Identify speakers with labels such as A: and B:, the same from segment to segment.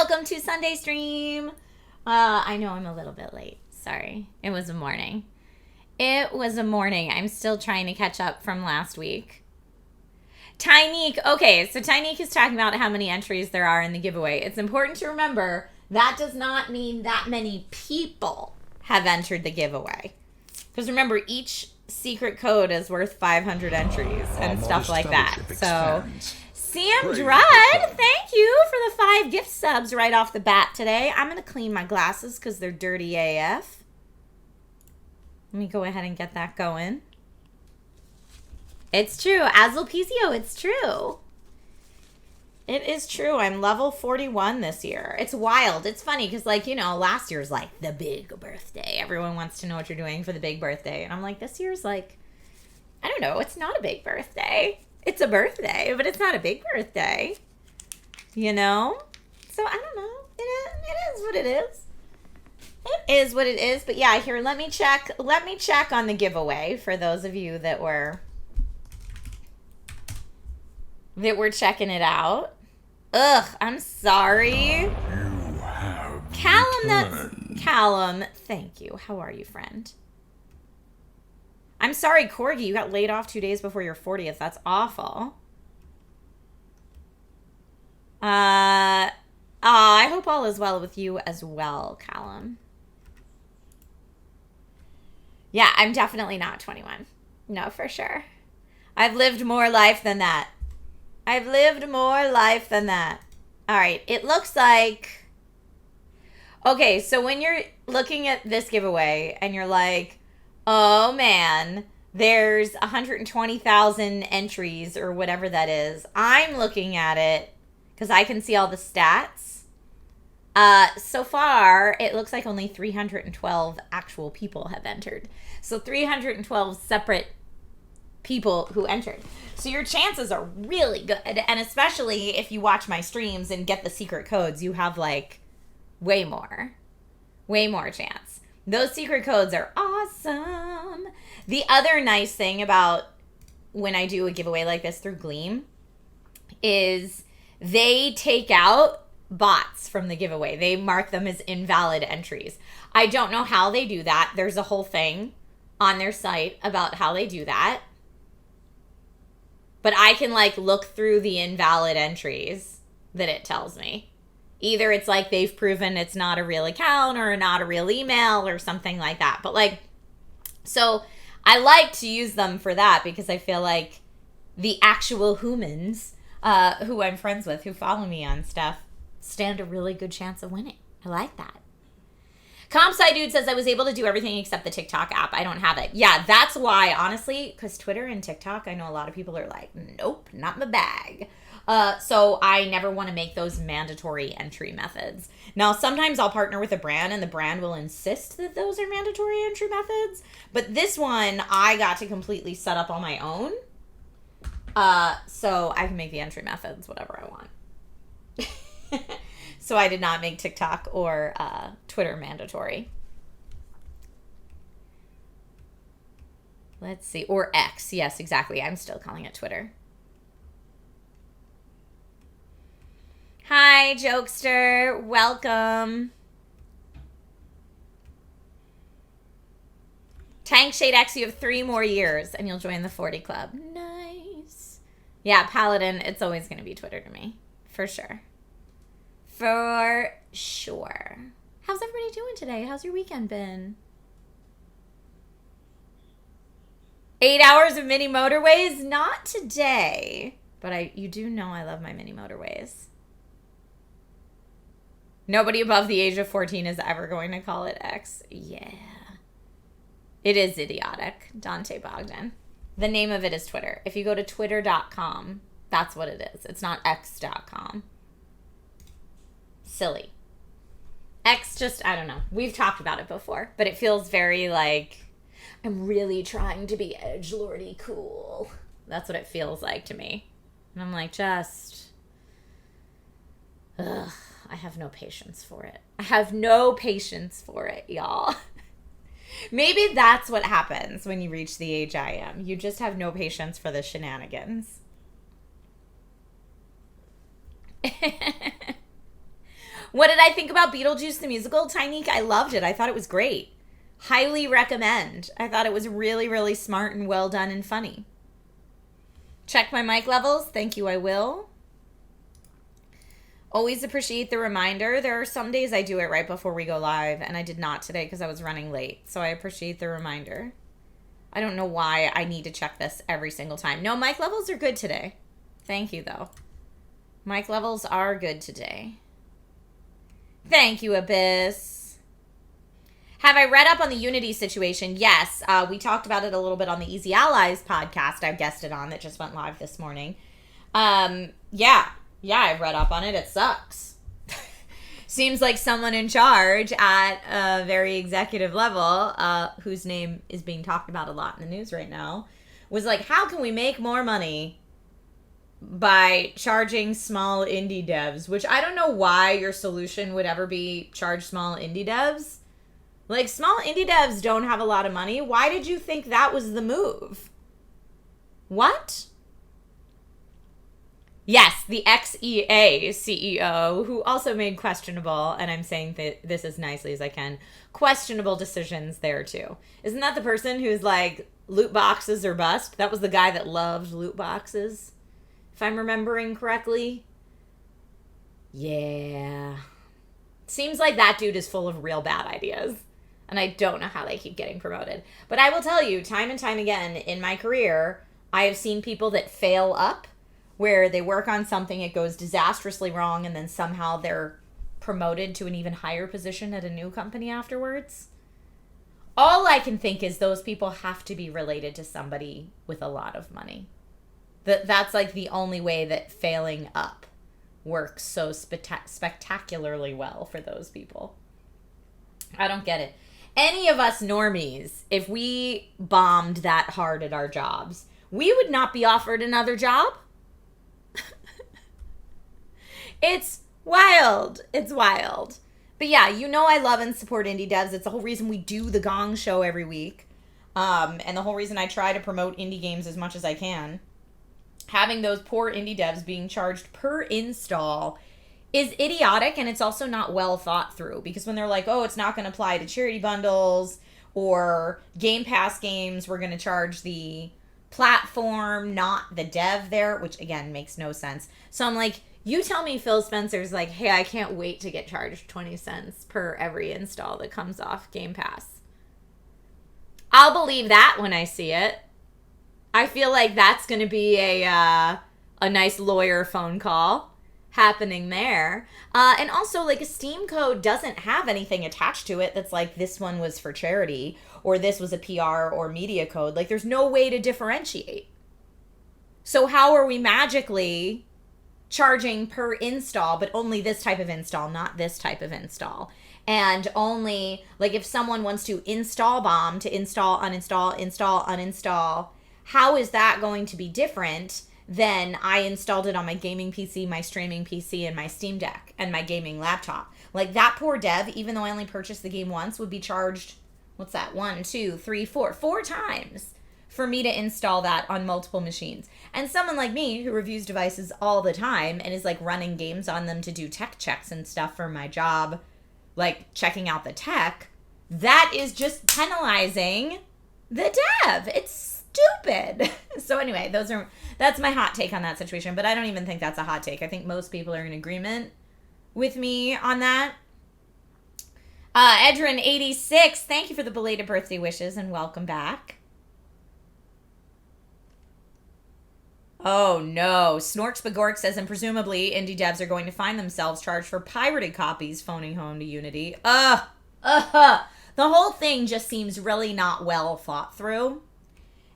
A: welcome to Sunday stream. I know I'm a little bit late. Sorry. It was a morning. I'm still trying to catch up from last week. Tyneek. Okay, so Tyneek is talking about how many entries there are in the giveaway. It's important to remember that does not mean that many people have entered the giveaway. Because remember, each secret code is worth 500 entries and stuff like that. So, Sam Drudd, thank you for the 5 gift subs right off the bat today. I'm going to clean my glasses because they're dirty AF. Let me go ahead and get that going. It's true. Azulpizio, it's true. It is true. I'm level 41 this year. It's wild. It's funny because, like, you know, last year's like the big birthday. Everyone wants to know what you're doing for the big birthday. And I'm like, this year's like, I don't know. It's not a big birthday. It's a birthday, but it's not a big birthday. You know? So, I don't know. It is what it is. It is what it is. But yeah, here, let me check on the giveaway for those of you that were checking it out. Ugh, I'm sorry. Callum, thank you. How are you, friend? I'm sorry, Corgi, you got laid off 2 days before your 40th. That's awful. I hope all is well with you as well, Callum. Yeah, I'm definitely not 21. No, for sure. I've lived more life than that. All right, it looks like... Okay, so when you're looking at this giveaway and you're like, oh man, there's 120,000 entries or whatever that is. I'm looking at it because I can see all the stats. So far, it looks like only 312 actual people have entered. So 312 separate people who entered. So your chances are really good. And especially if you watch my streams and get the secret codes, you have like way more chance. Those secret codes are awesome. The other nice thing about when I do a giveaway like this through Gleam is they take out bots from the giveaway. They mark them as invalid entries. I don't know how they do that. There's a whole thing on their site about how they do that. But I can, like, look through the invalid entries that it tells me. Either it's like they've proven it's not a real account or not a real email or something like that. But, like, so I like to use them for that because I feel like the actual humans who I'm friends with, who follow me on stuff, stand a really good chance of winning. I like that. Compsci Dude says, I was able to do everything except the TikTok app. I don't have it. Yeah, that's why, honestly, because Twitter and TikTok, I know a lot of people are like, nope, not my bag. So I never want to make those mandatory entry methods. Now, sometimes I'll partner with a brand and the brand will insist that those are mandatory entry methods. But this one, I got to completely set up on my own. So I can make the entry methods whatever I want. So I did not make TikTok or Twitter mandatory. Let's see. Or X. Yes, exactly. I'm still calling it Twitter. Hi, Jokester. Welcome. Tank Shade X, you have 3 more years and you'll join the 40 club. Nice. Yeah, Paladin, it's always going to be Twitter to me. For sure. For sure. How's everybody doing today? How's your weekend been? 8 hours of mini motorways? Not today. But you do know I love my mini motorways. Nobody above the age of 14 is ever going to call it X. Yeah. It is idiotic. Dante Bogdan. The name of it is Twitter. If you go to twitter.com, that's what it is. It's not x.com. Silly. X just, I don't know. We've talked about it before, but it feels very like, I'm really trying to be edgelordy cool. That's what it feels like to me. And I'm like, ugh, I have no patience for it. I have no patience for it, y'all. Maybe that's what happens when you reach the age I am. You just have no patience for the shenanigans. What did I think about Beetlejuice the musical? Tyneek, I loved it. I thought it was great. Highly recommend. I thought it was really, really smart and well done and funny. Check my mic levels. Thank you, I will. Always appreciate the reminder. There are some days I do it right before we go live, and I did not today because I was running late. So I appreciate the reminder. I don't know why I need to check this every single time. No, mic levels are good today. Thank you, though. Mic levels are good today. Thank you, Abyss. Have I read up on the Unity situation? Yes. We talked about it a little bit on the Easy Allies podcast I guested on that just went live this morning. Yeah, I've read up on it. It sucks. Seems like someone in charge at a very executive level, whose name is being talked about a lot in the news right now, was like, how can we make more money by charging small indie devs? Which I don't know why your solution would ever be charge small indie devs. Like, small indie devs don't have a lot of money. Why did you think that was the move? What? Yes, the XEA CEO, who also made questionable, and I'm saying that this as nicely as I can, questionable decisions there too. Isn't that the person who's like, loot boxes or bust? That was the guy that loved loot boxes, if I'm remembering correctly. Yeah. Seems like that dude is full of real bad ideas, and I don't know how they keep getting promoted. But I will tell you, time and time again in my career, I have seen people that fail up, where they work on something, it goes disastrously wrong, and then somehow they're promoted to an even higher position at a new company afterwards. All I can think is those people have to be related to somebody with a lot of money. That's like the only way that failing up works so spectacularly well for those people. I don't get it. Any of us normies, if we bombed that hard at our jobs, we would not be offered another job. It's wild. It's wild. But yeah, you know I love and support indie devs. It's the whole reason we do the Gong Show every week. And the whole reason I try to promote indie games as much as I can. Having those poor indie devs being charged per install is idiotic, and it's also not well thought through. Because when they're like, oh, it's not going to apply to charity bundles or Game Pass games, we're going to charge the platform, not the dev there, which again makes no sense. So I'm like, you tell me Phil Spencer's like, hey, I can't wait to get charged 20 cents per every install that comes off Game Pass. I'll believe that when I see it. I feel like that's going to be a nice lawyer phone call happening there. And also, like, a Steam code doesn't have anything attached to it that's like, this one was for charity, or this was a PR or media code. Like, there's no way to differentiate. So how are we magically charging per install, but only this type of install, not this type of install? And only, like, if someone wants to install bomb to install, uninstall, install, uninstall, how is that going to be different than I installed it on my gaming PC, my streaming PC, and my Steam Deck, and my gaming laptop? Like, that poor dev, even though I only purchased the game once, would be charged, what's that, 1, 2, 3, 4 times for me to install that on multiple machines. And someone like me who reviews devices all the time and is like running games on them to do tech checks and stuff for my job, like checking out the tech, that is just penalizing the dev. It's stupid. So anyway, that's my hot take on that situation, but I don't even think that's a hot take. I think most people are in agreement with me on that. Edrin86, thank you for the belated birthday wishes and welcome back. Oh no, Snorks Bagork says, and presumably indie devs are going to find themselves charged for pirated copies phoning home to Unity. The whole thing just seems really not well thought through.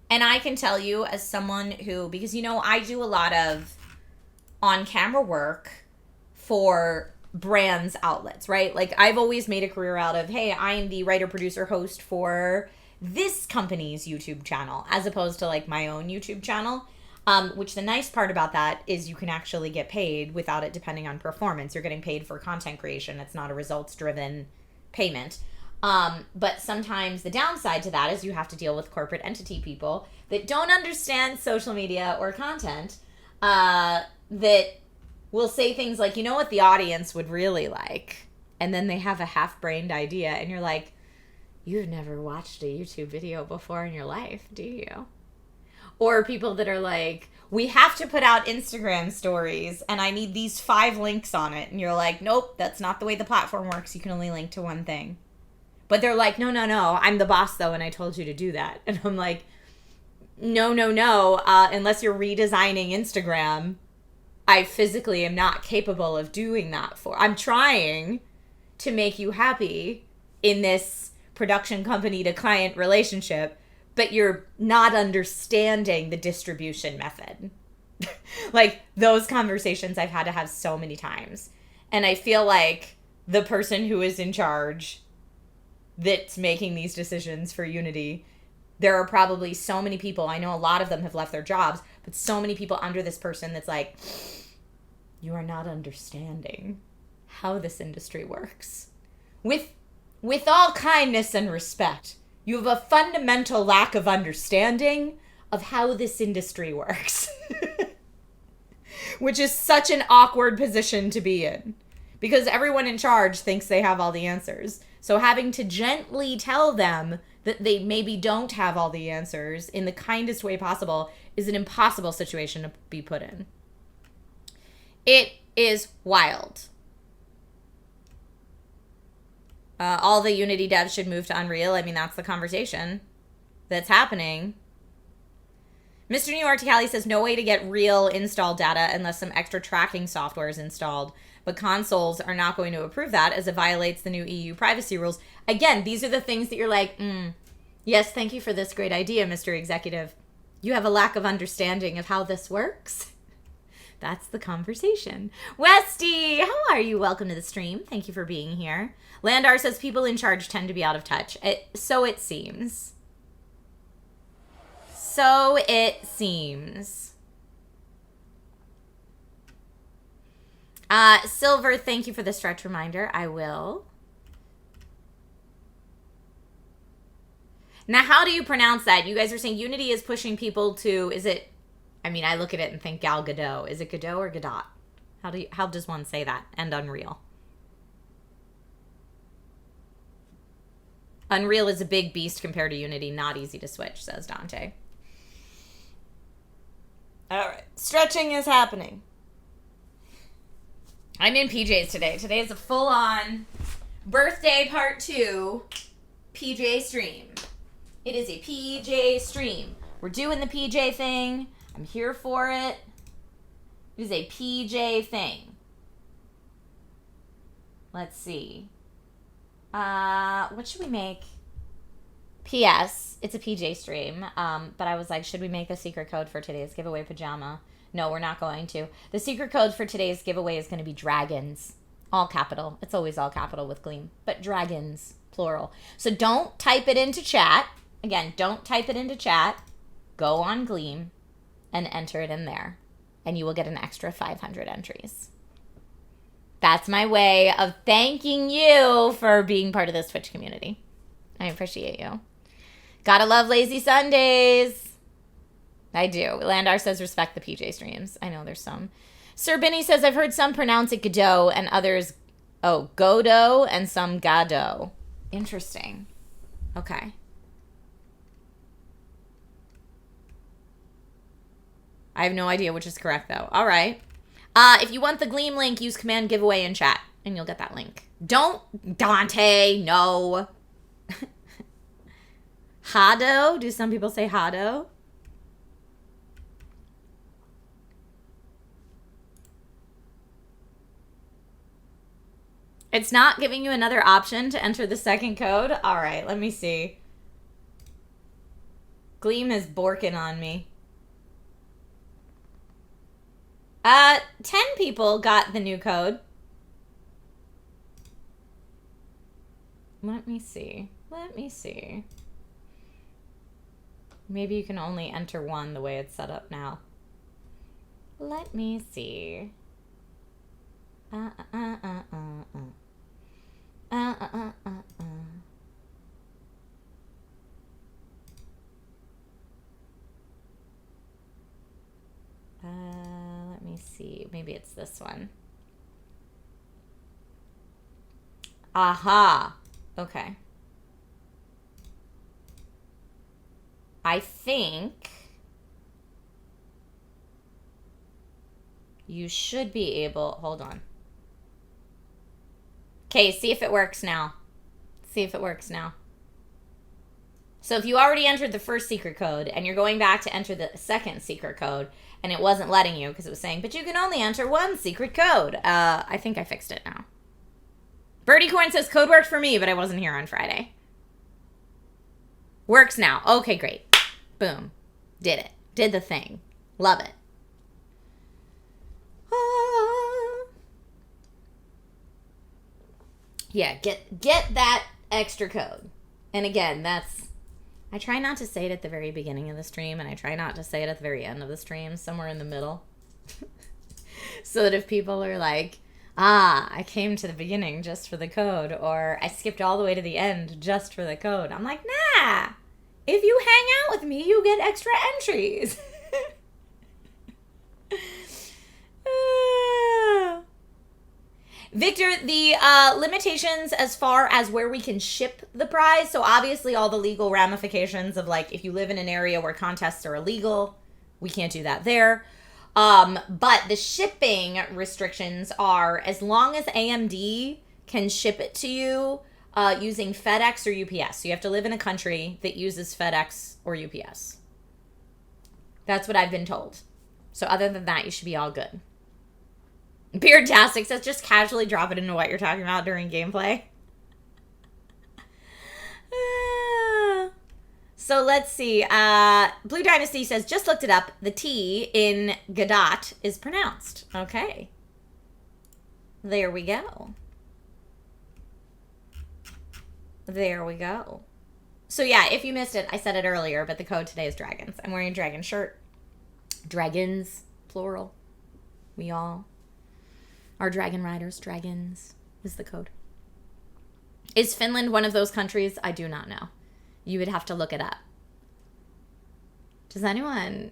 A: And I can tell you as someone who, because you know, I do a lot of on-camera work for brands outlets, right? Like, I've always made a career out of, hey, I am the writer, producer, host for this company's YouTube channel, as opposed to like my own YouTube channel. Which the nice part about that is you can actually get paid without it depending on performance. You're getting paid for content creation. It's not a results-driven payment. But sometimes the downside to that is you have to deal with corporate entity people that don't understand social media or content, that will say things like, you know what the audience would really like? And then they have a half-brained idea, and you're like, you've never watched a YouTube video before in your life, do you? Or people that are like, we have to put out Instagram stories, and I need these 5 links on it. And you're like, nope, that's not the way the platform works. You can only link to one thing. But they're like, no, I'm the boss, though, and I told you to do that. And I'm like, no, unless you're redesigning Instagram, I physically am not capable of doing that for. I'm trying to make you happy in this production company to client relationship, but you're not understanding the distribution method. Like, those conversations I've had to have so many times. And I feel like the person who is in charge that's making these decisions for Unity, there are probably so many people, I know a lot of them have left their jobs, but so many people under this person that's like, you are not understanding how this industry works. With all kindness and respect, you have a fundamental lack of understanding of how this industry works. Which is such an awkward position to be in. Because everyone in charge thinks they have all the answers. So having to gently tell them that they maybe don't have all the answers in the kindest way possible is an impossible situation to be put in. It is wild. All the Unity devs should move to Unreal. I mean, that's the conversation that's happening. Mr. New York Cali says, no way to get real install data unless some extra tracking software is installed. But consoles are not going to approve that as it violates the new EU privacy rules. Again, these are the things that you're like, yes, thank you for this great idea, Mr. Executive. You have a lack of understanding of how this works. That's the conversation. Westy, how are you? Welcome to the stream. Thank you for being here. Landar says people in charge tend to be out of touch. So it seems. So it seems. Silver, thank you for the stretch reminder. I will. Now, how do you pronounce that? You guys are saying Unity is pushing people to, is it, I mean, I look at it and think Gal Gadot. Is it Gadot or Gadot? How does one say that? And Unreal. Unreal is a big beast compared to Unity. Not easy to switch, says Dante. All right. Stretching is happening. I'm in PJs today. Today is a full-on birthday part 2 PJ stream. It is a PJ stream. We're doing the PJ thing. I'm here for it. It is a PJ thing. Let's see. What should we make? P.S. It's a PJ stream. But I was like, should we make a secret code for today's giveaway pajama? No, we're not going to. The secret code for today's giveaway is going to be dragons. All capital. It's always all capital with Gleam. But dragons, plural. So don't type it into chat. Again, don't type it into chat. Go on Gleam and enter it in there. And you will get an extra 500 entries. That's my way of thanking you for being part of this Twitch community. I appreciate you. Gotta love lazy Sundays. I do. Landar says respect the PJ streams. I know there's some. Sir Benny says I've heard some pronounce it Godot and others, Godot and some Gado. Interesting. Okay. I have no idea which is correct though. All right. If you want the Gleam link, use command giveaway in chat and you'll get that link. Don't, Dante, no. Hado? Do some people say Hado? It's not giving you another option to enter the second code? All right, let me see. Gleam is borking on me. 10 people got the new code. Let me see. Let me see. Maybe you can only enter one the way it's set up now. Let me see. Let me see. see. Maybe it's this one. Aha. Okay. I think you should be able... Hold on. Okay, see if it works now. See if it works now. So if you already entered the first secret code and you're going back to enter the second secret code and it wasn't letting you because it was saying, but you can only enter one secret code. I think I fixed it now. Birdie Corn says, code worked for me, but I wasn't here on Friday. Works now. Okay, great. Boom. Did it. Did the thing. Love it. Yeah, get that extra code. And again, that's... I try not to say it at the very beginning of the stream, and I try not to say it at the very end of the stream, somewhere in the middle. So that if people are like, I came to the beginning just for the code, or I skipped all the way to the end just for the code, I'm like, nah! If you hang out with me, you get extra entries. Victor, the limitations as far as where we can ship the prize, so obviously all the legal ramifications of, like, if you live in an area where contests are illegal, we can't do that there. But the shipping restrictions are, as long as AMD can ship it to you using FedEx or UPS. So you have to live in a country that uses FedEx or UPS. That's what I've been told. So other than that, you should be all good. Beardtastic says, just casually drop it into what you're talking about during gameplay. So let's see. Blue Dynasty says, just looked it up. The T in Gadot is pronounced. Okay. There we go. There we go. So yeah, if you missed it, I said it earlier, but the code today is dragons. I'm wearing a dragon shirt. Dragons, plural. We all are dragon riders. Dragons is the code. Is Finland one of those countries? I do not know. You would have to look it up. Does anyone...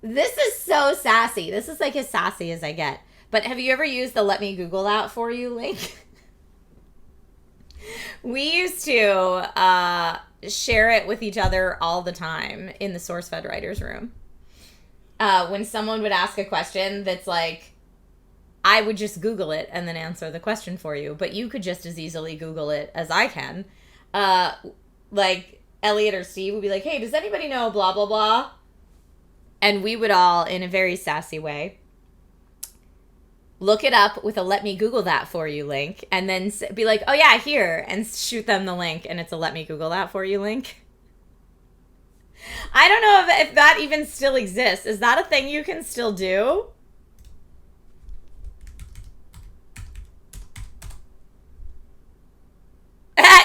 A: This is so sassy. This is like as sassy as I get. But have you ever used the let me Google that for you link? We used to share it with each other all the time in the SourceFed writers room. When someone would ask a question that's like, I would just Google it and then answer the question for you. But you could just as easily Google it as I can. Like, Elliot or Steve would be like, hey, does anybody know blah, blah, blah? And we would all, in a very sassy way, look it up with a let me Google that for you link. And then be like, oh yeah, here. And shoot them the link. And it's a let me Google that for you link. I don't know if that even still exists. Is that a thing you can still do?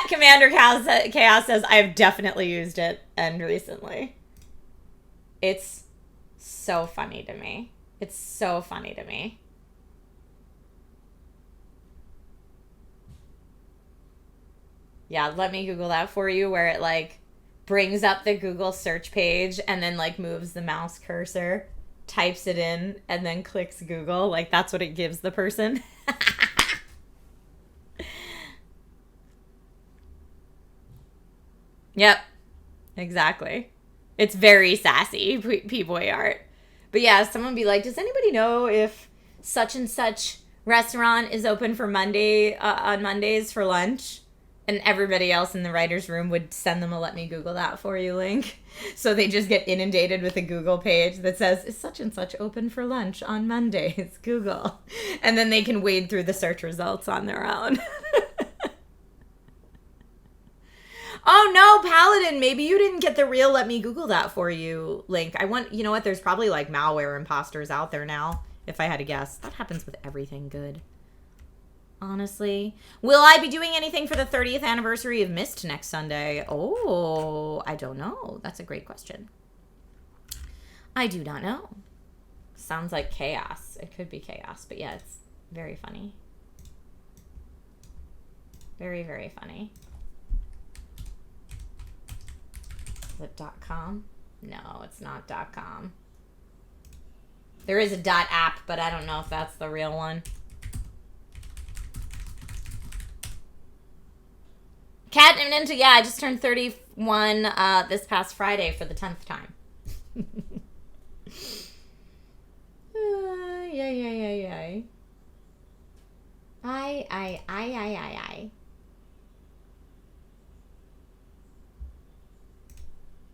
A: Commander Chaos says, I have definitely used it, and recently. It's so funny to me. It's so funny to me. Yeah, let me Google that for you, where it, like, brings up the Google search page and then, like, moves the mouse cursor, types it in, and then clicks Google. Like, that's what it gives the person. Yep, exactly. It's very sassy, P-boy art. But yeah, someone be like, does anybody know if such and such restaurant is open for on Mondays for lunch? And everybody else in the writer's room would send them a let me Google that for you link. So they just get inundated with a Google page that says, is such and such open for lunch on Mondays? Google. And then they can wade through the search results on their own. Oh no, Paladin, maybe you didn't get the real let me Google that for you link. You know what, there's probably like malware imposters out there now, if I had to guess. That happens with everything good. Honestly. Will I be doing anything for the 30th anniversary of Myst next Sunday? Oh, I don't know. That's a great question. I do not know. Sounds like chaos. It could be chaos, but yeah, it's very funny. Very, very funny. Is it .com? No, it's not .com. There is a dot app, but I don't know if that's the real one. Cat and Ninja, yeah, I just turned 31 this past Friday for the 10th time. Yay. I.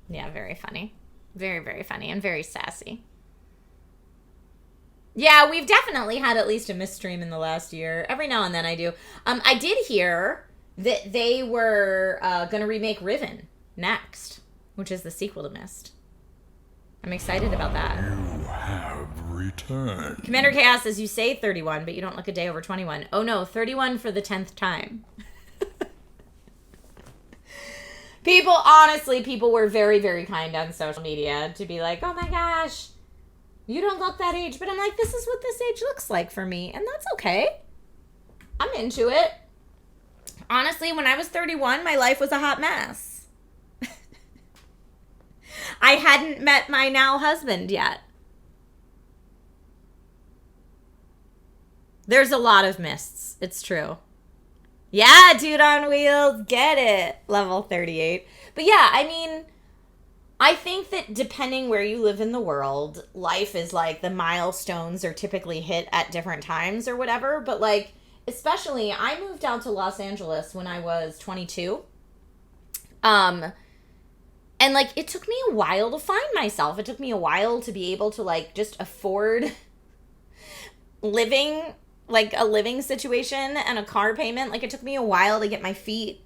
A: Yeah, very funny. Very, very funny and very sassy. Yeah, we've definitely had at least a misstream in the last year. Every now and then I do. I did hear that they were going to remake Riven next, which is the sequel to Myst. I'm excited about that.
B: You have returned.
A: Commander Chaos says you say 31, but you don't look a day over 21. Oh no, 31 for the 10th time. People were very, very kind on social media to be like, oh my gosh, you don't look that age. But I'm like, this is what this age looks like for me. And that's okay. I'm into it. Honestly, when I was 31, my life was a hot mess. I hadn't met my now husband yet. There's a lot of mists. It's true. Yeah, dude on wheels. Get it. Level 38. But yeah, I mean, I think that depending where you live in the world, life is like the milestones are typically hit at different times or whatever. But like, especially, I moved out to Los Angeles when I was 22. And, like, it took me a while to find myself. It took me a while to be able to, like, just afford living, like, a living situation and a car payment. Like, it took me a while to get my feet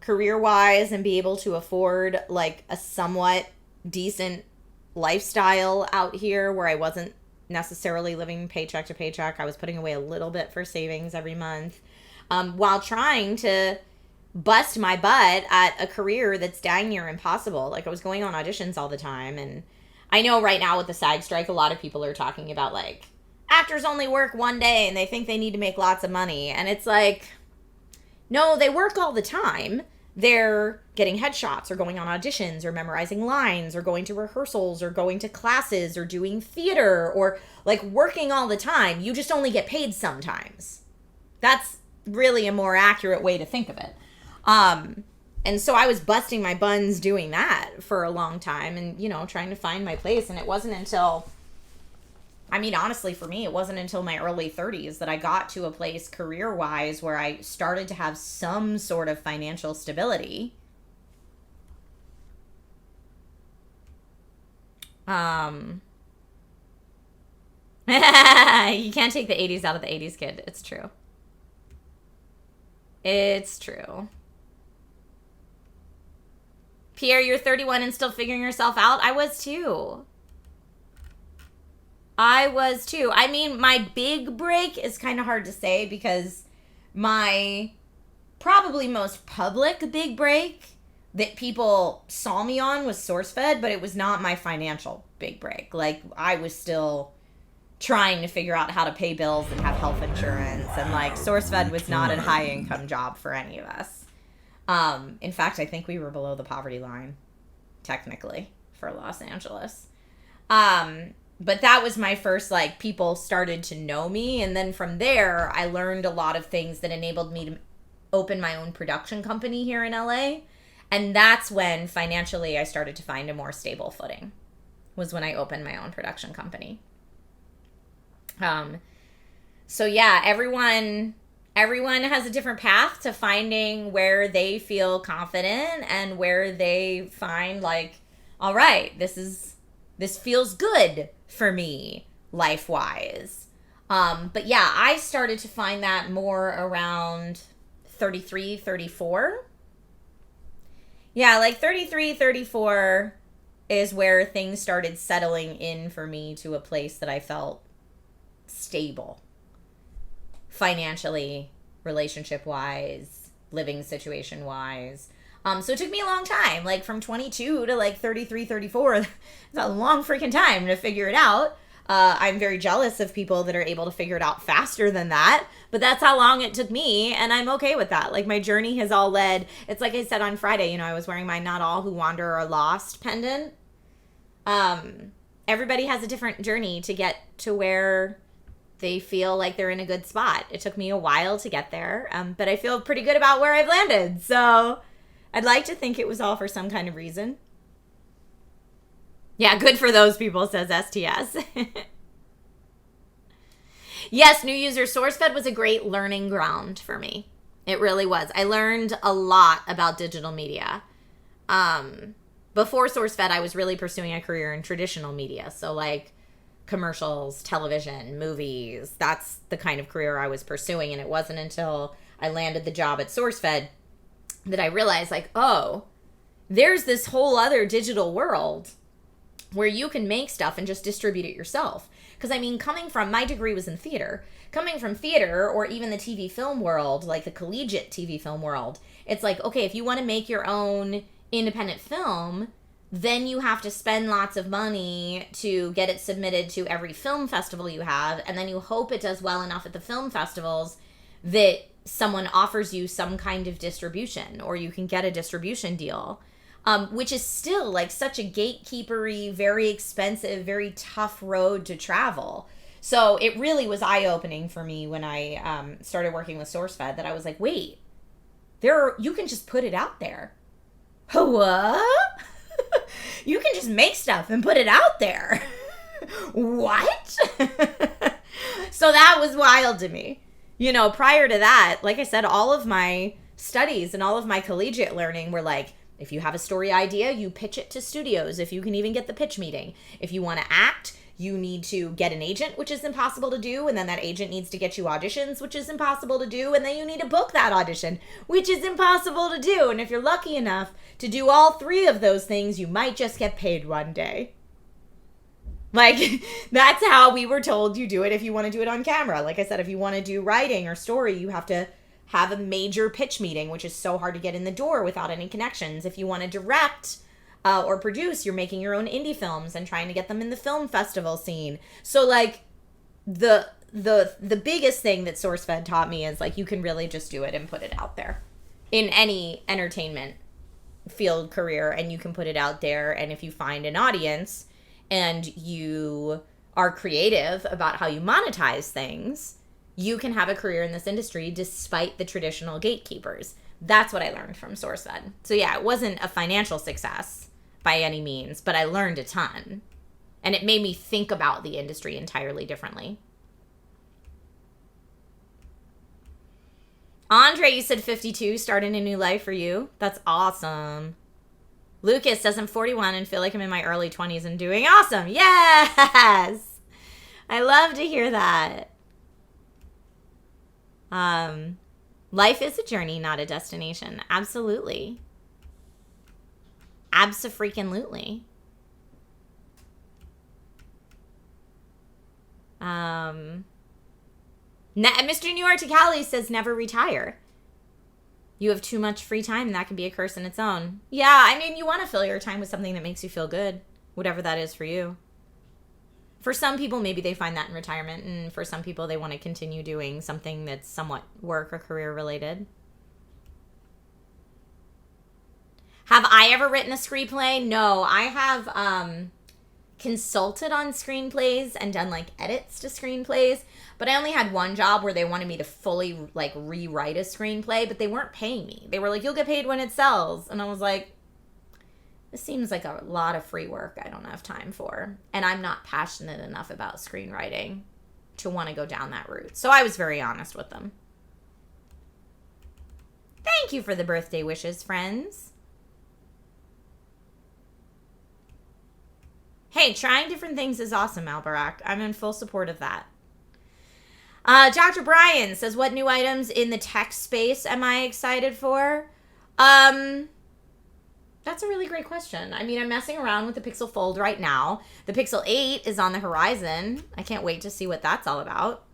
A: career-wise and be able to afford, like, a somewhat decent lifestyle out here where I wasn't necessarily living paycheck to paycheck. I was putting away a little bit for savings every month while trying to bust my butt at a career that's dang near impossible. Like, I was going on auditions all the time, and I know right now with the SAG strike, a lot of people are talking about, like, actors only work one day and they think they need to make lots of money. And it's like, no, they work all the time. They're getting headshots or going on auditions or memorizing lines or going to rehearsals or going to classes or doing theater or, like, working all the time. You just only get paid sometimes. That's really a more accurate way to think of it. And so I was busting my buns doing that for a long time and, you know, trying to find my place. And it wasn't until, I mean, honestly, for me, it wasn't until my early 30s that I got to a place career-wise where I started to have some sort of financial stability. You can't take the 80s out of the 80s, kid. It's true. It's true. Pierre, you're 31 and still figuring yourself out? I was too. I mean, my big break is kind of hard to say because my probably most public big break that people saw me on was SourceFed, but it was not my financial big break. Like, I was still trying to figure out how to pay bills and have health insurance, and like SourceFed was not a high income job for any of us. In fact, I think we were below the poverty line, technically, for Los Angeles. But that was my first, like, people started to know me. And then from there, I learned a lot of things that enabled me to open my own production company here in LA. And that's when, financially, I started to find a more stable footing, was when I opened my own production company. So yeah, everyone has a different path to finding where they feel confident and where they find, like, all right, this feels good for me life-wise. But yeah, I started to find that more around 33, 34. Yeah, like 33, 34 is where things started settling in for me to a place that I felt stable. Financially, relationship-wise, living situation-wise. So it took me a long time, like from 22 to like 33, 34. It's a long freaking time to figure it out. I'm very jealous of people that are able to figure it out faster than that, but that's how long it took me, and I'm okay with that. Like, my journey has all led, it's like I said on Friday, you know, I was wearing my Not All Who Wander Are Lost pendant. everybody has a different journey to get to where they feel like they're in a good spot. It took me a while to get there, but I feel pretty good about where I've landed. So I'd like to think it was all for some kind of reason. Yeah, good for those people, says STS. Yes, new user, SourceFed was a great learning ground for me. It really was. I learned a lot about digital media. Before SourceFed, I was really pursuing a career in traditional media. So like commercials, television, movies. That's the kind of career I was pursuing. And it wasn't until I landed the job at SourceFed that I realized, like, oh, there's this whole other digital world where you can make stuff and just distribute it yourself. Because, I mean, coming from, my degree was in theater. Coming from theater or even the TV film world, like the collegiate TV film world, it's like, okay, if you want to make your own independent film, then you have to spend lots of money to get it submitted to every film festival you have, and then you hope it does well enough at the film festivals that someone offers you some kind of distribution, or you can get a distribution deal, which is still like such a gatekeepery, very expensive, very tough road to travel. So it really was eye-opening for me when I started working with SourceFed, that I was like, wait, you can just put it out there. What? You can just make stuff and put it out there. What? So that was wild to me. You know, prior to that, like I said, all of my studies and all of my collegiate learning were like, if you have a story idea, you pitch it to studios, if you can even get the pitch meeting. If you want to act, you need to get an agent, which is impossible to do, and then that agent needs to get you auditions, which is impossible to do, and then you need to book that audition, which is impossible to do. And if you're lucky enough to do all three of those things, you might just get paid one day. Like, that's how we were told you do it if you want to do it on camera. Like I said, if you want to do writing or story, you have to have a major pitch meeting, which is so hard to get in the door without any connections. If you want to direct or produce, you're making your own indie films and trying to get them in the film festival scene. So like the biggest thing that SourceFed taught me is like, you can really just do it and put it out there in any entertainment field career, and you can put it out there. And if you find an audience and you are creative about how you monetize things, you can have a career in this industry despite the traditional gatekeepers. That's what I learned from SourceFed. So yeah, it wasn't a financial success by any means, but I learned a ton. And it made me think about the industry entirely differently. Andre, you said 52, starting a new life for you. That's awesome. Lucas says I'm 41 and feel like I'm in my early 20s and doing awesome. Yes! I love to hear that. Life is a journey, not a destination. Absolutely. Abso-freaking-lutely. Mr. New York to Cali says never retire. You have too much free time and that can be a curse in its own. Yeah, I mean, you want to fill your time with something that makes you feel good, whatever that is for you. For some people, maybe they find that in retirement, and for some people, they want to continue doing something that's somewhat work or career related. Have I ever written a screenplay? No, I have consulted on screenplays and done like edits to screenplays, but I only had one job where they wanted me to fully like rewrite a screenplay, but they weren't paying me. They were like, you'll get paid when it sells. And I was like, this seems like a lot of free work I don't have time for. And I'm not passionate enough about screenwriting to want to go down that route. So I was very honest with them. Thank you for the birthday wishes, friends. Hey, trying different things is awesome, Albarak. I'm in full support of that. Dr. Brian says, what new items in the tech space am I excited for? That's a really great question. I mean, I'm messing around with the Pixel Fold right now. The Pixel 8 is on the horizon. I can't wait to see what that's all about.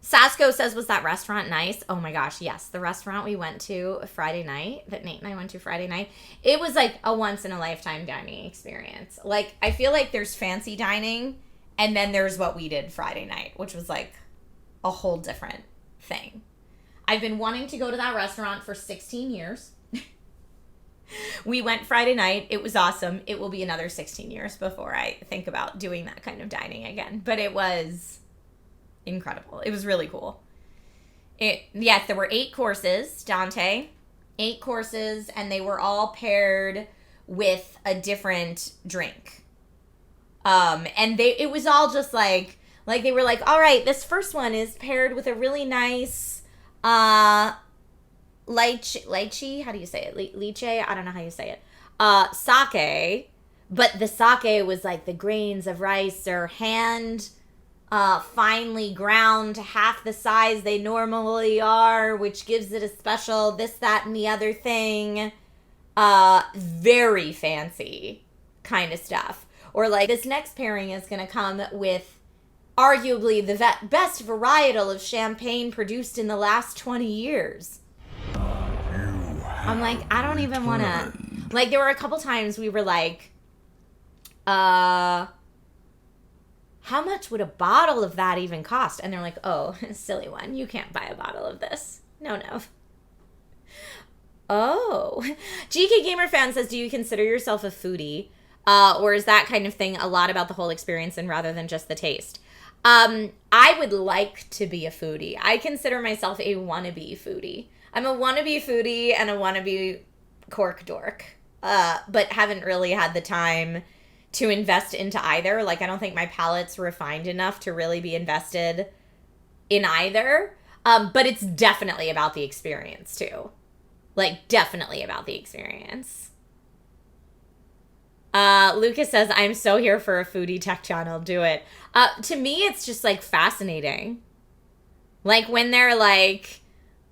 A: Sasko says, was that restaurant nice? Oh my gosh, yes. The restaurant we went to Friday night, that Nate and I went to Friday night, it was like a once-in-a-lifetime dining experience. Like, I feel like there's fancy dining, and then there's what we did Friday night, which was like a whole different thing. I've been wanting to go to that restaurant for 16 years. We went Friday night. It was awesome. It will be another 16 years before I think about doing that kind of dining again. But it was incredible. It was really cool. Yes, there were 8 courses, Dante. 8 courses, and they were all paired with a different drink. And it was all just like they were like, all right, this first one is paired with a really nice lychee, how do you say it? Lychee? I don't know how you say it. Sake, but the sake was like the grains of rice are hand finely ground to half the size they normally are, which gives it a special this, that, and the other thing. Very fancy kind of stuff. Or like this next pairing is going to come with arguably the best varietal of champagne produced in the last 20 years. I'm like, I don't even want to... Like, there were a couple times we were like, how much would a bottle of that even cost? And they're like, oh, silly one. You can't buy a bottle of this. No. Oh. GK Gamer Fan says, do you consider yourself a foodie? Or is that kind of thing a lot about the whole experience and rather than just the taste? I would like to be a foodie. I consider myself a wannabe foodie. I'm a wannabe foodie and a wannabe cork dork, but haven't really had the time to invest into either. Like, I don't think my palate's refined enough to really be invested in either. But it's definitely about the experience, too. Like, definitely about the experience. Lucas says, I'm so here for a foodie tech channel. Do it. To me, it's just, like, fascinating. Like, when they're like...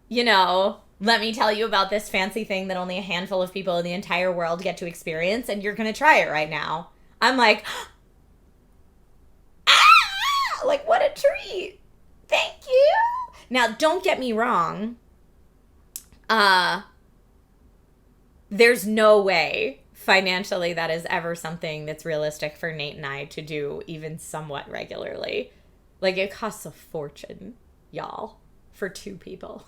A: You know, let me tell you about this fancy thing that only a handful of people in the entire world get to experience, and you're going to try it right now. I'm like, like, what a treat. Thank you. Now, don't get me wrong. There's no way financially that is ever something that's realistic for Nate and I to do even somewhat regularly. Like, it costs a fortune, y'all, for 2 people.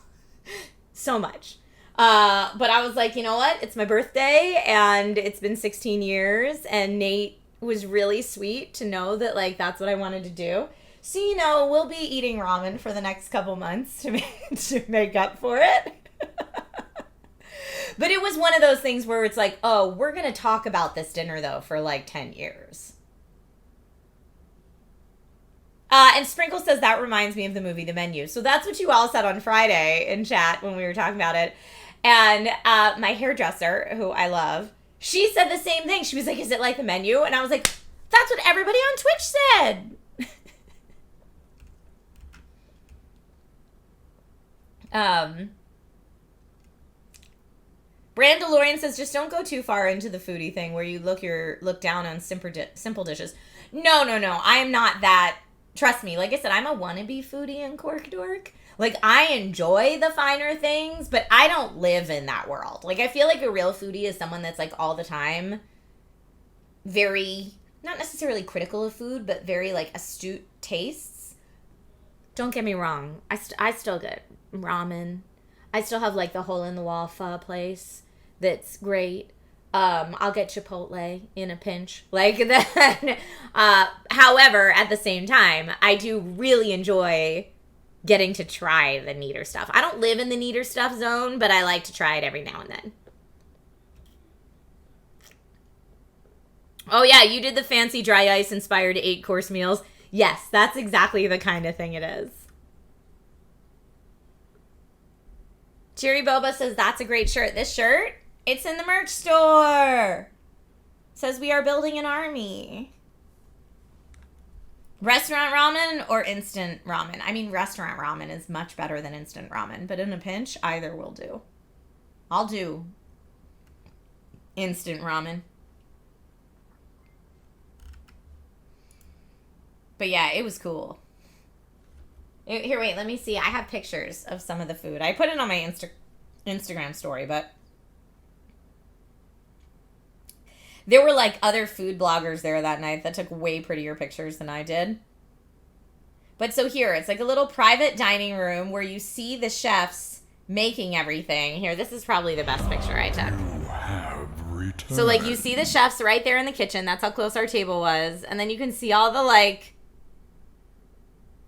A: So much. But I was like, you know what? It's my birthday and it's been 16 years and Nate was really sweet to know that like that's what I wanted to do. So, you know, we'll be eating ramen for the next couple months to make up for it. But it was one of those things where it's like, oh, we're going to talk about this dinner though for like 10 years. And Sprinkle says, that reminds me of the movie The Menu. So that's what you all said on Friday in chat when we were talking about it. And my hairdresser, who I love, she said the same thing. She was like, is it like The Menu? And I was like, that's what everybody on Twitch said. Brandalorian says, just don't go too far into the foodie thing where you look down on simple dishes. No. I am not that. Trust me, like I said, I'm a wannabe foodie and cork dork. Like, I enjoy the finer things, but I don't live in that world. Like, I feel like a real foodie is someone that's, like, all the time very, not necessarily critical of food, but very, like, astute tastes. Don't get me wrong. I still get ramen. I still have, like, the hole-in-the-wall pho place that's great. I'll get Chipotle in a pinch. Like that. However, at the same time, I do really enjoy getting to try the neater stuff. I don't live in the neater stuff zone, but I like to try it every now and then. Oh yeah, you did the fancy dry ice inspired 8-course meals. Yes, that's exactly the kind of thing it is. Cherry Boba says, that's a great shirt. This shirt? It's in the merch store. Says we are building an army. Restaurant ramen or instant ramen? I mean, restaurant ramen is much better than instant ramen, but in a pinch, either will do. I'll do instant ramen. But yeah, it was cool. Here, wait, let me see. I have pictures of some of the food. I put it on my Instagram story, but there were like other food bloggers there that night that took way prettier pictures than I did. But so here, it's like a little private dining room where you see the chefs making everything. Here, this is probably the best picture I took.
B: You have returned.
A: So, like, you see the chefs right there in the kitchen. That's how close our table was. And then you can see all the, like,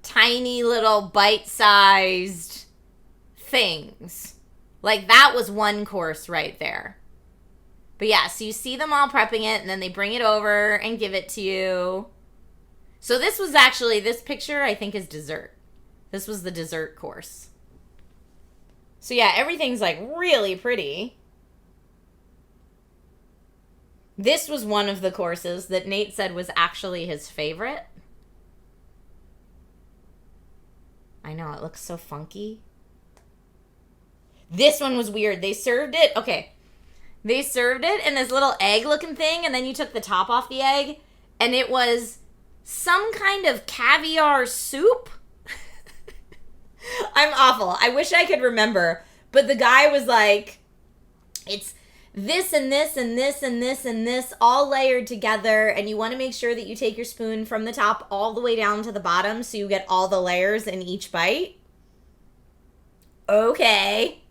A: tiny little bite-sized things. Like, that was one course right there. But, yeah, so you see them all prepping it, and then they bring it over and give it to you. So this was actually, this picture, I think, is dessert. This was the dessert course. So, yeah, everything's, like, really pretty. This was one of the courses that Nate said was actually his favorite. I know, it looks so funky. This one was weird. They served it, okay. They served it in this little egg-looking thing, and then you took the top off the egg, and it was some kind of caviar soup. I'm awful. I wish I could remember. But the guy was like, it's this and this and this and this and this all layered together, and you want to make sure that you take your spoon from the top all the way down to the bottom so you get all the layers in each bite. Okay.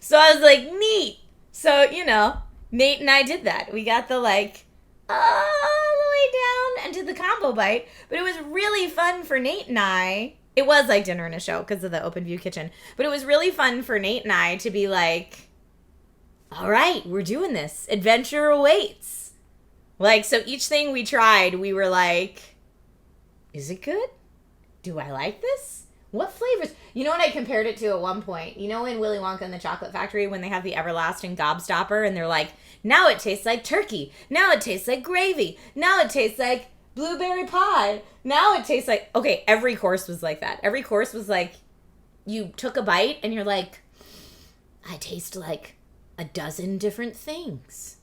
A: So I was like, neat. So, you know, Nate and I did that. We got the, like, all the way down and did the combo bite. But it was really fun for Nate and I. It was like dinner and a show because of the open view kitchen. But it was really fun for Nate and I to be like, all right, we're doing this. Adventure awaits. Like, so each thing we tried, we were like, is it good? Do I like this? What flavors? You know what I compared it to at one point? You know in Willy Wonka and the Chocolate Factory when they have the everlasting gobstopper and they're like, now it tastes like turkey. Now it tastes like gravy. Now it tastes like blueberry pie. Now it tastes like... Okay, every course was like that. Every course was like, you took a bite and you're like, I taste like a dozen different things.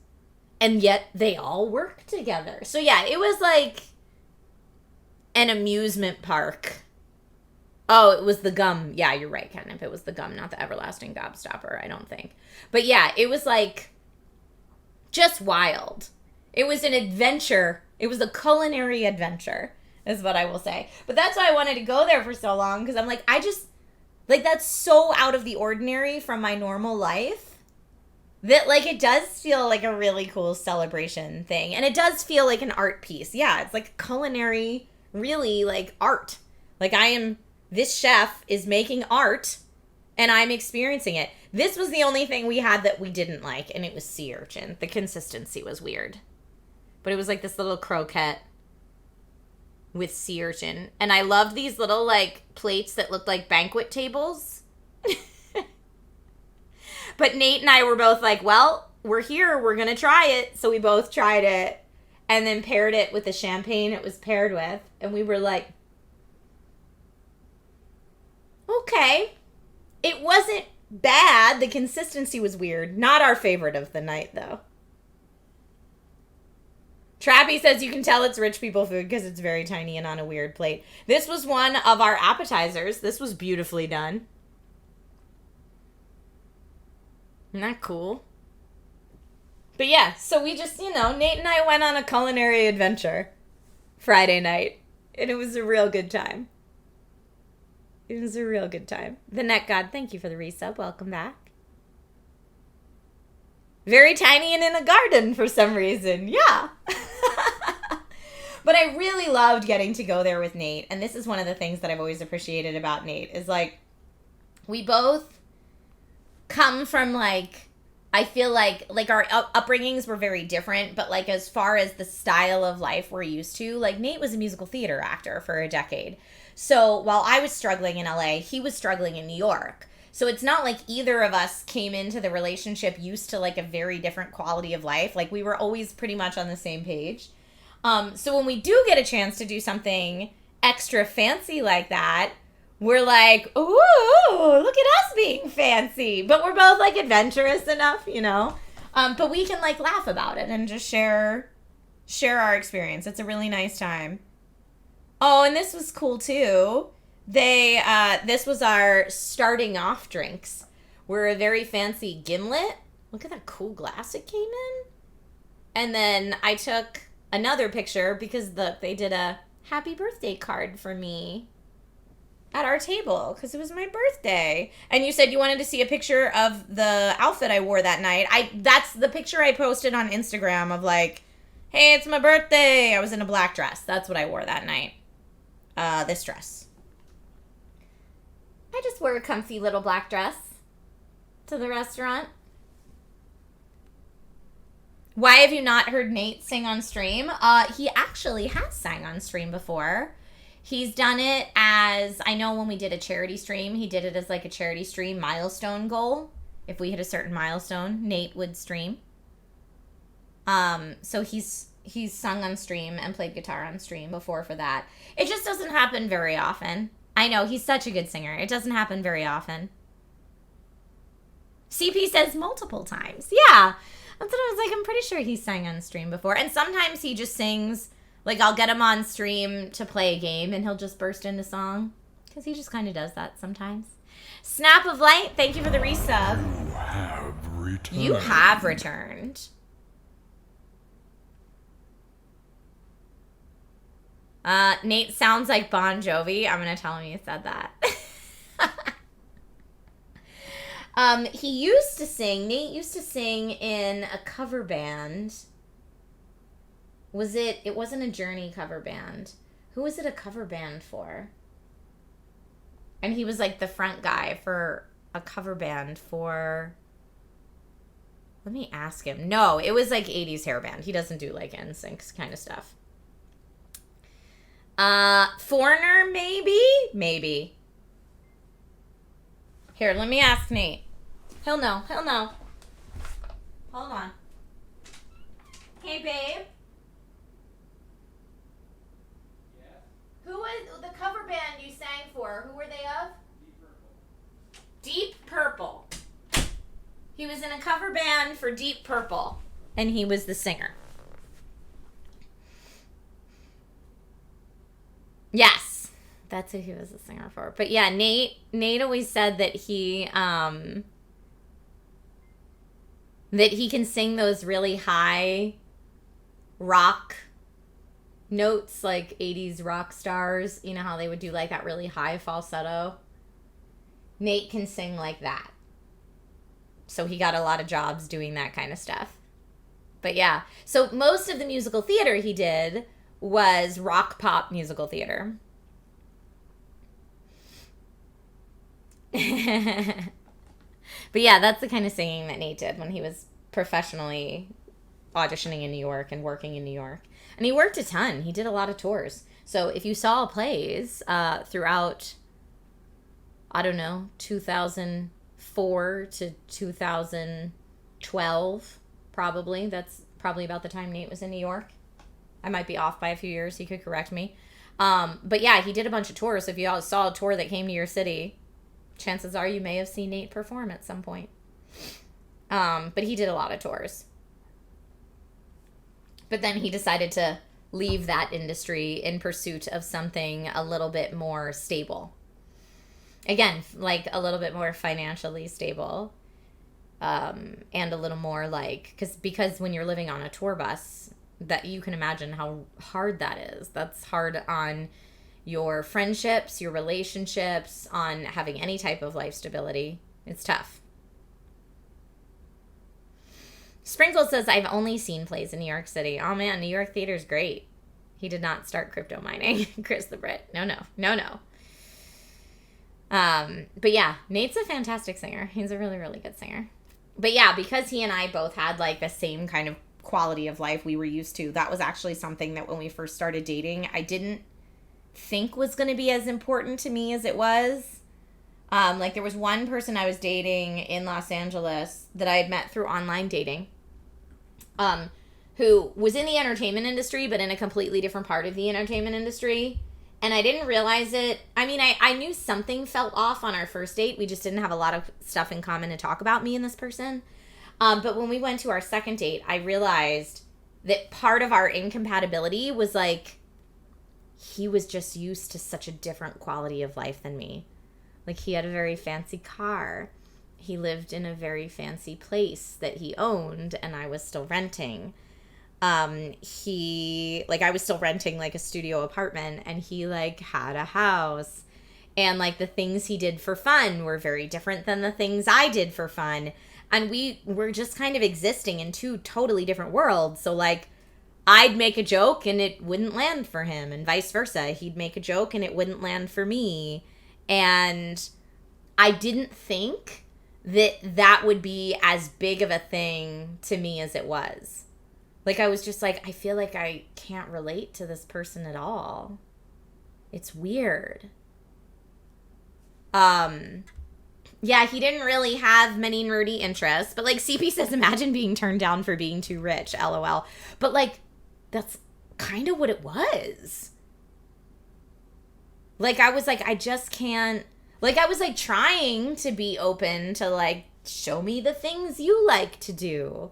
A: And yet they all work together. So yeah, it was like an amusement park. Oh, it was the gum. Yeah, you're right, Kenneth. It was the gum, not the everlasting gobstopper, I don't think. But yeah, it was like just wild. It was an adventure. It was a culinary adventure, is what I will say. But that's why I wanted to go there for so long, because I'm like, I just, like, that's so out of the ordinary from my normal life that, like, it does feel like a really cool celebration thing. And it does feel like an art piece. Yeah, it's like culinary, really, like, art. Like, this chef is making art, and I'm experiencing it. This was the only thing we had that we didn't like, and it was sea urchin. The consistency was weird. But it was like this little croquette with sea urchin. And I loved these little, like, plates that looked like banquet tables. But Nate and I were both like, well, we're here. We're going to try it. So we both tried it and then paired it with the champagne it was paired with. And we were like, okay. It wasn't bad. The consistency was weird. Not our favorite of the night, though. Trappy says you can tell it's rich people food because it's very tiny and on a weird plate. This was one of our appetizers. This was beautifully done. Isn't that cool? But yeah, so we just, you know, Nate and I went on a culinary adventure Friday night. And it was a real good time. It was a real good time. The Net God, thank you for the resub. Welcome back. Very tiny and in a garden for some reason. Yeah. But I really loved getting to go there with Nate. And this is one of the things that I've always appreciated about Nate is, like, we both come from, like, I feel like our upbringings were very different. But, like, as far as the style of life we're used to, like, Nate was a musical theater actor for a decade. So while I was struggling in LA, he was struggling in New York. So it's not like either of us came into the relationship used to, like, a very different quality of life. Like, we were always pretty much on the same page. So when we do get a chance to do something extra fancy like that, we're like, ooh, look at us being fancy. But we're both, like, adventurous enough, you know. But we can, like, laugh about it and just share our experience. It's a really nice time. Oh, and this was cool, too. This was our starting off drinks. We're a very fancy gimlet. Look at that cool glass it came in. And then I took another picture because they did a happy birthday card for me. at our table because it was my birthday. And you said you wanted to see a picture of the outfit I wore that night. That's the picture I posted on Instagram of like, hey, it's my birthday. I was in a black dress. That's what I wore that night. This dress. I just wore a comfy little black dress to the restaurant. Why have you not heard Nate sing on stream? He actually has sang on stream before. He's done it as, I know when we did a charity stream, he did it as like a charity stream milestone goal. If we hit a certain milestone, Nate would stream. So he's sung on stream and played guitar on stream before for that. It just doesn't happen very often. I know, he's such a good singer. It doesn't happen very often. CP says multiple times. Yeah. That's what I was like, I'm pretty sure he sang on stream before. And sometimes he just sings, like I'll get him on stream to play a game and he'll just burst into song. Because he just kind of does that sometimes. Snap of Light, thank you for the resub.
B: You have returned.
A: You have returned. Nate sounds like Bon Jovi. I'm going to tell him you said that. Nate used to sing in a cover band. It wasn't a Journey cover band. Who was it a cover band for? And he was like the front guy for a cover band for, let me ask him. No, it was like 80s hair band. He doesn't do like NSYNC kind of stuff. Foreigner, maybe? Maybe. Here, let me ask Nate. He'll know. Hold on. Hey, babe.
C: Yeah.
A: Who was the cover band you sang for? Who were they of?
C: Deep Purple.
A: Deep Purple. He was in a cover band for Deep Purple, and he was the singer. Yes, that's who he was the singer for. But yeah, Nate always said that he can sing those really high rock notes, like 80s rock stars. You know how they would do like that really high falsetto? Nate can sing like that. So he got a lot of jobs doing that kind of stuff. But yeah, so most of the musical theater he did was rock pop musical theater. But yeah, that's the kind of singing that Nate did when he was professionally auditioning in New York and working in New York. And he worked a ton. He did a lot of tours. So if you saw plays throughout, I don't know, 2004 to 2012, probably. That's probably about the time Nate was in New York. I might be off by a few years. He could correct me. But yeah, he did a bunch of tours. If you all saw a tour that came to your city, chances are you may have seen Nate perform at some point. But he did a lot of tours. But then he decided to leave that industry in pursuit of something a little bit more stable. Again, like a little bit more financially stable. And a little more like, because when you're living on a tour bus, that you can imagine how hard that is. That's hard on your friendships, your relationships, on having any type of life stability. It's tough. Sprinkle says, I've only seen plays in New York City. Oh man, New York theater's great. He did not start crypto mining. Chris the Brit. No. But yeah, Nate's a fantastic singer. He's a really, really good singer. But yeah, because he and I both had like the same kind of quality of life we were used to, that was actually something that when we first started dating, I didn't think was going to be as important to me as it was. Like there was one person I was dating in Los Angeles that I had met through online dating, who was in the entertainment industry, but in a completely different part of the entertainment industry. And I didn't realize it. I mean, I knew something felt off on our first date. We just didn't have a lot of stuff in common to talk about, me and this person. But when we went to our second date, I realized that part of our incompatibility was like, he was just used to such a different quality of life than me. Like, he had a very fancy car. He lived in a very fancy place that he owned, and I was still renting. I was still renting, like, a studio apartment, and he, like, had a house And, like, the things he did for fun were very different than the things I did for fun. And we were just kind of existing in two totally different worlds. So, like, I'd make a joke and it wouldn't land for him, and vice versa. He'd make a joke and it wouldn't land for me. And I didn't think that would be as big of a thing to me as it was. Like, I was just like, I feel like I can't relate to this person at all. It's weird. Yeah, he didn't really have many nerdy interests. But, like, CP says, imagine being turned down for being too rich, LOL. But, like, that's kind of what it was. Like, I was like, I just can't. Like, I was, like, trying to be open to, like, show me the things you like to do.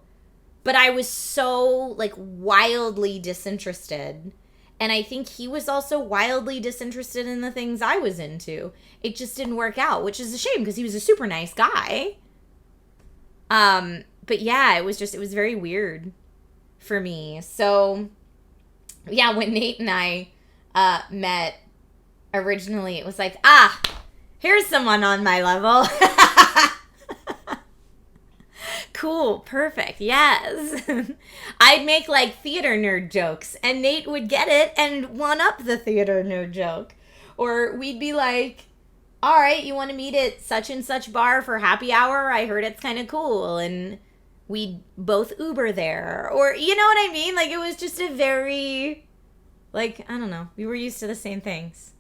A: But I was so, like, wildly disinterested. And I think he was also wildly disinterested in the things I was into. It just didn't work out, which is a shame because he was a super nice guy. But yeah, it was very weird for me. So yeah, when Nate and I met originally, it was like, here's someone on my level. Cool, perfect, yes. I'd make, like, theater nerd jokes, and Nate would get it and one-up the theater nerd joke. Or we'd be like, all right, you want to meet at such and such bar for happy hour? I heard it's kind of cool. And we'd both Uber there. Or, you know what I mean? Like, it was just a very, like, I don't know. We were used to the same things.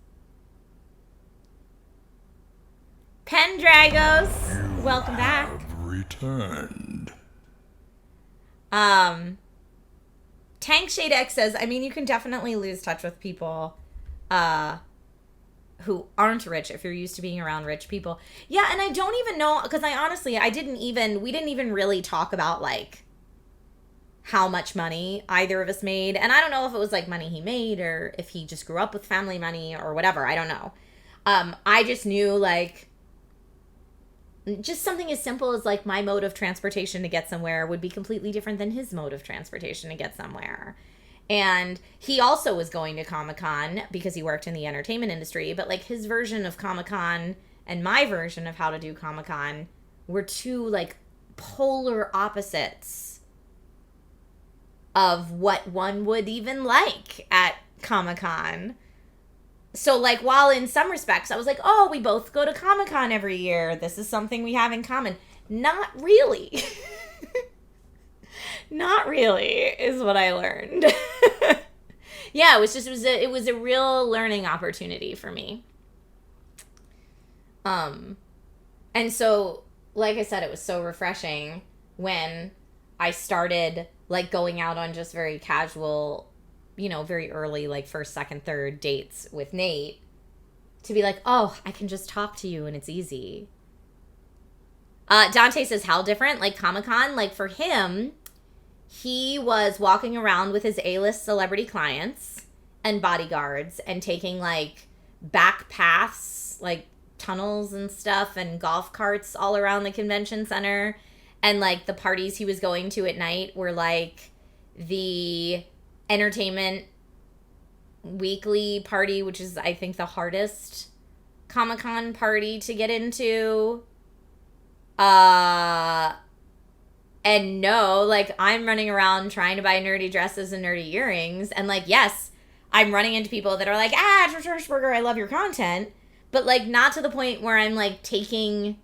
A: Pendragos, welcome back.
B: Returned.
A: Tank Shade X says, I mean, you can definitely lose touch with people who aren't rich if you're used to being around rich people. Yeah, and I don't even know, because we didn't even really talk about, like, how much money either of us made. And I don't know if it was, like, money he made or if he just grew up with family money or whatever. I don't know. I just knew, like, just something as simple as, like, my mode of transportation to get somewhere would be completely different than his mode of transportation to get somewhere. And he also was going to Comic-Con because he worked in the entertainment industry, but, like, his version of Comic-Con and my version of how to do Comic-Con were two, like, polar opposites of what one would even like at Comic-Con. So, like, while in some respects I was like, oh, we both go to Comic-Con every year. This is something we have in common. Not really. Not really is what I learned. Yeah, it was a real learning opportunity for me. And so, like I said, it was so refreshing when I started, like, going out on just very casual, you know, very early, like, first, second, third dates with Nate, to be like, oh, I can just talk to you and it's easy. Dante says, how different? Like, Comic-Con, like, for him, he was walking around with his A-list celebrity clients and bodyguards and taking, like, back paths, like, tunnels and stuff and golf carts all around the convention center. And, like, the parties he was going to at night were, like, the entertainment weekly party, which is, I think, the hardest Comic-Con party to get into. And no, like, I'm running around trying to buy nerdy dresses and nerdy earrings. And, like, yes, I'm running into people that are like, Trisha Hershberger, I love your content. But, like, not to the point where I'm, like, taking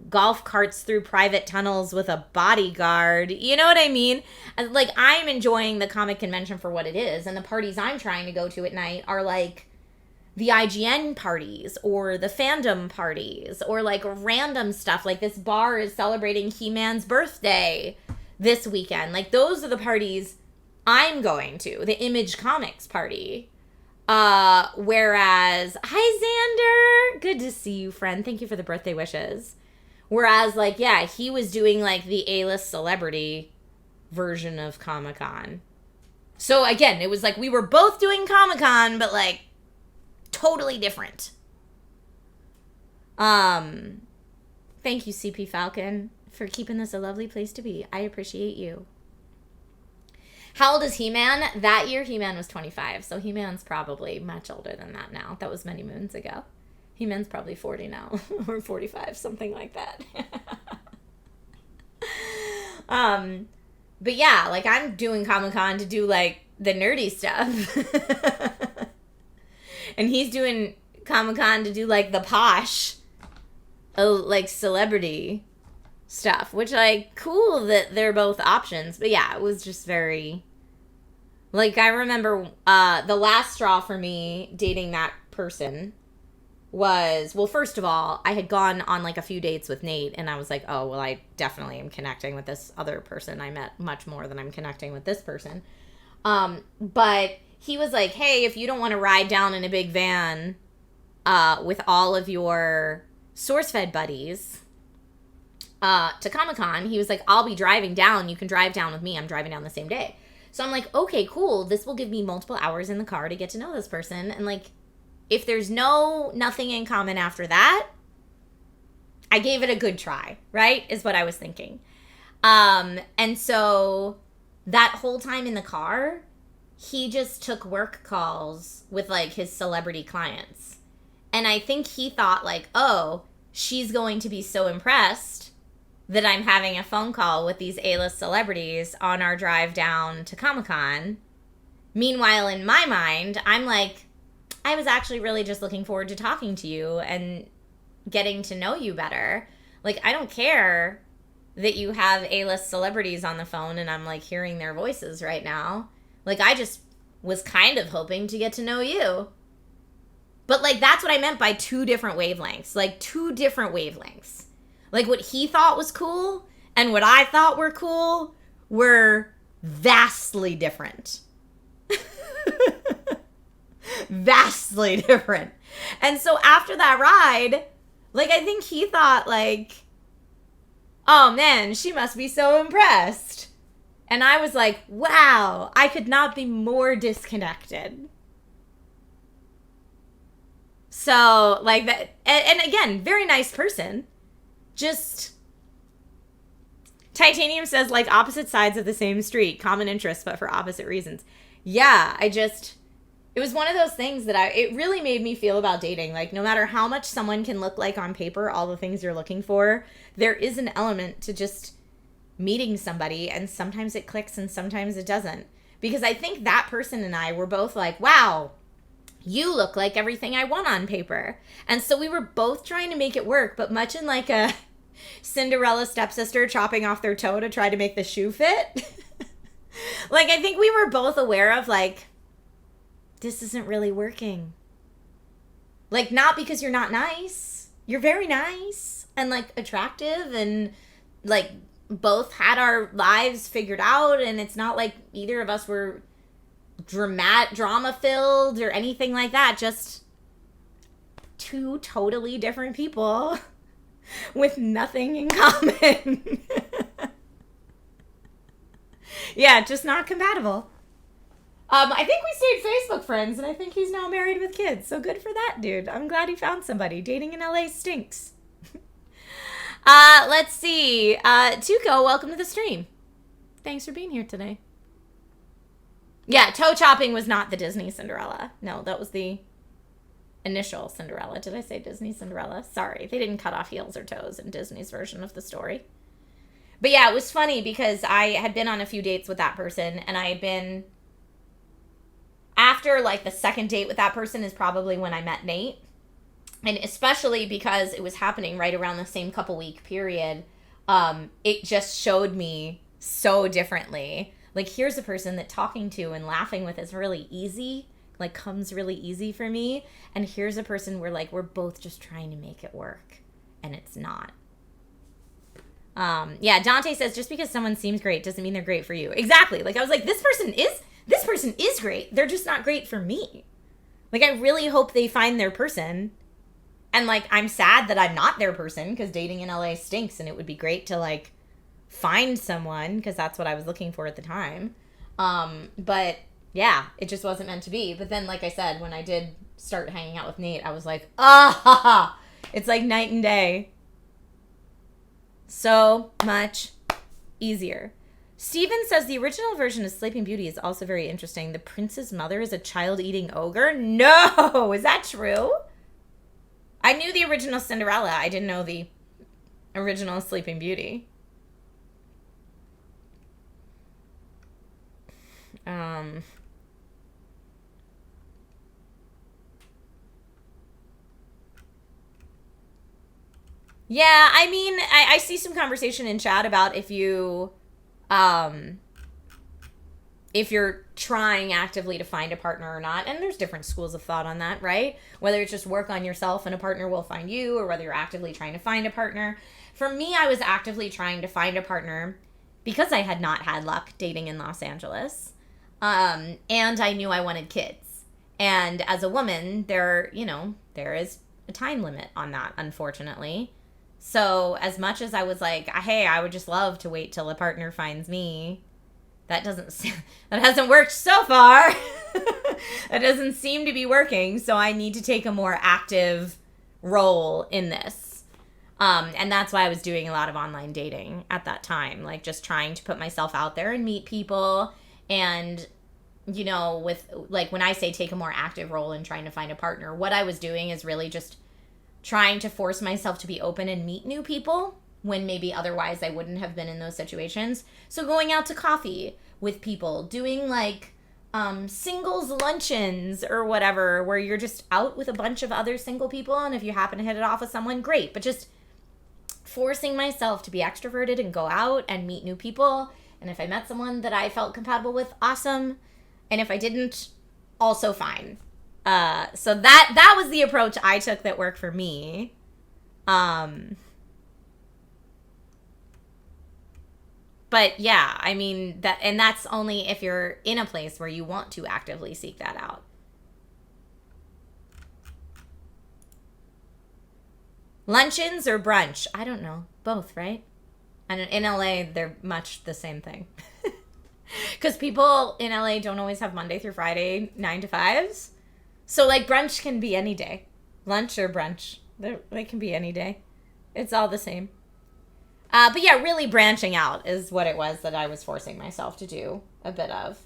A: golf carts through private tunnels with a bodyguard. You know what I mean? Like, I'm enjoying the comic convention for what it is. And the parties I'm trying to go to at night are, like, the IGN parties or the fandom parties or, like, random stuff. Like, this bar is celebrating He-Man's birthday this weekend. Like, those are the parties I'm going to. The Image Comics party. Whereas, hi, Xander. Good to see you, friend. Thank you for the birthday wishes. Whereas, like, yeah, he was doing, like, the A-list celebrity version of Comic-Con. So, again, it was like we were both doing Comic-Con, but, like, totally different. Thank you, CP Falcon, for keeping this a lovely place to be. I appreciate you. How old is He-Man? That year, He-Man was 25, so He-Man's probably much older than that now. That was many moons ago. He-Man's probably 40 now, or 45, something like that. But yeah, like, I'm doing Comic-Con to do, like, the nerdy stuff. And he's doing Comic-Con to do, like, the posh, like, celebrity stuff. Which, like, cool that they're both options. But yeah, it was just very... Like, I remember the last straw for me dating that person was, well, first of all, I had gone on, like, a few dates with Nate, and I was like, oh, well, I definitely am connecting with this other person I met much more than I'm connecting with this person. But he was like, hey, if you don't want to ride down in a big van with all of your SourceFed buddies to Comic-Con, he was like, I'll be driving down. You can drive down with me. I'm driving down the same day. So I'm like, okay, cool. This will give me multiple hours in the car to get to know this person. And, like, if there's nothing in common after that, I gave it a good try, right? Is what I was thinking. And so that whole time in the car, he just took work calls with, like, his celebrity clients. And I think he thought, like, oh, she's going to be so impressed that I'm having a phone call with these A-list celebrities on our drive down to Comic-Con. Meanwhile, in my mind, I'm like, I was actually really just looking forward to talking to you and getting to know you better. Like, I don't care that you have A-list celebrities on the phone and I'm, like, hearing their voices right now. Like, I just was kind of hoping to get to know you. But, like, that's what I meant by two different wavelengths. Like, two different wavelengths. Like, what he thought was cool and what I thought were cool were vastly different. Vastly different. And so after that ride, like, I think he thought, like, oh, man, she must be so impressed. And I was like, wow, I could not be more disconnected. So, like, that, and again, very nice person. Just, Titanium says, like, opposite sides of the same street, common interests, but for opposite reasons. Yeah, it was one of those things that it really made me feel about dating. Like, no matter how much someone can look like on paper, all the things you're looking for, there is an element to just meeting somebody, and sometimes it clicks and sometimes it doesn't. Because I think that person and I were both like, wow, you look like everything I want on paper. And so we were both trying to make it work, but much in like a Cinderella stepsister chopping off their toe to try to make the shoe fit. Like, I think we were both aware of, like, this isn't really working. Like, not because you're not nice. You're very nice and, like, attractive and, like, both had our lives figured out, and it's not like either of us were drama-filled or anything like that. Just two totally different people with nothing in common. Yeah, just not compatible. I think we stayed Facebook friends, and I think he's now married with kids. So good for that dude. I'm glad he found somebody. Dating in LA stinks. Let's see. Tuco, welcome to the stream. Thanks for being here today. Yeah, toe chopping was not the Disney Cinderella. No, that was the initial Cinderella. Did I say Disney Cinderella? Sorry, they didn't cut off heels or toes in Disney's version of the story. But yeah, it was funny because I had been on a few dates with that person, and I had been... After, like, the second date with that person is probably when I met Nate. And especially because it was happening right around the same couple week period, it just showed me so differently. Like, here's a person that talking to and laughing with is really easy, like, comes really easy for me. And here's a person where, like, we're both just trying to make it work, and it's not. Yeah, Dante says, just because someone seems great doesn't mean they're great for you. Exactly. Like, I was like, this person is great. They're just not great for me. Like, I really hope they find their person. And, like, I'm sad that I'm not their person because dating in LA stinks, and it would be great to, like, find someone because that's what I was looking for at the time. But, yeah, it just wasn't meant to be. But then, like I said, when I did start hanging out with Nate, I was like, it's like night and day. So much easier. Steven says the original version of Sleeping Beauty is also very interesting. The prince's mother is a child-eating ogre? No! Is that true? I knew the original Cinderella. I didn't know the original Sleeping Beauty. Yeah, I mean, I see some conversation in chat about if you're trying actively to find a partner or not, and there's different schools of thought on that, right? Whether it's just work on yourself and a partner will find you, or whether you're actively trying to find a partner. For me, I was actively trying to find a partner because I had not had luck dating in Los Angeles, and I knew I wanted kids. And as a woman, there is a time limit on that, unfortunately. So as much as I was like, hey, I would just love to wait till a partner finds me, that hasn't worked so far. That doesn't seem to be working. So I need to take a more active role in this. And that's why I was doing a lot of online dating at that time, like just trying to put myself out there and meet people. And, with like when I say take a more active role in trying to find a partner, what I was doing is really just trying to force myself to be open and meet new people when maybe otherwise I wouldn't have been in those situations. So going out to coffee with people, doing like singles luncheons or whatever, where you're just out with a bunch of other single people, and if you happen to hit it off with someone, great. But just forcing myself to be extroverted and go out and meet new people. And if I met someone that I felt compatible with, awesome. And if I didn't, also fine. So that was the approach I took that worked for me. But yeah, I mean, that's only if you're in a place where you want to actively seek that out. Luncheons or brunch? I don't know. Both, right? And in LA, they're much the same thing. Because people in LA don't always have Monday through Friday 9 to 5s. So like brunch can be any day. Lunch or brunch. They can be any day. It's all the same. But yeah, really branching out is what it was that I was forcing myself to do a bit of.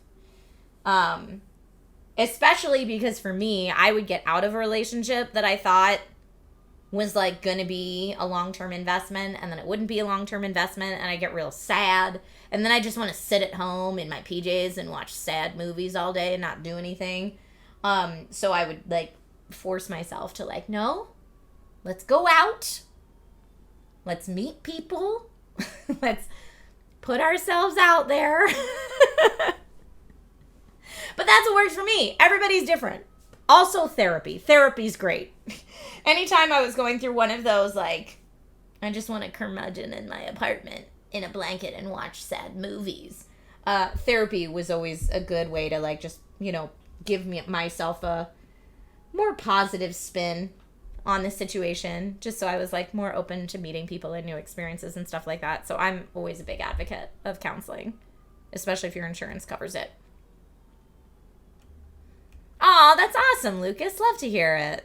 A: Especially because for me, I would get out of a relationship that I thought was like going to be a long-term investment, and then it wouldn't be a long-term investment, and I get real sad. And then I just want to sit at home in my PJs and watch sad movies all day and not do anything. So I would like force myself to like, no, let's go out. Let's meet people. Let's put ourselves out there. But that's what works for me. Everybody's different. Also therapy. Therapy's great. Anytime I was going through one of those, like, I just want to curmudgeon in my apartment in a blanket and watch sad movies. Therapy was always a good way to like just, give myself a more positive spin on the situation, just so I was like more open to meeting people and new experiences and stuff like that. So I'm always a big advocate of counseling, especially if your insurance covers it. Aw, that's awesome, Lucas. Love to hear it.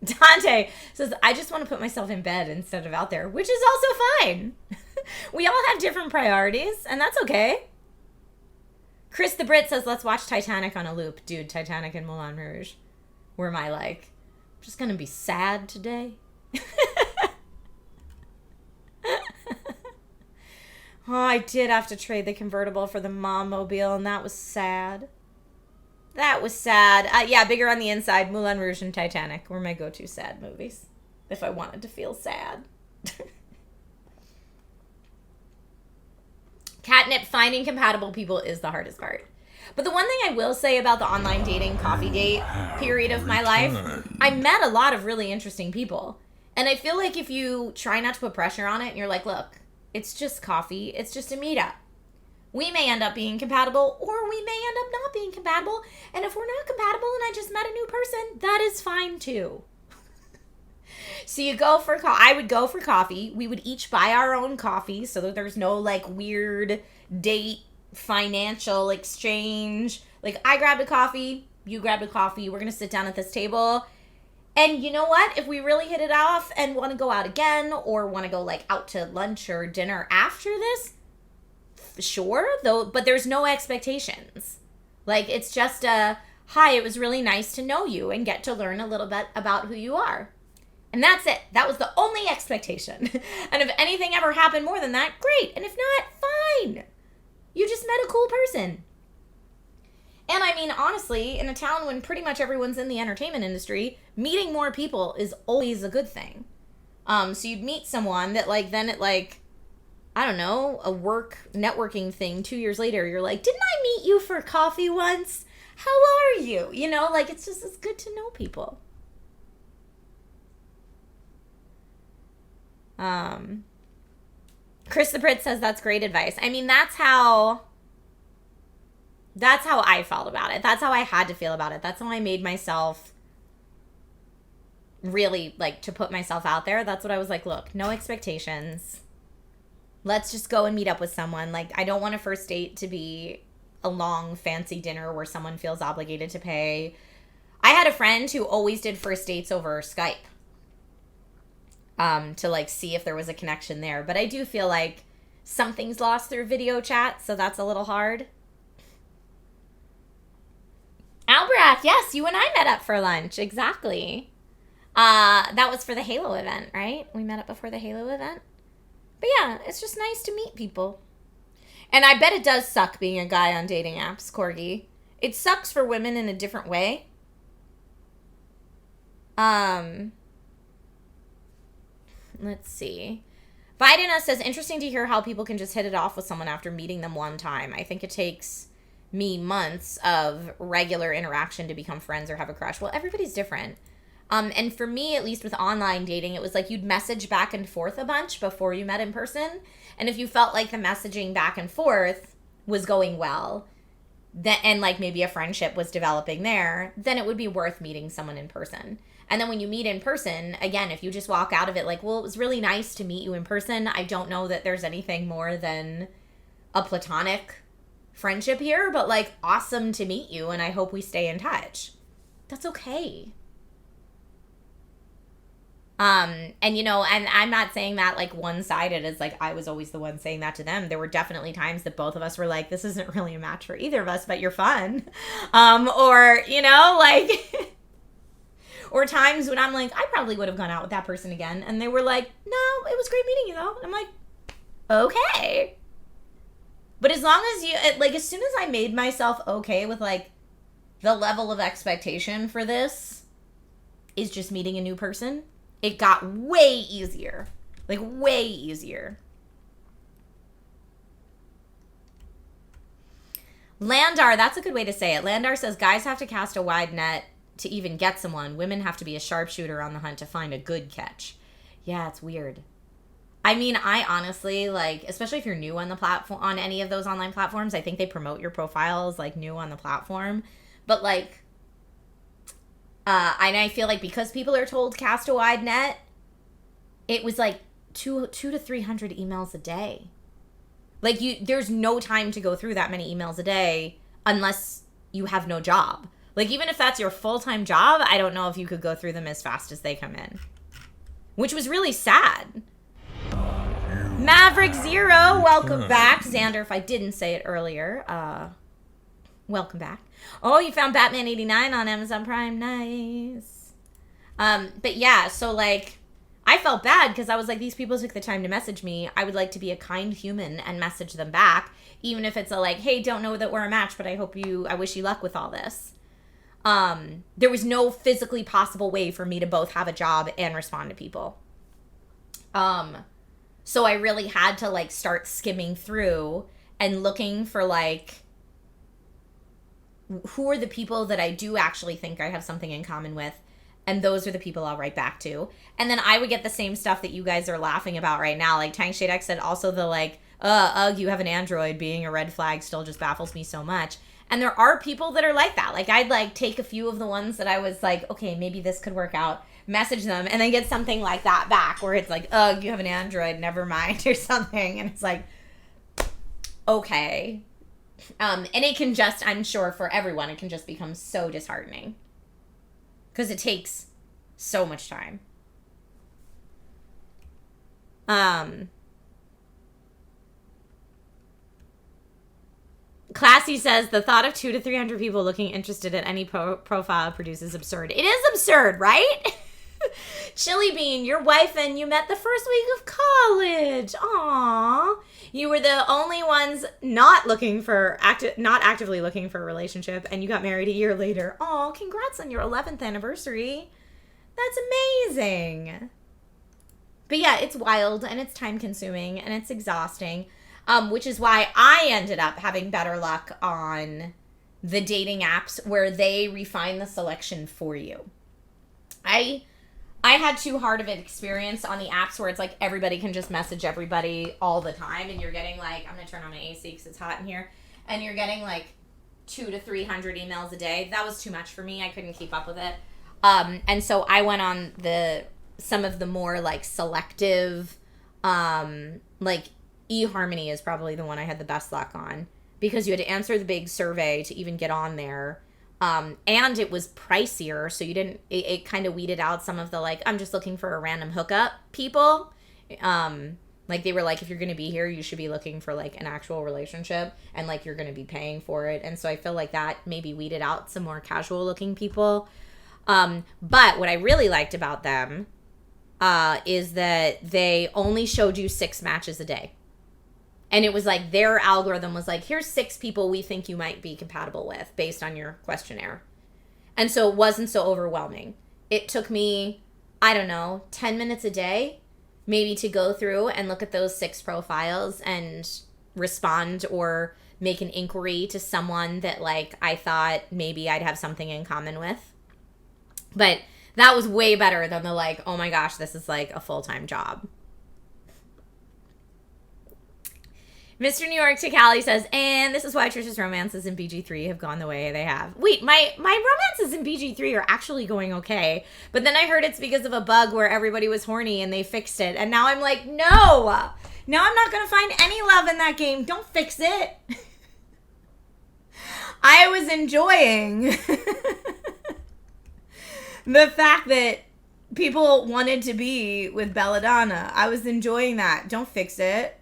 A: Dante says, I just want to put myself in bed instead of out there, which is also fine. We all have different priorities, and that's okay. Chris the Brit says, let's watch Titanic on a loop. Dude, Titanic and Moulin Rouge were my like, I'm just going to be sad today. Oh, I did have to trade the convertible for the mom mobile, and that was sad. That was sad. Yeah, bigger on the inside. Moulin Rouge and Titanic were my go-to sad movies if I wanted to feel sad. Catnip, finding compatible people is the hardest part. But the one thing I will say about the online dating coffee date period of my life, I met a lot of really interesting people. And I feel like if you try not to put pressure on it and you're like, look, it's just coffee. It's just a meetup. We may end up being compatible, or we may end up not being compatible. And if we're not compatible and I just met a new person, that is fine too. So you go for I would go for coffee. We would each buy our own coffee so that there's no like weird date financial exchange. Like I grabbed a coffee, you grabbed a coffee. We're going to sit down at this table. And you know what? If we really hit it off and want to go out again or want to go like out to lunch or dinner after this, sure, though, but there's no expectations. Like it's just a, hi, it was really nice to know you and get to learn a little bit about who you are. And that's it. That was the only expectation. And if anything ever happened more than that, great. And if not, fine. You just met a cool person. And I mean, honestly, in a town when pretty much everyone's in the entertainment industry, meeting more people is always a good thing. So you'd meet someone that, like, then it, like, I don't know, a work networking thing 2 years later, you're like, didn't I meet you for coffee once? How are you? You know, like, it's good to know people. Chris the Brit says that's great advice. I mean, that's how I felt about it. That's how I had to feel about it. That's how I made myself really, like, to put myself out there. That's what I was like, look, no expectations. Let's just go and meet up with someone. Like, I don't want a first date to be a long, fancy dinner where someone feels obligated to pay. I had a friend who always did first dates over Skype. To, like, see if there was a connection there. But I do feel like something's lost through video chat, so that's a little hard. Albrecht, yes, you and I met up for lunch. Exactly. That was for the Halo event, right? We met up before the Halo event. But yeah, it's just nice to meet people. And I bet it does suck being a guy on dating apps, Corgi. It sucks for women in a different way. Let's see. Videna says, interesting to hear how people can just hit it off with someone after meeting them one time. I think it takes me months of regular interaction to become friends or have a crush. Well, everybody's different. And for me, at least with online dating, it was like you'd message back and forth a bunch before you met in person. And if you felt like the messaging back and forth was going well, then, and like maybe a friendship was developing there, then it would be worth meeting someone in person. And then when you meet in person, again, if you just walk out of it like, well, it was really nice to meet you in person, I don't know that there's anything more than a platonic friendship here, but like, awesome to meet you, and I hope we stay in touch. That's okay. And you know, and I'm not saying that like one-sided as like I was always the one saying that to them. There were definitely times that both of us were like, this isn't really a match for either of us, but you're fun. Or, you know, like, or times when I'm like, I probably would have gone out with that person again. And they were like, no, it was great meeting you though. And I'm like, okay. But as long as you, like, as soon as I made myself okay with like the level of expectation for this is just meeting a new person, it got way easier. Like, way easier. Landar, that's a good way to say it. Landar says, guys have to cast a wide net to even get someone. Women have to be a sharpshooter on the hunt to find a good catch. Yeah, it's weird. I mean, I honestly, like, especially if you're new on the platform, on any of those online platforms, I think they promote your profiles, like, new on the platform. But, like, and I feel like because people are told cast a wide net, it was like 200 to 300 emails a day. Like, there's no time to go through that many emails a day unless you have no job. Like, even if that's your full-time job, I don't know if you could go through them as fast as they come in. Which was really sad. Maverick Zero, welcome back. Xander, if I didn't say it earlier, welcome back. Oh, you found Batman 89 on Amazon Prime. Nice. But yeah, so like, I felt bad because I was like, these people took the time to message me. I would like to be a kind human and message them back, even if it's a like, hey, don't know that we're a match, but I wish you luck with all this. There was no physically possible way for me to both have a job and respond to people. So I really had to like start skimming through and looking for like, who are the people that I do actually think I have something in common with, and those are the people I'll write back to. And then I would get the same stuff that you guys are laughing about right now. Like Tank Shade X said also the like, you have an Android, being a red flag still just baffles me so much. And there are people that are like that. Like I'd like take a few of the ones that I was like, okay, maybe this could work out, message them, and then get something like that back where it's like, you have an Android, never mind, or something. And it's like, okay. And it can just, I'm sure for everyone, it can just become so disheartening. Because it takes so much time. Classy says, the thought of 200 to 300 people looking interested at any profile produces absurd. It is absurd, right? Chili Bean, your wife and you met the first week of college. Aww. You were the only ones not actively looking for a relationship, and you got married a year later. Aw, congrats on your 11th anniversary. That's amazing. But yeah, it's wild, and it's time-consuming, and it's exhausting, which is why I ended up having better luck on the dating apps where they refine the selection for you. I had too hard of an experience on the apps where it's like everybody can just message everybody all the time, and you're getting like, I'm going to turn on my AC because it's hot in here, and you're getting like 200 to 300 emails a day. That was too much for me. I couldn't keep up with it. And so I went on some of the more like selective, like eHarmony is probably the one I had the best luck on, because you had to answer the big survey to even get on there. And it was pricier, so it kind of weeded out some of the, like, I'm just looking for a random hookup people. Like, they were like, if you're going to be here, you should be looking for, like, an actual relationship, and, like, you're going to be paying for it. And so I feel like that maybe weeded out some more casual-looking people. But what I really liked about them is that they only showed you 6 matches a day. And it was like their algorithm was like, here's 6 people we think you might be compatible with based on your questionnaire. And so it wasn't so overwhelming. It took me, I don't know, 10 minutes a day maybe to go through and look at those 6 profiles and respond or make an inquiry to someone that, like, I thought maybe I'd have something in common with. But that was way better than the, like, oh my gosh, this is like a full-time job. Mr. New York to Cali says, and this is why Trisha's romances in BG3 have gone the way they have. Wait, my romances in BG3 are actually going okay. But then I heard it's because of a bug where everybody was horny and they fixed it. And now I'm like, no! Now I'm not going to find any love in that game. Don't fix it. I was enjoying the fact that people wanted to be with Belladonna. I was enjoying that. Don't fix it.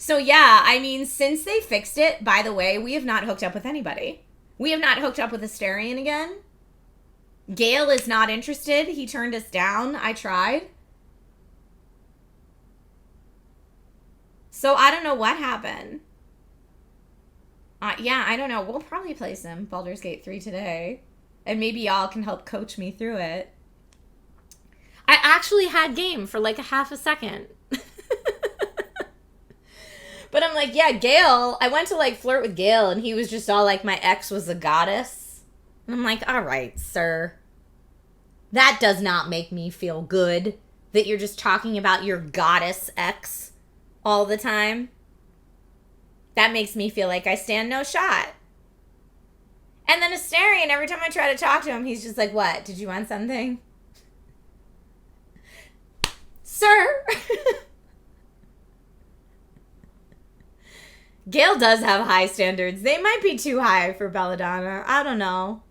A: So yeah, I mean, since they fixed it, by the way, we have not hooked up with anybody. We have not hooked up with Asterion again. Gale is not interested. He turned us down. I tried. So I don't know what happened. Yeah, I don't know. We'll probably play some Baldur's Gate 3 today. And maybe y'all can help coach me through it. I actually had game for like a half a second. But I'm like, yeah, Gale, I went to, like, flirt with Gale, and he was just all like, my ex was a goddess. And I'm like, all right, sir. That does not make me feel good that you're just talking about your goddess ex all the time. That makes me feel like I stand no shot. And then Asterion, every time I try to talk to him, he's just like, what? Did you want something? Sir. Gale does have high standards. They might be too high for Belladonna. I don't know.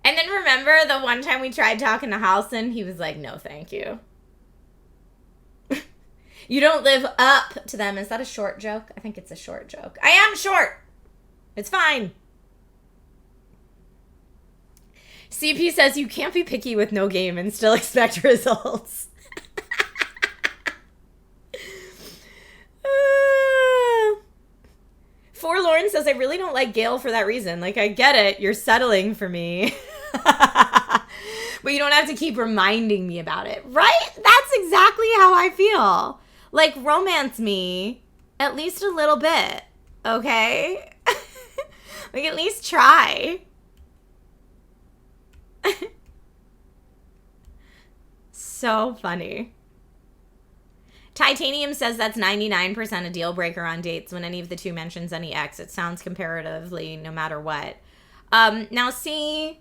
A: And then remember the one time we tried talking to Halson? He was like, no, thank you. You don't live up to them. Is that a short joke? I think it's a short joke. I am short. It's fine. CP says you can't be picky with no game and still expect results. Forlorn says, I really don't like Gale for that reason. Like, I get it. You're settling for me. But you don't have to keep reminding me about it. Right? That's exactly how I feel. Like, romance me at least a little bit. Okay? Like, at least try. So funny. Titanium says that's 99% a deal breaker on dates when any of the two mentions any ex. It sounds comparatively no matter what. Now, see,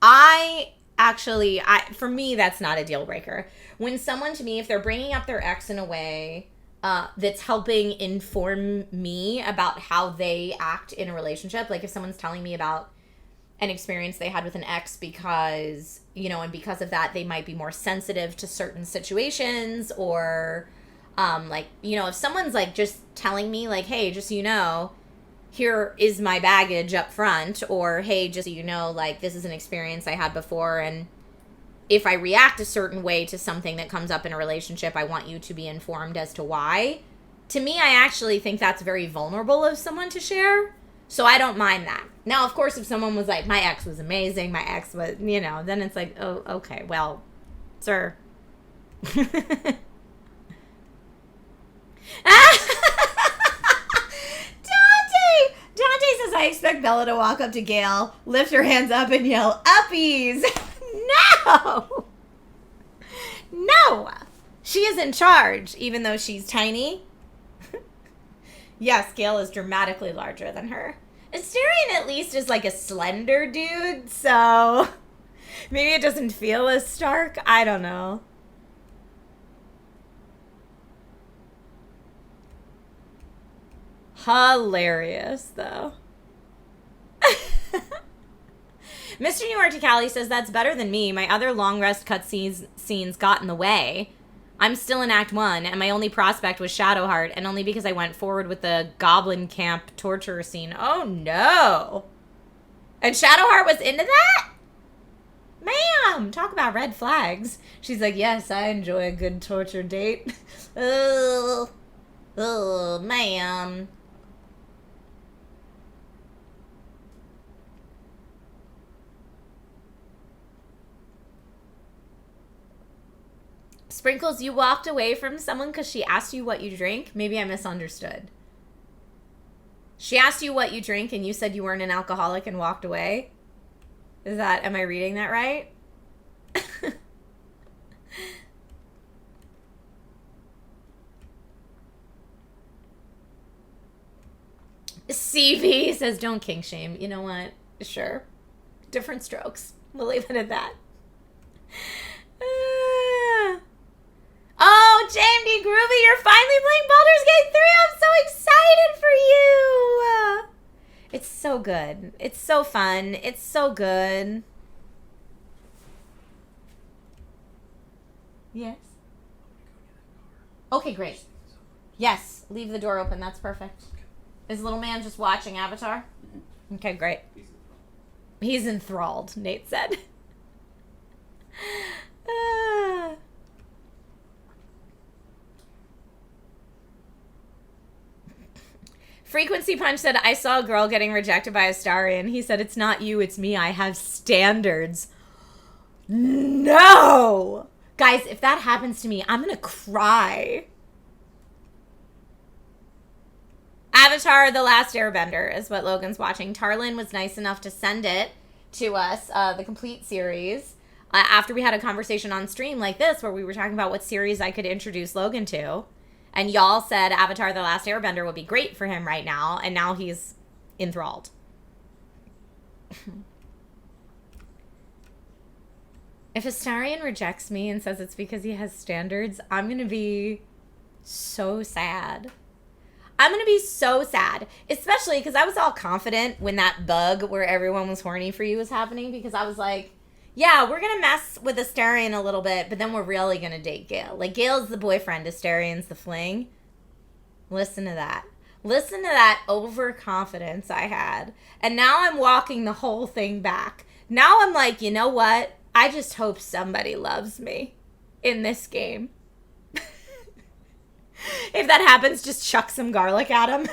A: for me, that's not a deal breaker. When someone, to me, if they're bringing up their ex in a way that's helping inform me about how they act in a relationship, like if someone's telling me about an experience they had with an ex because, you know, and because of that, they might be more sensitive to certain situations, or, like, you know, if someone's, like, just telling me, like, hey, just so you know, here is my baggage up front, or hey, just so you know, like, this is an experience I had before, and if I react a certain way to something that comes up in a relationship, I want you to be informed as to why. To me, I actually think that's very vulnerable of someone to share, so I don't mind that. Now, of course, if someone was like, my ex was amazing, my ex was, then it's like, oh, okay, well, sir. Dante says, I expect Bella to walk up to Gail, lift her hands up, and yell, "Uppies!" No! No! She is in charge, even though she's tiny. Yes, Gail is dramatically larger than her. Astarion at least is like a slender dude, so maybe it doesn't feel as stark. I don't know. Hilarious, though. Mr. New Articali says, that's better than me. My other long rest cutscenes got in the way. I'm still in Act 1, and my only prospect was Shadowheart, and only because I went forward with the Goblin Camp torture scene. Oh, no. And Shadowheart was into that? Ma'am, talk about red flags. She's like, yes, I enjoy a good torture date. Oh, ma'am. Sprinkles, you walked away from someone because she asked you what you drink? Maybe I misunderstood. She asked you what you drink and you said you weren't an alcoholic and walked away? Am I reading that right? CV says, don't kink shame. You know what? Sure. Different strokes. We'll leave it at that. Oh, JMD Groovy, you're finally playing Baldur's Gate 3. I'm so excited for you. It's so good. It's so fun. It's so good. Yes. Okay, great. Yes, leave the door open. That's perfect. Is little man just watching Avatar? Okay, great. He's enthralled, Nate said. Frequency Punch said, I saw a girl getting rejected by Astarion. He said, it's not you, it's me. I have standards. No! Guys, if that happens to me, I'm going to cry. Avatar The Last Airbender is what Logan's watching. Tarlin was nice enough to send it to us, the complete series, after we had a conversation on stream like this where we were talking about what series I could introduce Logan to. And y'all said Avatar The Last Airbender would be great for him right now, and now he's enthralled. If Astarion rejects me and says it's because he has standards, I'm going to be so sad. I'm going to be so sad, especially because I was all confident when that bug where everyone was horny for you was happening, because I was like, yeah, we're going to mess with Astarion a little bit, but then we're really going to date Gale. Like, Gale's the boyfriend, Astarion's the fling. Listen to that. Listen to that overconfidence I had. And now I'm walking the whole thing back. Now I'm like, you know what? I just hope somebody loves me in this game. If that happens, just chuck some garlic at him.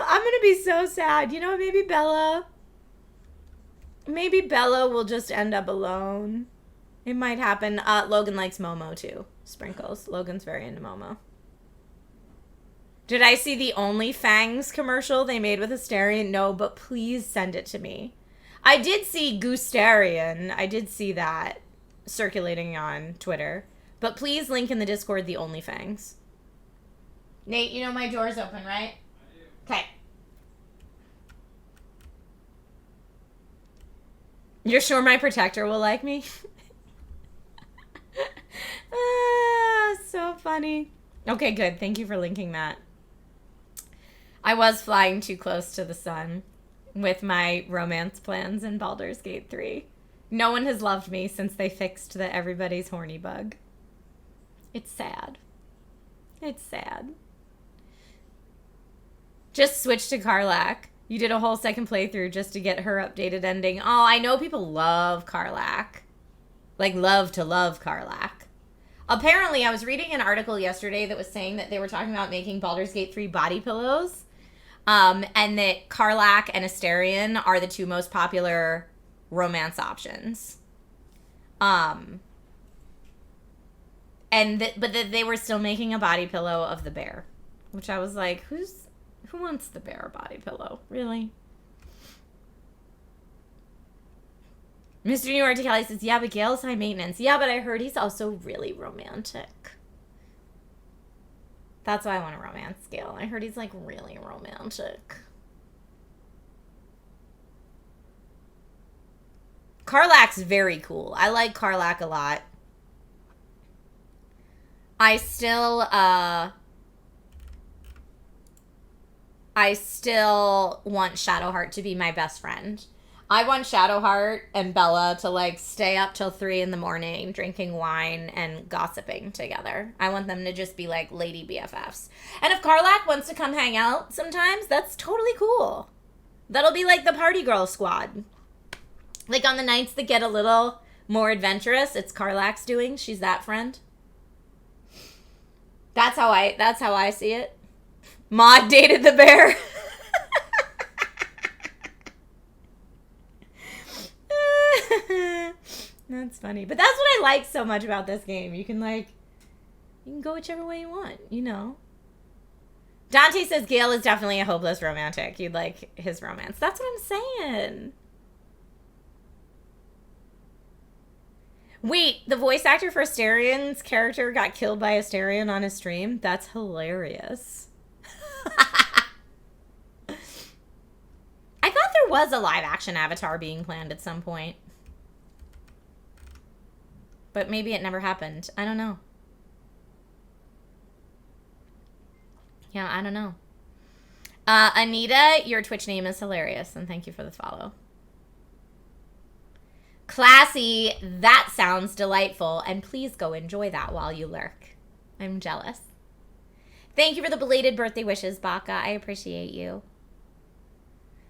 A: I'm going to be so sad. You know, maybe Bella will just end up alone. It might happen. Logan likes Momo too. Sprinkles. Logan's very into Momo. Did I see the OnlyFangs commercial they made with Astarion? No, but please send it to me. I did see Goostarion. I did see that circulating on Twitter. But please link in the Discord the OnlyFangs. Nate, you know my door's open, right? Okay. You're sure my protector will like me? So funny. Okay, good. Thank you for linking that. I was flying too close to the sun with my romance plans in Baldur's Gate 3. No one has loved me since they fixed the everybody's horny bug. It's sad. It's sad. Just switch to Karlach. You did a whole second playthrough just to get her updated ending. Oh, I know people love Karlach. Like, love to love Karlach. Apparently, I was reading an article yesterday that was saying that they were talking about making Baldur's Gate 3 body pillows. And that Karlach and Astarion are the two most popular romance options. But that they were still making a body pillow of the bear. Which I was like, who wants the bear body pillow? Really? Mr. New York Kelly says, yeah, but Gale's high maintenance. Yeah, but I heard he's also really romantic. That's why I want to romance Gale. I heard he's, like, really romantic. Karlach's very cool. I like Karlach a lot. I still want Shadowheart to be my best friend. I want Shadowheart and Bella to, like, stay up till 3 in the morning drinking wine and gossiping together. I want them to just be, like, lady BFFs. And if Karlach wants to come hang out sometimes, that's totally cool. That'll be, like, the party girl squad. Like, on the nights that get a little more adventurous, it's Karlach's doing. She's that friend. That's how I see it. Maud dated the bear. That's funny. But that's what I like so much about this game. You can go whichever way you want, you know. Dante says Gale is definitely a hopeless romantic. You'd like his romance. That's what I'm saying. Wait, the voice actor for Astarion's character got killed by Astarion on his stream? That's hilarious. I thought there was a live action Avatar being planned at some point. But maybe it never happened. I don't know. Yeah, I don't know. Anita, your Twitch name is hilarious, and thank you for the follow. Classy, that sounds delightful, and please go enjoy that while you lurk. I'm jealous. Thank you for the belated birthday wishes, Baka. I appreciate you.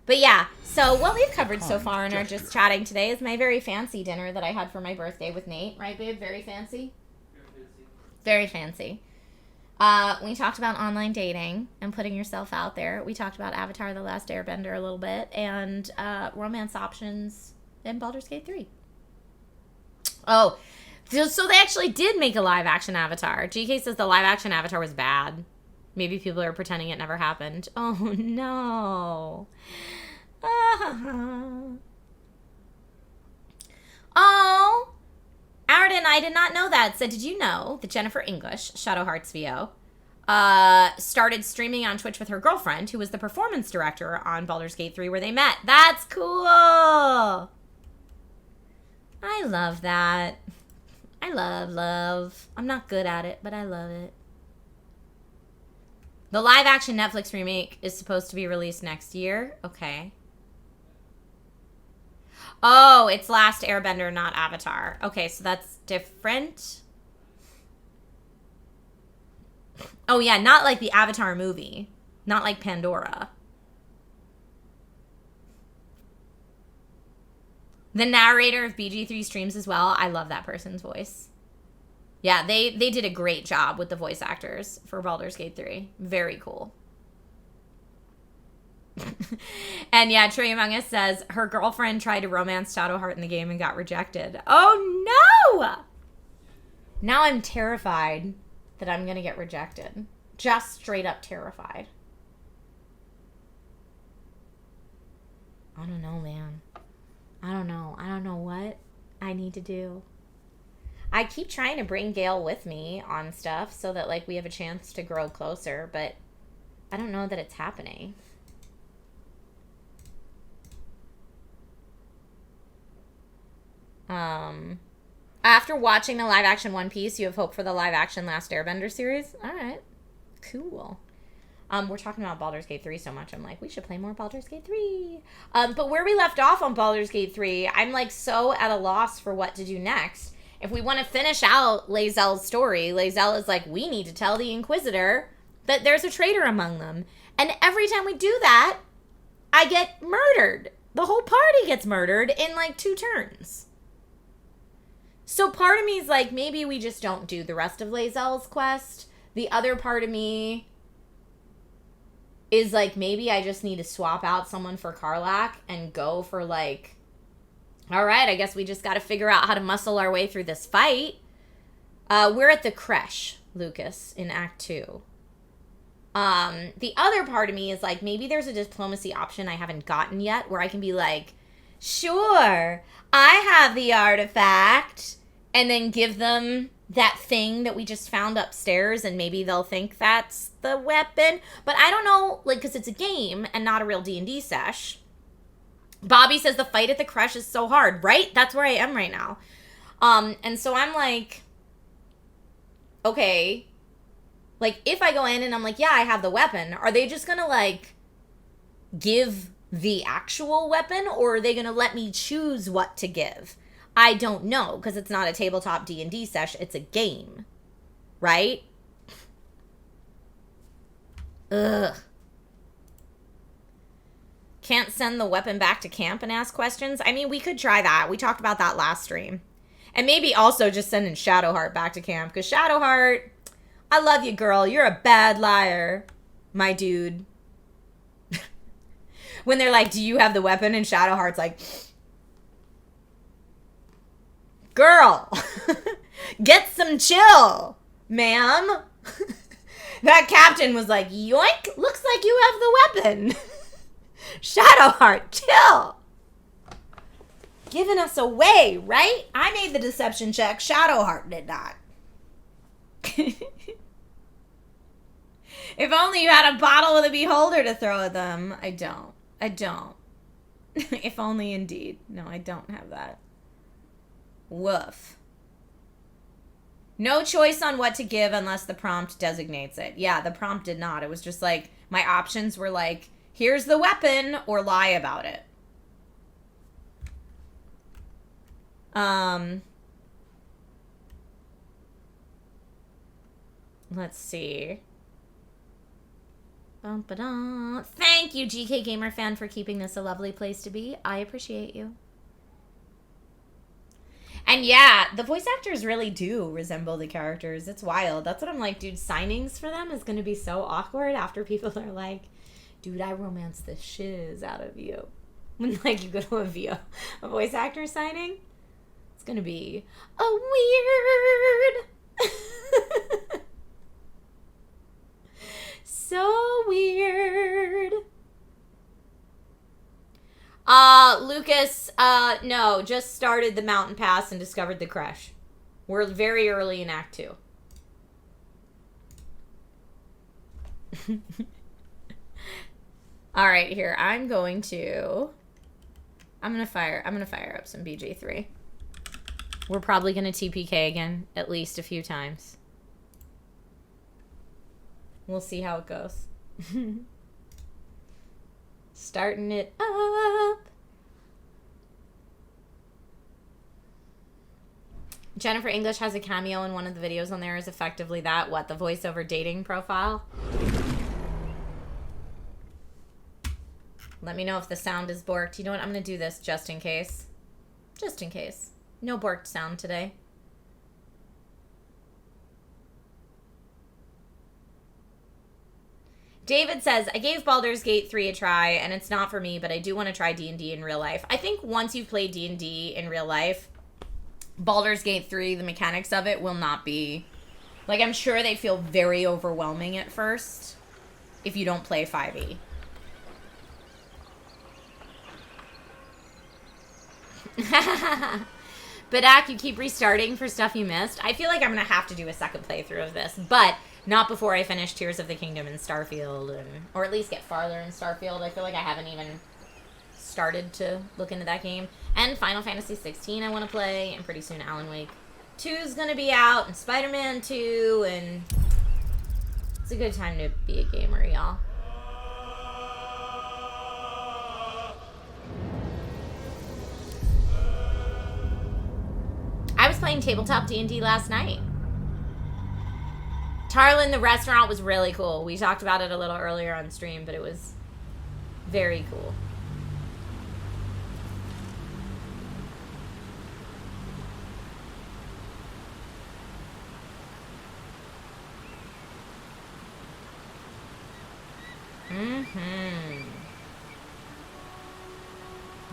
A: But yeah, so what we've covered so far in our Just Chatting today is my very fancy dinner that I had for my birthday with Nate. Right, babe? Very fancy? Very fancy. We talked about online dating and putting yourself out there. We talked about Avatar: The Last Airbender a little bit, and romance options in Baldur's Gate 3. Oh, so they actually did make a live-action Avatar. GK says the live-action Avatar was bad. Maybe people are pretending it never happened. Oh, no. Oh. Arden, I did not know that. Said, did you know that Jennifer English, Shadowheart's VO, started streaming on Twitch with her girlfriend, who was the performance director on Baldur's Gate 3, where they met? That's cool. I love that. I love. I'm not good at it, but I love it. The live-action Netflix remake is supposed to be released next year. Okay. Oh, it's Last Airbender, not Avatar. Okay, so that's different. Oh, yeah, not like the Avatar movie. Not like Pandora. The narrator of BG3 streams as well. I love that person's voice. Yeah, they did a great job with the voice actors for Baldur's Gate 3. Very cool. And yeah, Trey Among Us says her girlfriend tried to romance Shadowheart in the game and got rejected. Oh no! Now I'm terrified that I'm going to get rejected. Just straight up terrified. I don't know, man. I don't know. I don't know what I need to do. I keep trying to bring Gale with me on stuff so that, like, we have a chance to grow closer, but I don't know that it's happening. After watching the live-action One Piece, you have hope for the live-action Last Airbender series? All right. Cool. We're talking about Baldur's Gate 3 so much. I'm like, we should play more Baldur's Gate 3. But where we left off on Baldur's Gate 3, I'm like so at a loss for what to do next. If we want to finish out Lae'zel's story, Lae'zel is like, we need to tell the Inquisitor that there's a traitor among them. And every time we do that, I get murdered. The whole party gets murdered in like 2 turns. So part of me is like, maybe we just don't do the rest of Lae'zel's quest. The other part of me is like, maybe I just need to swap out someone for Karlach and go for like, all right, I guess we just got to figure out how to muscle our way through this fight. We're at the creche, Lucas, in Act 2. The other part of me is like, maybe there's a diplomacy option I haven't gotten yet where I can be like, sure, I have the artifact, and then give them that thing that we just found upstairs, and maybe they'll think that's the weapon. But I don't know, like, because it's a game and not a real D&D sesh. Bobby says the fight at the creche is so hard, right? That's where I am right now. And so I'm like, okay, like, if I go in and I'm like, yeah, I have the weapon, are they just gonna, like, give the actual weapon, or are they gonna let me choose what to give? I don't know, because it's not a tabletop D&D sesh, it's a game, right? Ugh. Can't send the weapon back to camp and ask questions? I mean, we could try that. We talked about that last stream. And maybe also just sending Shadowheart back to camp, because Shadowheart, I love you, girl. You're a bad liar, my dude. When they're like, do you have the weapon? And Shadowheart's like, girl, get some chill, ma'am. That captain was like, yoink, looks like you have the weapon. Shadowheart, chill. Giving us away, right? I made the deception check. Shadowheart did not. If only you had a bottle with a beholder to throw at them. I don't. If only indeed. No, I don't have that. Woof. No choice on what to give unless the prompt designates it. Yeah, the prompt did not. It was just like, my options were like, here's the weapon, or lie about it. Let's see. Bum-ba-dum. Thank you, GK Gamer Fan, for keeping this a lovely place to be. I appreciate you. And yeah, the voice actors really do resemble the characters. It's wild. That's what I'm like, dude, signings for them is going to be so awkward after people are like, dude, I romance the shiz out of you. When, like, you go to a voice actor signing, it's going to be a weird. So weird. Lucas, no, just started the mountain pass and discovered the creche. We're very early in Act 2. All right, here. I'm gonna fire up some BG3. We're probably gonna TPK again at least a few times. We'll see how it goes. Starting it up. Jennifer English has a cameo in one of the videos on there. Is effectively that. What, the voiceover dating profile? Let me know if the sound is borked. You know what? I'm going to do this just in case. Just in case. No borked sound today. David says, I gave Baldur's Gate 3 a try, and it's not for me, but I do want to try D&D in real life. I think once you've played D&D in real life, Baldur's Gate 3, the mechanics of it will not be... Like, I'm sure they feel very overwhelming at first if you don't play 5e. Badak, you keep restarting for stuff you missed. I feel like I'm going to have to do a second playthrough of this, but not before I finish Tears of the Kingdom and Starfield, or at least get farther in Starfield. I feel like I haven't even started to look into that game. And Final Fantasy 16 I want to play, and pretty soon Alan Wake 2 is going to be out, and Spider-Man 2, and It's a good time to be a gamer, y'all. I was playing tabletop D&D last night. Tarlin, the restaurant, was really cool. We talked about it a little earlier on stream, but it was very cool.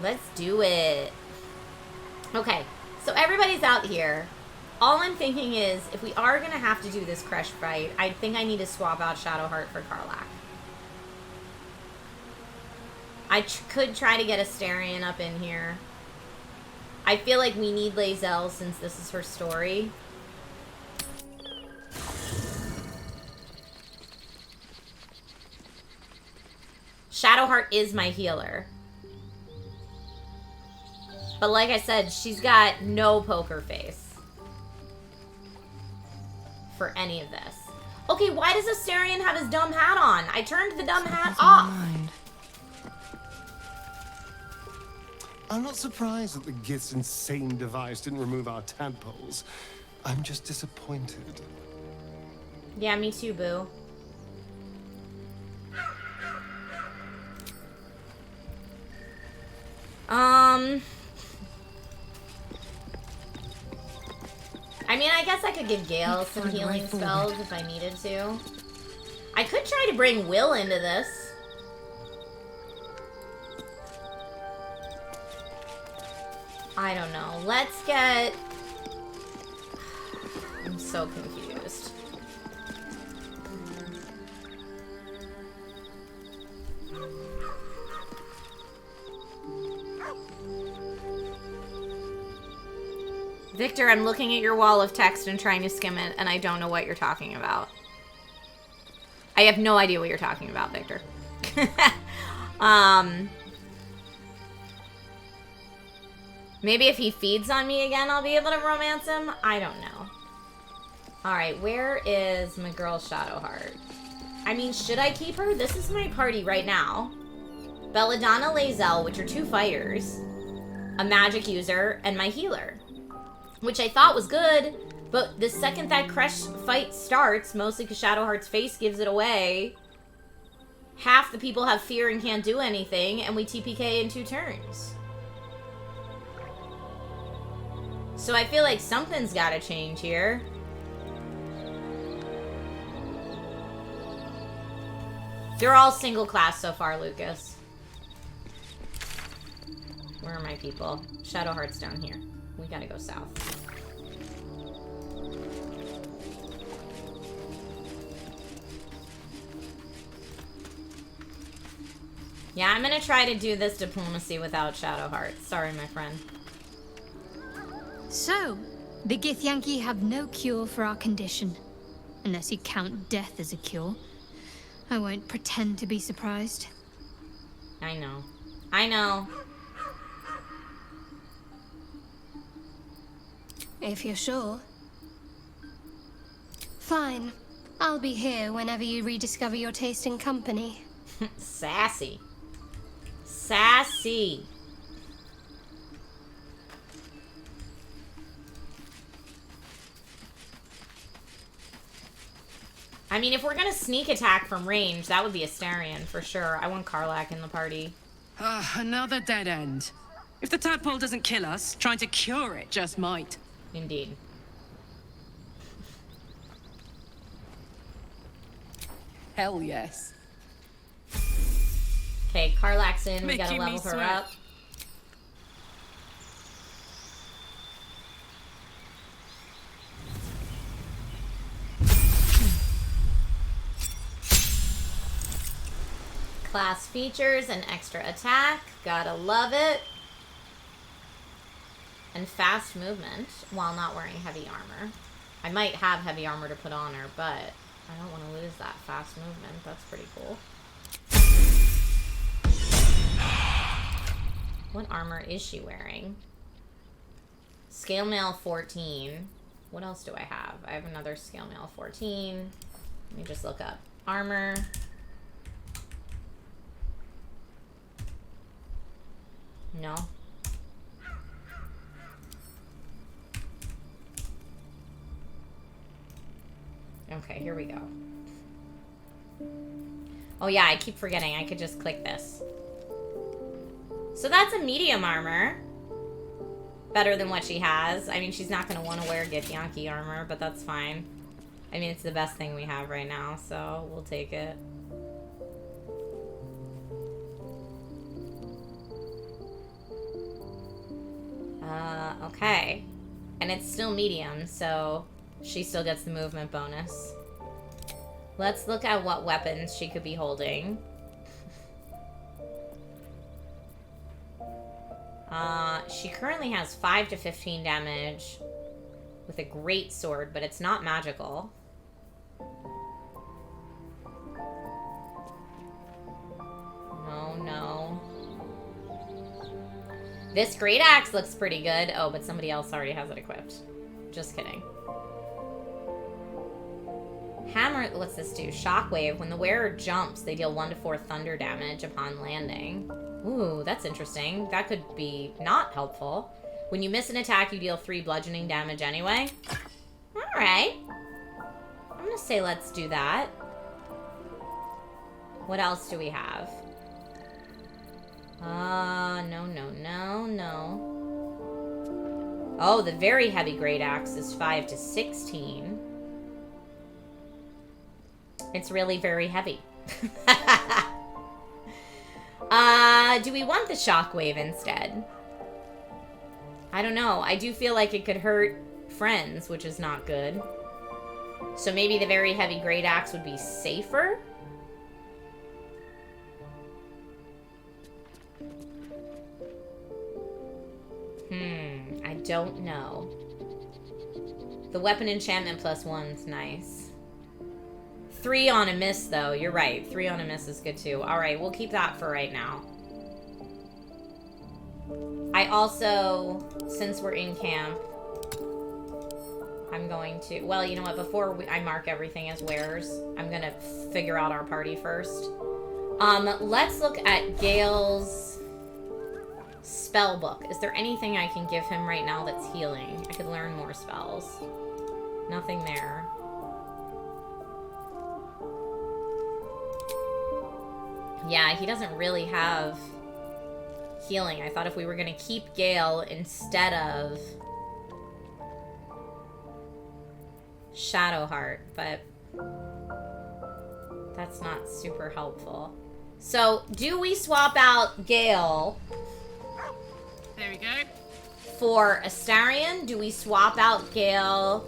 A: Let's do it. Okay, so everybody's out here. All I'm thinking is, if we are going to have to do this crush fight, I think I need to swap out Shadowheart for Karlach. I could try to get Astarion up in here. I feel like we need Lae'zel since this is her story. Shadowheart is my healer. But like I said, she's got no poker face for any of this. Okay, why does Astarion have his dumb hat on? I turned the dumb hat off.
C: I'm not surprised that the Gith's insane device didn't remove our tadpoles. I'm just disappointed.
A: Yeah, me too, boo. I mean, I guess I could give Gale some healing spells if I needed to. I could try to bring Will into this. I don't know. Let's get... I'm so confused. Victor, I'm looking at your wall of text and trying to skim it, and I don't know what you're talking about. I have no idea what you're talking about, Victor. Maybe if he feeds on me again, I'll be able to romance him? I don't know. Alright, where is my girl Shadowheart? I mean, should I keep her? This is my party right now. Belladonna, Lae'zel, which are 2 fighters, a magic user, and my healer. Which I thought was good, but the second that crush fight starts, mostly because Shadowheart's face gives it away, half the people have fear and can't do anything, and we TPK in 2 turns. So I feel like something's gotta change here. They're all single class so far, Lucas. Where are my people? Shadowheart's down here. We gotta go south. Yeah, I'm gonna try to do this diplomacy without Shadowheart. Sorry, my friend.
D: So, the Githyanki have no cure for our condition. Unless you count death as a cure. I won't pretend to be surprised.
A: I know. I know.
D: If you're sure. Fine. I'll be here whenever you rediscover your taste in company.
A: Sassy. Sassy. I mean, if we're gonna sneak attack from range, that would be Astarion for sure. I want Karlach in the party.
E: Another dead end. If the tadpole doesn't kill us, trying to cure it just might.
A: Indeed.
E: Hell yes.
A: Okay, Karlach's in. We gotta
E: Making me
A: level her
E: sweat.
A: up. Class features and extra attack. Gotta love it. And fast movement while not wearing heavy armor. I might have heavy armor to put on her, but I don't want to lose that fast movement. That's pretty cool. What armor is she wearing? Scale mail 14. What else do I have? I have another scale mail 14. Let me just look up. Armor. No. Okay, here we go. Oh yeah, I keep forgetting. I could just click this. So that's a medium armor. Better than what she has. I mean, she's not going to want to wear Githyanki armor, but that's fine. I mean, it's the best thing we have right now, so we'll take it. Okay. And it's still medium, so she still gets the movement bonus. Let's look at what weapons she could be holding. She currently has 5 to 15 damage with a great sword, but it's not magical. No. This great axe looks pretty good. Oh, but somebody else already has it equipped. Just kidding. Hammer, what's this do? Shockwave. When the wearer jumps, they deal 1 to 4 thunder damage upon landing. Ooh, that's interesting. That could be not helpful. When you miss an attack, you deal 3 bludgeoning damage anyway. Alright. I'm gonna say let's do that. What else do we have? No. Oh, the very heavy great axe is 5 to 16. It's really very heavy. Do we want the shockwave instead? I don't know. I do feel like it could hurt friends, which is not good. So maybe the very heavy great axe would be safer? I don't know. The weapon enchantment +1's nice. 3 on a miss, though. You're right. 3 on a miss is good, too. Alright, we'll keep that for right now. I also, since we're in camp, I'm going to... Well, you know what? Before I mark everything as wearers, I'm going to figure out our party first. Let's look at Gale's spell book. Is there anything I can give him right now that's healing? I could learn more spells. Nothing there. Yeah, he doesn't really have healing. I thought if we were going to keep Gale instead of Shadowheart, but that's not super helpful. So, do we swap out Gale?
E: There we go.
A: For Astarion? Do we swap out Gale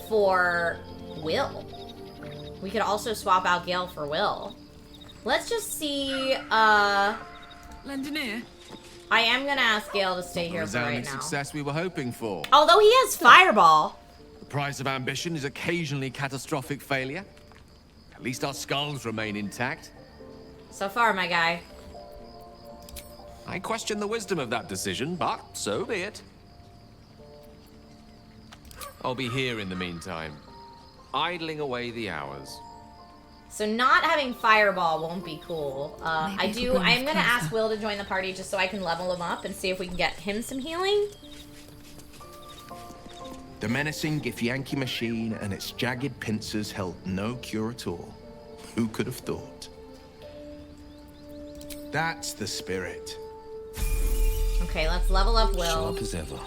A: for Will? We could also swap out Gale for Will. Let's just see,
E: Lendoneer?
A: I am gonna ask Gale to stay here for right
F: Resounding
A: now.
F: success we were hoping for.
A: Although he has Fireball.
F: The price of ambition is occasionally catastrophic failure. At least our skulls remain intact.
A: So far, my guy.
F: I question the wisdom of that decision, but so be it. I'll be here in the meantime, idling away the hours.
A: So not having Fireball won't be cool. I am gonna
E: closer.
A: ask Will to join the party just so I can level him up and see if we can get him some healing.
G: The menacing Githyanki machine and its jagged pincers held no cure at all. Who could have thought? That's the spirit.
A: Okay, let's level up Will.
G: Sharp as ever.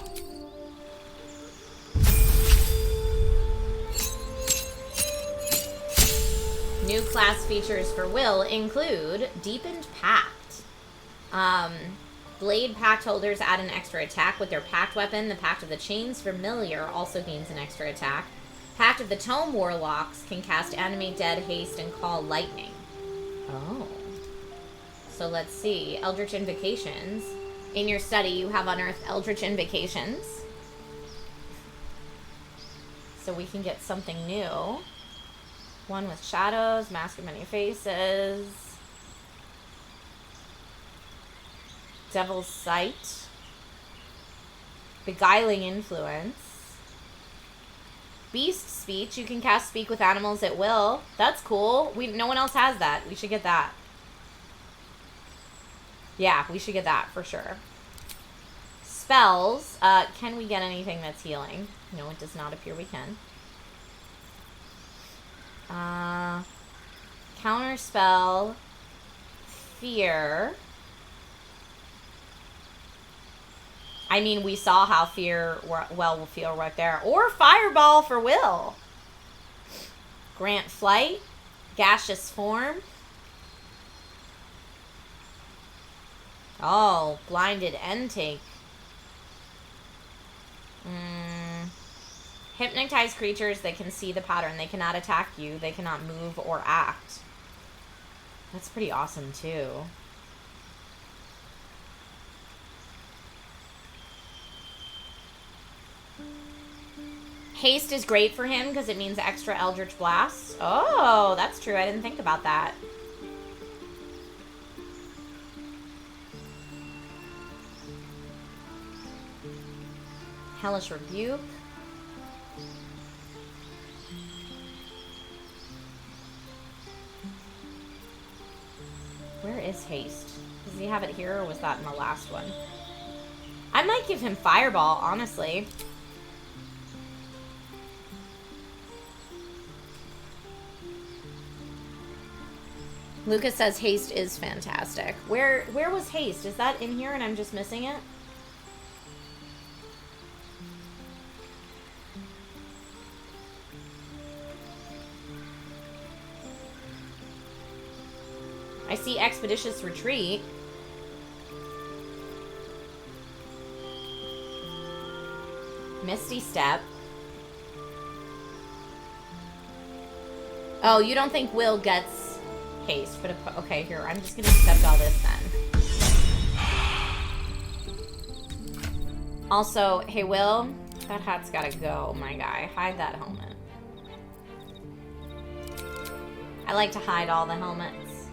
A: New class features for Will include Deepened Pact. Blade Pact holders add an extra attack with their Pact weapon. The Pact of the Chains Familiar also gains an extra attack. Pact of the Tome Warlocks can cast Animate Dead, Haste, and Call Lightning. Oh. So let's see. Eldritch Invocations. In your study, you have unearthed Eldritch Invocations. So we can get something new. One with shadows, mask of many faces. Devil's Sight. Beguiling Influence. Beast speech. You can cast speak with animals at will. That's cool. No one else has that. We should get that. Yeah, we should get that for sure. Spells. Can we get anything that's healing? No, it does not appear we can. Counter spell. Fear. I mean, we saw how fear will feel right there. Or fireball for Will. Grant flight. Gaseous form. Oh, blinded intake. Hypnotize creatures that can see the pattern. They cannot attack you. They cannot move or act. That's pretty awesome, too. Haste is great for him because it means extra Eldritch Blasts. Oh, that's true. I didn't think about that. Hellish Rebuke. Where is Haste? Does he have it here, or was that in the last one? I might give him Fireball, honestly. Lucas says Haste is fantastic. Where was Haste? Is that in here and I'm just missing it? I see Expeditious Retreat. Misty Step. Oh, you don't think Will gets Haste, but okay, here, I'm just gonna accept all this then. Also, hey Will, that hat's gotta go, my guy. Hide that helmet. I like to hide all the helmets.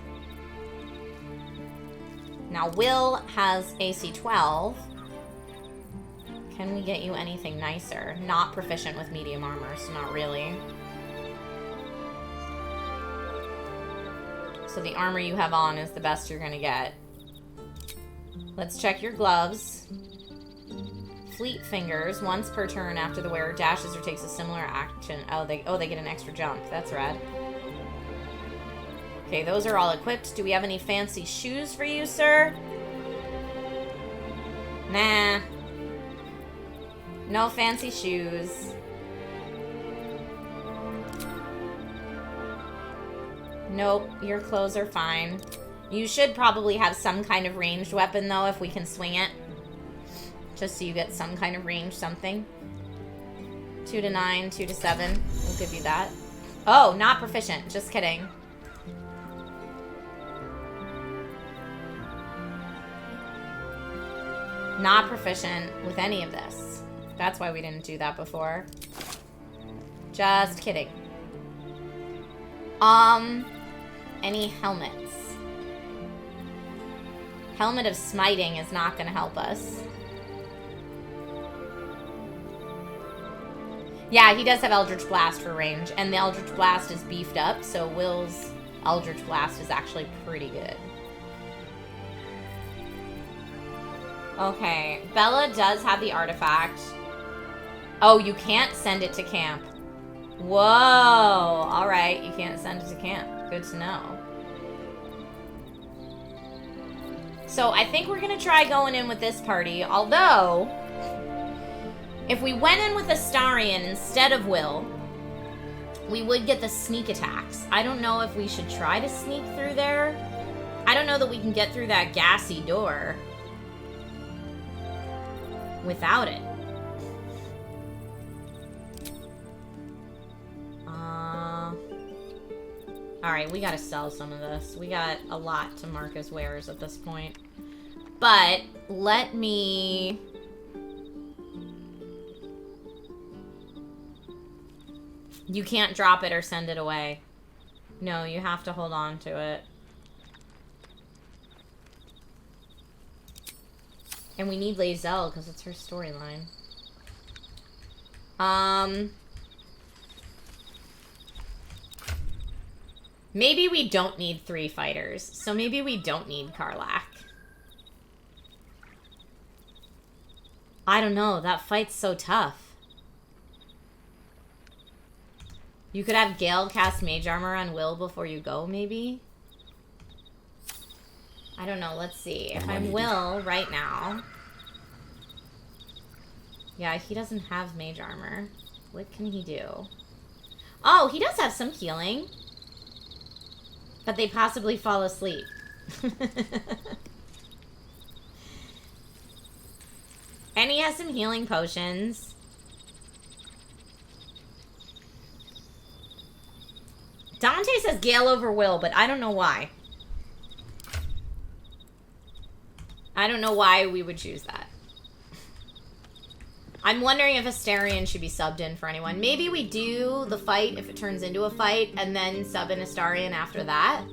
A: Now, Will has AC 12. Can we get you anything nicer? Not proficient with medium armor, so not really. So the armor you have on is the best you're gonna get. Let's check your gloves. Fleet Fingers. Once per turn after the wearer dashes or takes a similar action. Oh, they get an extra jump. That's rad. Okay, those are all equipped. Do we have any fancy shoes for you, sir? Nah. No fancy shoes. Nope, your clothes are fine. You should probably have some kind of ranged weapon, though, if we can swing it. Just so you get some kind of range something. 2 to 9, 2 to 7. We'll give you that. Oh, not proficient. Just kidding. Not proficient with any of this. That's why we didn't do that before. Just kidding. Any helmets? Helmet of Smiting is not going to help us. Yeah, he does have Eldritch Blast for range, and the Eldritch Blast is beefed up, so Will's Eldritch Blast is actually pretty good. Okay, Bella does have the artifact. Oh, you can't send it to camp. Whoa, alright, you can't send it to camp. Good to know. So I think we're gonna try going in with this party, although if we went in with Astarion instead of Will, we would get the sneak attacks. I don't know if we should try to sneak through there. I don't know that we can get through that gassy door without it. Alright, we gotta sell some of this. We got a lot to mark as wares at this point. But, let me... You can't drop it or send it away. No, you have to hold on to it. And we need Lae'zel because it's her storyline. Maybe we don't need 3 fighters. So maybe we don't need Karlach. I don't know. That fight's so tough. You could have Gale cast Mage Armor on Will before you go, maybe? I don't know. Let's see. If I'm Will right now... Yeah, he doesn't have Mage Armor. What can he do? Oh, he does have some healing. But they possibly fall asleep. And he has some healing potions. Dante says Gale over Will, but I don't know why. I don't know why we would choose that. I'm wondering if Astarion should be subbed in for anyone. Maybe we do the fight if it turns into a fight, and then sub in Astarion after that.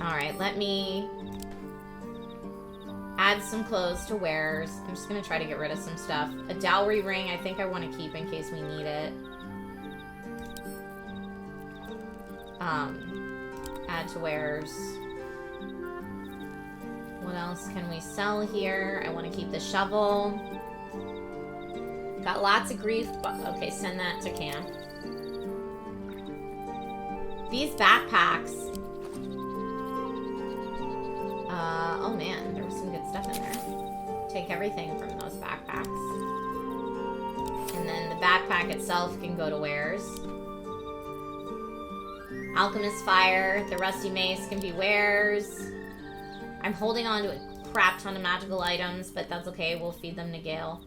A: Alright, let me add some clothes to wears. I'm just going to try to get rid of some stuff. A dowry ring I think I want to keep in case we need it. Add to wares. What else can we sell here? I want to keep the shovel. Got lots of grief, but okay, send that to camp. These backpacks. Oh man, there was some good stuff in there. Take everything from those backpacks. And then the backpack itself can go to wares. Alchemist Fire, the Rusty Mace can be wares. I'm holding on to a crap ton of magical items, but that's okay. We'll feed them to Gale.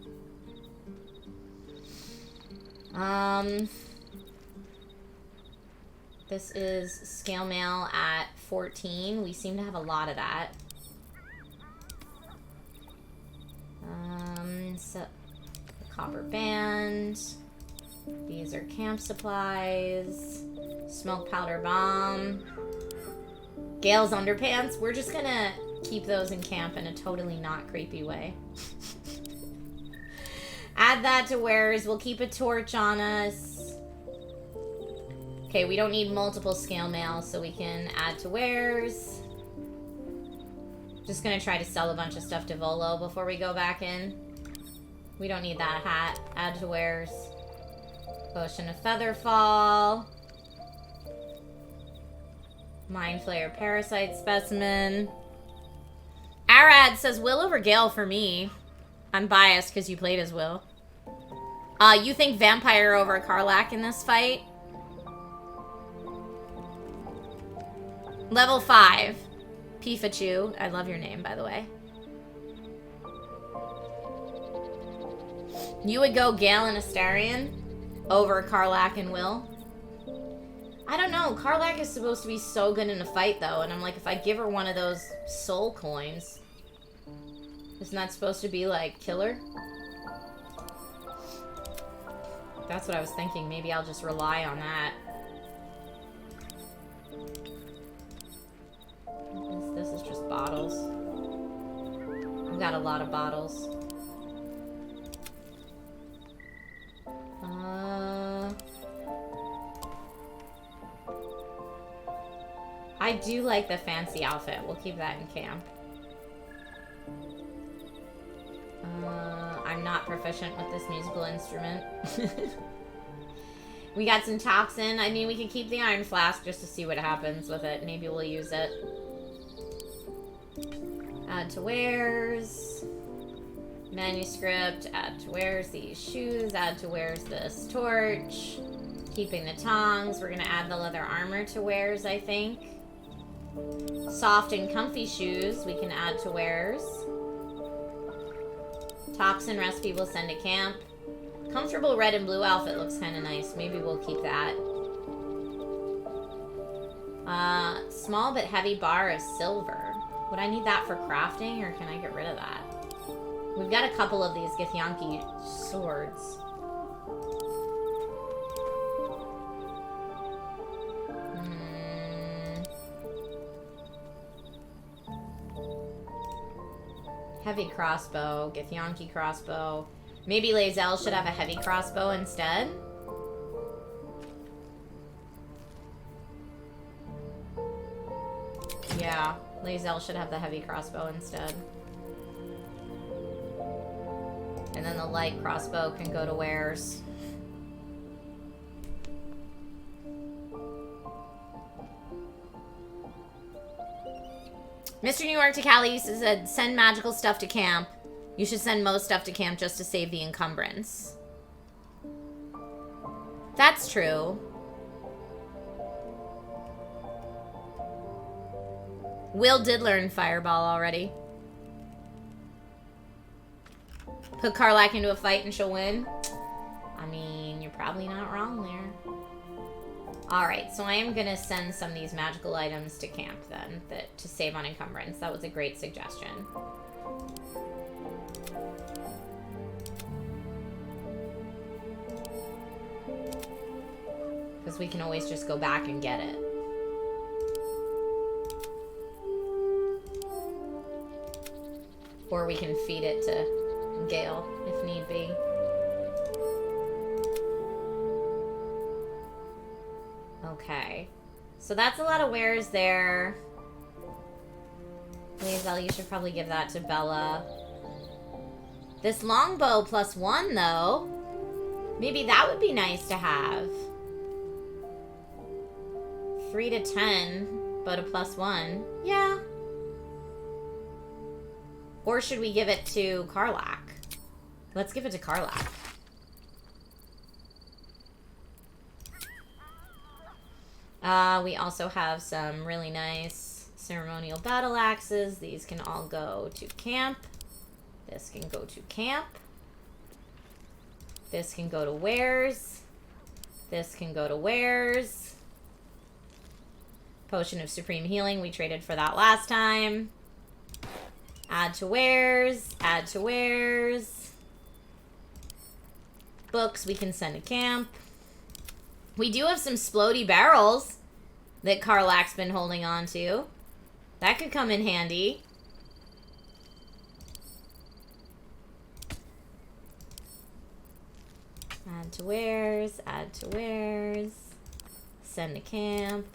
A: This is scale mail at 14. We seem to have a lot of that. So the copper band. These are camp supplies. Smoke powder bomb. Gale's underpants. We're just gonna keep those in camp in a totally not creepy way. Add that to wares. We'll keep a torch on us. Okay, we don't need multiple scale mail, so we can add to wares. Just gonna try to sell a bunch of stuff to Volo before we go back in. We don't need that hat. Add to wares. Potion of Featherfall. Mind Flayer Parasite Specimen. Arad says Will over Gale for me. I'm biased because you played as Will. You think Vampire over Karlach in this fight? Level 5. Pifachu. I love your name, by the way. You would go Gale and Astarion over Karlach and Will? I don't know. Karlach is supposed to be so good in a fight, though. And I'm like, if I give her one of those soul coins, isn't that supposed to be, like, killer? That's what I was thinking. Maybe I'll just rely on that. This is just bottles. I've got a lot of bottles. I do like the fancy outfit. We'll keep that in camp. I'm not proficient with this musical instrument. We got some toxin. I mean, we could keep the iron flask just to see what happens with it. Maybe we'll use it. Add to wares. Manuscript. Add to wares these shoes. Add to wares this torch. Keeping the tongs. We're going to add the leather armor to wares, I think. Soft and comfy shoes we can add to wares. Toxin recipe we'll send to camp. Comfortable red and blue outfit looks kind of nice. Maybe we'll keep that. Small but heavy bar of silver. Would I need that for crafting, or can I get rid of that? We've got a couple of these Githyanki swords. Heavy crossbow, Githyanki crossbow. Maybe Lae'zel should have a heavy crossbow instead. Yeah, Lae'zel should have the heavy crossbow instead. And then the light crossbow can go to Wares. Mr. New York to Callie said, send magical stuff to camp. You should send most stuff to camp just to save the encumbrance. That's true. Will did learn Fireball already. Put Karlach into a fight and she'll win. I mean, you're probably not wrong there. Alright, so I am going to send some of these magical items to camp then, to save on encumbrance. That was a great suggestion. Because we can always just go back and get it. Or we can feed it to Gale, if need be. Okay. So that's a lot of wares there. Lae'zel, you should probably give that to Bella. This longbow +1, though. Maybe that would be nice to have. 3 to 10, but a +1. Yeah. Or should we give it to Karlach? Let's give it to Karlach. We also have some really nice ceremonial battle axes. These can all go to camp. This can go to camp. This can go to Wares. This can go to Wares. Potion of Supreme Healing. We traded for that last time. Add to Wares. Add to Wares. Books we can send to camp. We do have some splody barrels that Karlach's been holding on to. That could come in handy. Add to Wares. Add to Wares. Send to camp.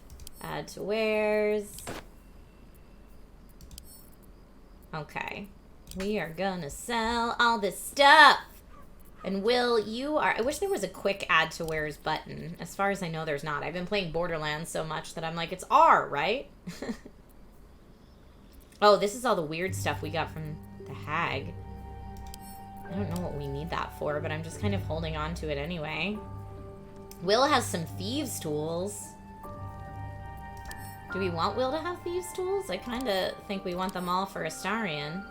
A: Add to Wares. Okay. We are gonna sell all this stuff. And Will, you are... I wish there was a quick add to Wares button. As far as I know, there's not. I've been playing Borderlands so much that I'm like, it's R, right? Oh, this is all the weird stuff we got from the hag. I don't know what we need that for, but I'm just kind of holding on to it anyway. Will has some thieves' tools. Do we want Will to have thieves' tools? I kind of think we want them all for Astarion.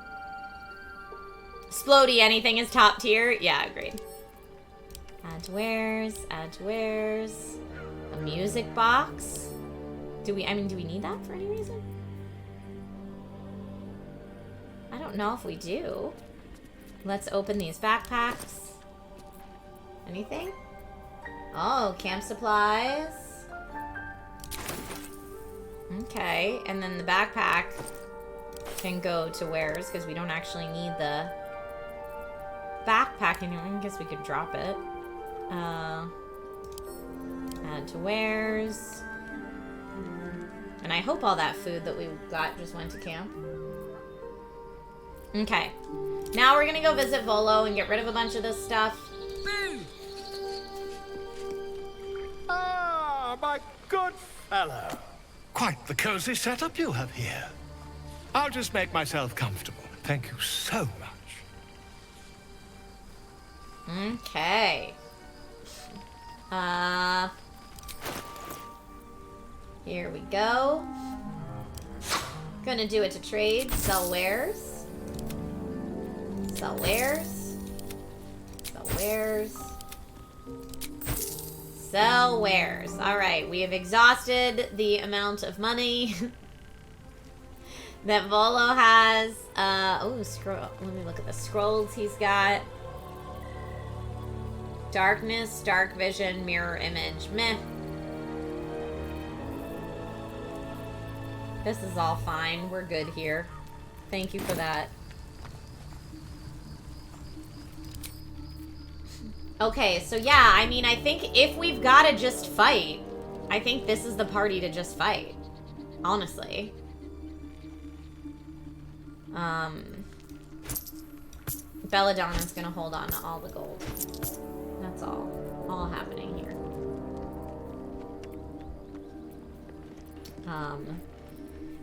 A: Splody, anything is top tier? Yeah, agreed. Add to Wares, add to Wares. A music box. Do we need that for any reason? I don't know if we do. Let's open these backpacks. Anything? Oh, camp supplies. Okay, and then the backpack can go to Wares because we don't actually need the backpack anymore. I guess we could drop it. Add to Wares. And I hope all that food that we got just went to camp. Okay. Now we're gonna go visit Volo and get rid of a bunch of this stuff.
H: Ah, my good fellow. Quite the cozy setup you have here. I'll just make myself comfortable. Thank you so much.
A: Okay. Here we go. Gonna do it to trade. Sell wares. Sell wares. Sell wares. Sell wares. Alright, we have exhausted the amount of money that Volo has. Oh, scroll. Let me look at the scrolls he's got. Darkness, dark vision, mirror image. Meh. This is all fine. We're good here. Thank you for that. Okay, so yeah, I mean, I think if we've got to just fight, I think this is the party to just fight. Honestly. Belladonna's gonna hold on to all the gold. That's all happening here.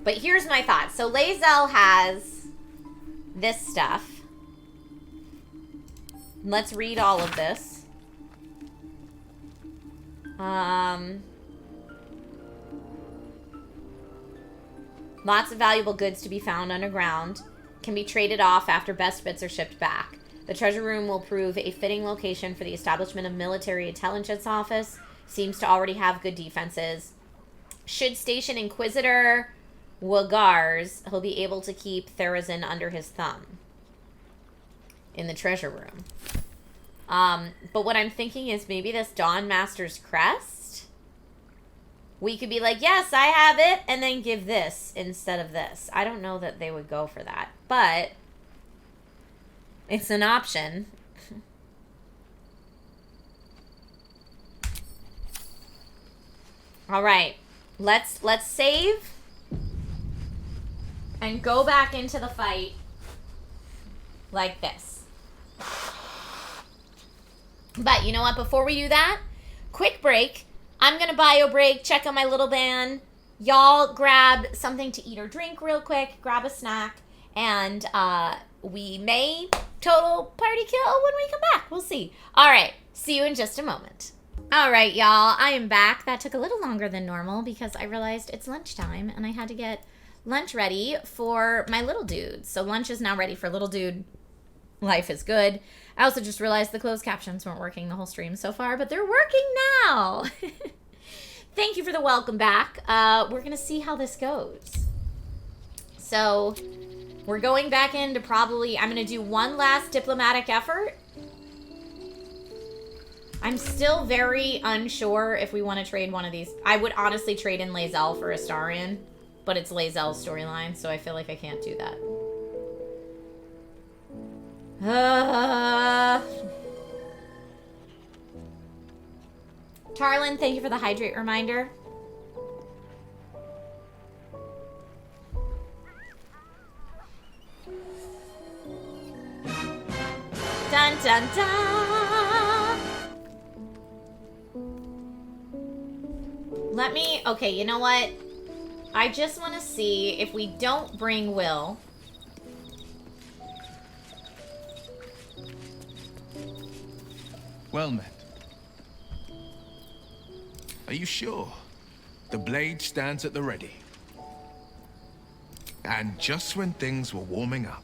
A: But here's my thought. So Lae'zel has this stuff. Let's read all of this. Lots of valuable goods to be found underground. Can be traded off after best bits are shipped back. The treasure room will prove a fitting location for the establishment of military intelligence office. Seems to already have good defenses. Should station Inquisitor Wagars, he'll be able to keep Therazin under his thumb in the treasure room. But what I'm thinking is maybe this Dawn Master's crest, we could be like, yes, I have it, and then give this instead of this. I don't know that they would go for that, but it's an option. All right, let's save and go back into the fight like this. But you know what? Before we do that, quick break. I'm going to bio break, check on my little band. Y'all grab something to eat or drink real quick, grab a snack, and we may total party kill when we come back. We'll see. All right, see you in just a moment. All right, y'all, I am back. That took a little longer than normal because I realized it's lunchtime and I had to get lunch ready for my little dude. So lunch is now ready for little dude. Life is good. I also just realized the closed captions weren't working the whole stream so far, but they're working now. Thank you for the welcome back. We're going to see how this goes. So we're going back into probably, I'm going to do one last diplomatic effort. I'm still very unsure if we want to trade one of these. I would honestly trade in Lae'zel for Astarion, but it's Lae'zel's storyline, so I feel like I can't do that. Tarlin, thank you for the hydrate reminder. Dun dun dun. Let me, okay, you know what? I just want to see if we don't bring Will.
G: Well met. Are you sure? The blade stands at the ready. And just when things were warming up.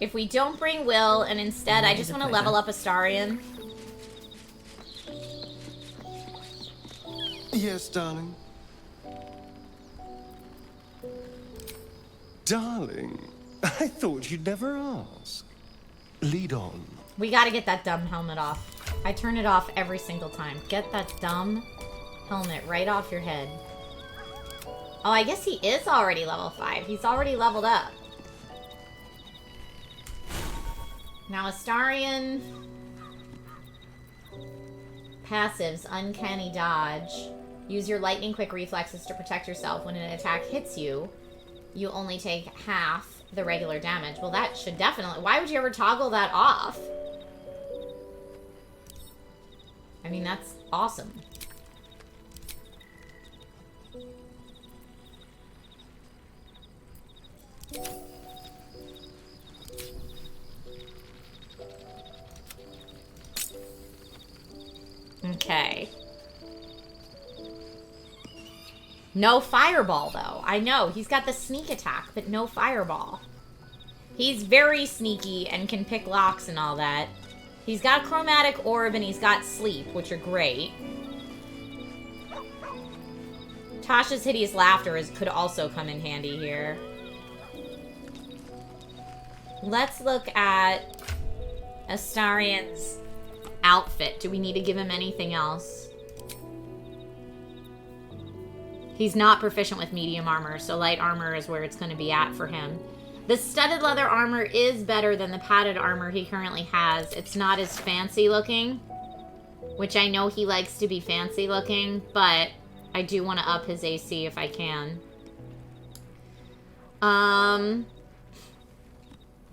A: If we don't bring Will, and instead I just want to level up Astarion.
C: Yes, darling. Darling, I thought you'd never ask. Lead on.
A: We gotta get that dumb helmet off. I turn it off every single time. Get that dumb helmet right off your head. Oh, I guess he is already level 5. He's already leveled up. Now Astarion. Passives, uncanny dodge. Use your lightning quick reflexes to protect yourself. When an attack hits you, you only take half the regular damage. Well, that should definitely... Why would you ever toggle that off? I mean, that's awesome. Okay. No fireball, though. I know, he's got the sneak attack, but no fireball. He's very sneaky and can pick locks and all that. He's got chromatic orb and he's got sleep, which are great. Tasha's hideous laughter could also come in handy here. Let's look at Astarion's outfit. Do we need to give him anything else? He's not proficient with medium armor, so light armor is where it's going to be at for him. The studded leather armor is better than the padded armor he currently has. It's not as fancy looking, which I know he likes to be fancy looking, but I do want to up his AC if I can.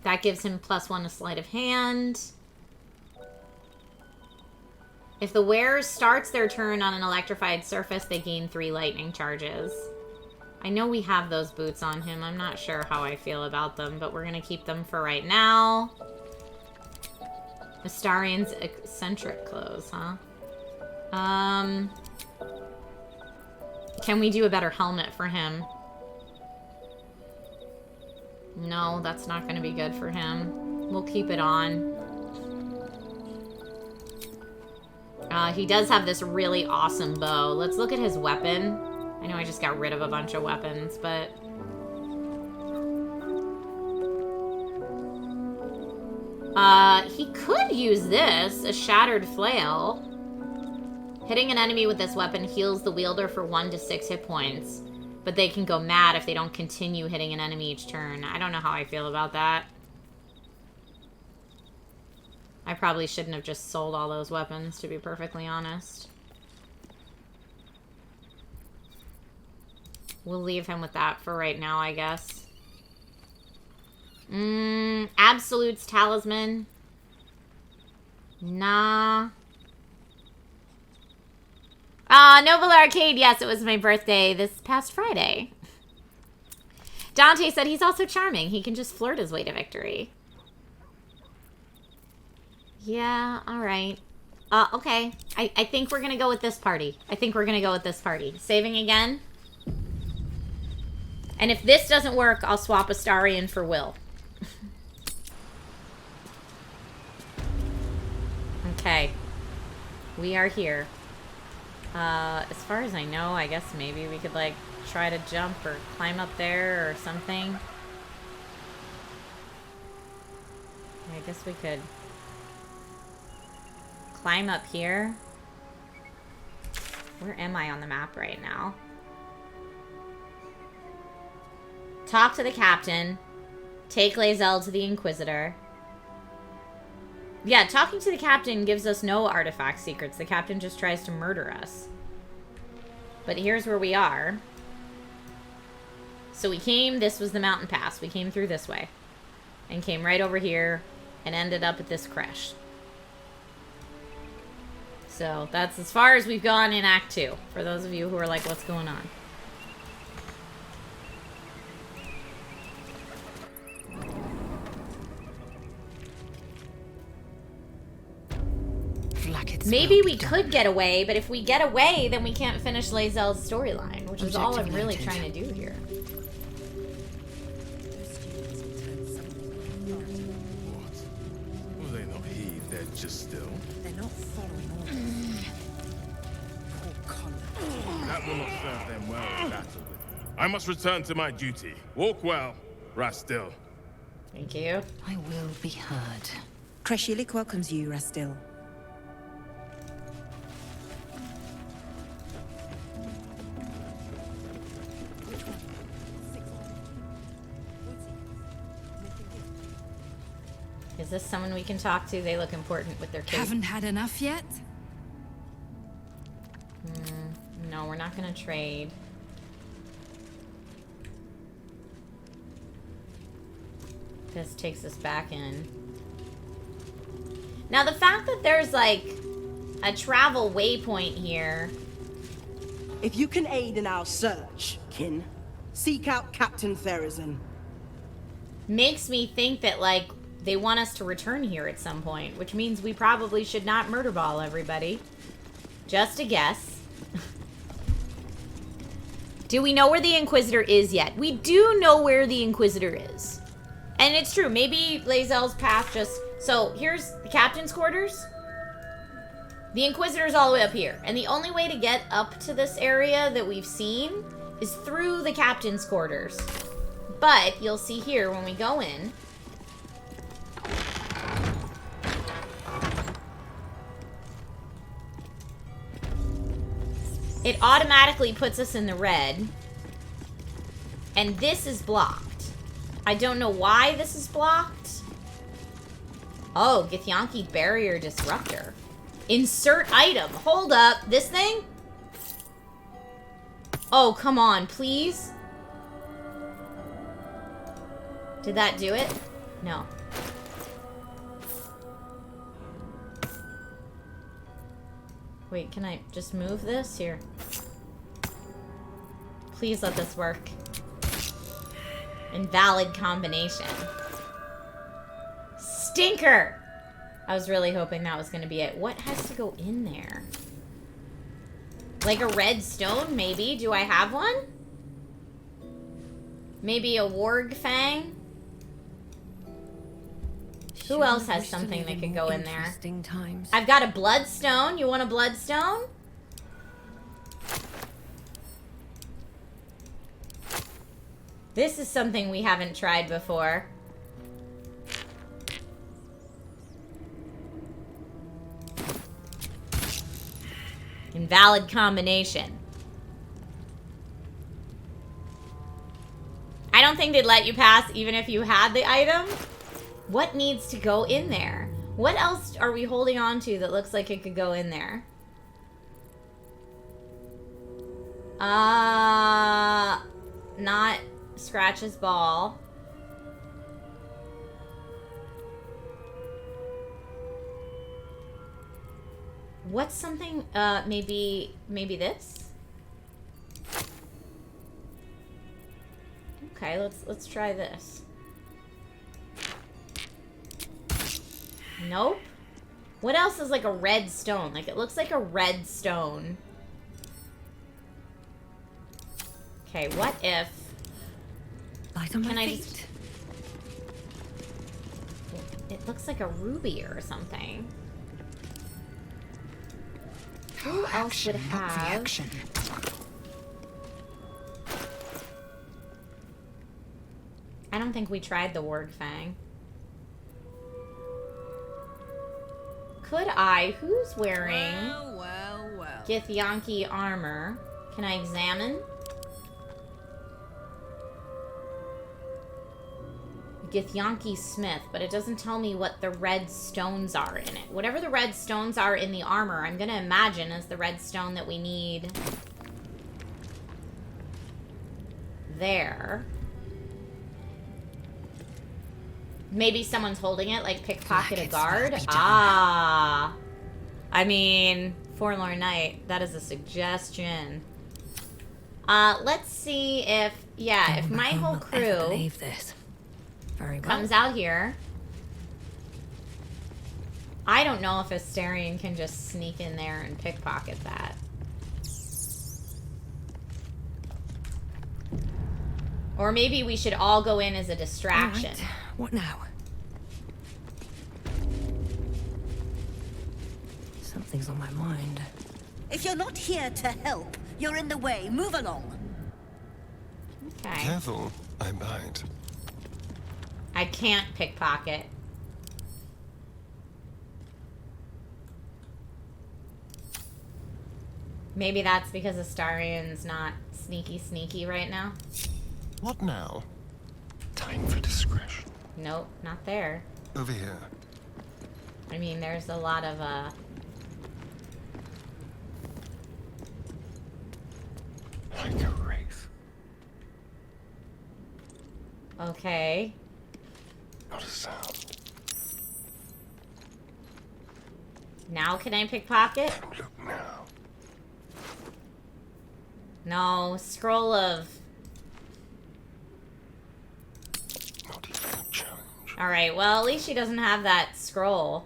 A: That gives him +1 to sleight of hand. If the wearer starts their turn on an electrified surface, they gain 3 lightning charges. I know we have those boots on him. I'm not sure how I feel about them, but we're going to keep them for right now. Astarian's eccentric clothes, huh? Can we do a better helmet for him? No, that's not going to be good for him. We'll keep it on. He does have this really awesome bow. Let's look at his weapon. I know I just got rid of a bunch of weapons, but... he could use this, a shattered flail. Hitting an enemy with this weapon heals the wielder for 1 to 6 hit points, but they can go mad if they don't continue hitting an enemy each turn. I don't know how I feel about that. I probably shouldn't have just sold all those weapons, to be perfectly honest. We'll leave him with that for right now, I guess. Absolute's talisman. Nah. Noble Arcade, yes, it was my birthday this past Friday. Dante said he's also charming. He can just flirt his way to victory. Yeah, alright. Okay. I think we're gonna go with this party. Saving again. And if this doesn't work, I'll swap Astarian for Will. Okay. We are here. As far as I know, I guess maybe we could, like, try to jump or climb up there or something. I guess we could climb up here. Where am I on the map right now? Talk to the captain. Take Lae'zel to the Inquisitor. Yeah, talking to the captain gives us no artifact secrets. The captain just tries to murder us. But here's where we are. So we came, this was the mountain pass. We came through this way. And came right over here and ended up at this crash. So that's as far as we've gone in Act 2. For those of you who are like, what's going on? Maybe we could get away, but if we get away, then we can't finish Lae'zel's storyline, which is all I'm really trying to do here.
B: What? Will they not heed? They're just still.
I: They're not following orders. Poor Connor.
B: That will not serve them well in battle. I must return to my duty. Walk well, Rastil.
A: Thank you.
I: I will be heard. Kreshilik welcomes you, Rastil.
A: Is this someone we can talk to? They look important with their kids.
E: Haven't had enough yet?
A: No, we're not going to trade. This takes us back in. Now, the fact that there's, like, a travel waypoint here...
J: If you can aid in our search, kin, seek out Captain Therazin.
A: makes me think that, like, they want us to return here at some point, which means we probably should not murder ball everybody. Just a guess. Do we know where the Inquisitor is yet? We do know where the Inquisitor is. And it's true, maybe Lae'zel's path just... So, here's the captain's quarters. The Inquisitor's all the way up here. And the only way to get up to this area that we've seen is through the captain's quarters. But, you'll see here when we go in... It automatically puts us in the red. And this is blocked. I don't know why this is blocked. Oh, Githyanki Barrier Disruptor. Insert item. Hold up. This thing? Oh, come on, please. Did that do it? No. Wait, can I just move this? Here. Please let this work. Invalid combination. Stinker! I was really hoping that was going to be it. What has to go in there? Like a red stone, maybe? Do I have one? Maybe a warg fang? Who else has something that could go in there? I've got a bloodstone. You want a bloodstone? This is something we haven't tried before. Invalid combination. I don't think they'd let you pass even if you had the item. What needs to go in there? What else are we holding on to that looks like it could go in there? Not Scratch's ball. What's something, maybe this? Okay, let's try this. Nope. What else is like a red stone? Like, it looks like a red stone. Okay, what if...
I: Light on my feet.
A: Just... It looks like a ruby or something. Who else would have... I don't think we tried the Warg Fang. Could I? Who's wearing Githyanki armor? Can I examine? Githyanki Smith, but it doesn't tell me what the red stones are in it. Whatever the red stones are in the armor, I'm gonna imagine is the red stone that we need there. Maybe someone's holding it, like pickpocket a guard. Ah. I mean, Forlorn Knight, that is a suggestion. Let's see if, yeah, if my whole crew comes out here. I don't know if Astarion can just sneak in there and pickpocket that. Or maybe we should all go in as a distraction.
I: Right. What now? Something's on my mind.
K: If you're not here to help, you're in the way. Move along.
A: Okay.
C: Careful, I bite.
A: I can't pickpocket. Maybe that's because Astarion's not sneaky right now.
C: What now? Time for discretion.
A: Nope, not there.
C: Over here.
A: I mean, there's a lot of,
C: Like a wraith.
A: Okay.
C: Not a sound.
A: Now can I pickpocket?
C: Don't look now.
A: No, scroll of...
C: Not even a challenge.
A: Alright, well, at least she doesn't have that scroll.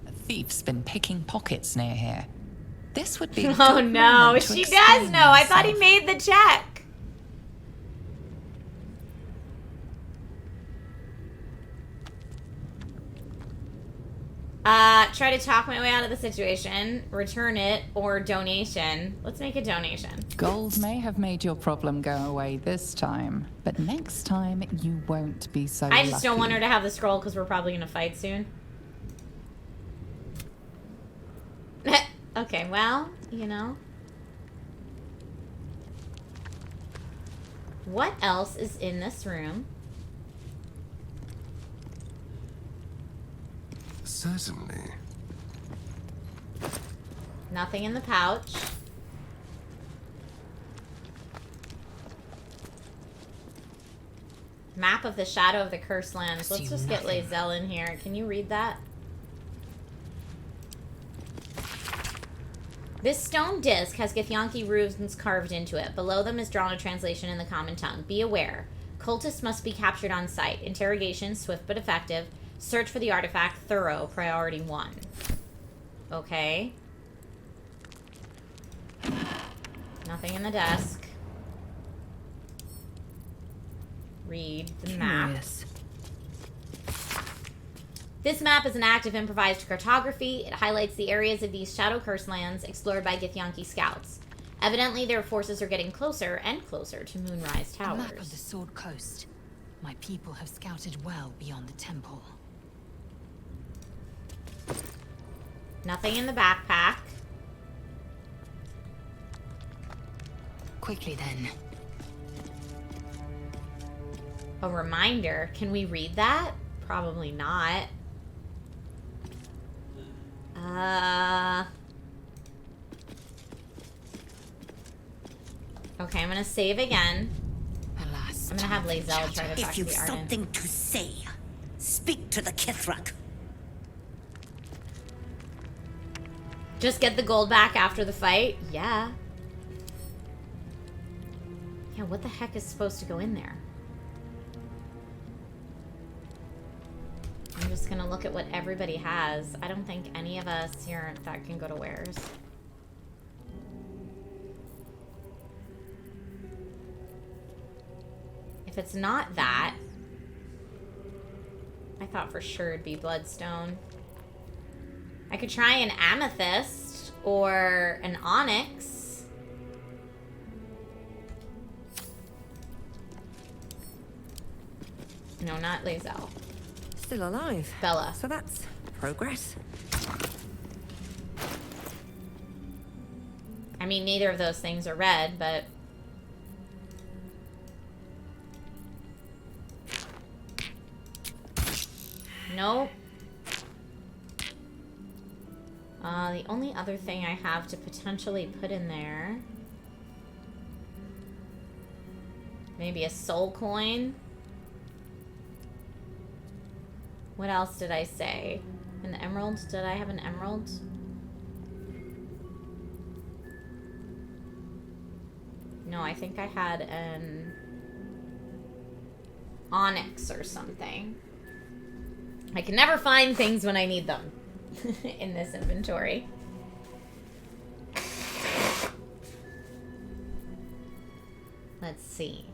L: A thief's been picking pockets near here. This would be a
A: Oh
L: good
A: no,
L: moment to
A: she
L: explain
A: does know. I thought he
L: yourself.
A: made the check. Try to talk my way out of the situation, return it, or donation. Let's make a donation.
L: Gold may have made your problem go away this time, but next time you won't be so
A: I just don't want
L: lucky.
A: her to have the scroll because we're probably going to fight soon. Okay, well, you know. What else is in this room?
C: Certainly.
A: Nothing in the pouch. Map of the Shadow of the Cursed Lands. Let's just get Lae'zel in here. Can you read that? This stone disc has Githyanki runes carved into it. Below them is drawn a translation in the common tongue. Be aware. Cultists must be captured on sight. Interrogation, swift but effective. Search for the artifact, thorough, priority 1. Okay. Nothing in the desk. Read the map. This map is an active improvised cartography. It highlights the areas of these Shadow Curse lands explored by Githyanki scouts. Evidently, their forces are getting closer and closer to Moonrise Towers.
M: A map of the Sword Coast. My people have scouted well beyond the temple.
A: Nothing in the backpack.
M: Quickly then.
A: A reminder. Can we read that? Probably not. Okay, I'm gonna save again.
M: Alas,
A: I'm gonna have Lae'zel try to talk
K: If
A: to
K: you've
A: the Arden.
K: something to say, speak to the Kithrak.
A: Just get the gold back after the fight? Yeah. Yeah, what the heck is supposed to go in there? I'm just gonna look at what everybody has. I don't think any of us here that can go to wares. If it's not that, I thought for sure it'd be bloodstone. I could try an amethyst or an onyx. No, not Lae'zel.
N: Still alive.
A: Bella.
N: So that's progress.
A: I mean, neither of those things are red, but... Nope. The only other thing I have to potentially put in there... Maybe a soul coin. What else did I say? An emerald? Did I have an emerald? No, I think I had an onyx or something. I can never find things when I need them in this inventory. Let's see.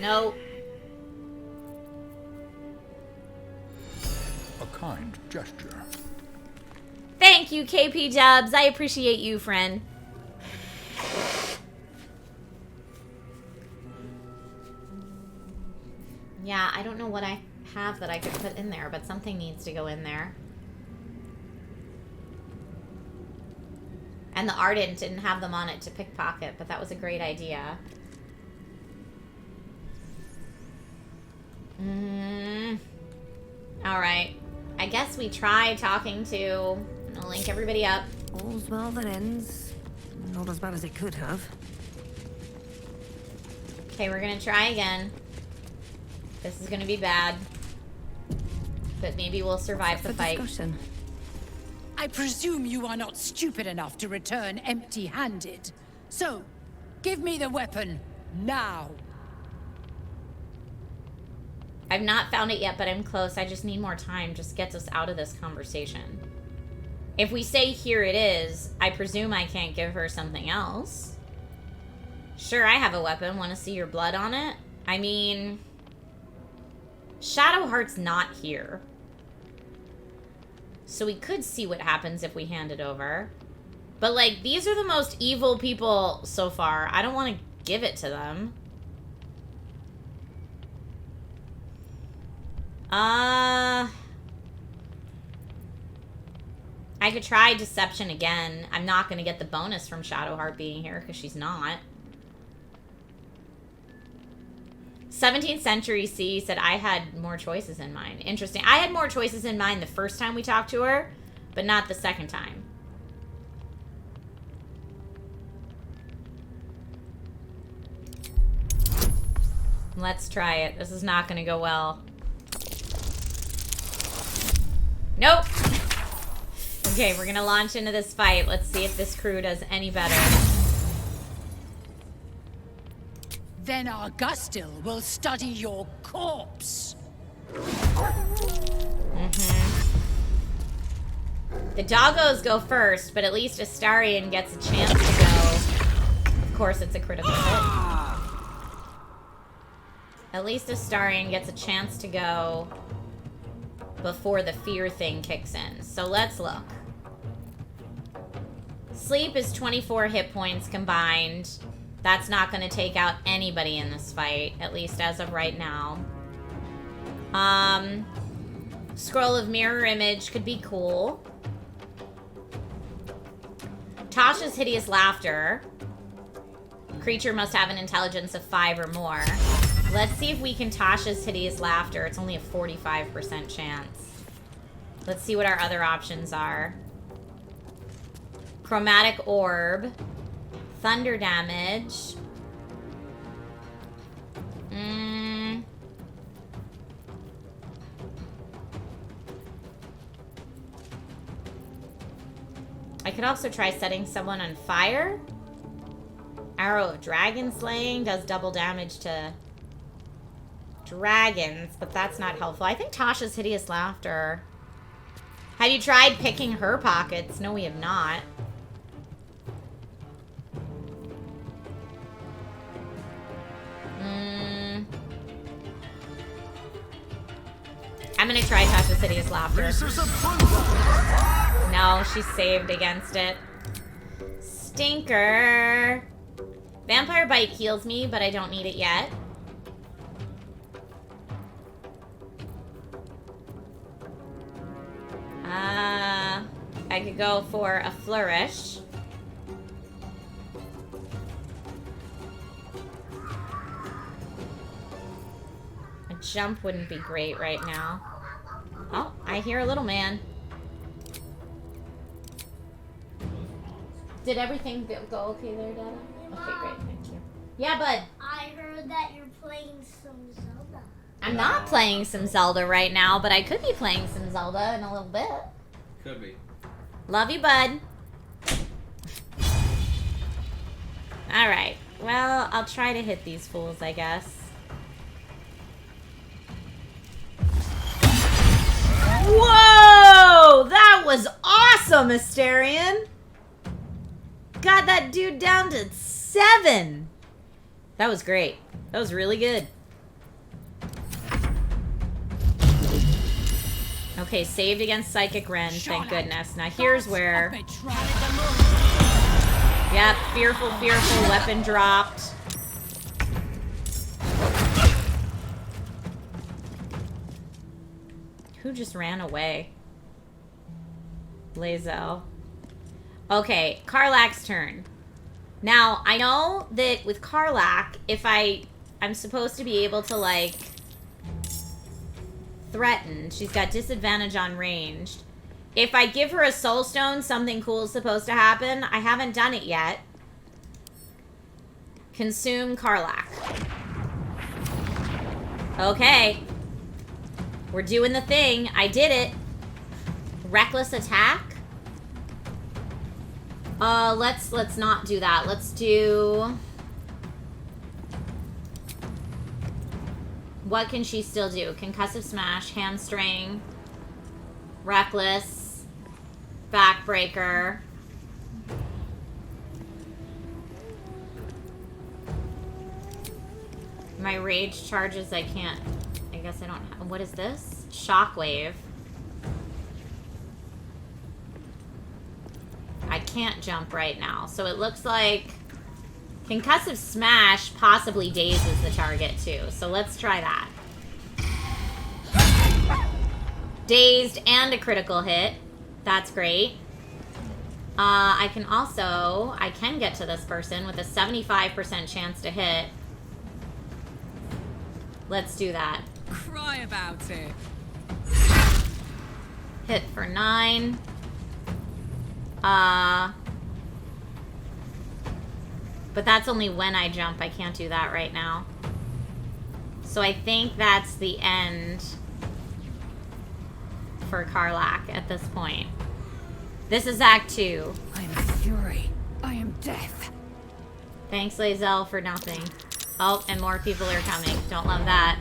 A: Nope.
O: A kind gesture.
A: Thank you, KP Dubs. I appreciate you, friend. Yeah, I don't know what I have that I could put in there, but something needs to go in there. And the Ardent didn't have them on it to pickpocket, but that was a great idea. Alright. I guess we try talking to... I'm gonna link everybody up.
N: All's well that ends. Not as bad as it could have.
A: Okay, we're gonna try again. This is gonna be bad. But maybe we'll survive the fight.
N: Discussion.
P: I presume you are not stupid enough to return empty-handed. So, give me the weapon, now.
A: I've not found it yet, but I'm close. I just need more time. Just gets us out of this conversation. If we say here it is, I presume I can't give her something else. Sure, I have a weapon. Want to see your blood on it? I mean... Shadowheart's not here. So we could see what happens if we hand it over. But, like, these are the most evil people so far. I don't want to give it to them. I could try deception again. I'm not going to get the bonus from Shadowheart being here because she's not. 17th Century C said I had more choices in mind. Interesting. I had more choices in mind the first time we talked to her, but not the second time. Let's try it. This is not going to go well. Nope. Okay, we're going to launch into this fight. Let's see if this crew does any better.
P: Then Augustil will study your corpse.
A: The doggos go first, but at least Astarion gets a chance to go. Of course, it's a critical hit. At least Astarion gets a chance to go before the fear thing kicks in. So let's look. Sleep is 24 hit points combined. That's not going to take out anybody in this fight, at least as of right now. Scroll of Mirror Image could be cool. Tasha's Hideous Laughter. Creature must have an intelligence of 5 or more. Let's see if we can Tasha's Hideous Laughter. It's only a 45% chance. Let's see what our other options are. Chromatic Orb. Thunder damage. I could also try setting someone on fire. Arrow of Dragon Slaying does double damage to dragons, but that's not helpful. I think Tasha's Hideous Laughter. Have you tried picking her pockets? No, we have not. I'm gonna try Tasha's Hideous Laughter. No, she's saved against it. Stinker. Vampire Bite heals me, but I don't need it yet. I could go for a Flourish. A jump wouldn't be great right now. Oh, I hear a little man. Did everything go okay there, Dada? Okay, great, thank you. Yeah, bud.
O: I heard that you're playing some Zelda.
A: I'm not playing some Zelda right now, but I could be playing some Zelda in a little bit.
F: Could be.
A: Love you, bud. Alright. Well, I'll try to hit these fools, I guess. Whoa! That was awesome, Astarion! Got that dude down to 7. That was great. That was really good. Okay, saved against Psychic Rend, thank goodness. Now here's where... Yep, fearful, weapon dropped. Who just ran away? Lae'zel. Okay, Karlach's turn. Now, I know that with Karlach, if I'm supposed to be able to, like, threaten. She's got disadvantage on ranged. If I give her a soul stone, something cool is supposed to happen. I haven't done it yet. Consume Karlach. Okay. We're doing the thing. I did it. Reckless attack. Let's not do that. Let's do... What can she still do? Concussive Smash, Hamstring, Reckless, Backbreaker. My rage charges, I can't... I guess I don't have... What is this? Shockwave. I can't jump right now. So it looks like Concussive Smash possibly dazes the target too. So let's try that. Dazed and a critical hit. That's great. I can get to this person with a 75% chance to hit. Let's do that.
E: Cry about it.
A: Hit for 9. But that's only when I jump. I can't do that right now. So I think that's the end for Karlach at this point. This is Act 2.
N: I am fury. I am death.
A: Thanks, Lae'zel, for nothing. Oh, and more people are coming. Don't love that.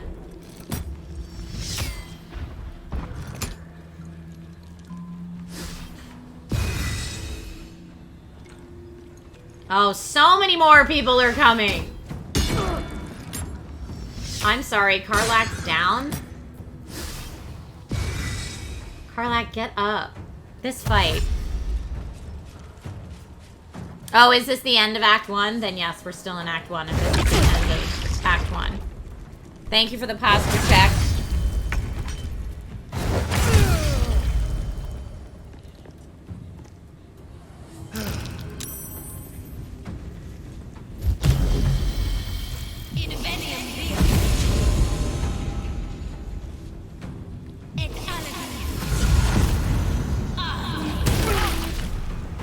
A: Oh, so many more people are coming. I'm sorry, Karlach's down. Karlach, get up. This fight. Oh, is this the end of Act 1? Then yes, we're still in Act 1 if this is the end of Act 1. Thank you for the posture check.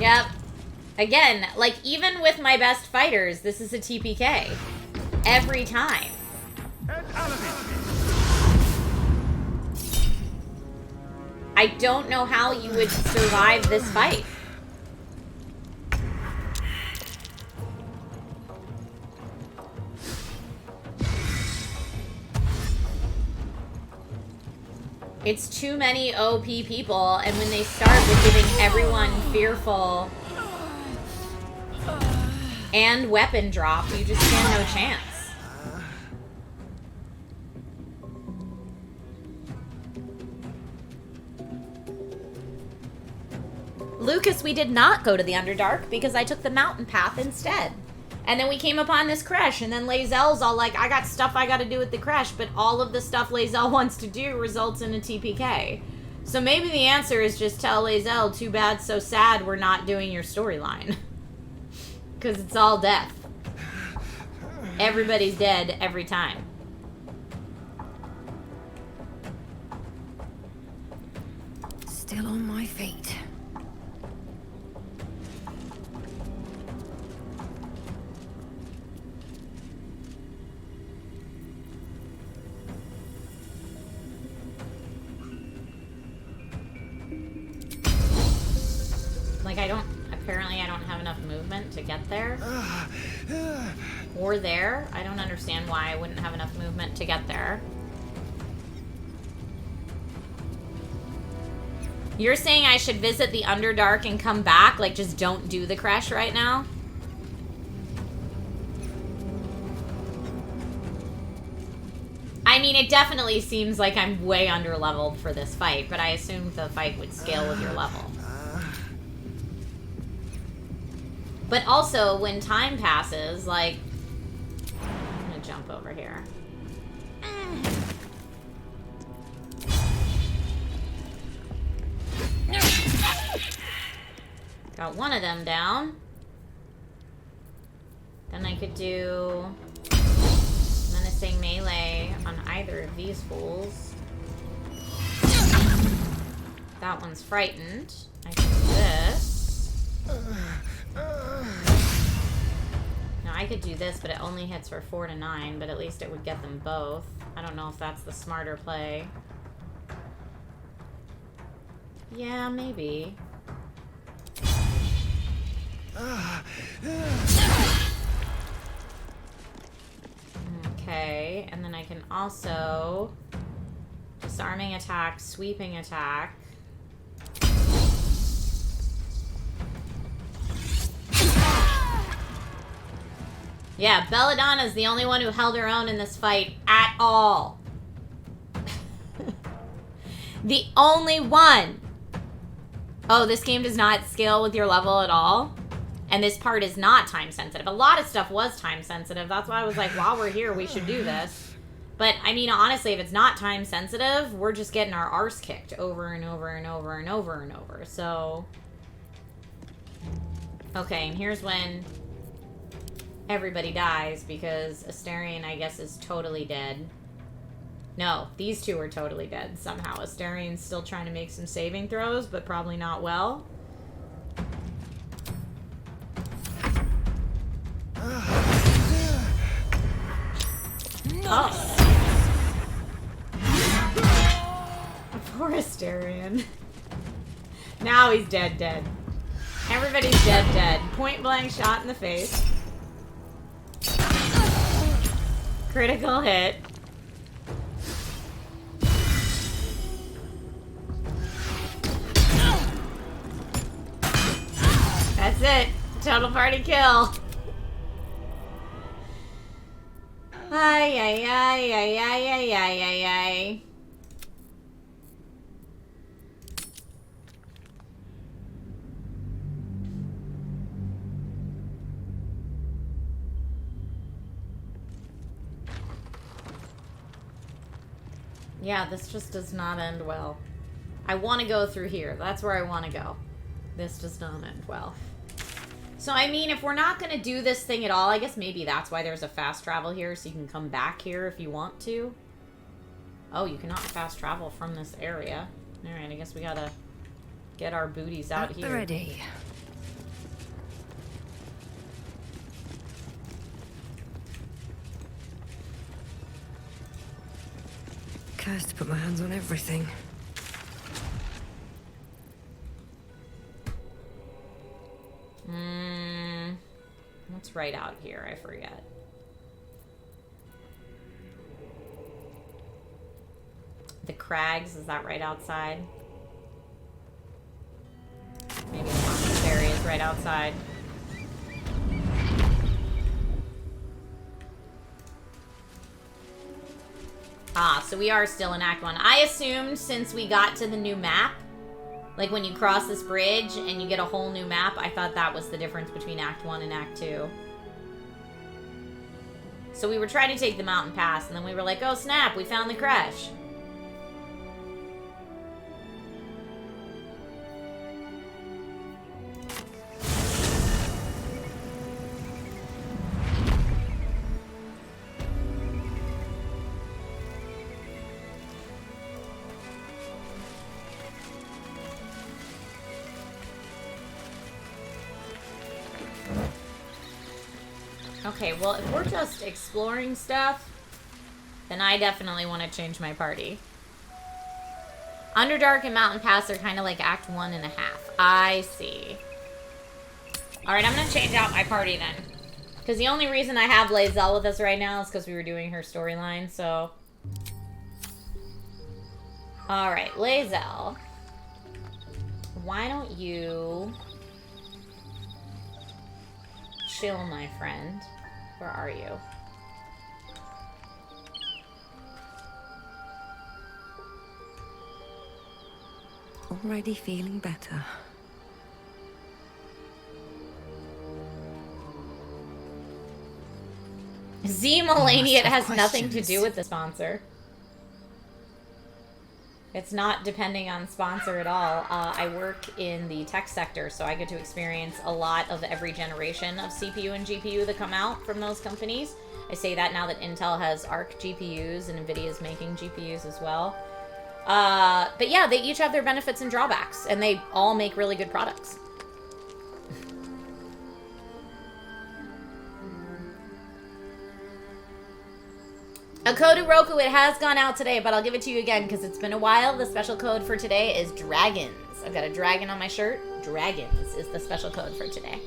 A: Yep. Again, like, even with my best fighters, this is a TPK. Every time. I don't know how you would survive this fight. It's too many OP people, and when they start with giving everyone fearful and weapon drop, you just stand no chance. Lucas, we did not go to the Underdark because I took the mountain path instead. And then we came upon this Kresh, and then Lae'zel's all like, I got stuff I gotta do with the Kresh, but all of the stuff Lae'zel wants to do results in a TPK. So maybe the answer is just tell Lae'zel, too bad, so sad, we're not doing your storyline. Because it's all death. Everybody's dead every time.
N: Still on my feet.
A: Like, apparently I don't have enough movement to get there. Or there. I don't understand why I wouldn't have enough movement to get there. You're saying I should visit the Underdark and come back? Like, just don't do the Kresh right now? I mean, it definitely seems like I'm way under-leveled for this fight, but I assumed the fight would scale with your level. But also, when time passes, like... I'm gonna jump over here. Got one of them down. Then I could do... menacing melee on either of these fools. That one's frightened. I can do this. Now I could do this, but it only hits for 4 to 9, but at least it would get them both. I don't know if that's the smarter play. Yeah, maybe. Okay, and then I can also disarming attack, sweeping attack. Yeah, Belladonna's the only one who held her own in this fight at all. The only one. Oh, this game does not scale with your level at all? And this part is not time sensitive. A lot of stuff was time sensitive. That's why I was like, while we're here, we should do this. But, I mean, honestly, if it's not time sensitive, we're just getting our arse kicked over and over and over and over and over. So... okay, and here's when... everybody dies, because Astarion, I guess, is totally dead. No, these two are totally dead somehow. Asterian's still trying to make some saving throws, but probably not well. Oh. Poor Asterian. Now he's dead. Everybody's dead. Point blank shot in the face. Critical hit. That's it. Total party kill. Ay. Yeah, this just does not end well. I want to go through here. That's where I want to go. This does not end well. So, I mean, if we're not going to do this thing at all, I guess maybe that's why there's a fast travel here, so you can come back here if you want to. Oh, you cannot fast travel from this area. Alright, I guess we gotta get our booties out here.
N: Ready. Cursed to put my hands on everything.
A: What's right out here? I forget. The crags, is that right outside? Maybe the monastery is right outside. Ah, so we are still in Act 1. I assumed since we got to the new map, like when you cross this bridge and you get a whole new map, I thought that was the difference between Act 1 and Act 2. So we were trying to take the mountain pass, and then we were like, oh snap, we found the crash. Okay, well, if we're just exploring stuff, then I definitely want to change my party. Underdark and Mountain Pass are kind of like Act 1.5. I see. Alright, I'm going to change out my party then. Because the only reason I have Lae'zel with us right now is because we were doing her storyline, so... Alright, Lae'zel. Why don't you... chill, my friend. Where are you?
N: Already feeling better.
A: Z Mulaney, it has nothing to do with the sponsor. It's not depending on sponsor at all. I work in the tech sector, so I get to experience a lot of every generation of CPU and GPU that come out from those companies. I say that now that Intel has ARC GPUs and NVIDIA's making GPUs as well. But yeah, they each have their benefits and drawbacks, and they all make really good products. A code to Roku, it has gone out today, but I'll give it to you again because it's been a while. The special code for today is dragons. I've got a dragon on my shirt. Dragons is the special code for today.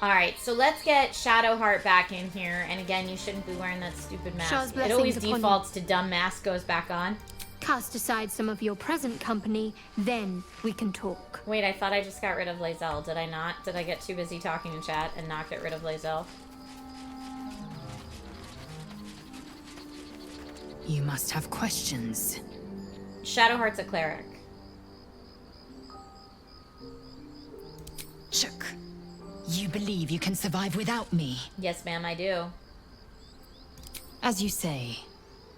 A: Alright, so let's get Shadowheart back in here. And again, you shouldn't be wearing that stupid mask. It always defaults to dumb mask goes back on.
D: Cast aside some of your present company, then we can talk.
A: Wait, I thought I just got rid of Lae'zel. Did I not? Did I get too busy talking in chat and not get rid of Lae'zel?
M: You must have questions.
A: Shadowheart's a cleric.
M: Shook. You believe you can survive without me?
A: Yes, ma'am, I do.
M: As you say,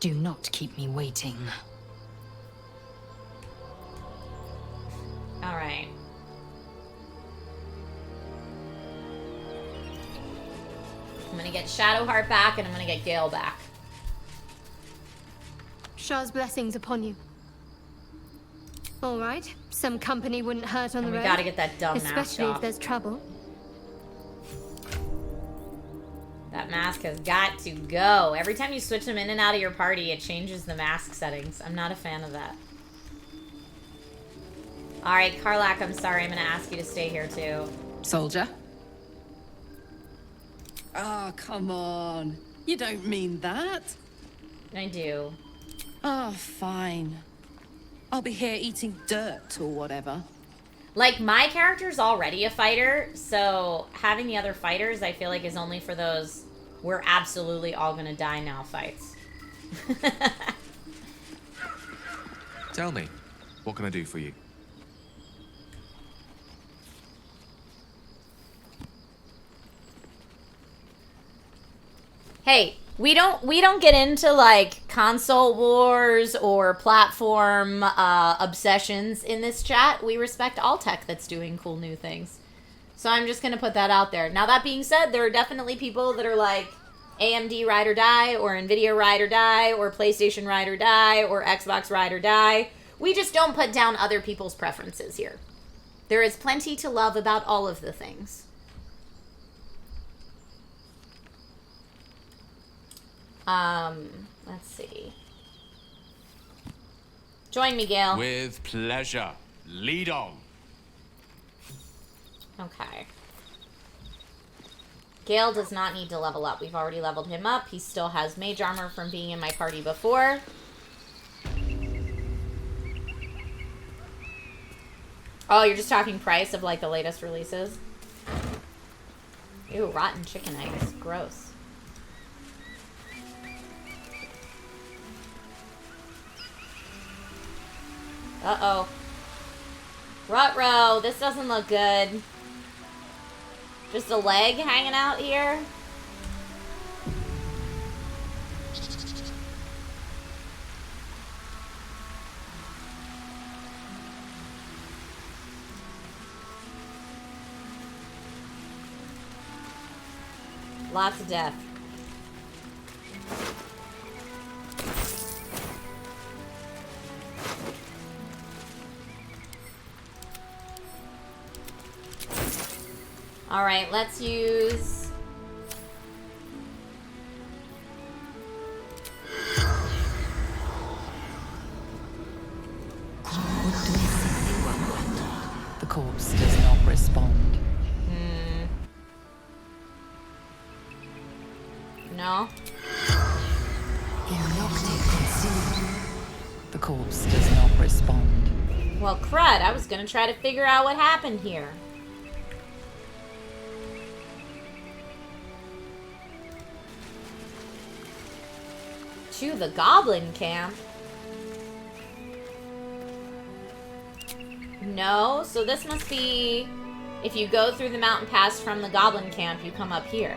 M: do not keep me waiting.
A: Alright. I'm gonna get Shadowheart back, and I'm gonna get Gale back.
D: Shah's blessings upon you. All right, some company wouldn't hurt on the road.
A: We gotta get that dumb mask
D: especially
A: off.
D: if there's trouble.
A: That mask has got to go. Every time you switch them in and out of your party, it changes the mask settings. I'm not a fan of that. Alright, Karlak, I'm sorry. I'm gonna ask you to stay here too.
E: Soldier? Oh, come on. You don't mean that.
A: I do.
E: Oh, fine. I'll be here eating dirt or whatever.
A: Like, my character's already a fighter, so having the other fighters, I feel like, is only for those we're absolutely all gonna die now fights.
F: Tell me, what can I do for you?
A: Hey, we don't get into like console wars or platform obsessions in this chat. We respect all tech that's doing cool new things. So I'm just gonna put that out there. Now that being said, there are definitely people that are like AMD ride or die, or Nvidia ride or die, or PlayStation ride or die, or Xbox ride or die. We just don't put down other people's preferences here. There is plenty to love about all of the things. Let's see. Join me, Gale.
F: With pleasure. Lead on.
A: Okay. Gale does not need to level up. We've already leveled him up. He still has mage armor from being in my party before. Oh, you're just talking price of like the latest releases? Ew, rotten chicken eggs. Gross. Uh-oh. Ruh-roh, this doesn't look good. Just a leg hanging out here? Lots of death. All right, let's use...
L: The corpse does not respond.
A: No?
L: The corpse does not respond.
A: Well, crud, I was gonna try to figure out what happened here. To the goblin camp? No, so this must be... If you go through the mountain pass from the goblin camp, you come up here.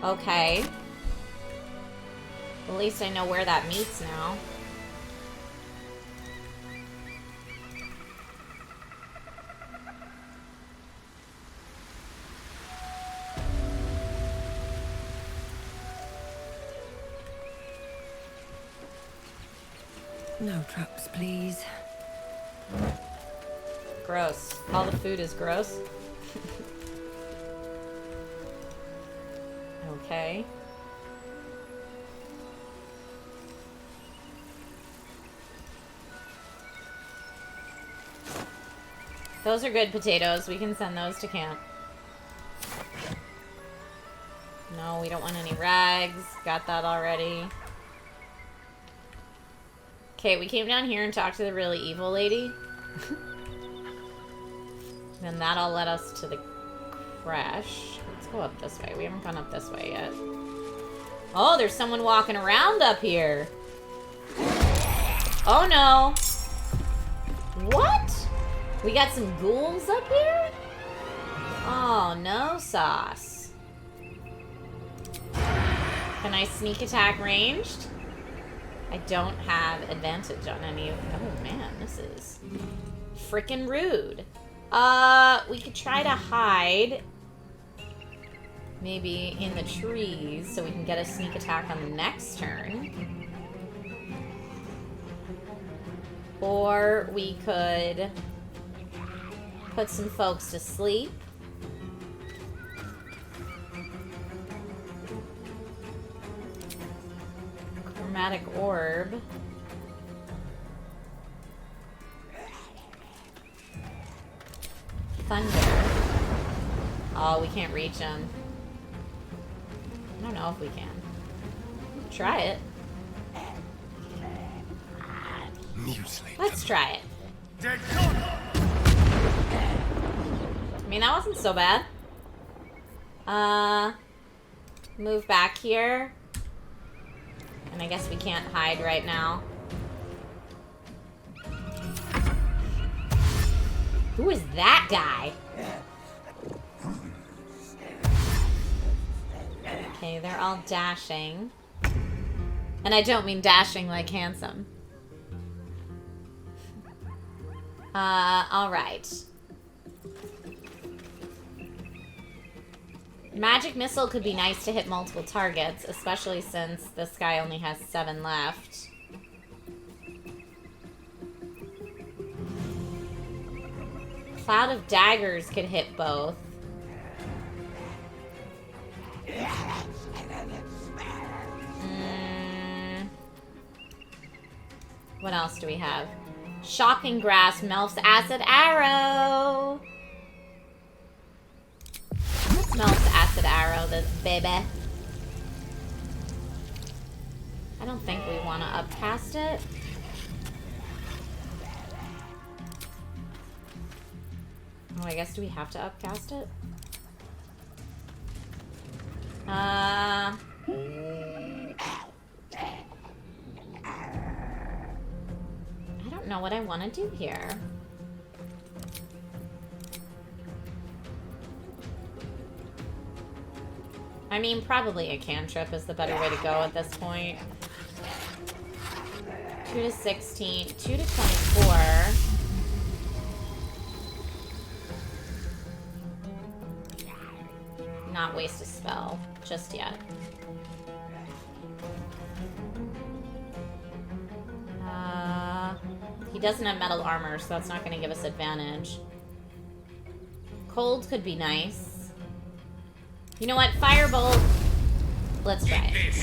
A: Okay. At least I know where that meets now.
N: No traps, please.
A: Gross. All the food is gross. Okay. Those are good potatoes. We can send those to camp. No, we don't want any rags. Got that already. Okay, we came down here and talked to the really evil lady. Then that'll let us to the crash. Let's go up this way. We haven't gone up this way yet. Oh, there's someone walking around up here. Oh no. What? We got some ghouls up here? Oh, no sauce. Can I sneak attack ranged? I don't have advantage on any of them. Oh man, this is freaking rude. We could try to hide. Maybe in the trees so we can get a sneak attack on the next turn. Or we could put some folks to sleep. Chromatic orb. Thunder. Oh, we can't reach him. I don't know if we can. Try it. Let's try it. I mean, that wasn't so bad. Move back here. And I guess we can't hide right now. Who is that guy? Okay, they're all dashing. And I don't mean dashing like handsome. Alright. Magic missile could be nice to hit multiple targets, especially since this guy only has 7 left. Cloud of daggers could hit both. What else do we have? Shocking Grasp, Melf's Acid Arrow. Melf's Acid Arrow, this baby. I don't think we want to upcast it. Oh, I guess do we have to upcast it? I don't know what I want to do here. I mean, probably a cantrip is the better way to go at this point. 2 to 16, 2 to 24. Not waste a spell just yet. He doesn't have metal armor, so that's not going to give us advantage. Cold could be nice. You know what? Firebolt. Let's try it.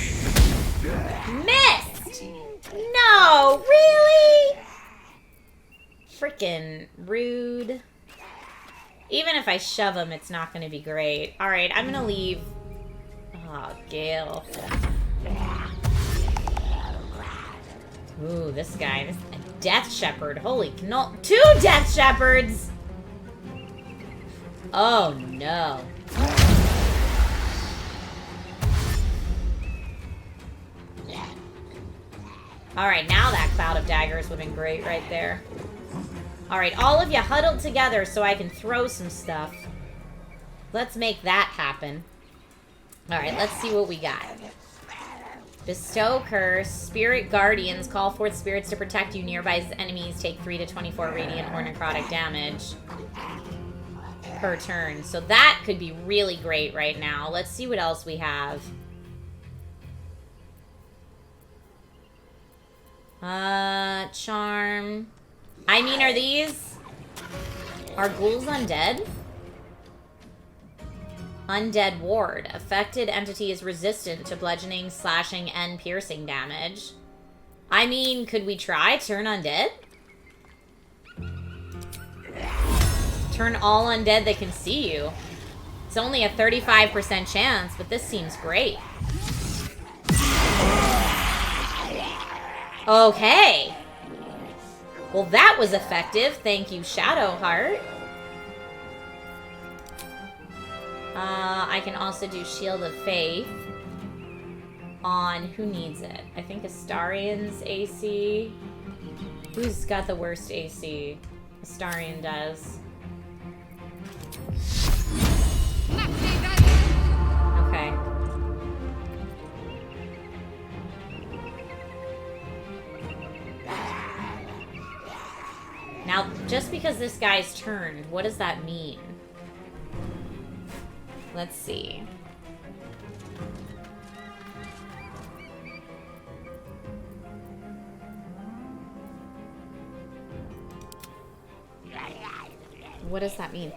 A: Missed! No! Really? Freaking rude. Even if I shove him, it's not going to be great. Alright, I'm going to leave. Oh, Gale. Ooh, this guy. This is a Death Shepherd. Holy no. 2 Death Shepherds! Oh, no. Alright, now that Cloud of Daggers would have been great right there. Alright, all of you huddled together so I can throw some stuff. Let's make that happen. Alright, let's see what we got. Bestow Curse. Spirit Guardians. Call forth spirits to protect you. Nearby enemies take 3 to 24 radiant or necrotic damage per turn. So that could be really great right now. Let's see what else we have. Charm. I mean, are these... Are ghouls undead? Undead Ward. Affected entity is resistant to bludgeoning, slashing, and piercing damage. I mean, could we try turn undead? Turn all undead that can see you. It's only a 35% chance, but this seems great. Okay. Well, that was effective. Thank you, Shadowheart. I can also do Shield of Faith on who needs it. I think Astarian's AC. Who's got the worst AC? Astarian does. Okay. Now, just because this guy's turned, what does that mean? Let's see. What does that mean?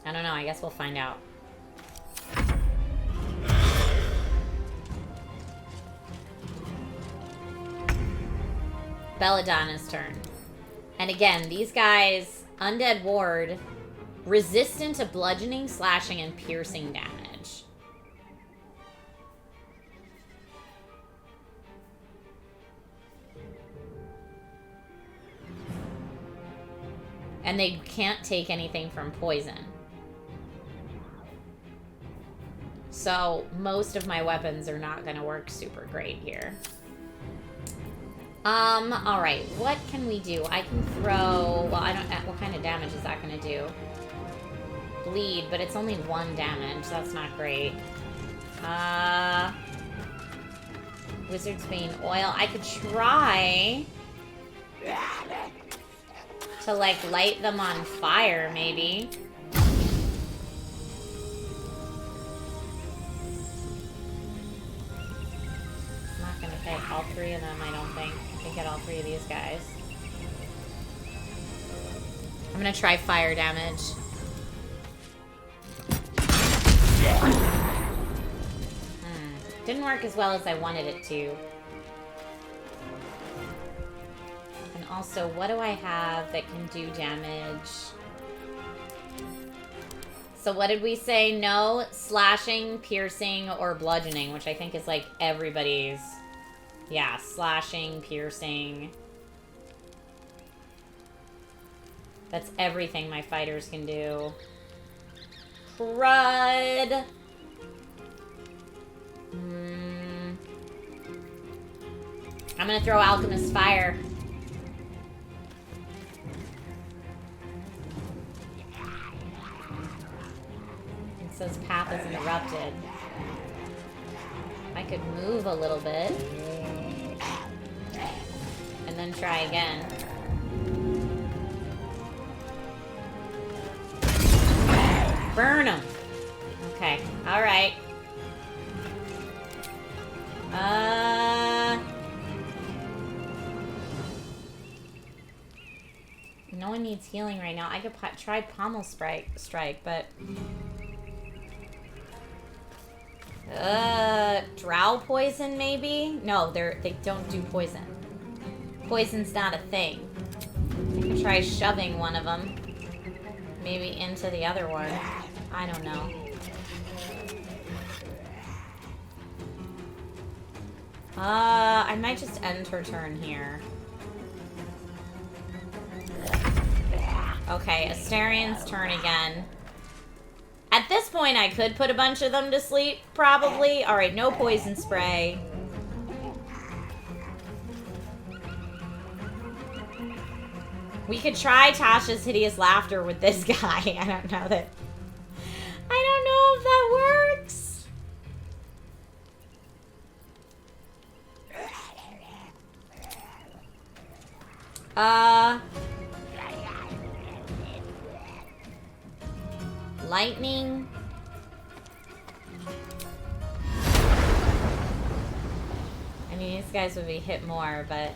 A: I don't know. I guess we'll find out. Belladonna's turn. And again, these guys, Undead Ward, resistant to bludgeoning, slashing, and piercing damage. And they can't take anything from poison. So most of my weapons are not going to work super great here. Alright, what can we do? I can throw... Well, I don't... What kind of damage is that going to do? Bleed, but it's only 1 damage. That's not great. Wizard's Bane Oil. I could try... to, like, light them on fire, maybe. Not gonna hit all 3 of them, I don't think. I can get all 3 of these guys. I'm gonna try fire damage. Didn't work as well as I wanted it to. And also, what do I have that can do damage? So what did we say? No slashing, piercing, or bludgeoning, which I think is like everybody's. Yeah, slashing, piercing. That's everything my fighters can do. Crud! I'm gonna throw Alchemist Fire. It says path is interrupted. I could move a little bit. And then try again. Burn them. Okay, alright. No one needs healing right now. I could try Pommel Strike, but... Drow Poison, maybe? No, they don't do poison. Poison's not a thing. I could try shoving one of them. Maybe into the other one. I don't know. I might just end her turn here. Okay, Astarion's turn again. At this point, I could put a bunch of them to sleep, probably. Alright, no poison spray. We could try Tasha's Hideous Laughter with this guy. I don't know if that works. Lightning. I mean, these guys would be hit more, but...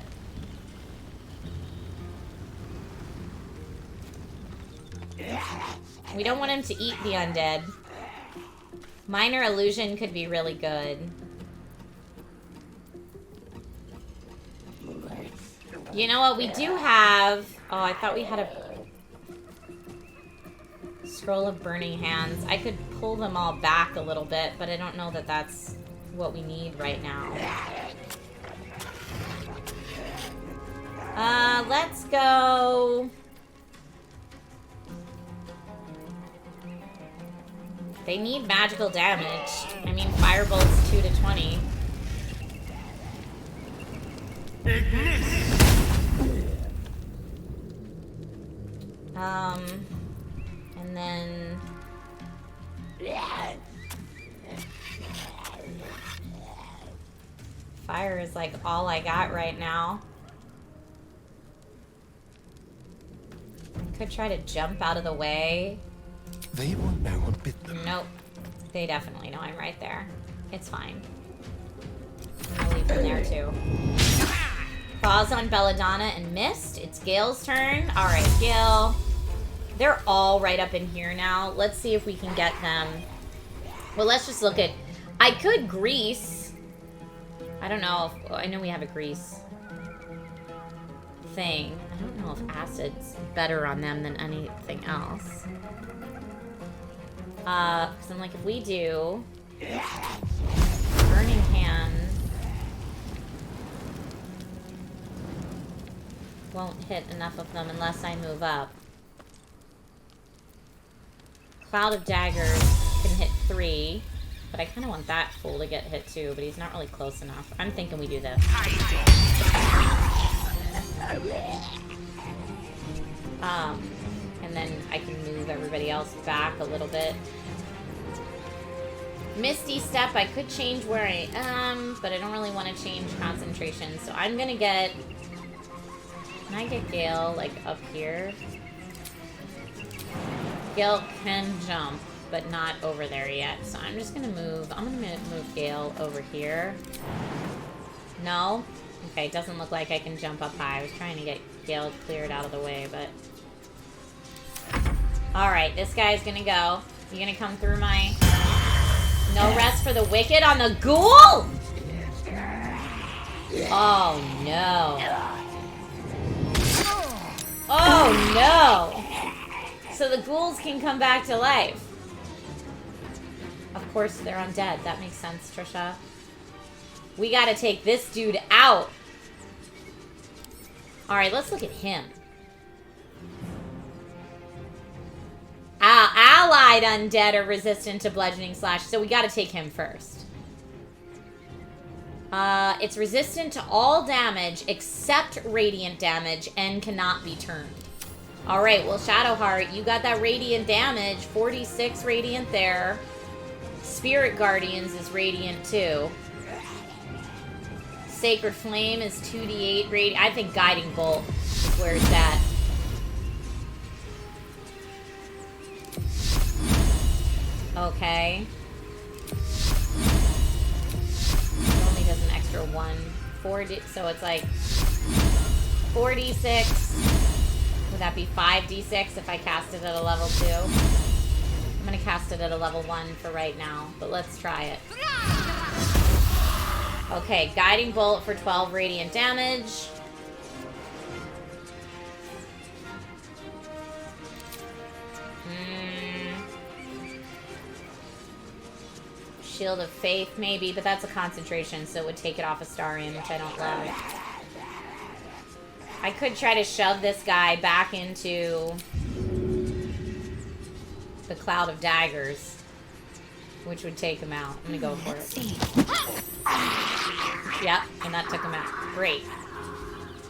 A: We don't want him to eat the undead. Minor Illusion could be really good. You know what? We do have... Oh, I thought we had a... Scroll of Burning Hands. I could pull them all back a little bit, but I don't know that that's what we need right now. Let's go... They need magical damage. I mean, Firebolt's 2 to 20. And then... Fire is like all I got right now. I could try to jump out of the way.
C: They won't know what bit them.
A: Nope. They definitely know I'm right there. It's fine. I'll leave from there too. Pause on Belladonna and missed. It's Gale's turn. All right, Gale. They're all right up in here now. Let's see if we can get them. Well, let's just look at... I could grease. I don't know if... I know we have a grease thing. I don't know if acid's better on them than anything else. Because I'm like, if we do... Burning Hand... won't hit enough of them unless I move up. Cloud of Daggers can hit 3, but I kind of want that fool to get hit too, but he's not really close enough. I'm thinking we do this. And then I can move everybody else back a little bit. Misty Step, I could change where I am, but I don't really want to change concentration, so I'm gonna get... Can I get Gale, like, up here? Gale can jump, but not over there yet. So I'm just gonna move. I'm gonna move Gale over here. No? Okay, doesn't look like I can jump up high. I was trying to get Gale cleared out of the way, but... Alright, this guy's gonna go. You gonna come through my... No rest for the wicked on the ghoul? Oh, no. Oh, no. So the ghouls can come back to life. Of course, they're undead. That makes sense, Trisha. We gotta take this dude out. Alright, let's look at him. Allied undead are resistant to bludgeoning slash, so we gotta take him first. It's resistant to all damage except radiant damage and cannot be turned. Alright, well, Shadowheart, you got that radiant damage. 46 radiant there. Spirit Guardians is radiant too. Sacred Flame is 2d8 radiant. I think Guiding Bolt is where it's at. Okay. It only does an extra 1. 4d, so it's like 4d6. Would that be 5d6 if I cast it at a level 2? I'm gonna cast it at a level 1 for right now, but let's try it. Okay, Guiding Bolt for 12 radiant damage. Shield of Faith, maybe, but that's a concentration, so it would take it off a Astarion, which I don't love. I could try to shove this guy back into the Cloud of Daggers, which would take him out. I'm gonna go for it. Yep, and that took him out. Great.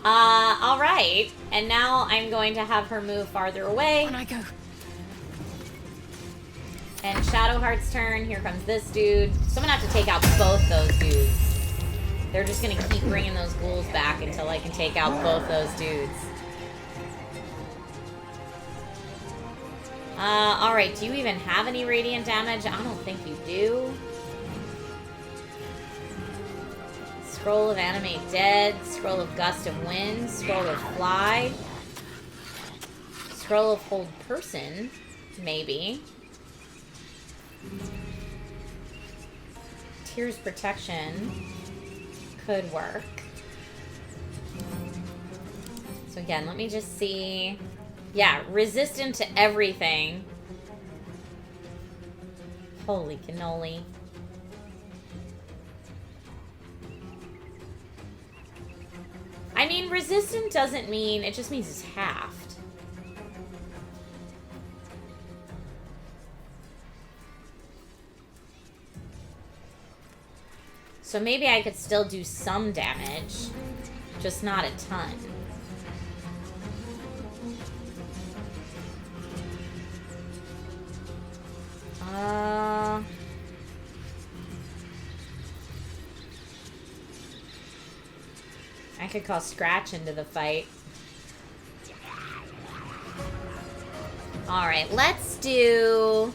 A: Alright. And now I'm going to have her move farther away.
P: When I go.
A: And Shadowheart's turn. Here comes this dude. So I'm gonna have to take out both those dudes. They're just gonna keep bringing those ghouls back until I can take out both those dudes. Alright, do you even have any radiant damage? I don't think you do. Scroll of Animate Dead, Scroll of Gust of Wind, Scroll of Fly, Scroll of Hold Person, maybe. Tears Protection could work. So again, let me just see. Yeah, resistant to everything. Holy cannoli. I mean, resistant doesn't mean, it just means it's halved. So maybe I could still do some damage, just not a ton. I could call Scratch into the fight. Alright, let's do...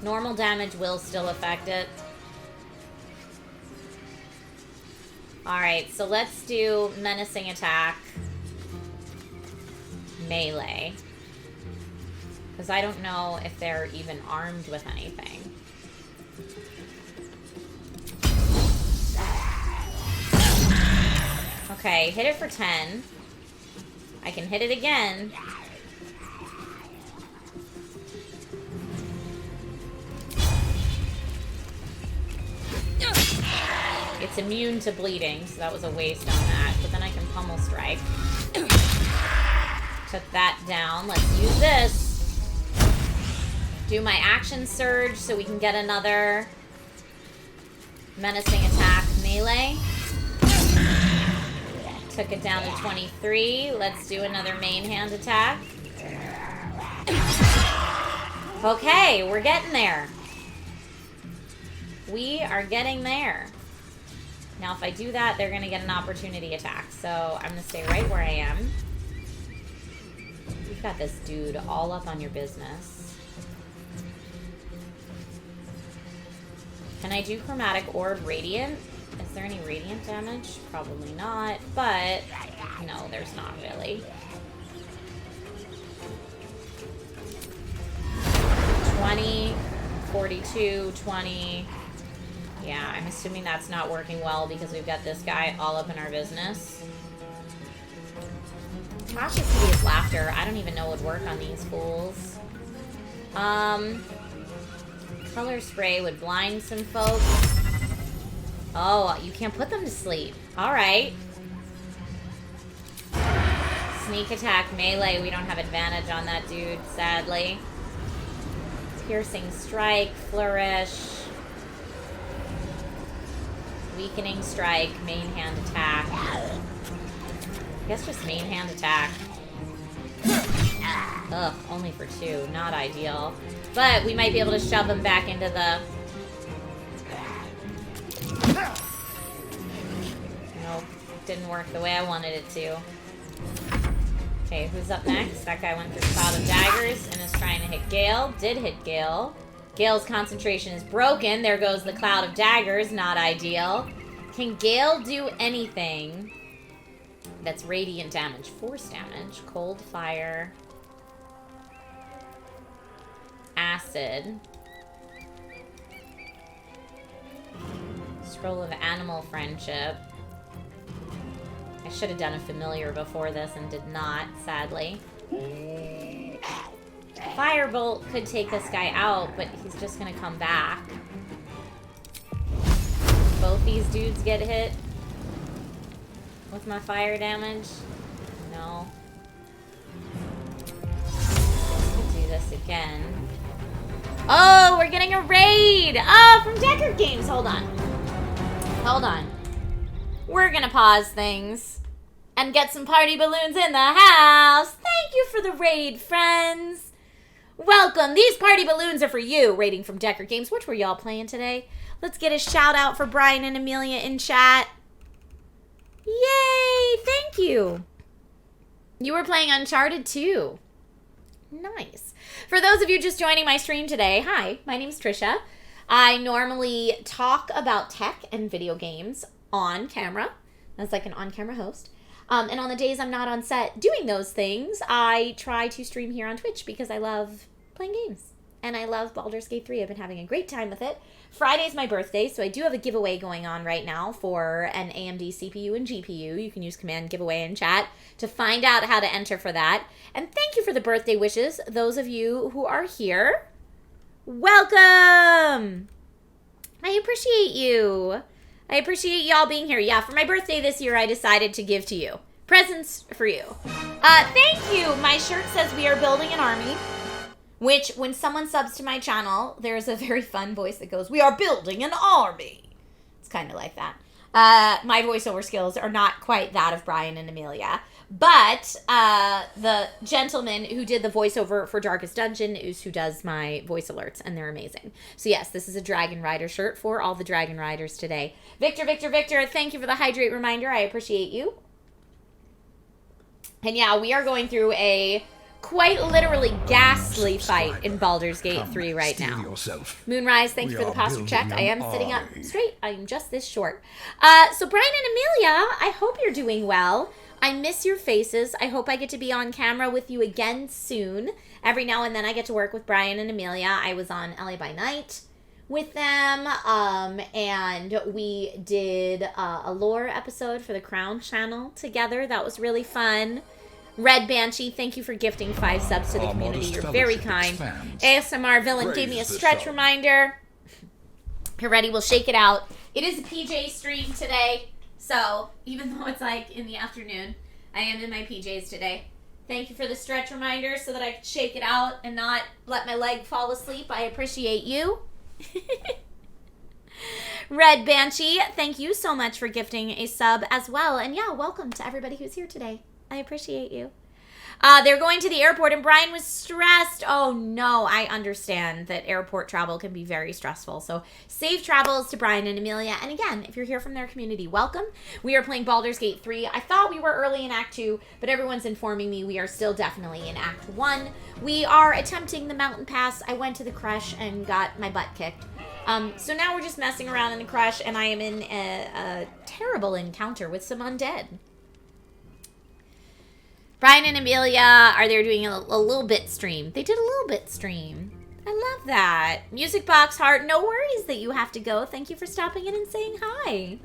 A: Normal damage will still affect it. Alright, so let's do menacing attack. Melee. Because I don't know if they're even armed with anything. Okay, hit it for 10. I can hit it again. It's immune to bleeding, so that was a waste on that. But then I can pummel strike. Took that down. Let's use this. Do my action surge so we can get another menacing attack melee. Took it down to 23. Let's do another main hand attack. Okay, we're getting there. We are getting there. Now, if I do that, they're going to get an opportunity attack. So I'm going to stay right where I am. You've got this dude all up on your business. Can I do Chromatic Orb Radiant? Is there any radiant damage? Probably not, but no, there's not really. 20, 42, 20. Yeah, I'm assuming that's not working well because we've got this guy all up in our business. Tasha's hideous laughter. I don't even know what would work on these fools. Color spray would blind some folks. Oh, you can't put them to sleep. Alright. Sneak attack melee. We don't have advantage on that dude, sadly. Piercing strike, flourish. Weakening strike, main hand attack. I guess just main hand attack. Ugh, only for 2. Not ideal. But we might be able to shove him back into the... Nope, didn't work the way I wanted it to. Okay, who's up next? That guy went through Cloud of Daggers and is trying to hit Gale. Did hit Gale. Gale's concentration is broken. There goes the Cloud of Daggers. Not ideal. Can Gale do anything that's radiant damage? Force damage. Cold fire. Acid. Scroll of Animal Friendship. I should have done a familiar before this and did not, sadly. Firebolt could take this guy out, but he's just gonna come back. Both these dudes get hit with my fire damage. No. Let's do this again. Oh, we're getting a raid! Oh, from Decker Games. Hold on. Hold on. We're gonna pause things and get some party balloons in the house. Thank you for the raid, friends. Welcome. These party balloons are for you. Rating from Decker Games. Which were y'all playing today? Let's get a shout out for Brian and Amelia in chat. Yay! Thank you. You were playing Uncharted 2. Nice. For those of you just joining my stream today, hi, my name's Trisha. I normally talk about tech and video games on camera. That's like an on-camera host. And on the days I'm not on set doing those things, I try to stream here on Twitch because I love playing games. And I love Baldur's Gate 3. I've been having a great time with it. Friday's my birthday, so I do have a giveaway going on right now for an AMD CPU and GPU. You can use command giveaway in chat to find out how to enter for that. And thank you for the birthday wishes, those of you who are here. Welcome! I appreciate you. I appreciate y'all being here. Yeah, for my birthday this year, I decided to give to you. Presents for you. Thank you. My shirt says we are building an army. Which, when someone subs to my channel, there's a very fun voice that goes, we are building an army. It's kind of like that. My voiceover skills are not quite that of Brian and Amelia. But the gentleman who did the voiceover for Darkest Dungeon is who does my voice alerts, and they're amazing. So yes, this is a Dragon Rider shirt for all the Dragon Riders today. Victor, thank you for the hydrate reminder. I appreciate you. And yeah, we are going through a quite literally ghastly fight in Baldur's Gate 3 right now. Moonrise, thank you for the posture check. I am sitting up straight. I am just this short. So Brian and Amelia, I hope you're doing well. I miss your faces. I hope I get to be on camera with you again soon. Every now and then I get to work with Brian and Amelia. I was on LA by Night with them, and we did a lore episode for the Crown channel together. That was really fun. Red Banshee, thank you for gifting 5 subs to the community. You're very kind. ASMR Villain gave me a stretch reminder. You're ready, we'll shake it out. It is a PJ stream today, so even though it's like in the afternoon, I am in my PJs today. Thank you for the stretch reminder so that I can shake it out and not let my leg fall asleep. I appreciate you. Red Banshee, thank you so much for gifting a sub as well. And yeah, welcome to everybody who's here today. I appreciate you. They're going to the airport and Brian was stressed. Oh no, I understand that airport travel can be very stressful. So safe travels to Brian and Amelia. And again, if you're here from their community, welcome. We are playing Baldur's Gate 3. I thought we were early in Act 2, but everyone's informing me we are still definitely in Act 1. We are attempting the mountain pass. I went to the crush and got my butt kicked. So now we're just messing around in the crush and I am in a terrible encounter with some undead. Brian and Amelia are there doing a little bit stream. They did a little bit stream. I love that. Music Box Heart, no worries that you have to go. Thank you for stopping in and saying hi.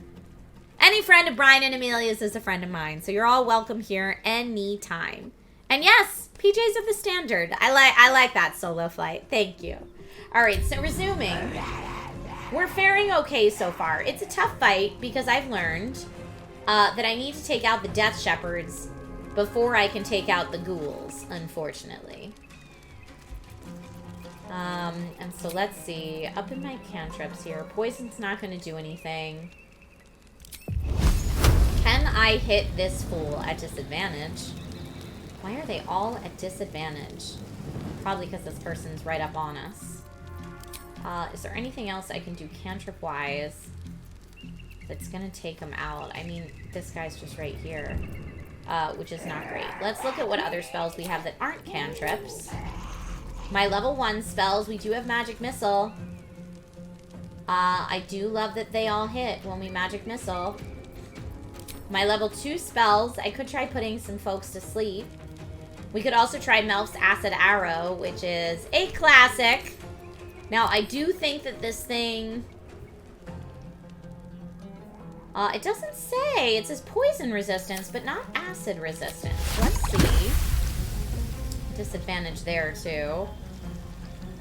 A: Any friend of Brian and Amelia's is a friend of mine, so you're all welcome here anytime. And yes, PJs of the standard. I like that solo flight. Thank you. All right, so resuming. We're faring okay so far. It's a tough fight because I've learned that I need to take out the Death Shepherds before I can take out the ghouls, unfortunately. And so let's see. Up in my cantrips here. Poison's not going to do anything. Can I hit this fool at disadvantage? Why are they all at disadvantage? Probably because this person's right up on us. Is there anything else I can do cantrip-wise that's going to take him out? I mean, this guy's just right here. Which is not great. Let's look at what other spells we have that aren't cantrips. My level 1 spells, we do have Magic Missile. I do love that they all hit when we Magic Missile. My level 2 spells, I could try putting some folks to sleep. We could also try Melf's Acid Arrow, which is a classic. Now, I do think that this thing... it doesn't say. It says poison resistance, but not acid resistance. Let's see. Disadvantage there, too.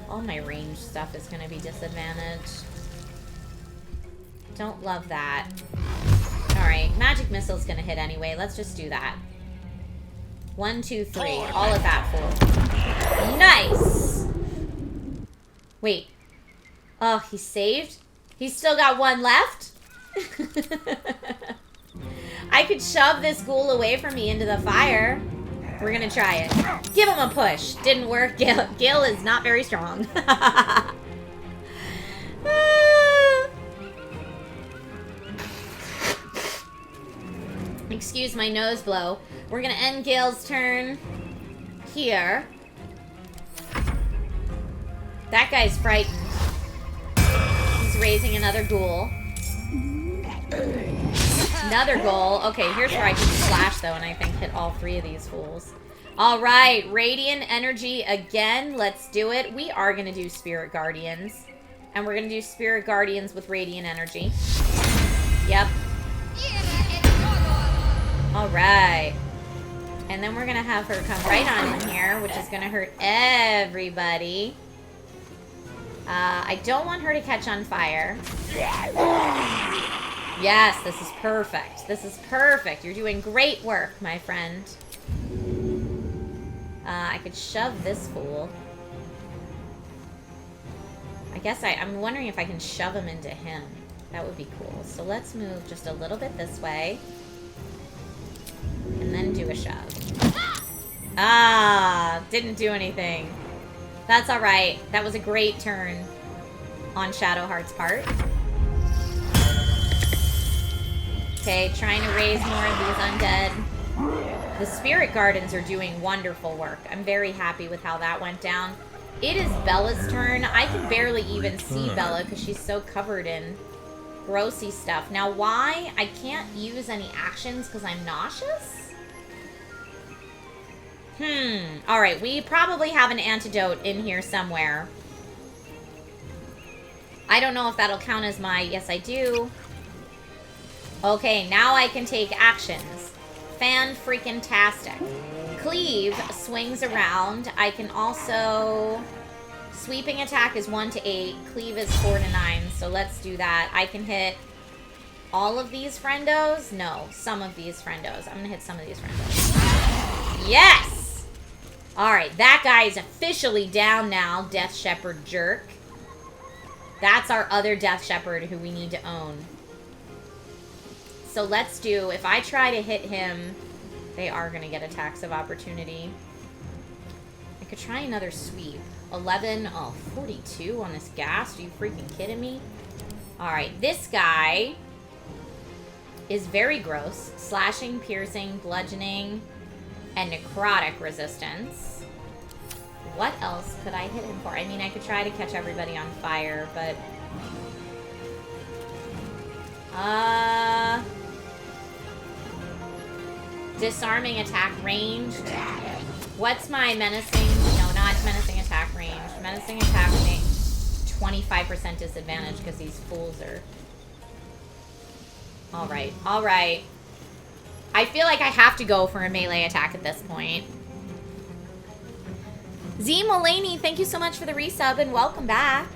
A: All my range stuff is going to be disadvantaged. Don't love that. Alright, Magic Missile's going to hit anyway. Let's just do that. 1, 2, 3. All of that full. Nice! Wait. Oh, he saved? He's still got 1 left? I could shove this ghoul away from me into the fire. We're gonna try it. Give him a push. Didn't work. Gil is not very strong. Excuse my nose blow. We're gonna end Gil's turn here. That guy's frightened. He's raising another ghoul. Another goal. Okay, here's where I can slash, though, and I think hit all 3 of these fools. All right, Radiant Energy again. Let's do it. We are going to do Spirit Guardians. And we're going to do Spirit Guardians with Radiant Energy. Yep. All right. And then we're going to have her come right on in here, which is going to hurt everybody. I don't want her to catch on fire. Yes, this is perfect. This is perfect. You're doing great work, my friend. I could shove this fool. I guess I'm wondering if I can shove him into him. That would be cool. So let's move just a little bit this way. And then do a shove. Ah, didn't do anything. That's alright. That was a great turn on Shadowheart's part. Okay, trying to raise more of these undead. The spirit gardens are doing wonderful work. I'm very happy with how that went down. It is Bella's turn. I can barely even see Bella because she's so covered in grossy stuff. Now, why I can't use any actions because I'm nauseous? Alright, we probably have an antidote in here somewhere. I don't know if that'll count as my... Yes, I do. Okay, now I can take actions. Fan-freaking-tastic. Cleave swings around. I can also... Sweeping attack is 1 to 8. Cleave is 4 to 9. So let's do that. I can hit all of these friendos. No, some of these friendos. I'm going to hit some of these friendos. Yes! Alright, that guy is officially down now, Death Shepherd jerk. That's our other Death Shepherd who we need to own. So let's do... If I try to hit him, they are going to get attacks of opportunity. I could try another sweep. 11, oh, 42 on this ghast. Are you freaking kidding me? Alright, this guy is very gross. Slashing, piercing, bludgeoning, and necrotic resistance. What else could I hit him for? I mean, I could try to catch everybody on fire, but... Disarming attack ranged. What's my menacing? No, not menacing attack range. Menacing attack range. 25% disadvantage because these fools are... Alright, alright. I feel like I have to go for a melee attack at this point. Z Mulaney, thank you so much for the resub and welcome back.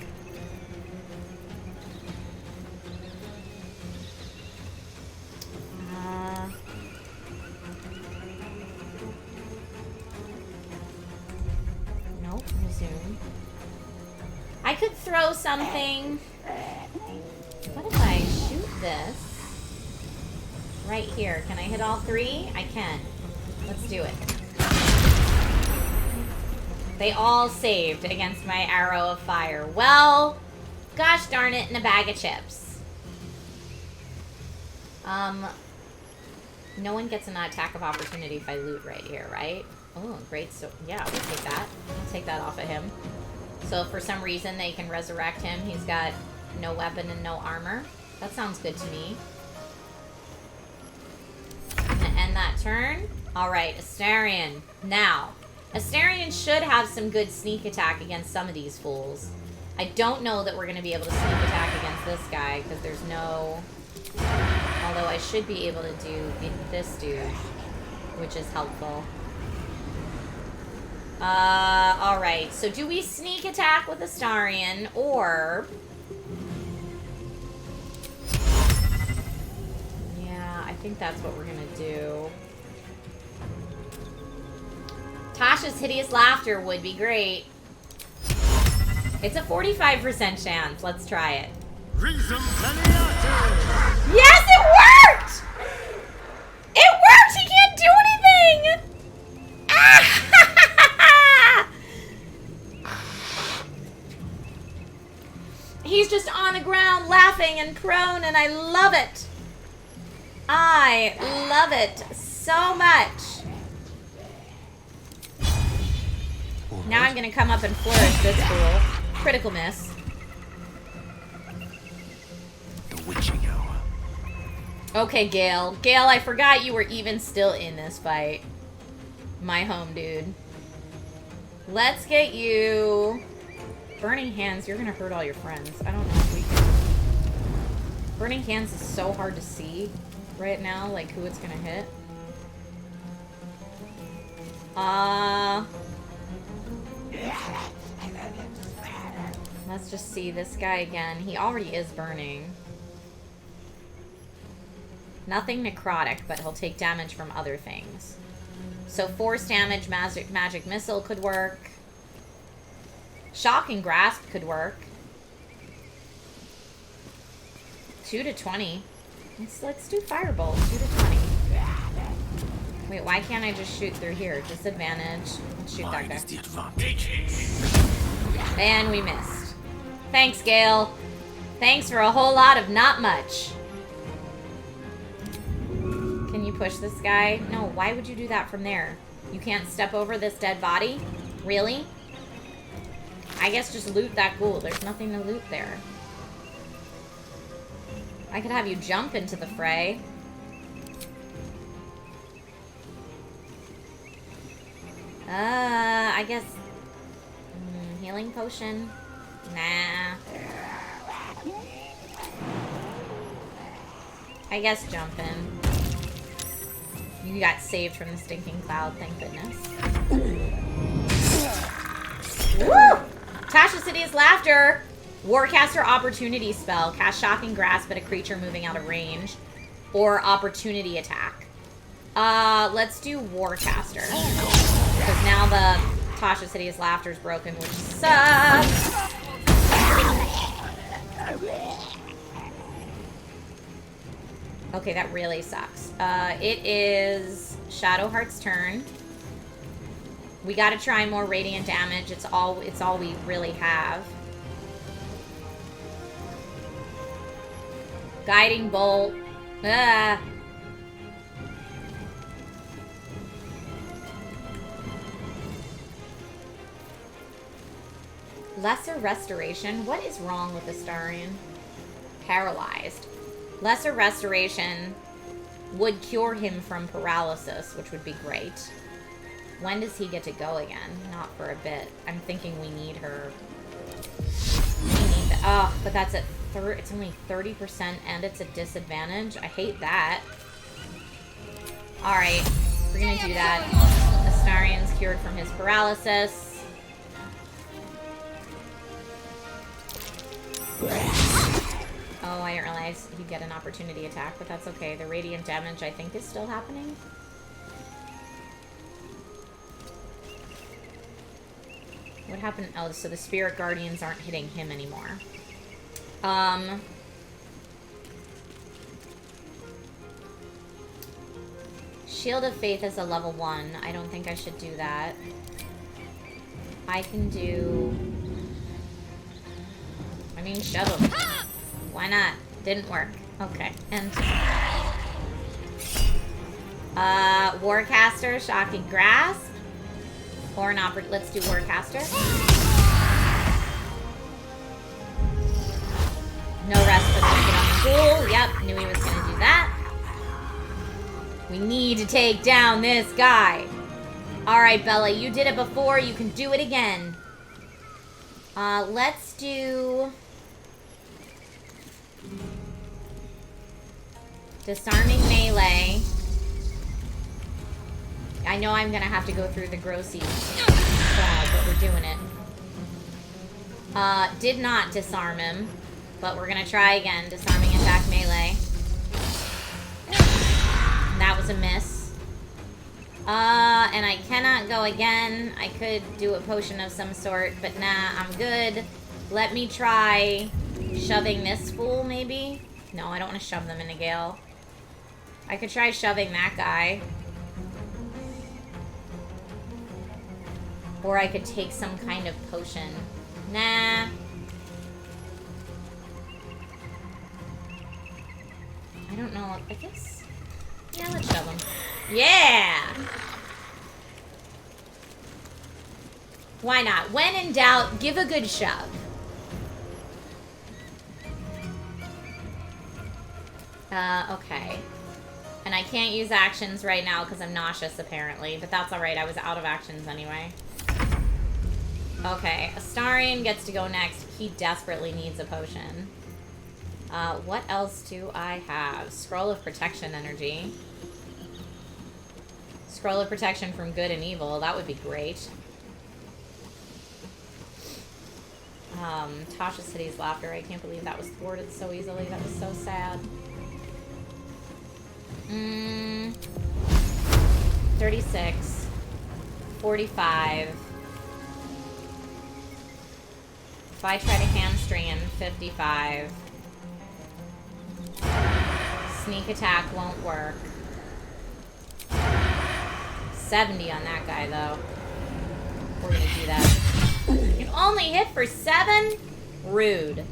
A: Nope, resume. I could throw something. What if I shoot this? Right here. Can I hit all three? I can. Let's do it. They all saved against my arrow of fire. Well, gosh darn it, in a bag of chips. No one gets an attack of opportunity if I loot right here, right? Oh, great. So, yeah, we'll take that. We'll take that off of him. So if for some reason they can resurrect him, he's got no weapon and no armor. That sounds good to me. I'm gonna end that turn. Alright, Astarion. Now, Astarion should have some good sneak attack against some of these fools. I don't know that we're going to be able to sneak attack against this guy, because there's no... Although I should be able to do this dude, which is helpful. Alright, so do we sneak attack with Astarion, or... Yeah, I think that's what we're going to do. Tasha's hideous laughter would be great. It's a 45% chance. Let's try it. Yes, it worked! It worked! He can't do anything! Ah! He's just on the ground laughing and prone, and I love it. I love it so much. Now I'm gonna come up and flourish this fool. Critical miss.
G: The witching hour.
A: Okay, Gale. Gale, I forgot you were even still in this fight. My home dude. Let's get you... Burning Hands, you're gonna hurt all your friends. I don't know if we can... Burning Hands is so hard to see right now, like who it's gonna hit. Let's just see this guy again. He already is burning. Nothing necrotic, but he'll take damage from other things. So force damage, magic missile could work. Shock and grasp could work. 2 to 20. Let's do firebolt. 2 to 20. Wait, why can't I just shoot through here? Disadvantage. Let's shoot that guy.
G: The advantage.
A: And we missed. Thanks, Gale. Thanks for a whole lot of not much. Can you push this guy? No, why would you do that from there? You can't step over this dead body? Really? I guess just loot that ghoul. There's nothing to loot there. I could have you jump into the fray. I guess... healing potion? Nah. I guess jump in. You got saved from the stinking cloud, thank goodness. Woo! Tasha's Hideous Laughter. Warcaster Opportunity Spell. Cast Shocking Grasp at a creature moving out of range. Or Opportunity Attack. Let's do Warcaster. Because now the Tasha's Hideous Laughter is broken, which sucks. Okay, that really sucks. It is Shadowheart's turn. We gotta try more radiant damage. It's all we really have. Guiding Bolt. Ah. Lesser Restoration? What is wrong with Astarion? Paralyzed. Lesser Restoration would cure him from paralysis, which would be great. When does he get to go again? Not for a bit. I'm thinking we need her. We need the, oh, but that's at it's only 30% and it's a disadvantage. I hate that. Alright, we're gonna do that. Astarion's cured from his paralysis. Oh, I didn't realize he'd get an opportunity attack, but that's okay. The radiant damage, I think, is still happening. What happened? Oh, so the Spirit Guardians aren't hitting him anymore. Shield of Faith is a level 1. I don't think I should do that. I can do... I mean, shove him. Why not? Didn't work. Okay. And Warcaster, Shocking Grasp. Or an let's do Warcaster. No rest for the wicked on the ghoul. Yep, knew he was gonna do that. We need to take down this guy. Alright, Bella, you did it before. You can do it again. Let's do... Disarming Melee. I know I'm gonna have to go through the Grossy cloud, but we're doing it. Did not disarm him, but we're gonna try again. Disarming Attack Melee. That was a miss. And I cannot go again. I could do a potion of some sort, but nah, I'm good. Let me try shoving this fool, maybe? No, I don't want to shove them in a gale. I could try shoving that guy. Or I could take some kind of potion. Nah. I don't know. I guess... Yeah, let's shove him. Yeah! Why not? When in doubt, give a good shove. Okay. And I can't use actions right now because I'm nauseous, apparently. But that's alright. I was out of actions anyway. Okay. Astarion gets to go next. He desperately needs a potion. What else do I have? Scroll of Protection Energy. Scroll of Protection from Good and Evil. That would be great. Tasha's Hideous Laughter. I can't believe that was thwarted so easily. That was so sad. 36. 45. If I try to hamstring him, 55. Sneak attack won't work. 70 on that guy, though. We're gonna do that. You can only hit for 7? Rude.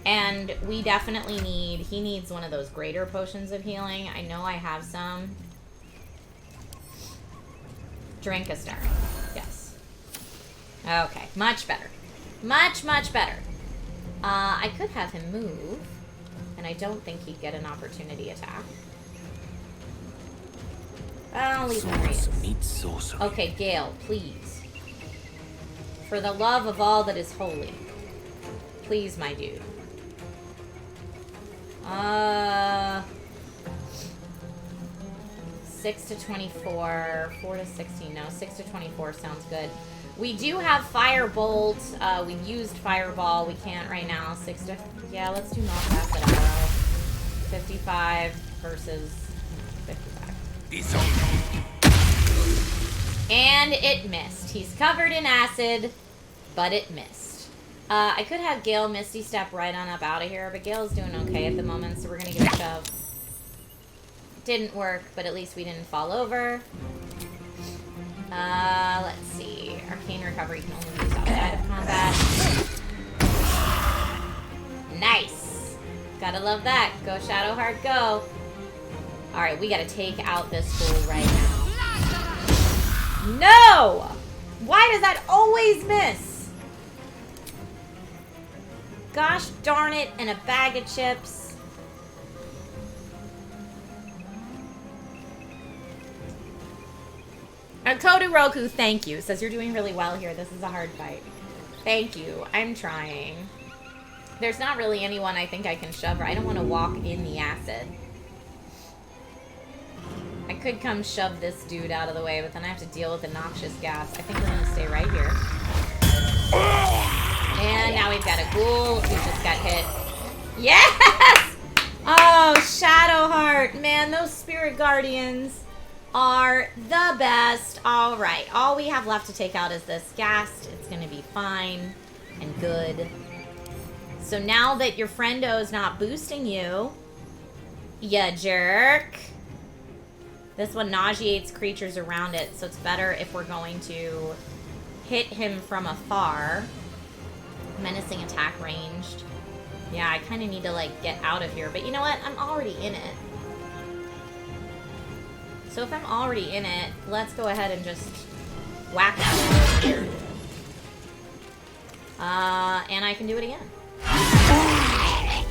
A: And we definitely need... He needs one of those greater potions of healing. I know I have some. Drink a star. Yes. Okay. Much better. Much, much better. I could have him move. And I don't think he'd get an opportunity attack. I'll leave him where he is. Okay, Gale, please. For the love of all that is holy. Please, my dude. 6 to 24, 4 to 16. No, 6 to 24 sounds good. We do have Firebolt. We've used Fireball. We can't right now. 6 to... Yeah, let's do Knock Acid Arrow. 55 versus 55. And it missed. He's covered in acid, but it missed. I could have Gale Misty Step right on up out of here, but Gale's doing okay at the moment, so we're going to give a shove. Didn't work, but at least we didn't fall over. Let's see. Arcane Recovery can only be used outside of combat. Nice. Gotta love that. Go Shadowheart, go. Alright, we gotta take out this fool right now. No! Why does that always miss? Gosh darn it, and a bag of chips. Kodu Roku, thank you. Says you're doing really well here. This is a hard fight. Thank you. I'm trying. There's not really anyone I think I can shove her. I don't want to walk in the acid. I could come shove this dude out of the way, but then I have to deal with the noxious gas. I think we're going to stay right here. And now we've got a ghoul who just got hit. Yes! Oh, Shadowheart. Man, those spirit guardians are the best. All right, all we have left to take out is this ghast. It's gonna be fine and good. So now that your friendo is not boosting you, ya jerk, this one nauseates creatures around it, so it's better if we're going to hit him from afar. Menacing attack ranged. Yeah, I kind of need to like get out of here, but you know what, I'm already in it. So if I'm already in it, let's go ahead and just whack that over here. And I can do it again.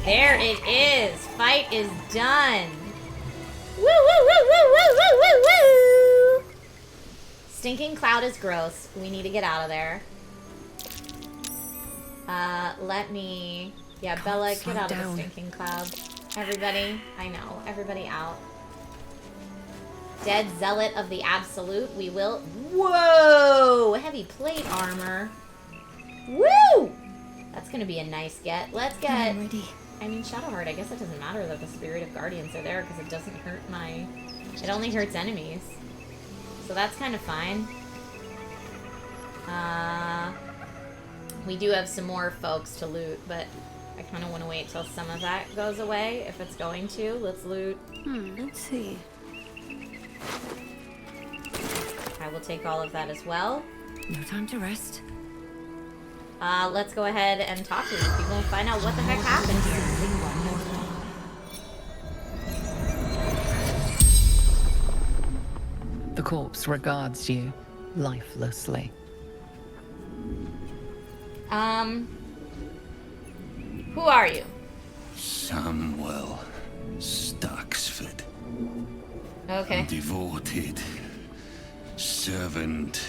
A: There it is. Fight is done. Woo, woo, woo, woo, woo, woo, woo, woo. Stinking cloud is gross. We need to get out of there. Let me... Yeah, Bella, get out of the stinking cloud. Everybody, I know. Everybody out. Dead Zealot of the Absolute. We will... Whoa! Heavy plate armor. Woo! That's going to be a nice get. Let's get... I'm ready. I mean, Shadowheart, I guess it doesn't matter that the Spirit of Guardians are there because it doesn't hurt my... It only hurts enemies. So that's kind of fine. We do have some more folks to loot, but I kind of want to wait till some of that goes away. If it's going to, let's loot.
N: Let's see.
A: I will take all of that as well.
N: No time to rest.
A: Let's go ahead and talk to these people and find out what the heck happened here.
L: The corpse regards you lifelessly.
A: Who are you?
Q: Samuel Staxford.
A: Okay.
Q: Devoted servant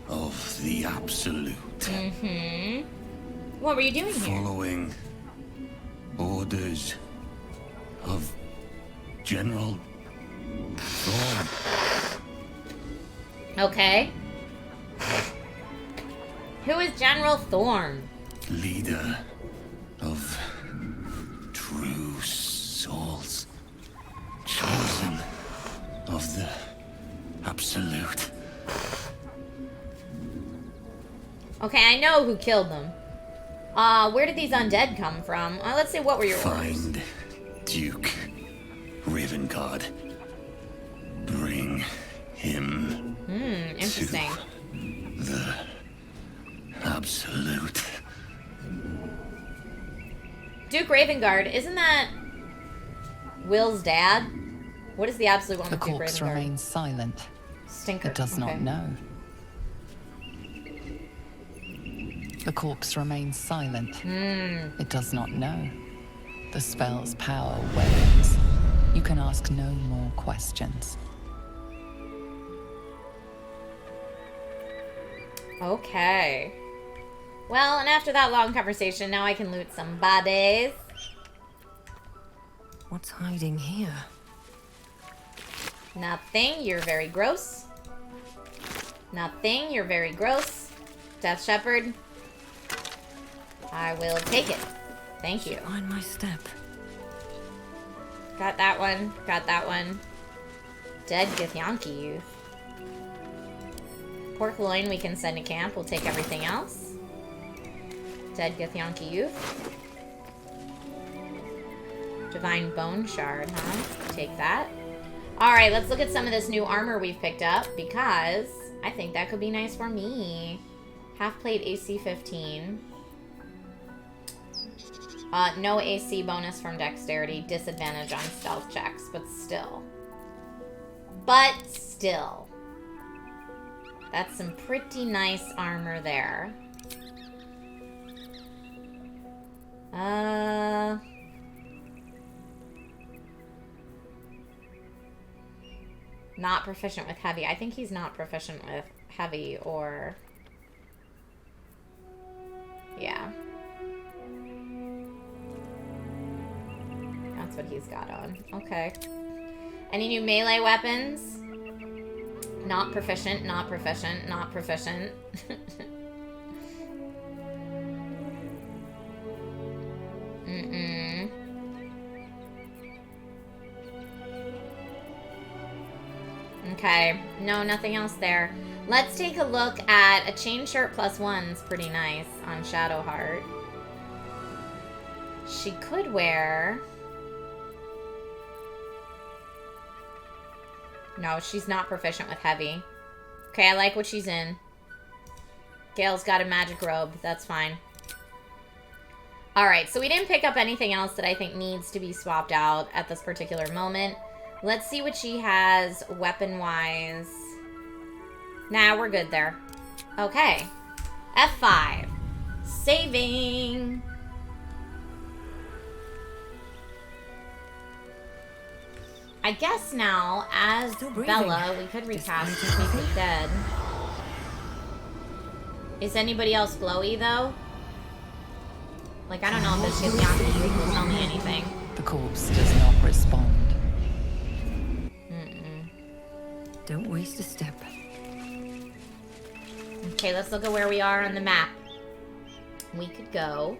Q: of the Absolute.
A: Mm-hmm. What were you doing here?
Q: Following orders of General Thorn.
A: Okay. Who is General Thorn?
Q: Leader of true souls. Chosen of the Absolute.
A: Okay, I know who killed them. Where did these undead come from? Let's see, what were your orders?
Q: Find Duke Ravenguard. Bring him
A: interesting.
Q: To the Absolute.
A: Duke Duke Ravengard, isn't that Will's dad? What is the absolute one
L: The
A: with Duke
L: corpse
A: Ravengard?
L: remains silent.
A: Stinker.
L: It does not know. The corpse remains silent. It does not know. The spell's power wanes. You can ask no more questions.
A: Okay. Well, and after that long conversation, now I can loot some bodies.
N: What's hiding here?
A: Nothing. You're very gross. Nothing. You're very gross. Death Shepherd. I will take it. Thank you.
N: On my step.
A: Got that one. Got that one. Dead Githyanki youth. Pork loin we can send to camp. We'll take everything else. Dead Githyanki youth. Divine bone shard, huh? Take that. Alright, let's look at some of this new armor we've picked up, because I think that could be nice for me. Half plate AC 15. No AC bonus from dexterity. Disadvantage on stealth checks, but still. But still. That's some pretty nice armor there. Not proficient with heavy. I think he's not proficient with heavy or... Yeah. That's what he's got on. Okay. Any new melee weapons? Not proficient, not proficient, not proficient. Mm-mm. Okay. No, nothing else there. Let's take a look at a chain shirt +1's pretty nice on Shadowheart. She could wear... No, she's not proficient with heavy. Okay, I like what she's in. Gale's got a magic robe. That's fine. Alright, so we didn't pick up anything else that I think needs to be swapped out at this particular moment. Let's see what she has weapon-wise. Nah, we're good there. Okay. F5. Saving. I guess now, as Bella, we could recast Completely Dead. Is anybody else glowy, though? Like, I don't know if this Githyanki will tell me anything.
L: The corpse does not respond.
N: Don't waste a step.
A: Okay, let's look at where we are on the map. We could go...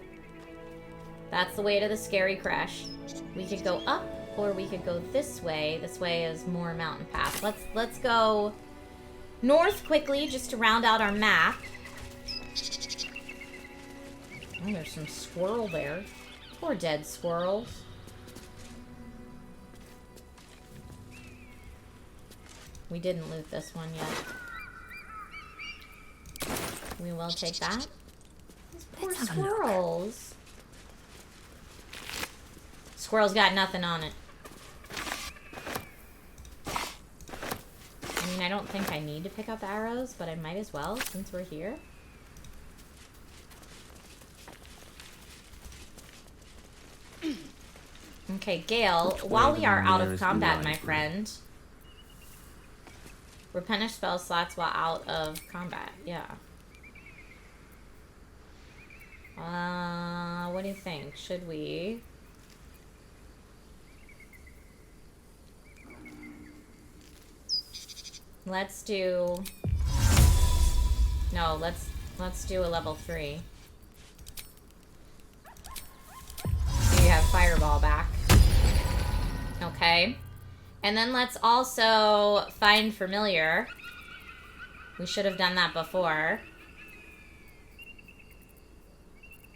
A: That's the way to the scary crash. We could go up, or we could go this way. This way is more mountain path. Let's go north quickly, just to round out our map. Oh, there's some squirrel there. Poor dead squirrels. We didn't loot this one yet. We will take that. These poor squirrels. Squirrel's got nothing on it. I mean, I don't think I need to pick up arrows, but I might as well since we're here. Okay, Gale, while we are out of combat, my friend... Replenish spell slots while out of combat. Yeah. What do you think? Should we? Let's do... No, let's do a level 3. So you have Fireball back. Okay. And then let's also find Familiar. We should have done that before.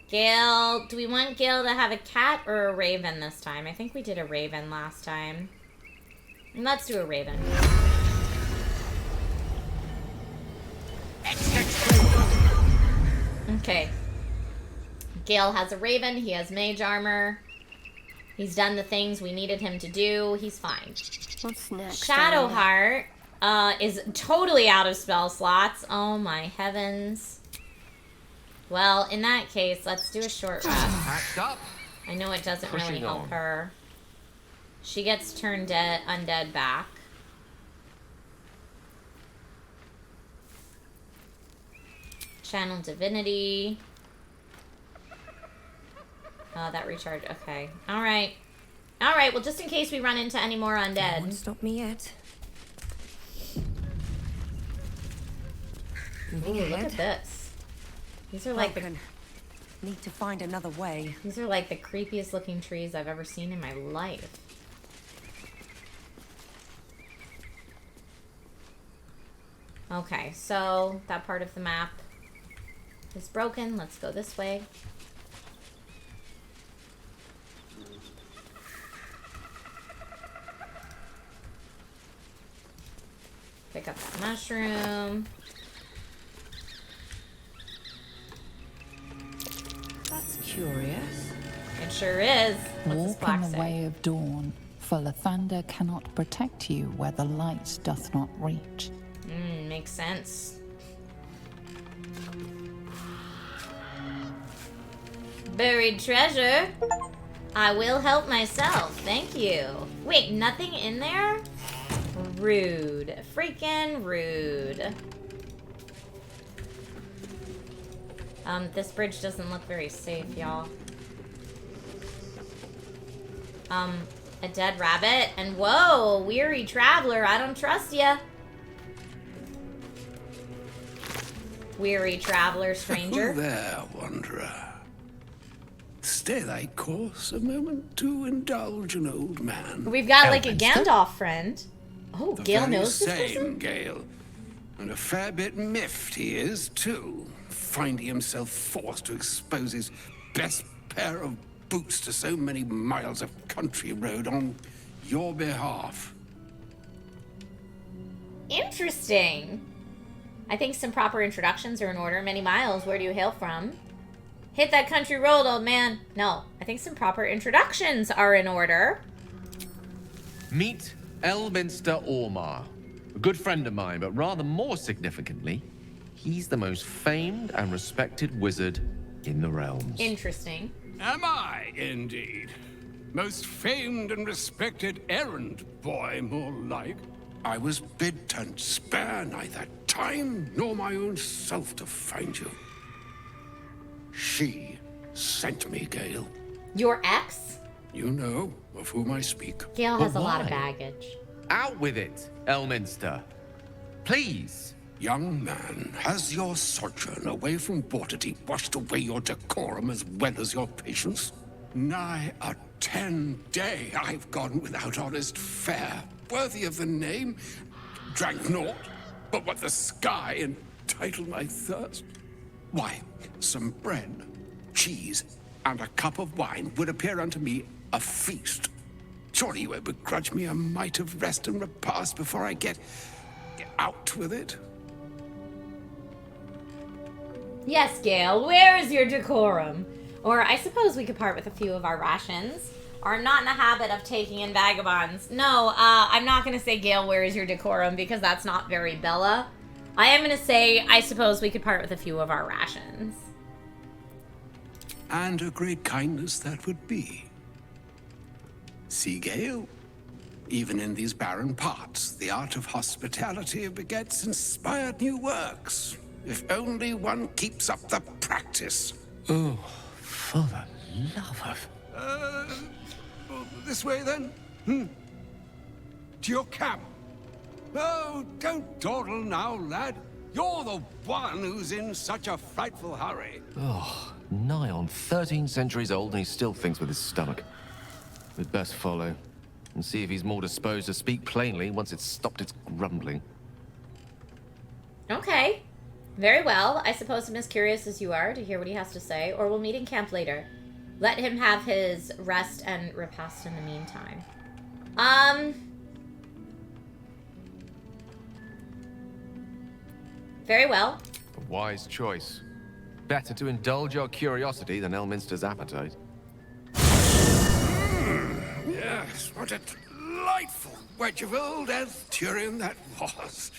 A: Gale, do we want Gale to have a cat or a raven this time? I think we did a raven last time. Let's do a raven. Okay. Gale has a raven. He has mage armor. He's done the things we needed him to do. He's fine.
N: What's next?
A: Shadowheart is totally out of spell slots. Oh my heavens. Well, in that case, let's do a short rest.
F: Packed up.
A: I know it doesn't
F: Pushing
A: really help
F: on.
A: her. She gets turned undead back. Channel Divinity. Oh, that recharge. Okay. Alright. Alright, well, just in case we run into any more undead.
N: Won't stop me yet.
A: Ooh, look at this. These are like the...
N: Need to find another way.
A: These are like the creepiest looking trees I've ever seen in my life. Okay, so that part of the map is broken. Let's go this way. Pick up that mushroom.
N: That's curious.
A: It sure is. What's this
L: Walk
A: plaque
L: in the
A: say?
L: way of dawn, for Lathander cannot protect you where the light doth not reach.
A: Makes sense. Buried treasure. I will help myself. Thank you. Wait, nothing in there? Rude. Freaking rude. This bridge doesn't look very safe, y'all. A dead rabbit. And whoa, weary traveler, I don't trust ya. Weary traveler, stranger.
Q: Oh, there, wanderer. Stay thy course a moment to indulge an old man.
A: We've got like a Gandalf friend. Oh,
Q: The
A: Gale
Q: very
A: knows this
Q: same
A: person?
Q: Gale. And a fair bit miffed he is, too. Finding himself forced to expose his best pair of boots to so many miles of country road on your behalf.
A: Interesting. I think some proper introductions are in order. Many miles. Where do you hail from? Hit that country road, old man. No, I think some proper introductions are in order.
F: Meet Elminster Ormar. A good friend of mine, but rather more significantly, he's the most famed and respected wizard in the realms.
A: Interesting.
R: Am I, indeed? Most famed and respected errand boy, more like.
Q: I was bid to spare neither time nor my own self to find you. She sent me, Gale.
A: Your ex?
Q: You know of whom I speak.
A: Gale has
F: But
A: a lot of
F: why?
A: baggage.
F: Out with it, Elminster. Please.
Q: Young man, has your sojourn away from Waterdeep washed away your decorum as well as your patience? Nigh a 10-day I've gone without honest fare, worthy of the name. Drank naught, but what the sky entitled my thirst. Why, some bread, cheese, and a cup of wine would appear unto me a feast. Surely you won't begrudge me a mite of rest and repast before I get out with it.
A: Yes, Gale, where is your decorum? Or I suppose we could part with a few of our rations. Or I'm not in the habit of taking in vagabonds. No, I'm not going to say, Gale, where is your decorum? Because that's not very Bella. I am going to say, I suppose we could part with a few of our rations.
Q: And a great kindness that would be. See, Gale, even in these barren parts, the art of hospitality begets inspired new works. If only one keeps up the practice.
F: Oh, for the love of...
R: This way, then? To your camp. Oh, don't dawdle now, lad. You're the one who's in such a frightful hurry.
F: Oh, nigh on 13 centuries old and he still thinks with his stomach. We'd best follow and see if he's more disposed to speak plainly once it's stopped its grumbling.
A: Okay. Very well. I suppose I'm as curious as you are to hear what he has to say, or we'll meet in camp later. Let him have his rest and repast in the meantime. Very well.
F: A wise choice. Better to indulge your curiosity than Elminster's appetite.
R: Yes, what a delightful wedge of old Arthurian that was.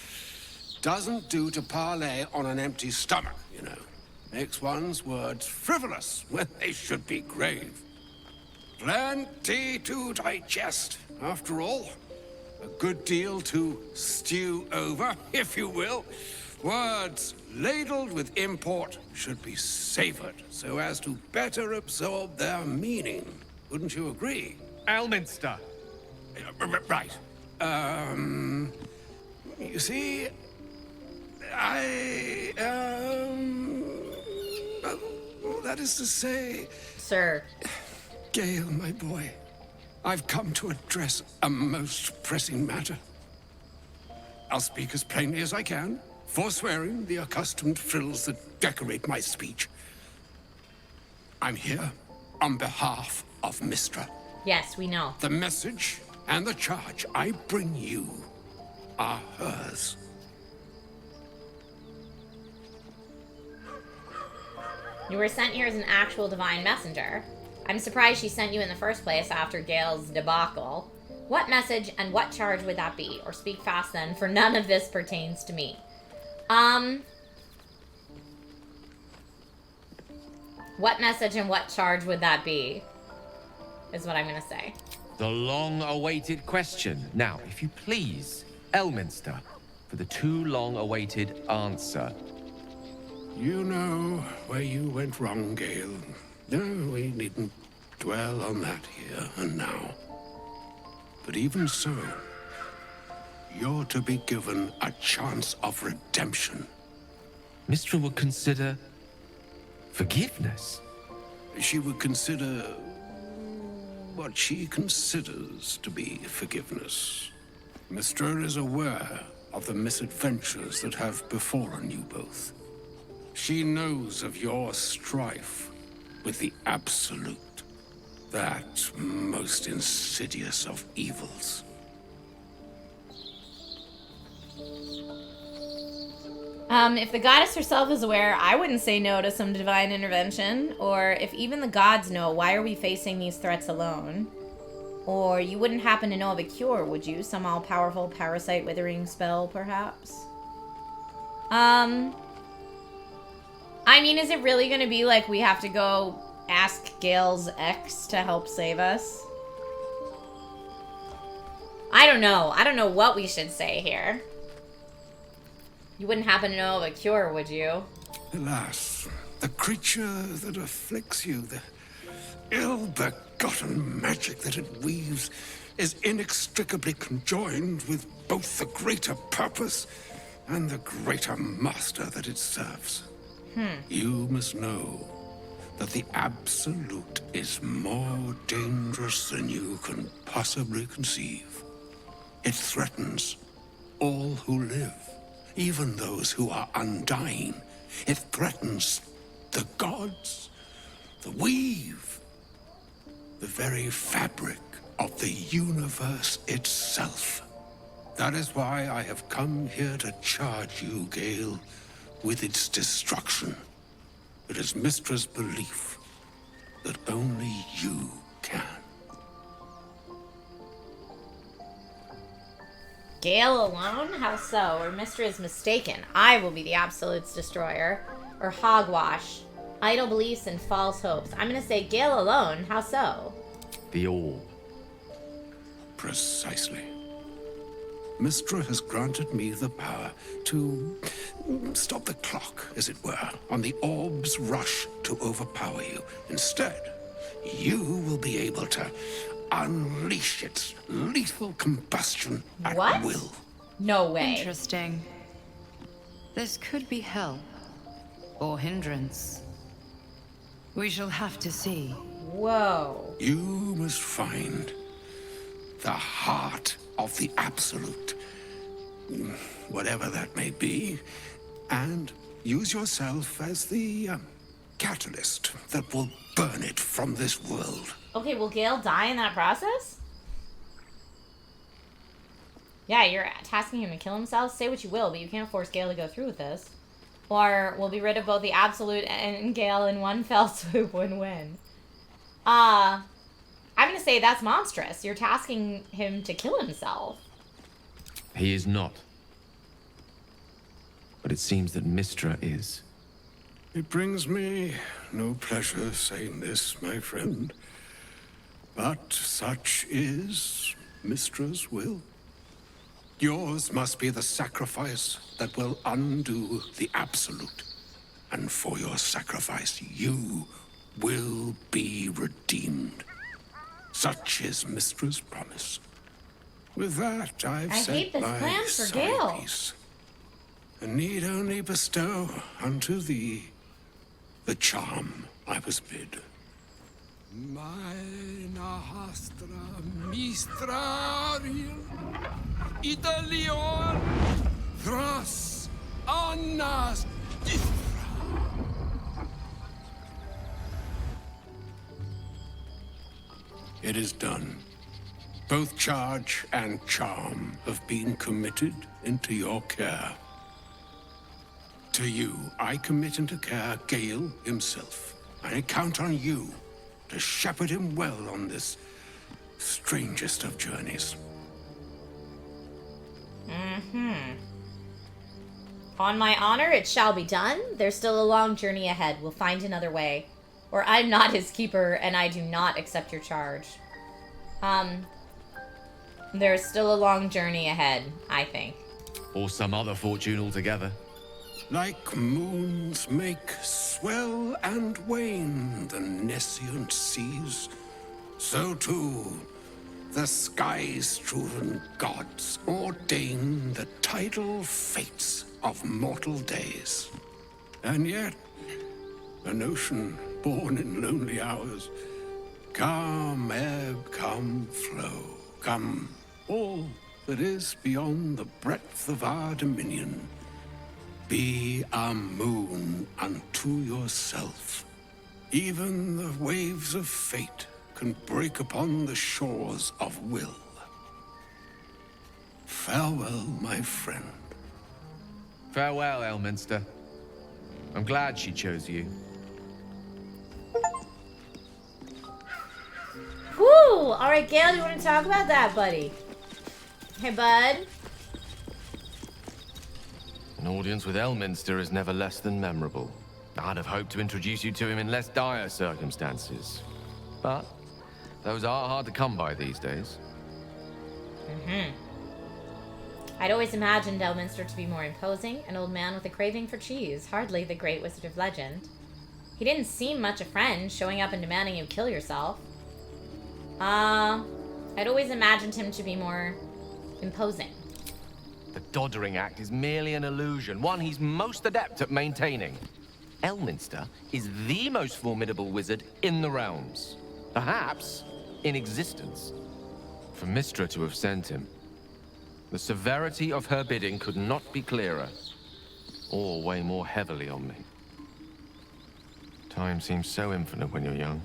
R: Doesn't do to parley on an empty stomach, you know. Makes one's words frivolous when they should be grave. Plenty to digest, after all. A good deal to stew over, if you will. Words ladled with import should be savored so as to better absorb their meaning. Wouldn't you agree?
F: Elminster.
R: Right. You see, that is to say...
A: Sir.
R: Gale, my boy, I've come to address a most pressing matter. I'll speak as plainly as I can, forswearing the accustomed frills that decorate my speech. I'm here on behalf of Mystra.
A: Yes, we know.
R: The message and the charge I bring you are hers.
A: You were sent here as an actual divine messenger. I'm surprised she sent you in the first place after Gale's debacle. What message and what charge would that be? Or speak fast then, for none of this pertains to me. What message and what charge would that be? Is what I'm gonna say.
F: The long-awaited question. Now, if you please, Elminster, for the too long-awaited answer.
R: You know where you went wrong, Gale. No, we needn't dwell on that here and now. But even so, you're to be given a chance of redemption.
F: Mystra would consider forgiveness.
R: She would consider what she considers to be forgiveness. Mystra is aware of the misadventures that have befallen you both. She knows of your strife with the Absolute, that most insidious of evils.
A: If the goddess herself is aware, I wouldn't say no to some divine intervention. Or if even the gods know, why are we facing these threats alone? Or you wouldn't happen to know of a cure, would you? Some all-powerful parasite withering spell, perhaps? I mean, is it really going to be like we have to go ask Gale's ex to help save us? I don't know. I don't know what we should say here. You wouldn't happen to know of a cure, would you?
R: Alas, the creature that afflicts you, the ill-begotten magic that it weaves, is inextricably conjoined with both the greater purpose and the greater master that it serves. You must know that the Absolute is more dangerous than you can possibly conceive. It threatens all who live, even those who are undying. It threatens the gods, the weave, the very fabric of the universe itself. That is why I have come here to charge you, Gale, with its destruction. It is Mystra's belief that only you can.
A: Gale alone? How so? Or Mystra is mistaken. I will be the Absolute's destroyer. Or hogwash. Idle beliefs and false hopes. I'm gonna say Gale alone. How so?
F: The orb.
R: Precisely. Mystra has granted me the power to stop the clock, as it were, on the orb's rush to overpower you. Instead, you will be able to unleash its lethal combustion at will.
A: No way.
M: Interesting. This could be help or hindrance. We shall have to see.
A: Whoa.
R: You must find the heart of the Absolute, whatever that may be, and use yourself as the catalyst that will burn it from this world.
A: Okay, will Gale die in that process? Yeah, you're tasking him to kill himself? Say what you will, but you can't force Gale to go through with this. Or we'll be rid of both the Absolute and Gale in one fell swoop. Win-win. I'm gonna say that's monstrous. You're tasking him to kill himself.
F: He is not. But it seems that Mystra is.
R: It brings me no pleasure saying this, my friend. But such is Mystra's will. Yours must be the sacrifice that will undo the Absolute. And for your sacrifice, you will be redeemed. Such is Mystra's promise. With that, I've said my sorry piece, and need only bestow unto thee the charm I was bid.
Q: Meine Hastra Mistrariel Italion Thras Annas
R: It is done. Both charge and charm have been committed into your care. To you, I commit into care Gale himself. I count on you to shepherd him well on this strangest of journeys.
A: On my honor, it shall be done. There's still a long journey ahead. We'll find another way. Or I'm not his keeper, and I do not accept your charge. There's still a long journey ahead, I think.
F: Or some other fortune altogether.
R: Like moons make swell and wane the nescient seas, so too the sky-strewn gods ordain the tidal fates of mortal days. And yet, an ocean born in lonely hours, come ebb, come flow, come all that is beyond the breadth of our dominion. Be a moon unto yourself. Even the waves of fate can break upon the shores of will. Farewell, my friend.
F: Farewell, Elminster. I'm glad she chose you.
A: Woo! Alright, Gale, you want to talk about that, buddy? Hey, bud.
F: An audience with Elminster is never less than memorable. I'd have hoped to introduce you to him in less dire circumstances. But those are hard to come by these days.
A: I'd always imagined Elminster to be more imposing, an old man with a craving for cheese, hardly the great wizard of legend. He didn't seem much a friend, showing up and demanding you kill yourself. I'd always imagined him to be more imposing.
F: The doddering act is merely an illusion, one he's most adept at maintaining. Elminster is the most formidable wizard in the realms. Perhaps in existence. For Mystra to have sent him, the severity of her bidding could not be clearer, or weigh more heavily on me. Time seems so infinite when you're young.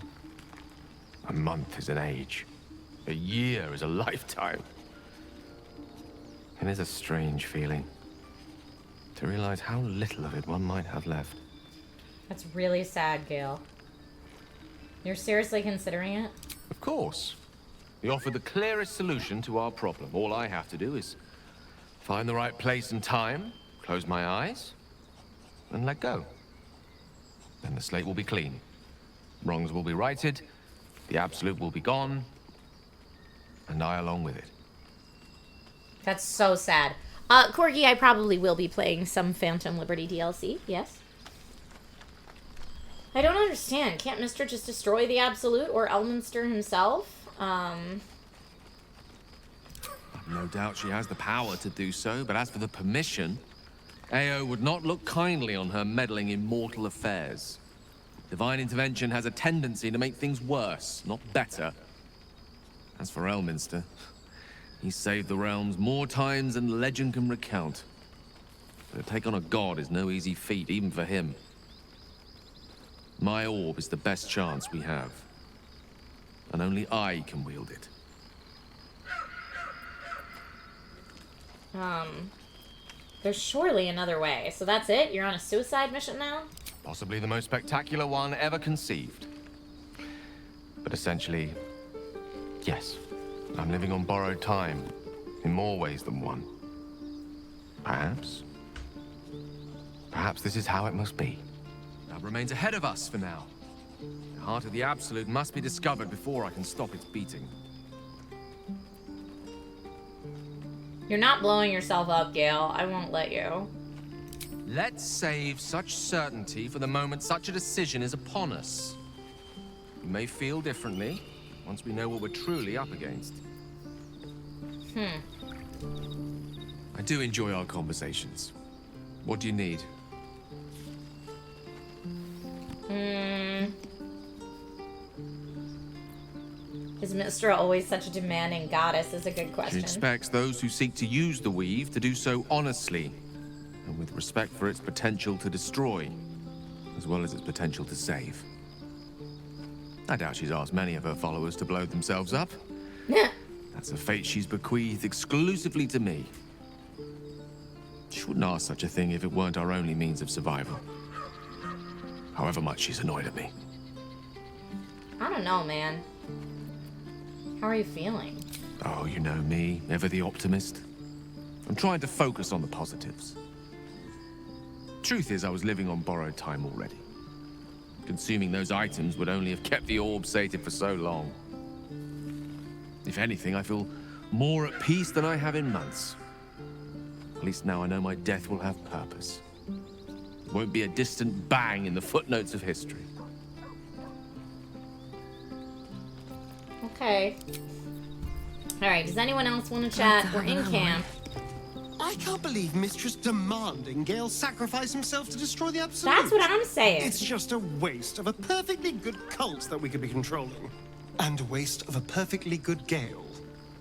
F: A month is an age. A year is a lifetime. It is a strange feeling to realize how little of it one might have left.
A: That's really sad, Gale. You're seriously considering it?
F: Of course. We offer the clearest solution to our problem. All I have to do is find the right place and time, close my eyes, and let go. Then the slate will be clean. Wrongs will be righted, the Absolute will be gone, and I along with it.
A: That's so sad. Corgi, I probably will be playing some Phantom Liberty DLC, yes? I don't understand. Can't Mystra just destroy the Absolute or Elminster himself?
F: I've no doubt she has the power to do so, but as for the permission, Ao would not look kindly on her meddling in mortal affairs. Divine intervention has a tendency to make things worse, not better. As for Elminster, he's saved the realms more times than legend can recount. But to take on a god is no easy feat, even for him. My orb is the best chance we have. And only I can wield it.
A: There's surely another way. So that's it? You're on a suicide mission now?
F: Possibly the most spectacular one ever conceived. But essentially, yes, I'm living on borrowed time in more ways than one. Perhaps this is how it must be. That remains ahead of us for now. The heart of the Absolute must be discovered before I can stop its beating.
A: You're not blowing yourself up, Gale. I won't let you.
F: Let's save such certainty for the moment such a decision is upon us. We may feel differently once we know what we're truly up against. I do enjoy our conversations. What do you need?
A: Is Mistra always such a demanding goddess is a good
F: She
A: question.
F: expects those who seek to use the weave to do so honestly, and with respect for its potential to destroy, as well as its potential to save. I doubt she's asked many of her followers to blow themselves up. That's a fate she's bequeathed exclusively to me. She wouldn't ask such a thing if it weren't our only means of survival. However much she's annoyed at me.
A: I don't know, man. How are you feeling?
F: Oh, you know me, ever the optimist. I'm trying to focus on the positives. Truth is, I was living on borrowed time already. Consuming those items would only have kept the orb sated for so long. If anything, I feel more at peace than I have in months. At least now I know my death will have purpose. It won't be a distant bang in the footnotes of history.
A: Okay. Alright, does anyone else want to chat? We're in camp.
C: I can't believe Mistress demanding Gale sacrifice himself to destroy the Absolute.
A: That's what I'm saying.
C: It's just a waste of a perfectly good cult that we could be controlling. And a waste of a perfectly good Gale,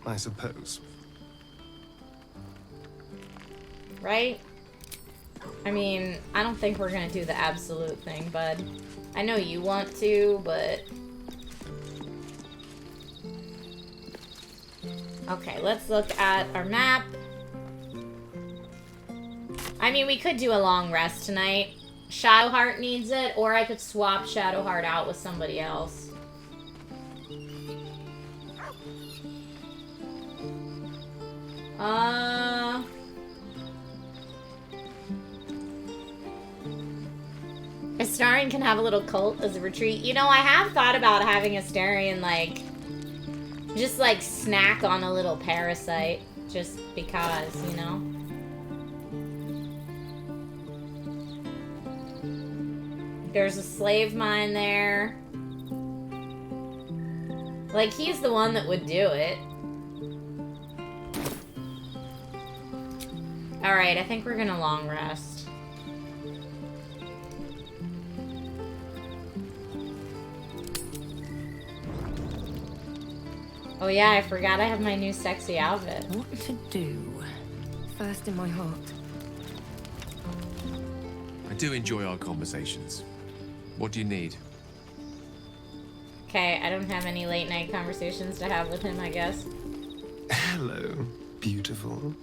C: I suppose.
A: Right? I mean, I don't think we're gonna do the Absolute thing, bud. I know you want to, but... Okay, let's look at our map. I mean, we could do a long rest tonight. Shadowheart needs it, or I could swap Shadowheart out with somebody else. Astarion can have a little cult as a retreat. You know, I have thought about having Astarion, like, just, like, snack on a little parasite. Just because, you know? There's a slave mine there. Like, he's the one that would do it. Alright, I think we're gonna long rest. Oh yeah, I forgot I have my new sexy outfit.
N: What to do? First in my heart.
F: I do enjoy our conversations. What do you need?
A: Okay, I don't have any late night conversations to have with him, I guess.
C: Hello, beautiful.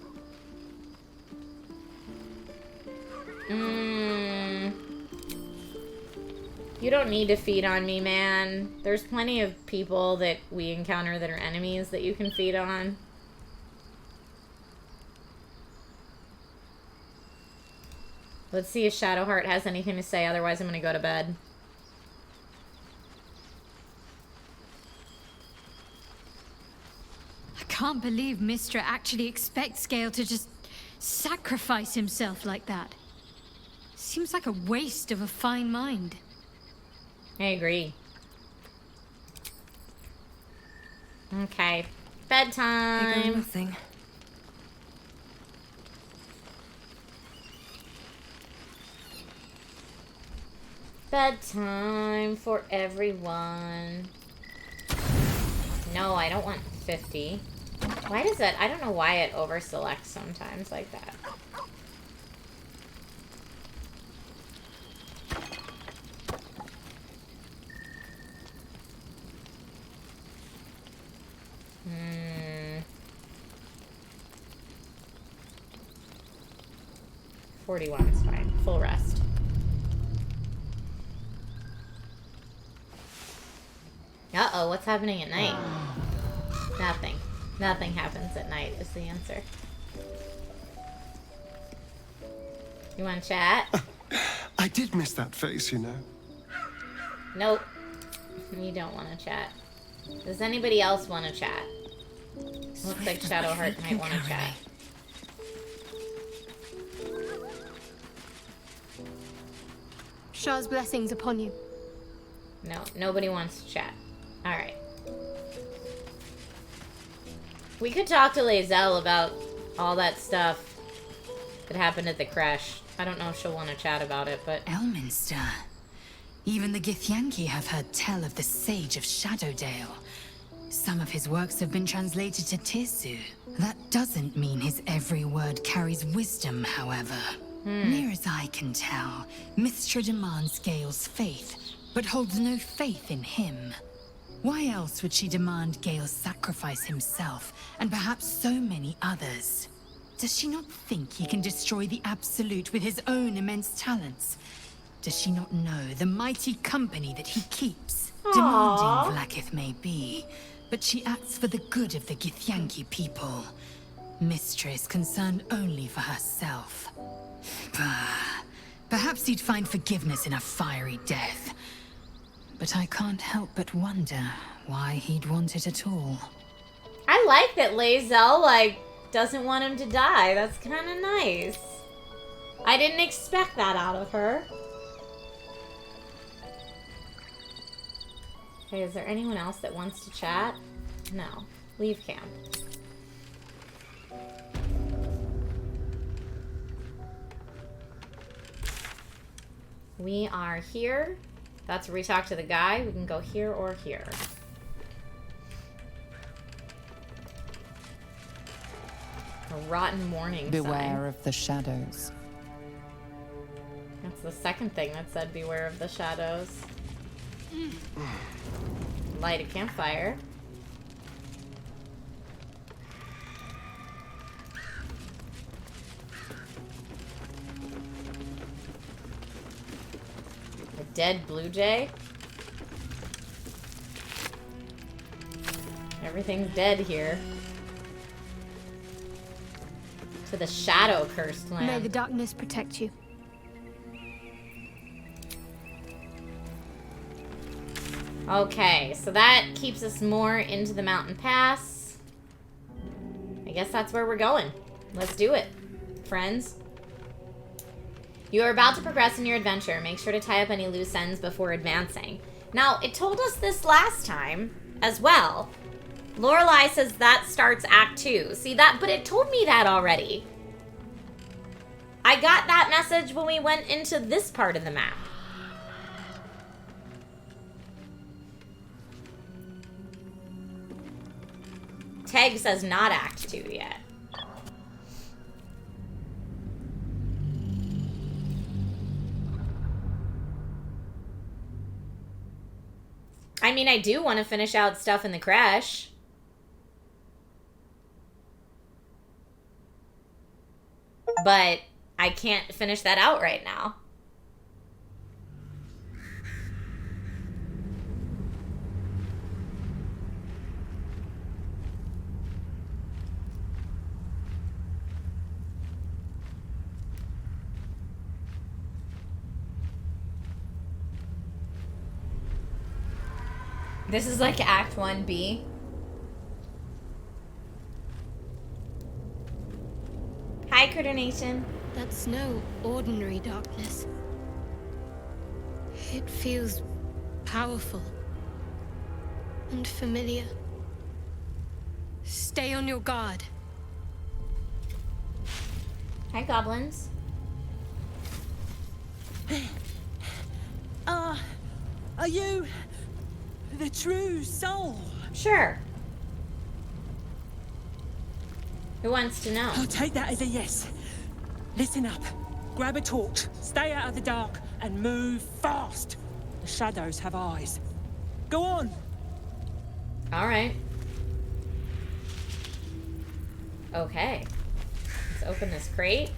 A: You don't need to feed on me, man. There's plenty of people that we encounter that are enemies that you can feed on. Let's see if Shadowheart has anything to say, otherwise I'm gonna go to bed.
D: I can't believe Mistra actually expects Gale to just sacrifice himself like that. Seems like a waste of a fine mind.
A: I agree. Okay. Bedtime.
N: Nothing.
A: Bedtime for everyone. No, I don't want 50. Why does that? I don't know why it overselects sometimes like that. 41 is fine. Full rest. Uh-oh, what's happening at night? Nothing. Nothing happens at night is the answer. You want to chat?
C: I did miss that face, you know.
A: Nope. You don't want to chat. Does anybody else want to chat? Looks like Shadowheart might want to chat.
D: Shah's blessings upon you.
A: No, nobody wants to chat. Alright. We could talk to Lae'zel about all that stuff that happened at the crash. I don't know if she'll want to chat about it, but...
S: Elminster. Even the Githyanki have heard tell of the Sage of Shadowdale. Some of his works have been translated to Tirsu. That doesn't mean his every word carries wisdom, however. Near as I can tell, Mystra demands Gale's faith, but holds no faith in him. Why else would she demand Gale sacrifice himself, and perhaps so many others? Does she not think he can destroy the Absolute with his own immense talents? Does she not know the mighty company that he keeps? Demanding Vlaakith may be, but she acts for the good of the Githyanki people. Mystra is concerned only for herself. Perhaps he'd find forgiveness in a fiery death. But I can't help but wonder why he'd want it at all.
A: I like that Lae'zel, like, doesn't want him to die. That's kind of nice. I didn't expect that out of her. Okay, is there anyone else that wants to chat? No. Leave camp. We are here. That's where we talk to the guy. We can go here or here. A rotten warning
L: Beware
A: sign.
L: of the shadows.
A: That's the second thing that said beware of the shadows. Light a campfire. A dead blue jay. Everything's dead here. To the shadow cursed land.
D: May the darkness protect you.
A: Okay, so that keeps us more into the mountain pass. I guess that's where we're going. Let's do it, friends. You are about to progress in your adventure. Make sure to tie up any loose ends before advancing. Now, it told us this last time as well. Lorelei says that starts Act 2. See that? But it told me that already. I got that message when we went into this part of the map. Teg says not Act 2 yet. I mean, I do want to finish out stuff in the crash. But I can't finish that out right now. This is like Act 1B. Hi, Critter Nation.
D: That's no ordinary darkness. It feels powerful and familiar. Stay on your guard.
A: Hi, goblins.
J: Are you the true soul?
A: Sure. Who wants to know?
J: I'll take that as a yes. Listen up. Grab a torch, stay out of the dark, and move fast. The shadows have eyes. Go on.
A: All right. Okay. Let's open this crate.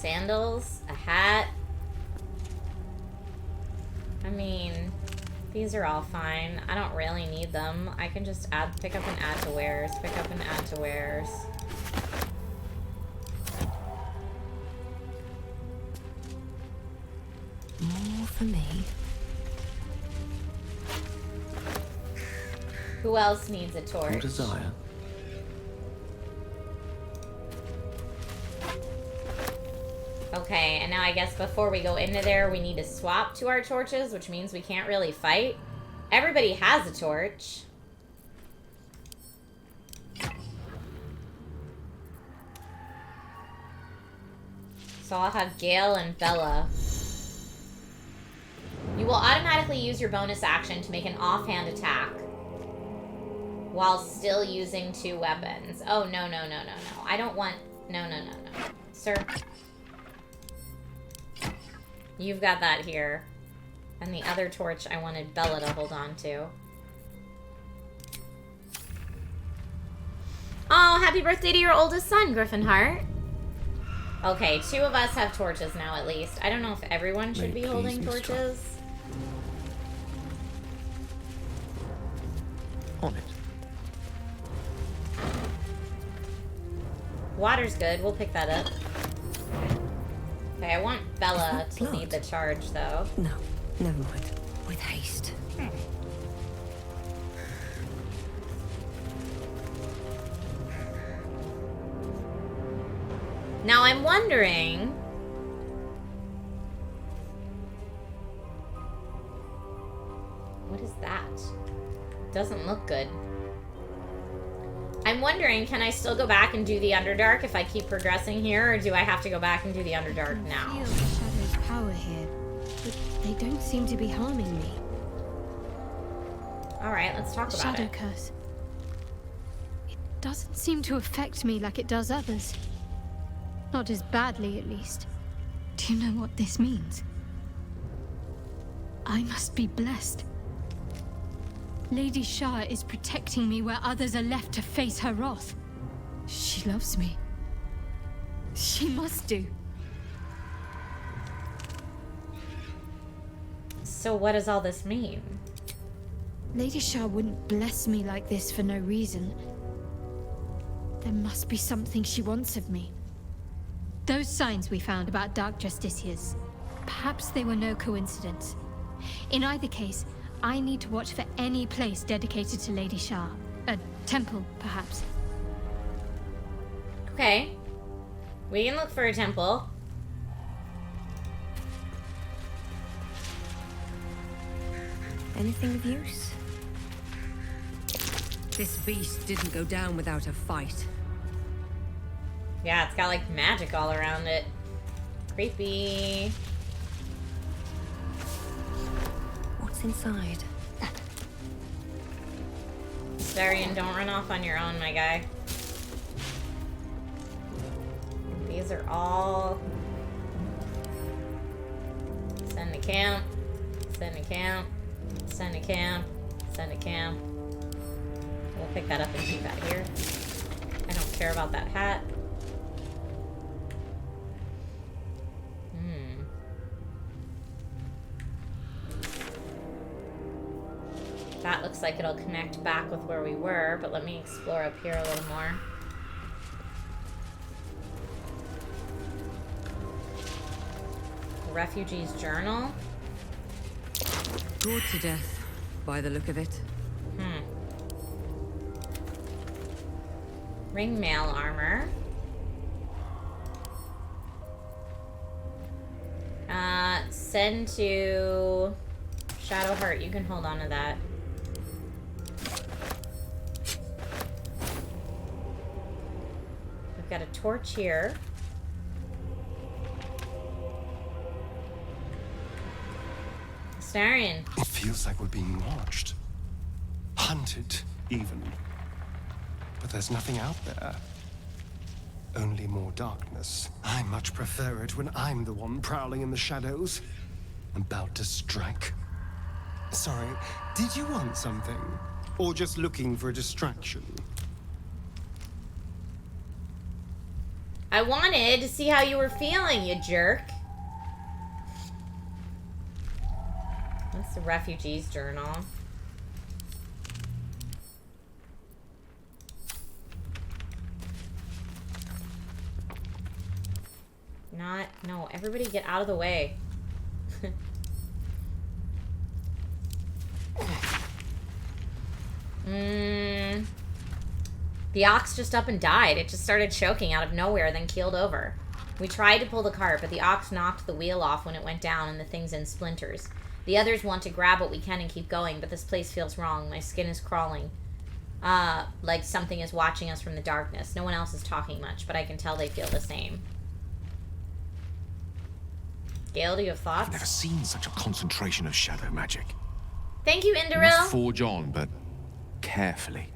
A: Sandals, a hat. I mean, these are all fine. I don't really need them. I can just pick up and add to wares, pick up and add to wares.
N: More for me.
A: Who else needs a torch?
T: Your desire.
A: Okay, and now I guess before we go into there, we need to swap to our torches, which means we can't really fight. Everybody has a torch. So I'll have Gale and Bella. You will automatically use your bonus action to make an offhand attack while still using 2 weapons. Oh, no, no, no, no, no. I don't want... No, no, no, no. Sir. You've got that here. And the other torch I wanted Bella to hold on to. Oh, happy birthday to your oldest son, Griffinheart. Okay, 2 of us have torches now at least. I don't know if everyone should be holding torches.
T: On it.
A: Water's good. We'll pick that up. Okay, I want Bella to lead the charge, though.
N: No, never mind. With haste.
A: Now I'm wondering... What is that? Doesn't look good. I'm wondering, can I still go back and do the Underdark if I keep progressing here, or do I have to go back and do the Underdark now?
D: I feel the Shadow's power here, but they don't seem to be harming me.
A: Alright, let's talk about
D: Shadow
A: it.
D: curse. It doesn't seem to affect me like it does others. Not as badly, at least. Do you know what this means? I must be blessed. Lady Shah is protecting me where others are left to face her wrath. She loves me. She must do.
A: So what does all this mean?
D: Lady Shah wouldn't bless me like this for no reason. There must be something she wants of me. Those signs we found about Dark Justiciars, perhaps they were no coincidence. In either case, I need to watch for any place dedicated to Lady Shah. A temple, perhaps.
A: Okay. We can look for a temple.
N: Anything of use?
J: This beast didn't go down without a fight.
A: Yeah, it's got like magic all around it. Creepy.
N: What's inside?
A: Darian, don't run off on your own, my guy. These are all... Send to camp. Send to camp. Send to camp. Send to camp. We'll pick that up and keep that here. I don't care about that hat. That looks like it'll connect back with where we were, but let me explore up here a little more. Refugee's journal.
J: Bored to death, by the look of it.
A: Ring mail armor. Send to Shadowheart. You can hold on to that. We've got a torch here. Starion.
C: It feels like we're being watched. Hunted, even. But there's nothing out there. Only more darkness. I much prefer it when I'm the one prowling in the shadows. About to strike. Sorry, did you want something? Or just looking for a distraction?
A: I wanted to see how you were feeling, you jerk. That's the refugee's journal. No, everybody get out of the way. The ox just up and died. It just started choking out of nowhere, then keeled over. We tried to pull the cart, but the ox knocked the wheel off when it went down and the thing's in splinters. The others want to grab what we can and keep going, but this place feels wrong. My skin is crawling. Like something is watching us from the darkness. No one else is talking much, but I can tell they feel the same. Gale, do you have thoughts?
F: I've never seen such a concentration of shadow magic.
A: Thank you,
F: You
A: Indoril.
F: must forge on, but carefully.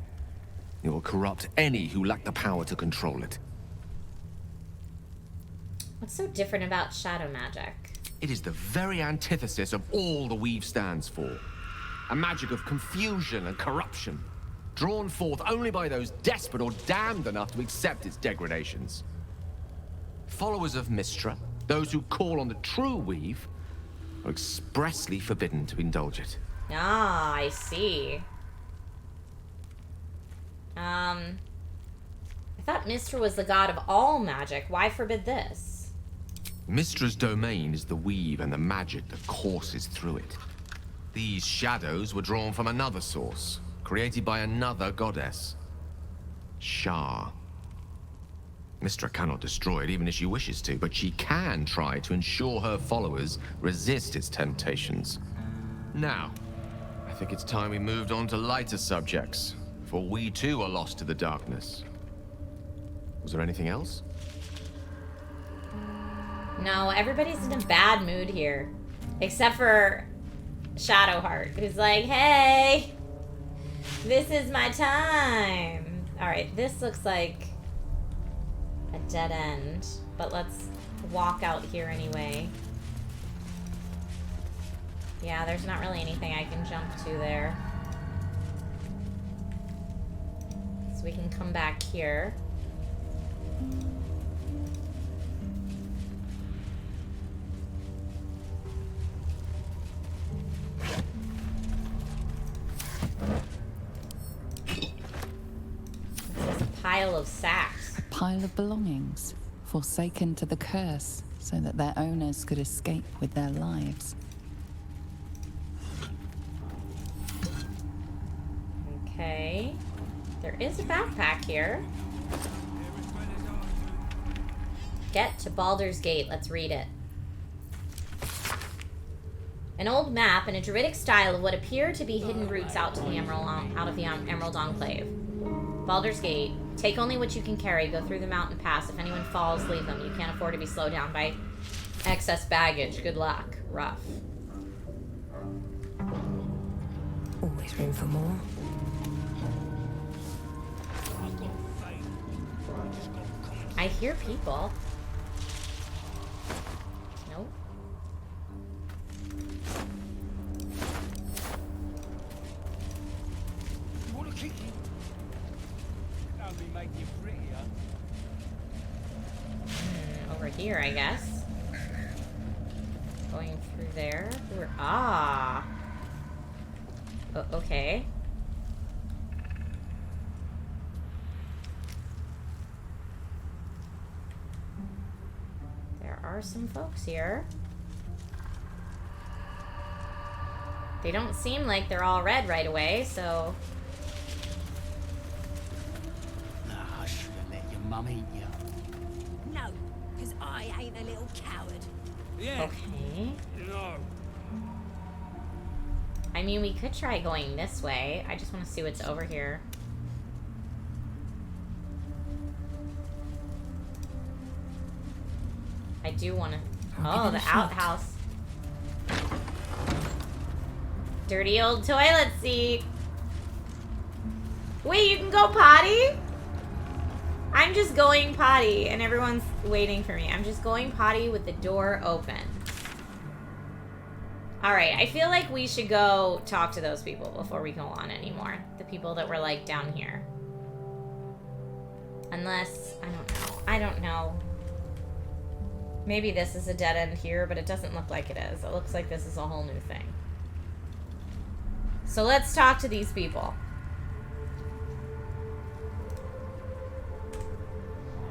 F: It will corrupt any who lack the power to control it.
A: What's so different about shadow magic?
F: It is the very antithesis of all the Weave stands for. A magic of confusion and corruption, drawn forth only by those desperate or damned enough to accept its degradations. Followers of Mystra, those who call on the true Weave, are expressly forbidden to indulge it.
A: Ah, I see. I thought Mystra was the god of all magic. Why forbid this?
F: Mystra's domain is the Weave and the magic that courses through it. These shadows were drawn from another source, created by another goddess. Shah. Mystra cannot destroy it even if she wishes to, but she can try to ensure her followers resist its temptations. Now, I think it's time we moved on to lighter subjects, for we too are lost to the darkness. Was there anything else?
A: No, everybody's in a bad mood here. Except for Shadowheart, who's like, hey, this is my time. Alright, this looks like a dead end, but let's walk out here anyway. Yeah, there's not really anything I can jump to there. So we can come back here. This is a pile of sacks.
L: A pile of belongings, forsaken to the curse, so that their owners could escape with their lives.
A: Okay. There is a backpack here. Get to Baldur's Gate. Let's read it. An old map in a druidic style of what appear to be hidden routes out of the Emerald Enclave. Baldur's Gate. Take only what you can carry. Go through the mountain pass. If anyone falls, leave them. You can't afford to be slowed down by excess baggage. Good luck. Rough.
N: Always room for more.
A: I hear people. Nope. Over here, I guess. Going through there. Ah. Okay. There are some folks here. They don't seem like they're all red right away, so...
T: Nah, I should have let your mum eat you.
K: No, because I ain't a little coward.
T: Yeah.
A: Okay.
T: No.
A: I mean, we could try going this way. I just want to see what's over here. I do want to... Oh, the outhouse. Dirty old toilet seat. Wait, you can go potty? I'm just going potty, and everyone's waiting for me. I'm just going potty with the door open. Alright, I feel like we should go talk to those people before we go on anymore. The people that were, like, down here. Unless... I don't know. Maybe this is a dead end here, but it doesn't look like it is. It looks like this is a whole new thing. So let's talk to these people.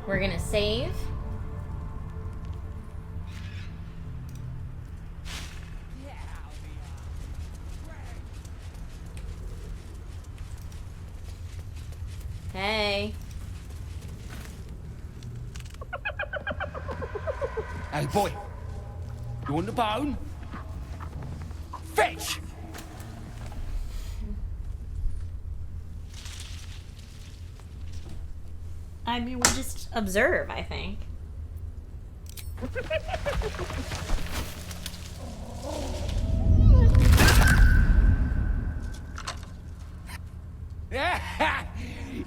A: We're gonna save. Hey.
T: Hey, boy. You want the bone? Fetch!
A: I mean, we just observe, I think.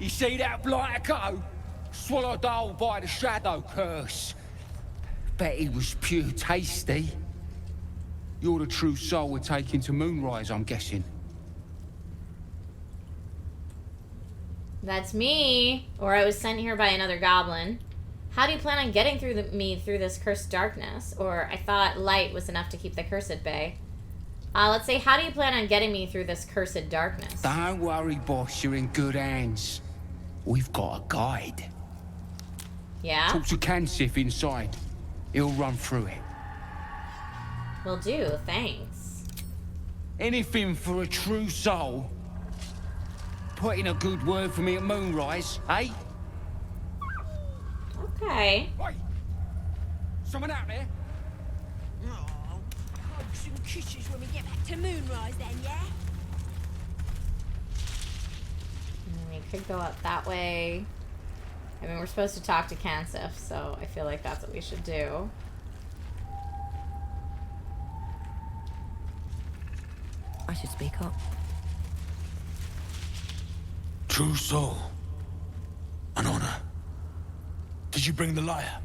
T: You see that blighter go? Swallowed whole by the shadow curse. Bet he was pure tasty. You're the true soul we're taking to Moonrise, I'm guessing.
A: That's me. Or I was sent here by another goblin. How do you plan on getting through me through this cursed darkness? Or I thought light was enough to keep the curse at bay. Let's say, how do you plan on getting me through this cursed darkness?
T: Don't worry, boss. You're in good hands. We've got a guide.
A: Yeah?
T: Talk to Kansif inside. He'll run through it.
A: Will do, thanks.
T: Anything for a true soul. Put in a good word for me at Moonrise, eh?
A: Okay.
T: Oi! Someone out there?
K: Hugs and kisses when we get back to Moonrise then, yeah?
A: We could go up that way. I mean, we're supposed to talk to Kansif, so I feel like that's what we should do.
N: I should speak up.
Q: True soul. An honor. Did you bring the lyre?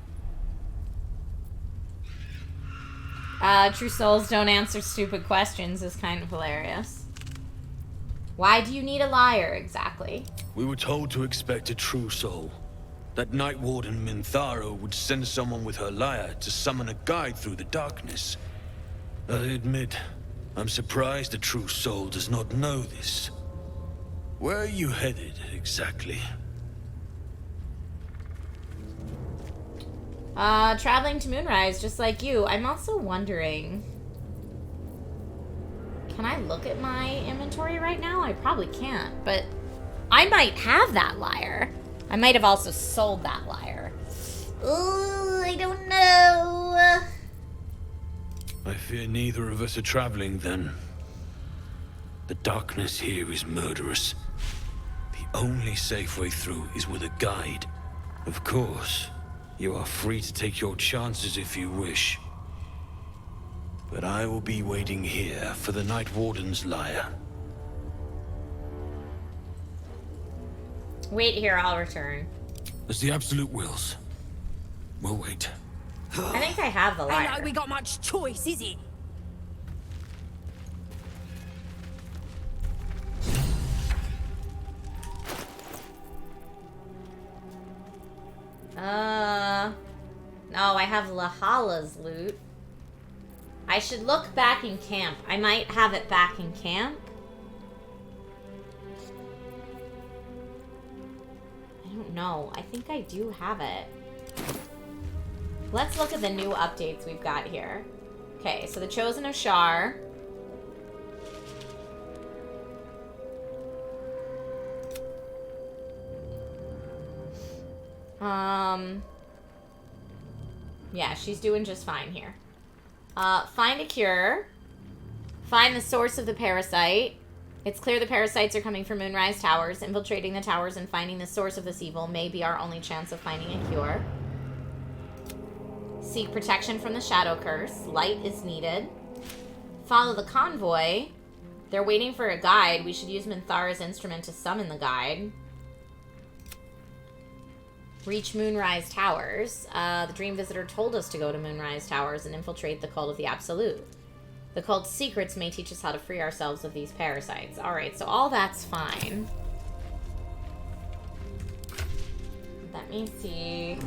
A: True souls don't answer stupid questions is kind of hilarious. Why do you need a liar, exactly?
Q: We were told to expect a true soul. That Night Warden Minthara would send someone with her lyre to summon a guide through the darkness. I admit, I'm surprised a true soul does not know this. Where are you headed, exactly?
A: Traveling to Moonrise, just like you. I'm also wondering... Can I look at my inventory right now? I probably can't, but I might have that lyre. I might have also sold that lyre. Ooh, I don't know.
Q: I fear neither of us are traveling then. The darkness here is murderous. The only safe way through is with a guide. Of course, you are free to take your chances if you wish. But I will be waiting here for the Night Warden's lyre.
A: Wait here, I'll return.
Q: As the Absolute wills. We'll wait.
A: I think I have the lyre.
K: Ain't like we got much choice, is it?
A: No, I have Lahala's loot. I should look back in camp. I might have it back in camp. I don't know. I think I do have it. Let's look at the new updates we've got here. Okay, so the Chosen of Shar. Yeah, she's doing just fine here. Find a cure. Find the source of the parasite. It's clear the parasites are coming from Moonrise Towers. Infiltrating the towers and finding the source of this evil may be our only chance of finding a cure. Seek protection from the shadow curse. Light is needed. Follow the convoy. They're waiting for a guide. We should use Minthara's instrument to summon the guide. Reach Moonrise Towers. The Dream Visitor told us to go to Moonrise Towers and infiltrate the Cult of the Absolute. The cult's secrets may teach us how to free ourselves of these parasites. Alright, so all that's fine. Let me see.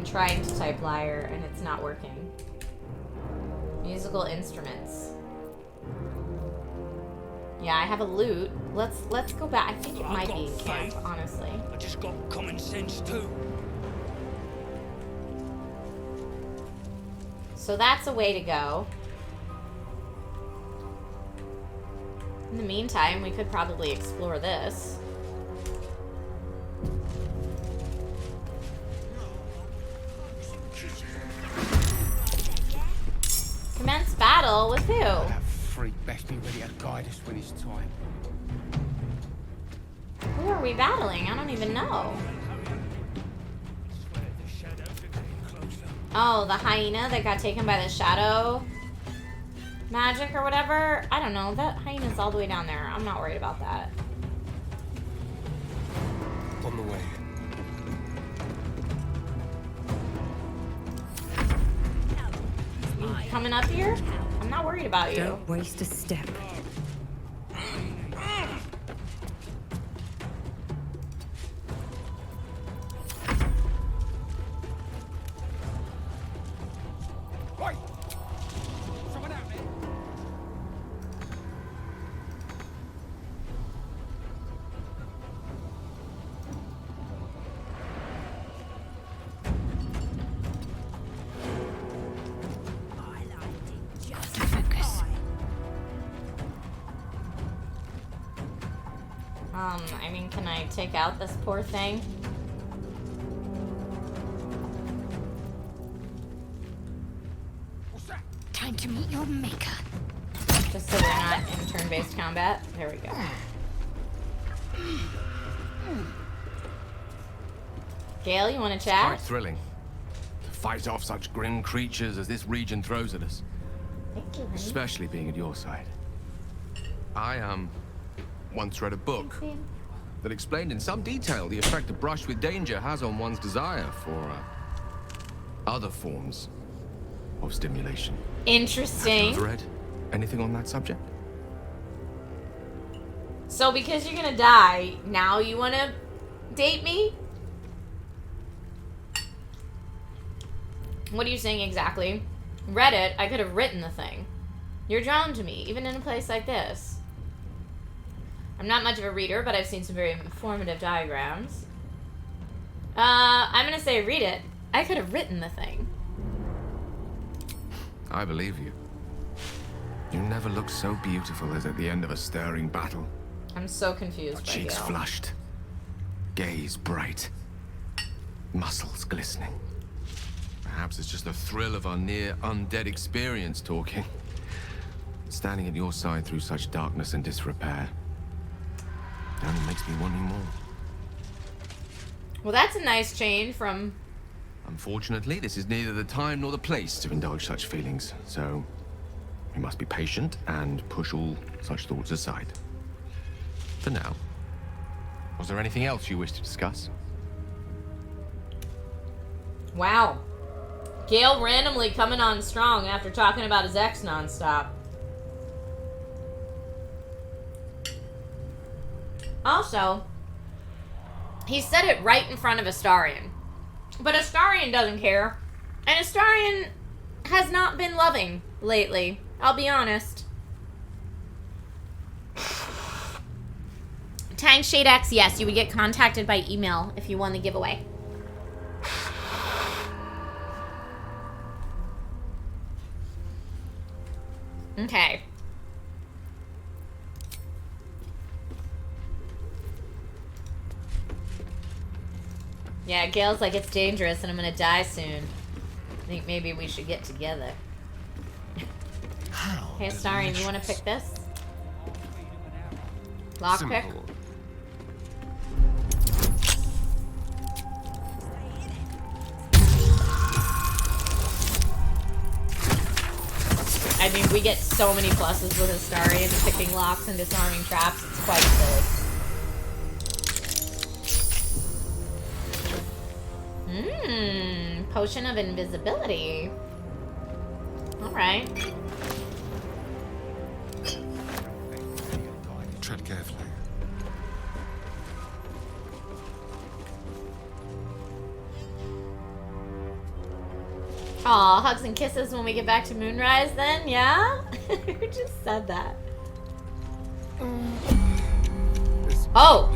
A: trying to type lyre and it's not working. Musical instruments. Yeah, I have a lute. Let's go back. I think it might be camp, honestly.
U: I just got common sense too.
A: So that's a way to go. In the meantime, we could probably explore this. Commence battle with who?
T: That freak best be ready to guide us when it's time.
A: Who are we battling? I don't even know. Oh, the hyena that got taken by the shadow magic or whatever. I don't know. That hyena's all the way down there. I'm not worried about that.
C: On the way.
A: You coming up here? I'm not worried about you.
N: Don't waste a step.
A: I mean, can I take out this poor thing?
D: Time to meet your maker.
A: Just so we're not in turn-based combat. There we go. Gale, you want to chat?
F: Quite thrilling to fight off such grim creatures as this region throws at us.
A: Thank you, honey.
F: Especially being at your side. I once read a book that explained in some detail the effect a brush with danger has on one's desire for other forms of stimulation.
A: Interesting.
F: Have you ever read anything on that subject?
A: So because you're gonna die, now you want to date me? What are you saying exactly? Read it, I could have written the thing. You're drawn to me, even in a place like this. I'm not much of a reader, but I've seen some very informative diagrams. I'm gonna say read it. I could have written the thing.
F: I believe you. You never look so beautiful as at the end of a stirring battle.
A: I'm so confused
F: Your
A: by
F: cheeks
A: Gale.
F: flushed, gaze bright, muscles glistening. Perhaps it's just the thrill of our near undead experience talking. Standing at your side through such darkness and disrepair only makes me wanting more.
A: Well, that's a nice change from...
F: Unfortunately, this is neither the time nor the place to indulge such feelings, so we must be patient and push all such thoughts aside. For now. Was there anything else you wish to discuss?
A: Wow. Gale randomly coming on strong after talking about his ex nonstop. Also, he said it right in front of Astarion. But Astarion doesn't care. And Astarion has not been loving lately. I'll be honest. Tang Shade X, yes, you would get contacted by email if you won the giveaway. Okay. Yeah, Gale's like, it's dangerous and I'm gonna die soon. I think maybe we should get together. Hey, Astarion, you wanna pick this? Lockpick?
C: Simple.
A: I mean, we get so many pluses with Astarion, picking locks and disarming traps. It's quite silly. Potion of invisibility. Alright.
C: Tread carefully.
A: Aw, hugs and kisses when we get back to Moonrise then, yeah? Who just said that? Oh!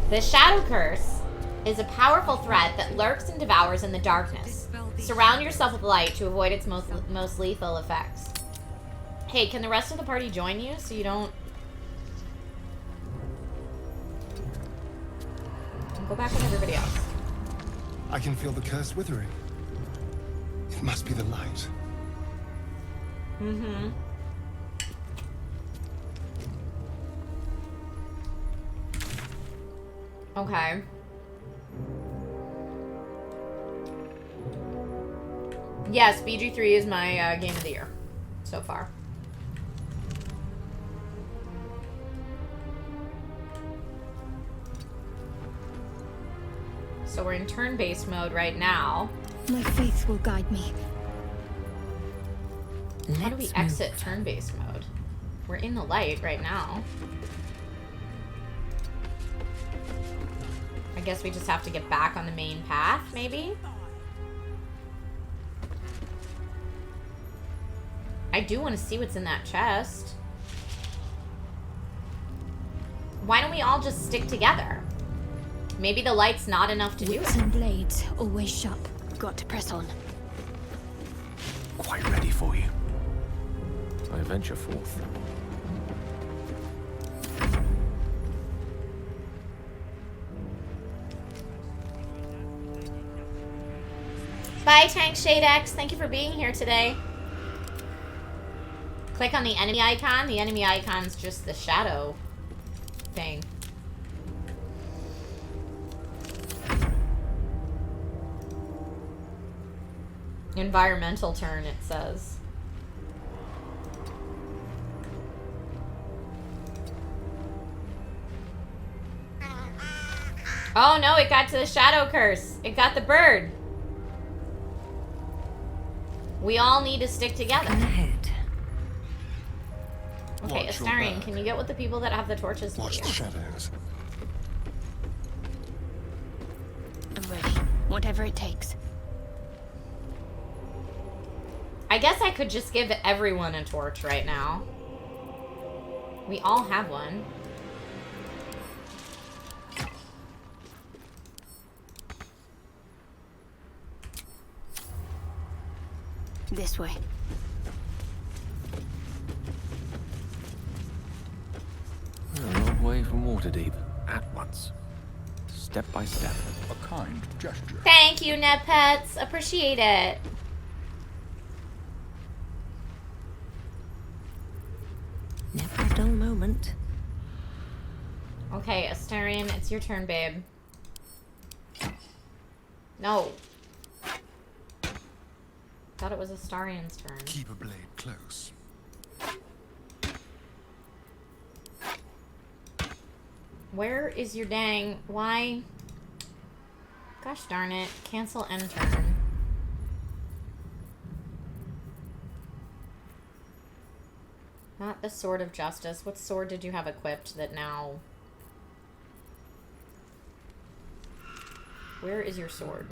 A: The Shadow Curse is a powerful threat that lurks and devours in the darkness. Surround yourself with light to avoid its most lethal effects. Hey, can the rest of the party join you so you don't... Go back with everybody else.
C: I can feel the curse withering. It must be the light.
A: Mm-hmm. Okay. Yes, BG3 is my game of the year so far. So we're in turn-based mode right now.
D: My faith will guide me.
A: How do we exit turn-based mode? We're in the light right now. I guess we just have to get back on the main path, maybe? I do want to see what's in that chest. Why don't we all just stick together? Maybe the light's not enough to do
D: Whips
A: it.
D: and blades, always sharp. Got to press on.
Q: Quite ready for you.
F: I venture forth.
A: Bye, Tank Shade X. Thank you for being here today. Click on the enemy icon. The enemy icon's just the shadow thing. Environmental turn, it says. Oh no, it got to the shadow curse. It got the bird. We all need to stick together. Okay, Astarion, can you get with the people that have the torches to
C: Watch
A: you?
C: the shadows.
D: I'm ready. Whatever it takes.
A: I guess I could just give everyone a torch right now. We all have one.
D: This way.
F: A long way from Waterdeep. At once. Step by step.
Q: A kind gesture.
A: Thank you, NetPets. Appreciate it.
N: Never a dull moment.
A: Okay, Astarion, it's your turn, babe. No. Thought it was Astarion's turn.
C: Keep a blade close.
A: Where is your dang... Why? Gosh darn it. Cancel end turn. Not the Sword of Justice. What sword did you have equipped that now... Where is your sword?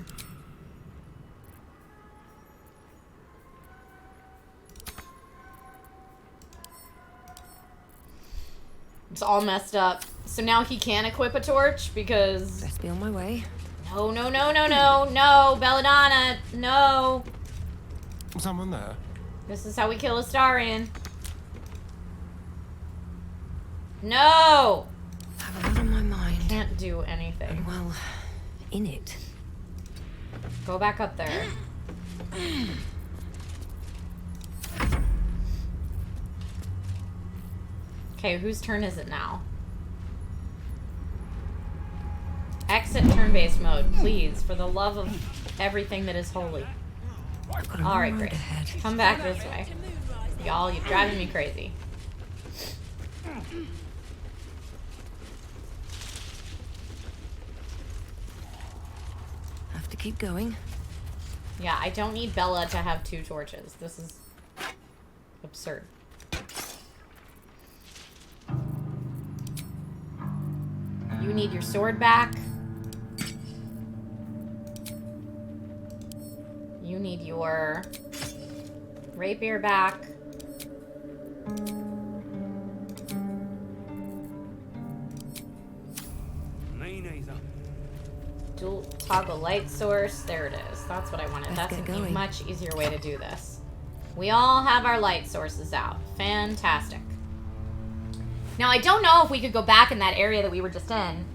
A: It's all messed up. So now he can equip a torch because...
N: Best be on my way.
A: No, no, no, no, no, no, Belladonna, no.
C: Someone there?
A: This is how we kill Astarion. No!
N: I have a lot on my mind.
A: Can't do anything.
N: And well, in it.
A: Go back up there. Okay, whose turn is it now? Exit turn-based mode, please, for the love of everything that is holy. Alright, great. Come back this way. Y'all, you're driving me crazy.
N: Have to keep going.
A: Yeah, I don't need Bella to have 2 torches. This is absurd. You need your sword back. You need your rapier back.
U: Me neither.
A: Dual toggle light source. There it is. That's what I wanted.
N: Let's
A: That's
N: get
A: a
N: going.
A: much easier way to do this. We all have our light sources out. Fantastic. Now, I don't know if we could go back in that area that we were just in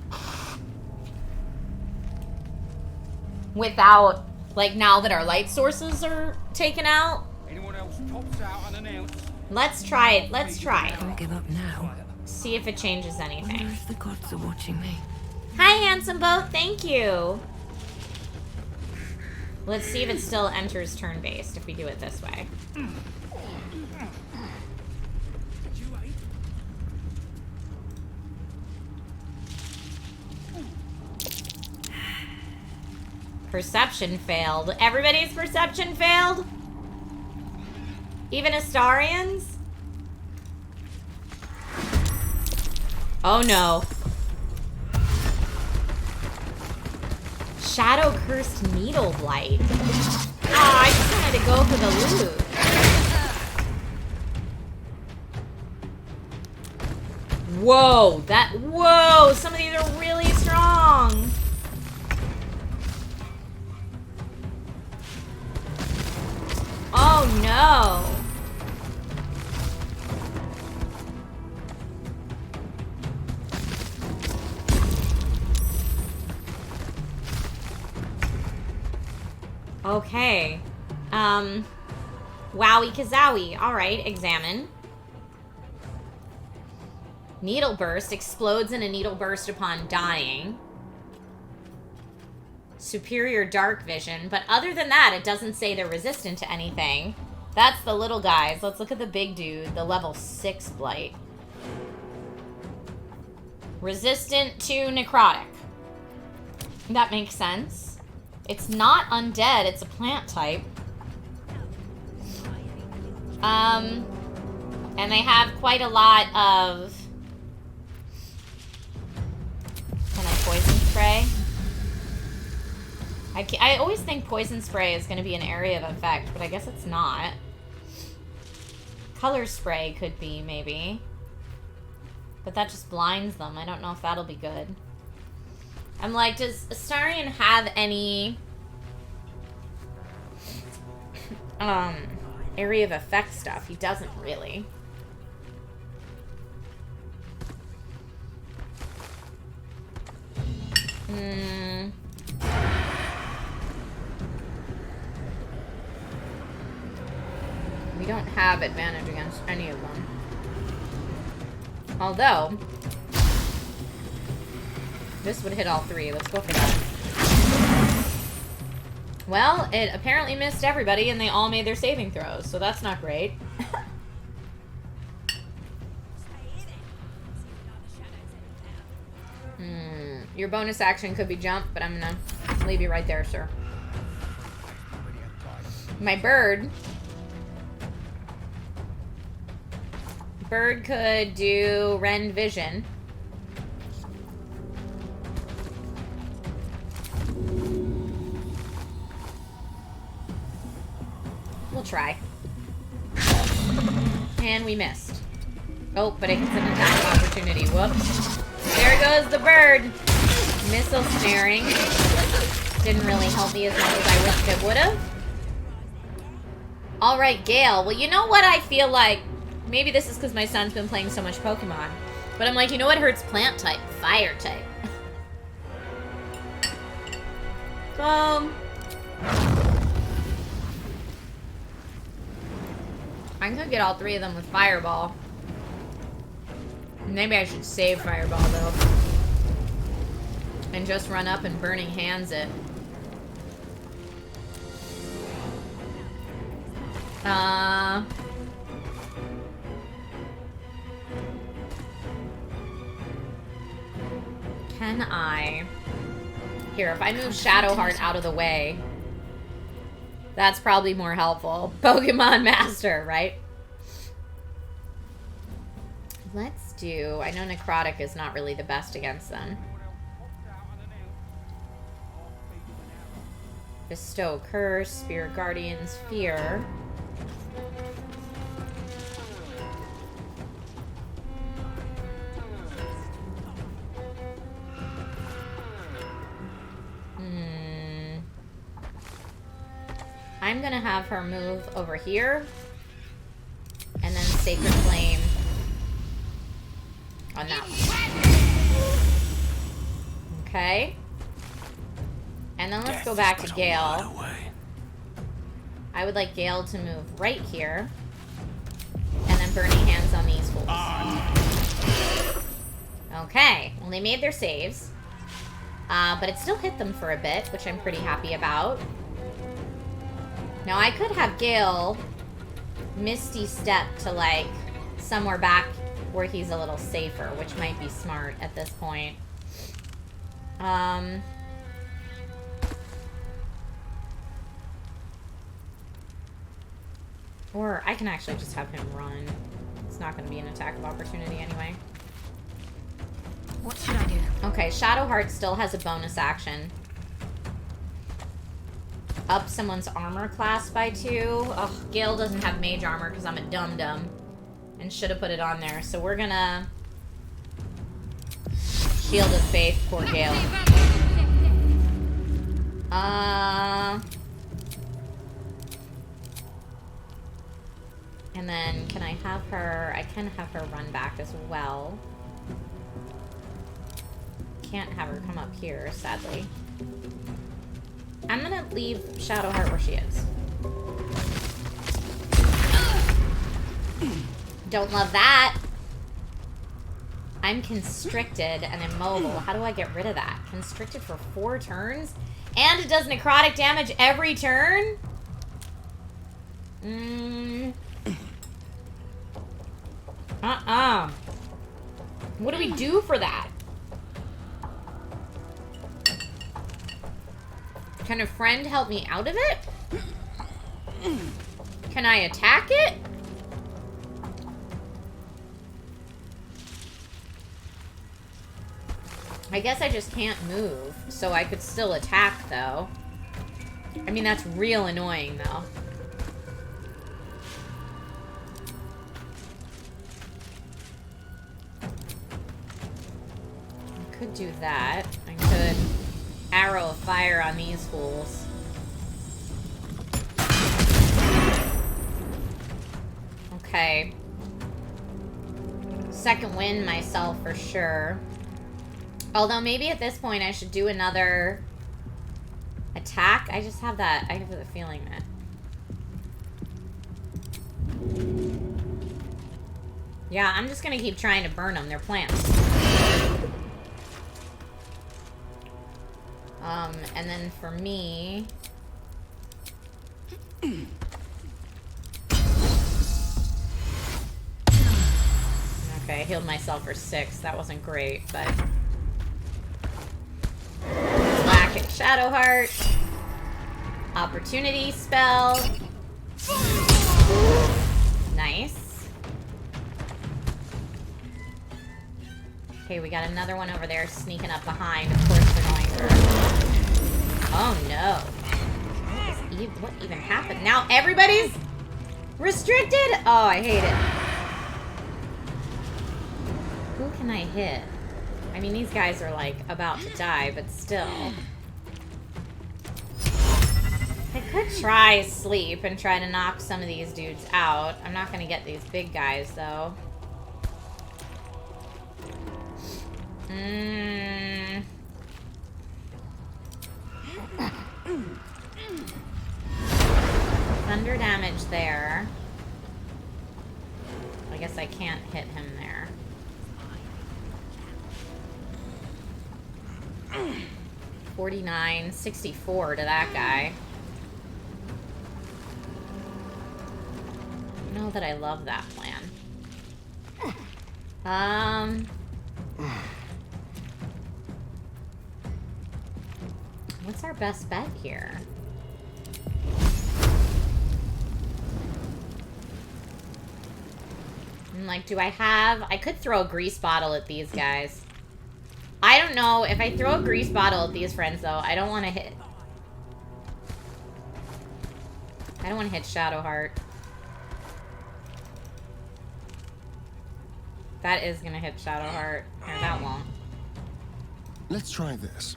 A: without, like, now that our light sources are taken out.
U: Anyone else pops out unannounced?
A: Let's try it. Let's try it.
N: Don't give up now.
A: See if it changes
N: I
A: anything.
N: wonder if the gods are watching me.
A: Hi, handsome boat. Thank you. Let's see if it still enters turn-based if we do it this way. Perception failed. Everybody's perception failed? Even Astarians? Oh no. Shadow Cursed Needle Blight. Oh, I just wanted to go for the loot. Whoa, whoa, some of these are really strong. Oh no. Okay. Wowie kazowie. Alright, examine. Needle burst. Explodes in a needle burst upon dying. Superior dark vision. But other than that, it doesn't say they're resistant to anything. That's the little guys. Let's look at the big dude. The level 6 blight. Resistant to necrotic. That makes sense. It's not undead, it's a plant type. And they have quite a lot of... Can I poison spray? I always think poison spray is going to be an area of effect, but I guess it's not. Color spray could be, maybe. But that just blinds them. I don't know if that'll be good. I'm like, does Astarion have any area of effect stuff? He doesn't really. We don't have advantage against any of them. Although, this would hit all three. Let's go for that. Well, it apparently missed everybody, and they all made their saving throws, so that's not great. Your bonus action could be jump, but I'm gonna leave you right there, sir. My bird. Bird could do rend vision. We'll try. And we missed. Oh, but it gets an attack opportunity. Whoops. There goes the bird. Missile snaring. Didn't really help me as much as I wished it would have. Alright, Gale. Well, you know what I feel like? Maybe this is because my son's been playing so much Pokemon. But I'm like, you know what hurts plant type? Fire type. I could get all three of them with Fireball. Maybe I should save Fireball, though. And just run up and Burning Hands it. Can I... Here, if I move Shadowheart out of the way, that's probably more helpful. Pokemon Master, right? Let's do... I know Necrotic is not really the best against them. Bestow curse, spirit guardians, fear. I'm gonna have her move over here. And then Sacred Flame on that one. Okay. And then let's go back to Gale. I would like Gale to move right here. And then Burning Hands on these fools. Okay. Well, they made their saves. But it still hit them for a bit, which I'm pretty happy about. Now, I could have Gale Misty Step to, like, somewhere back where he's a little safer, which might be smart at this point. Or I can actually just have him run. It's not going to be an attack of opportunity anyway.
N: What should I do?
A: Okay, Shadowheart still has a bonus action. Up someone's armor class by 2. Ugh, Gale doesn't have mage armor because I'm a dum-dum. And should have put it on there. So we're gonna... Shield of Faith, poor Gale. And then can I have her... I can have her run back as well. Can't have her come up here, sadly. I'm gonna leave Shadowheart where she is. Don't love that. I'm constricted and immobile. How do I get rid of that? Constricted for 4 turns? And it does necrotic damage every turn? What do we do for that? Can a friend help me out of it? Can I attack it? I guess I just can't move, so I could still attack, though. I mean, that's real annoying, though. I could do that. I could arrow of fire on these fools. Okay. Second wind myself for sure. Although maybe at this point I should do another attack. I just have that. I have the feeling that. Yeah, I'm just gonna keep trying to burn them. They're plants. And then for me... Okay, I healed myself for 6. That wasn't great, but... Lacking Shadowheart. Opportunity spell. Nice. Okay, we got another one over there sneaking up behind. Of course they're going for... Oh no. What even happened? Now everybody's restricted? Oh, I hate it. Who can I hit? I mean, these guys are like about to die, but still. I could try sleep and try to knock some of these dudes out. I'm not gonna get these big guys though. Thunder damage there. I guess I can't hit him there. 49, 64 to that guy. You know that I love that plan. What's our best bet here? And like, do I have... I could throw a grease bottle at these guys. I don't know. If I throw a grease bottle at these friends, though, I don't want to hit... I don't want to hit Shadowheart. That is going to hit Shadowheart. Or that won't.
C: Let's try this.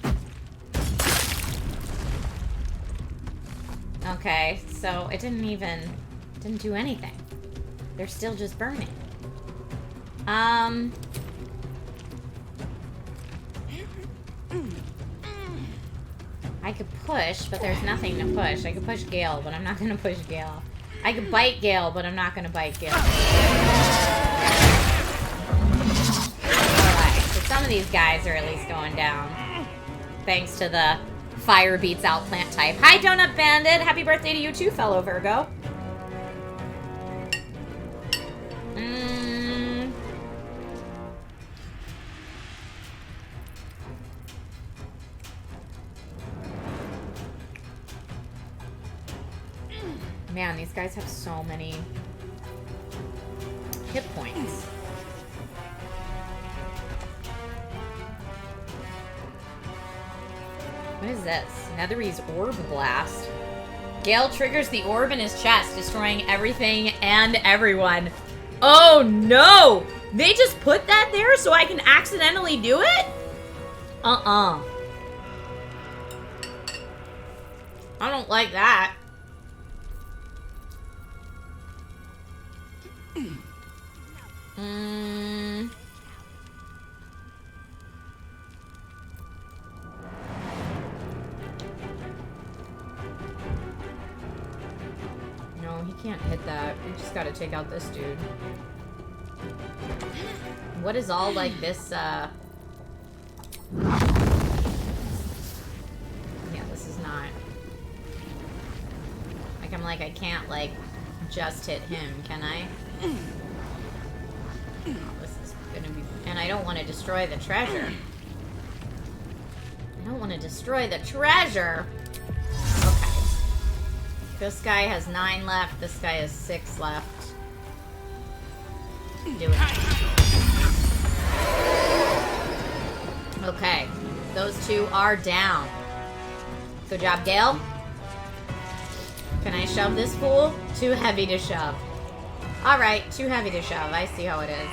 A: Okay, so it didn't do anything. They're still just burning. I could push, but there's nothing to push. I could push Gale, but I'm not gonna push Gale. I could bite Gale, but I'm not gonna bite Gale. Alright, so some of these guys are at least going down. Thanks to the fire beats out plant type. Hi, Donut Bandit! Happy birthday to you too, fellow Virgo. Man, these guys have so many hit points. What is this? Netherese Orb Blast. Gale triggers the orb in his chest, destroying everything and everyone. Oh no! They just put that there so I can accidentally do it? I don't like that. No, he can't hit that. We just gotta take out this dude. What is all like this, Yeah, this is not... Like, I'm like, I can't, like, just hit him, can I? Oh, this is gonna be... And I don't want to destroy the treasure. I don't want to destroy the treasure! Okay. This guy has 9 left. This guy has 6 left. Do it. Okay. Those 2 are down. Good job, Gale. Can I shove this fool? Too heavy to shove. Alright, too heavy to shove. I see how it is.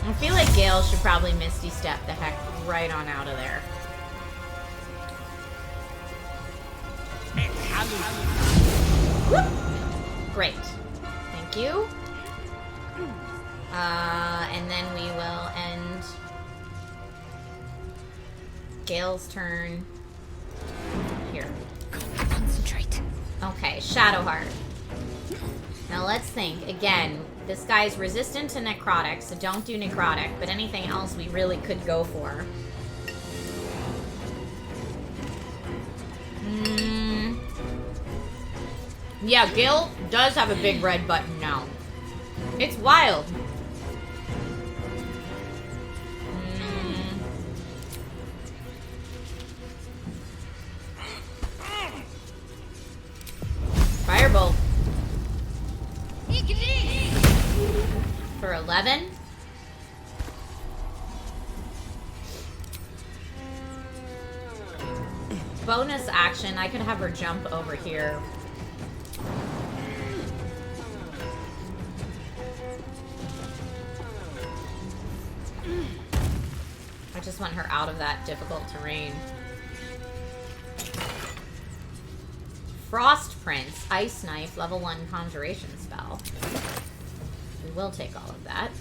A: I feel like Gale should probably Misty Step the heck right on out of there. Whoop. Great. Thank you. And then we will end Gale's turn here.
D: Concentrate.
A: Okay, Shadowheart. Now let's think. Again, this guy's resistant to necrotic, so don't do necrotic, but anything else we really could go for. Yeah, Gil does have a big red button now. It's wild. Firebolt. For 11. Bonus action, I could have her jump over here. I just want her out of that difficult terrain. Frost Prince, Ice Knife, level 1 conjuration spell. We will take all of that.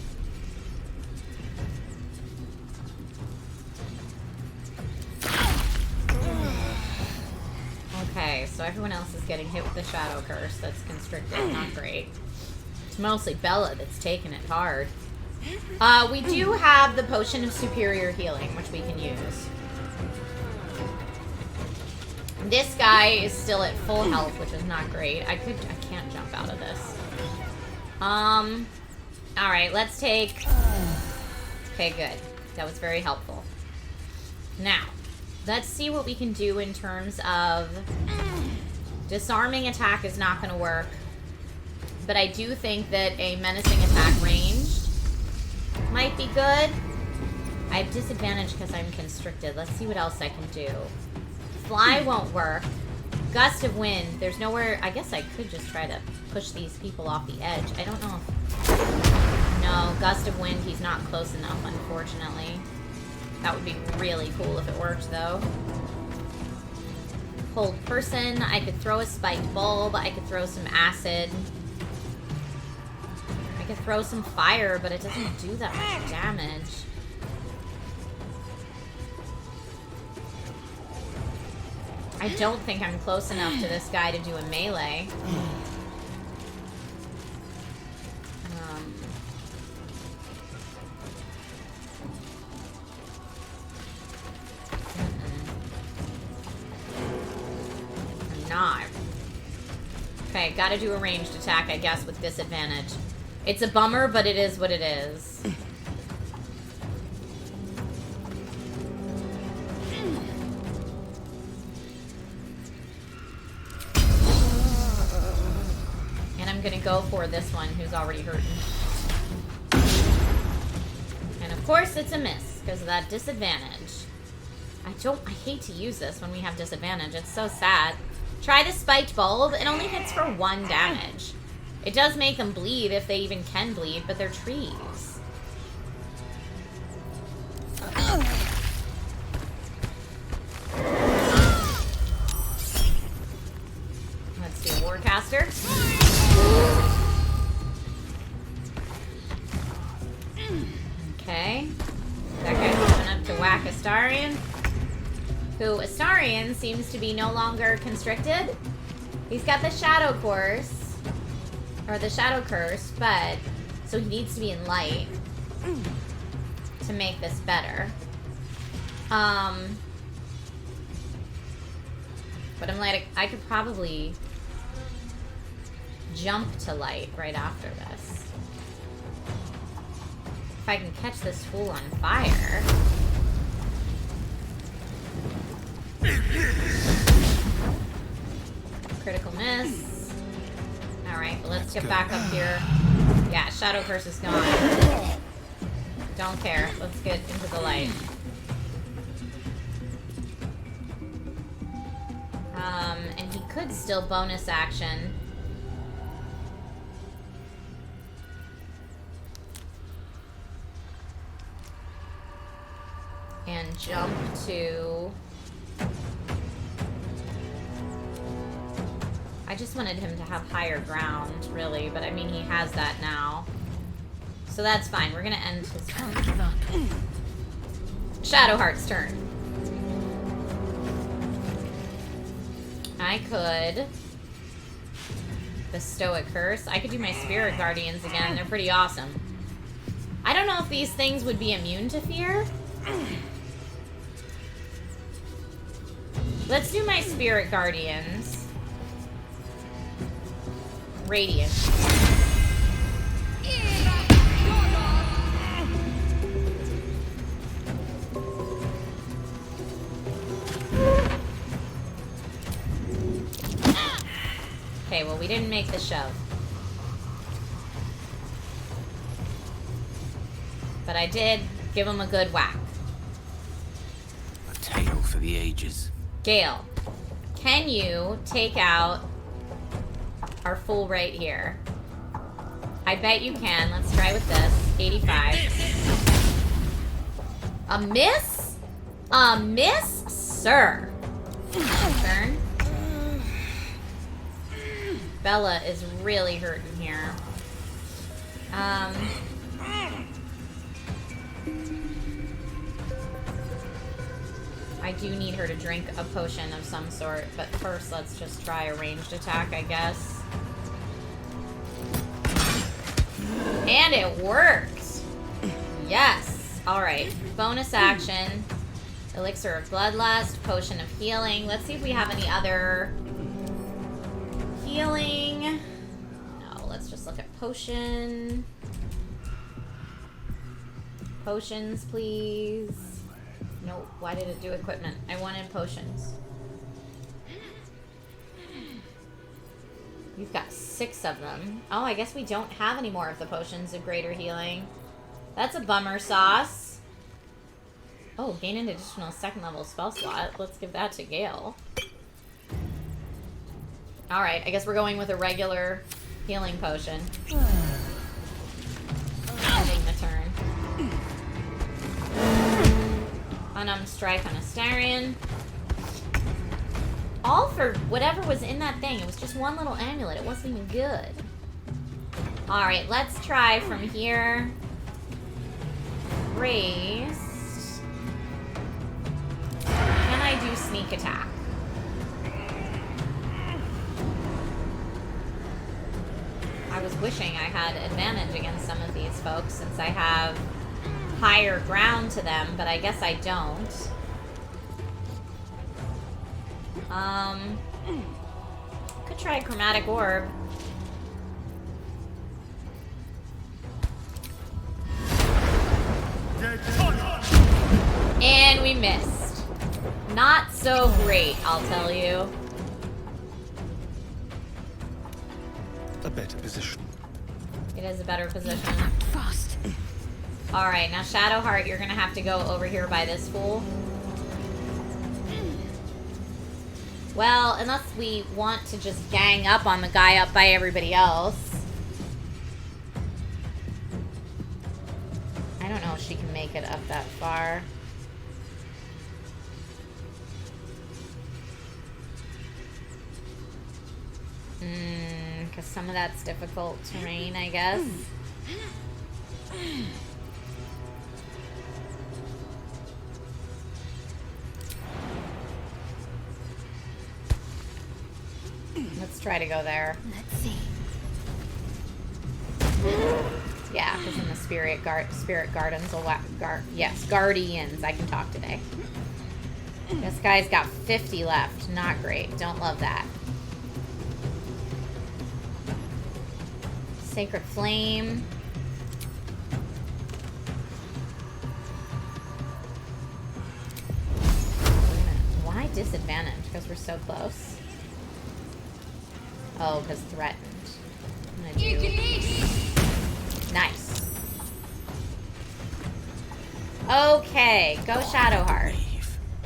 A: Okay, so everyone else is getting hit with the Shadow Curse. That's constricted, not great. It's mostly Bella that's taking it hard. We do have the Potion of Superior Healing, which we can use. This guy is still at full health, which is not great. I can't jump out of this. Alright, let's take... Okay, good. That was very helpful. Now, let's see what we can do in terms of... Disarming attack is not going to work. But I do think that a menacing attack ranged might be good. I have disadvantage because I'm constricted. Let's see what else I can do. Fly won't work. Gust of wind. There's nowhere... I guess I could just try to push these people off the edge. I don't know if... No, gust of wind, he's not close enough, unfortunately. That would be really cool if it worked, though. Cold person. I could throw a spiked bulb. I could throw some acid. I could throw some fire, but it doesn't do that much damage. I don't think I'm close enough to this guy to do a melee. I'm not. Okay, gotta do a ranged attack, I guess, with disadvantage. It's a bummer, but it is what it is. I'm gonna go for this one who's already hurting. And of course it's a miss because of that disadvantage. I hate to use this when we have disadvantage. It's so sad. Try the spiked bulb. It only hits for 1 damage. It does make them bleed if they even can bleed, but they're trees. Let's do Warcaster. Okay. That guy's coming up to whack Astarion. Who, Astarion seems to be no longer constricted. He's got the Shadow Course. Or the Shadow Curse, but... So he needs to be in light. To make this better. But I'm like, I could probably... jump to light right after this. If I can catch this fool on fire. Critical miss. Alright, well, let's get back up here. Yeah, Shadow Curse is gone. Don't care. Let's get into the light. And he could still bonus action. And jump to... I just wanted him to have higher ground, really, but I mean, he has that now. So that's fine. We're gonna end his turn. Shadowheart's turn. I could bestow a curse. I could do my Spirit Guardians again. They're pretty awesome. I don't know if these things would be immune to fear. Let's do my Spirit Guardians. Radiant. Okay, well, we didn't make the shove. But I did give him a good whack.
Q: A tale for the ages.
A: Gale, can you take out our fool right here? I bet you can. Let's try with this. 85. A miss? A miss, sir. Turn. Bella is really hurting here. I do need her to drink a potion of some sort, but first let's just try a ranged attack, I guess. And it worked! Yes! Alright, bonus action. Elixir of Bloodlust, Potion of Healing. Let's see if we have any other healing. No, let's just look at potion. Potions, please. Nope, why did it do equipment? I wanted potions. You've got 6 of them. Oh, I guess we don't have any more of the potions of greater healing. That's a bummer, sauce. Oh, gain an additional 2nd level spell slot. Let's give that to Gale. Alright, I guess we're going with a regular healing potion. Ending the turn. Unarmed strike on Astarion. All for whatever was in that thing. It was just one little amulet. It wasn't even good. Alright, let's try from here. Raise. Can I do sneak attack? I was wishing I had advantage against some of these folks since I have higher ground to them, but I guess I don't. Could try a chromatic orb. And we missed. Not so great, I'll tell you.
C: A better position.
A: It is a better position. Fast. Alright, now Shadowheart, you're gonna have to go over here by this fool. Well, unless we want to just gang up on the guy up by everybody else. I don't know if she can make it up that far. Because some of that's difficult terrain, I guess. Let's try to go there.
D: Let's see.
A: Yeah, because in the spirit gardens, yes, guardians. I can talk today. This guy's got 50 left. Not great. Don't love that. Sacred Flame. Why disadvantage? Because we're so close. Oh, because threatened. I'm gonna do... Nice. Okay, go Shadowheart.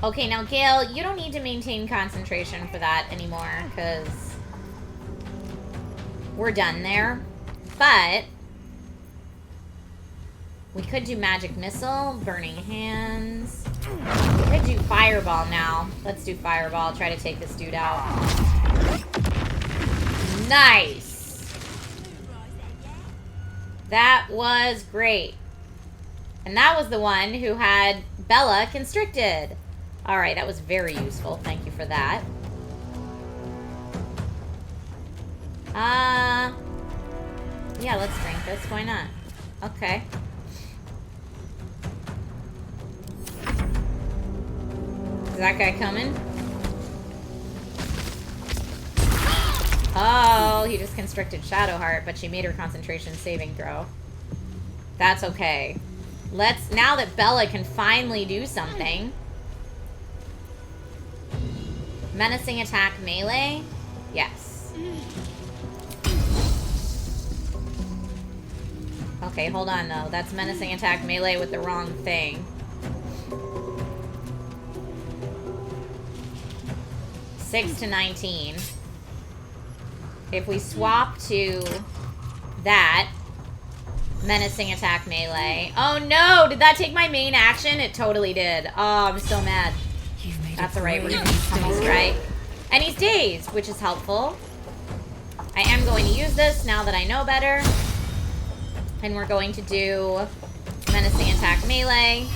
A: Okay, now Gale, you don't need to maintain concentration for that anymore, because we're done there. But we could do Magic Missile, Burning Hands. We could do Fireball now. Let's do Fireball, try to take this dude out. Nice! That was great. And that was the one who had Bella constricted. Alright, that was very useful. Thank you for that. Yeah, let's drink this. Why not? Okay. Is that guy coming? Oh, he just constricted Shadowheart, but she made her concentration saving throw. That's okay. Let's, now that Bella can finally do something. Menacing attack melee? Yes. Okay, hold on though. That's menacing attack melee with the wrong thing. 6 to 19. If we swap to that, menacing attack melee. Oh no! Did that take my main action? It totally did. Oh, I'm so mad. That's alright. We're gonna use Tumble Strike. And he's dazed, which is helpful. I am going to use this now that I know better. And we're going to do menacing attack melee.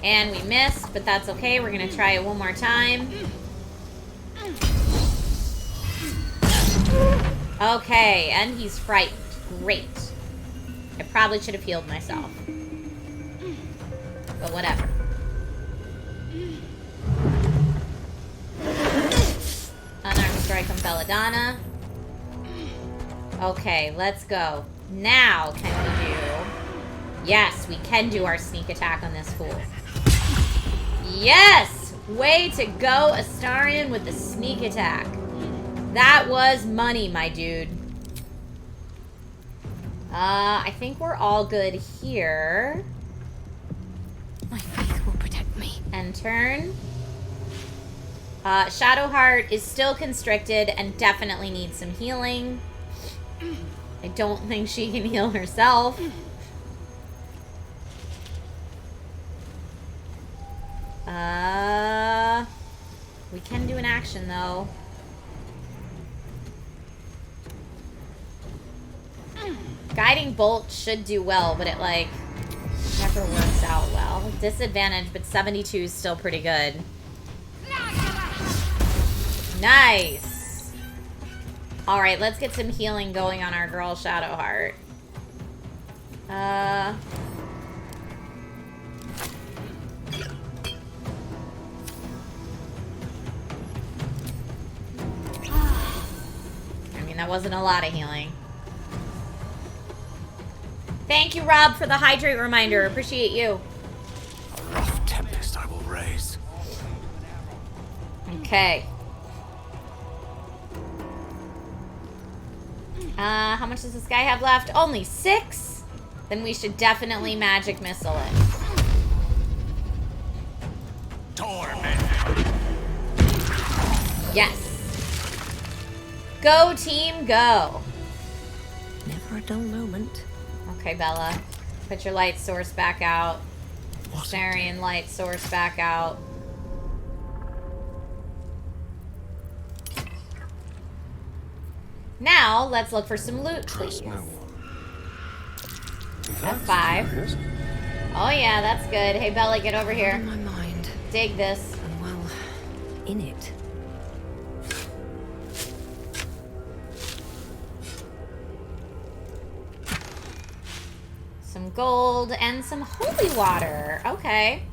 A: And we missed, but that's okay. We're going to try it one more time. Okay, and he's frightened. Great. I probably should have healed myself. But whatever. Unarmed strike on Belladonna. Okay, let's go. Now, can we do... Yes, we can do our sneak attack on this fool. Yes! Way to go, Astarion, with the sneak attack. That was money, my dude. I think we're all good here.
D: My faith will protect me.
A: And turn. Shadowheart is still constricted and definitely needs some healing. I don't think she can heal herself. We can do an action though. Guiding Bolt should do well, but it like never works out well. Disadvantage, but 72 is still pretty good. Nice. All right, let's get some healing going on our girl Shadowheart. I mean, that wasn't a lot of healing. Thank you, Rob, for the hydrate reminder. Appreciate you.
Q: A rough tempest I will raise.
A: Okay. How much does this guy have left? Only 6? Then we should definitely magic missile it. Yes. Go, team, go.
N: Never a dull moment.
A: Okay, Bella. Put your light source back out. Sarian light source back out. Now, let's look for some loot, please. F5. Oh yeah, that's good. Hey, Bella, get over here.
N: In my mind.
A: Dig this.
N: And well, in it.
A: Some gold and some holy water. Okay.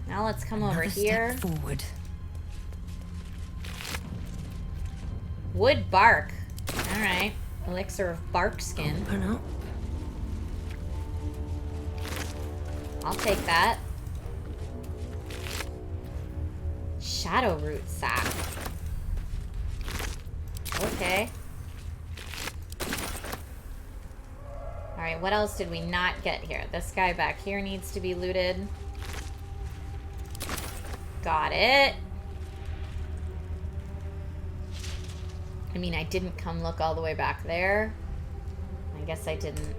A: Now let's come over here.
N: Step forward.
A: Wood bark. Alright. Elixir of bark skin.
N: Open up.
A: I'll take that. Shadow root sap. Okay. Alright, what else did we not get here? This guy back here needs to be looted. Got it. I mean, I didn't come look all the way back there. I guess I didn't.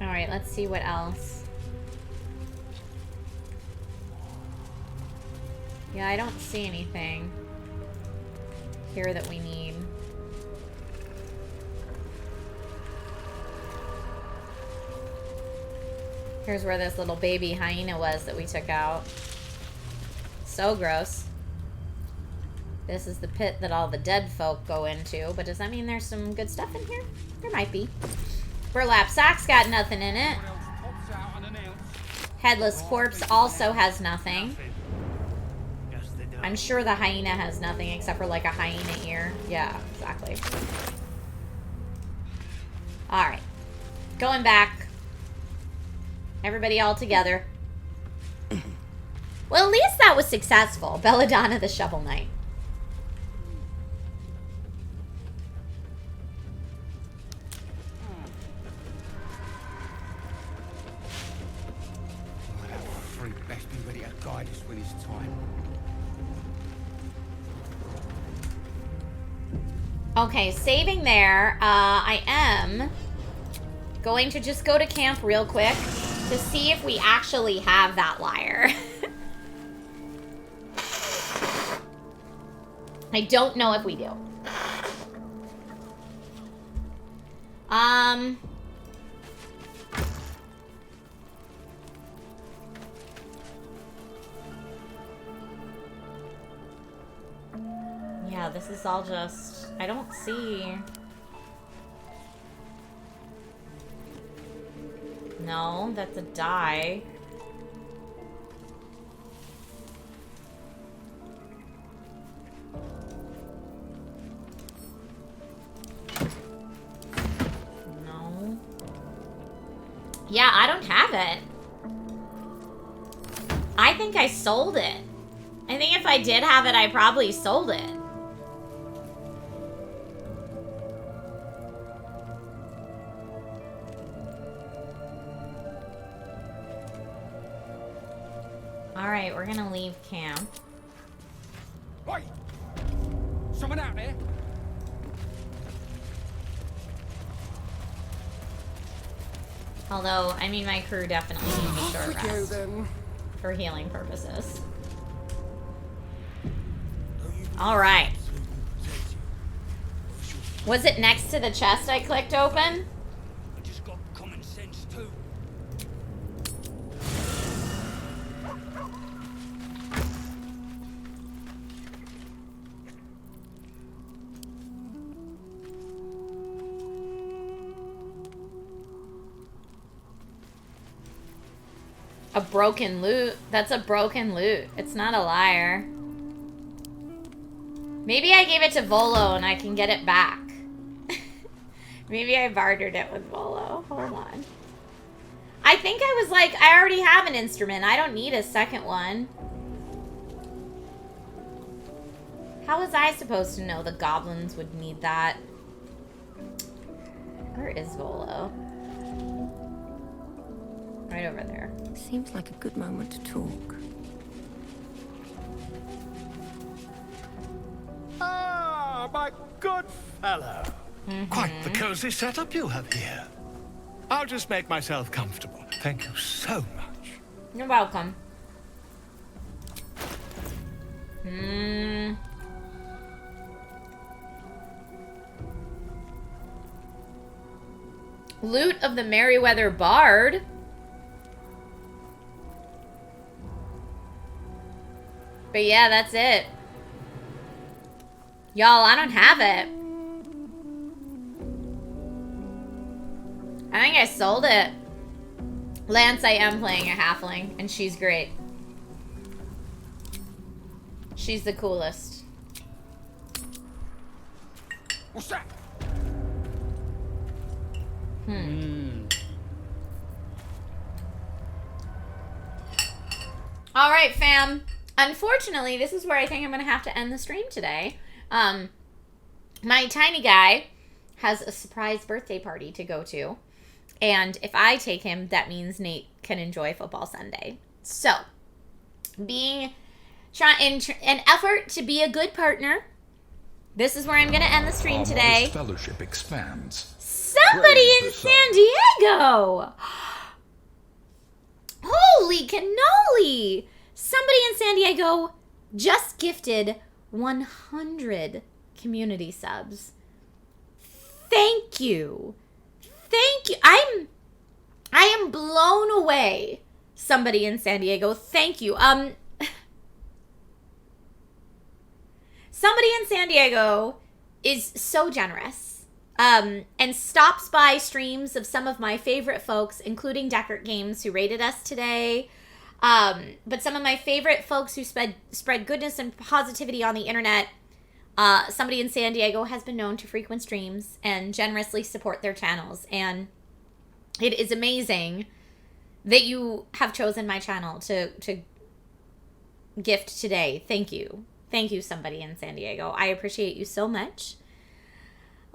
A: Alright, let's see what else. Yeah, I don't see anything here that we need. Here's where this little baby hyena was that we took out. So gross. This is the pit that all the dead folk go into, but does that mean there's some good stuff in here? There might be. Burlap sack's got nothing in it. Headless corpse also has nothing. I'm sure the hyena has nothing except for like a hyena ear. Yeah, exactly. Alright. Going back. Everybody all together. Well, at least that was successful. Belladonna the Shovel Knight.
U: Best be ready to guide us when it's time.
A: Okay, saving there. I am going to just go to camp real quick to see if we actually have that lyre. I don't know if we do. Yeah, this is all just... I don't see... No, that's a die. No. Yeah, I don't have it. I think I sold it. I think if I did have it, I probably sold it. Alright, we're gonna leave camp.
T: Oi! Someone out there?
A: Although, I mean, my crew definitely needs a short rest for healing purposes. Alright. Was it next to the chest I clicked open?
T: I just got common sense too.
A: A broken loot? That's a broken loot. It's not a liar. Maybe I gave it to Volo and I can get it back. Maybe I bartered it with Volo. Hold on. I think I was like, I already have an instrument. I don't need a second one. How was I supposed to know the goblins would need that? Where is Volo? Right over there.
N: Seems like a good moment to talk.
H: Ah, my good fellow. Quite the cozy setup you have here. I'll just make myself comfortable. Thank you so much.
A: You're welcome. Loot of the Merryweather Bard. But yeah, that's it. Y'all, I don't have it. I think I sold it. Lance, I am playing a halfling, and she's great. She's the coolest.
T: What's that?
A: All right, fam. Unfortunately, this is where I think I'm going to have to end the stream today. My tiny guy has a surprise birthday party to go to. And if I take him, that means Nate can enjoy football Sunday. So, in an effort to be a good partner, this is where I'm going to end the stream today.
V: Fellowship expands.
A: Somebody in San Diego! Holy cannoli! Somebody in San Diego just gifted 100 community subs. Thank you. Thank you. I am blown away. Somebody in San Diego. Thank you. Somebody in San Diego is so generous. And stops by streams of some of my favorite folks, including Deckard Games, who rated us today. But some of my favorite folks who spread goodness and positivity on the internet. Somebody in San Diego has been known to frequent streams and generously support their channels. And it is amazing that you have chosen my channel to gift today. Thank you. Thank you, somebody in San Diego. I appreciate you so much.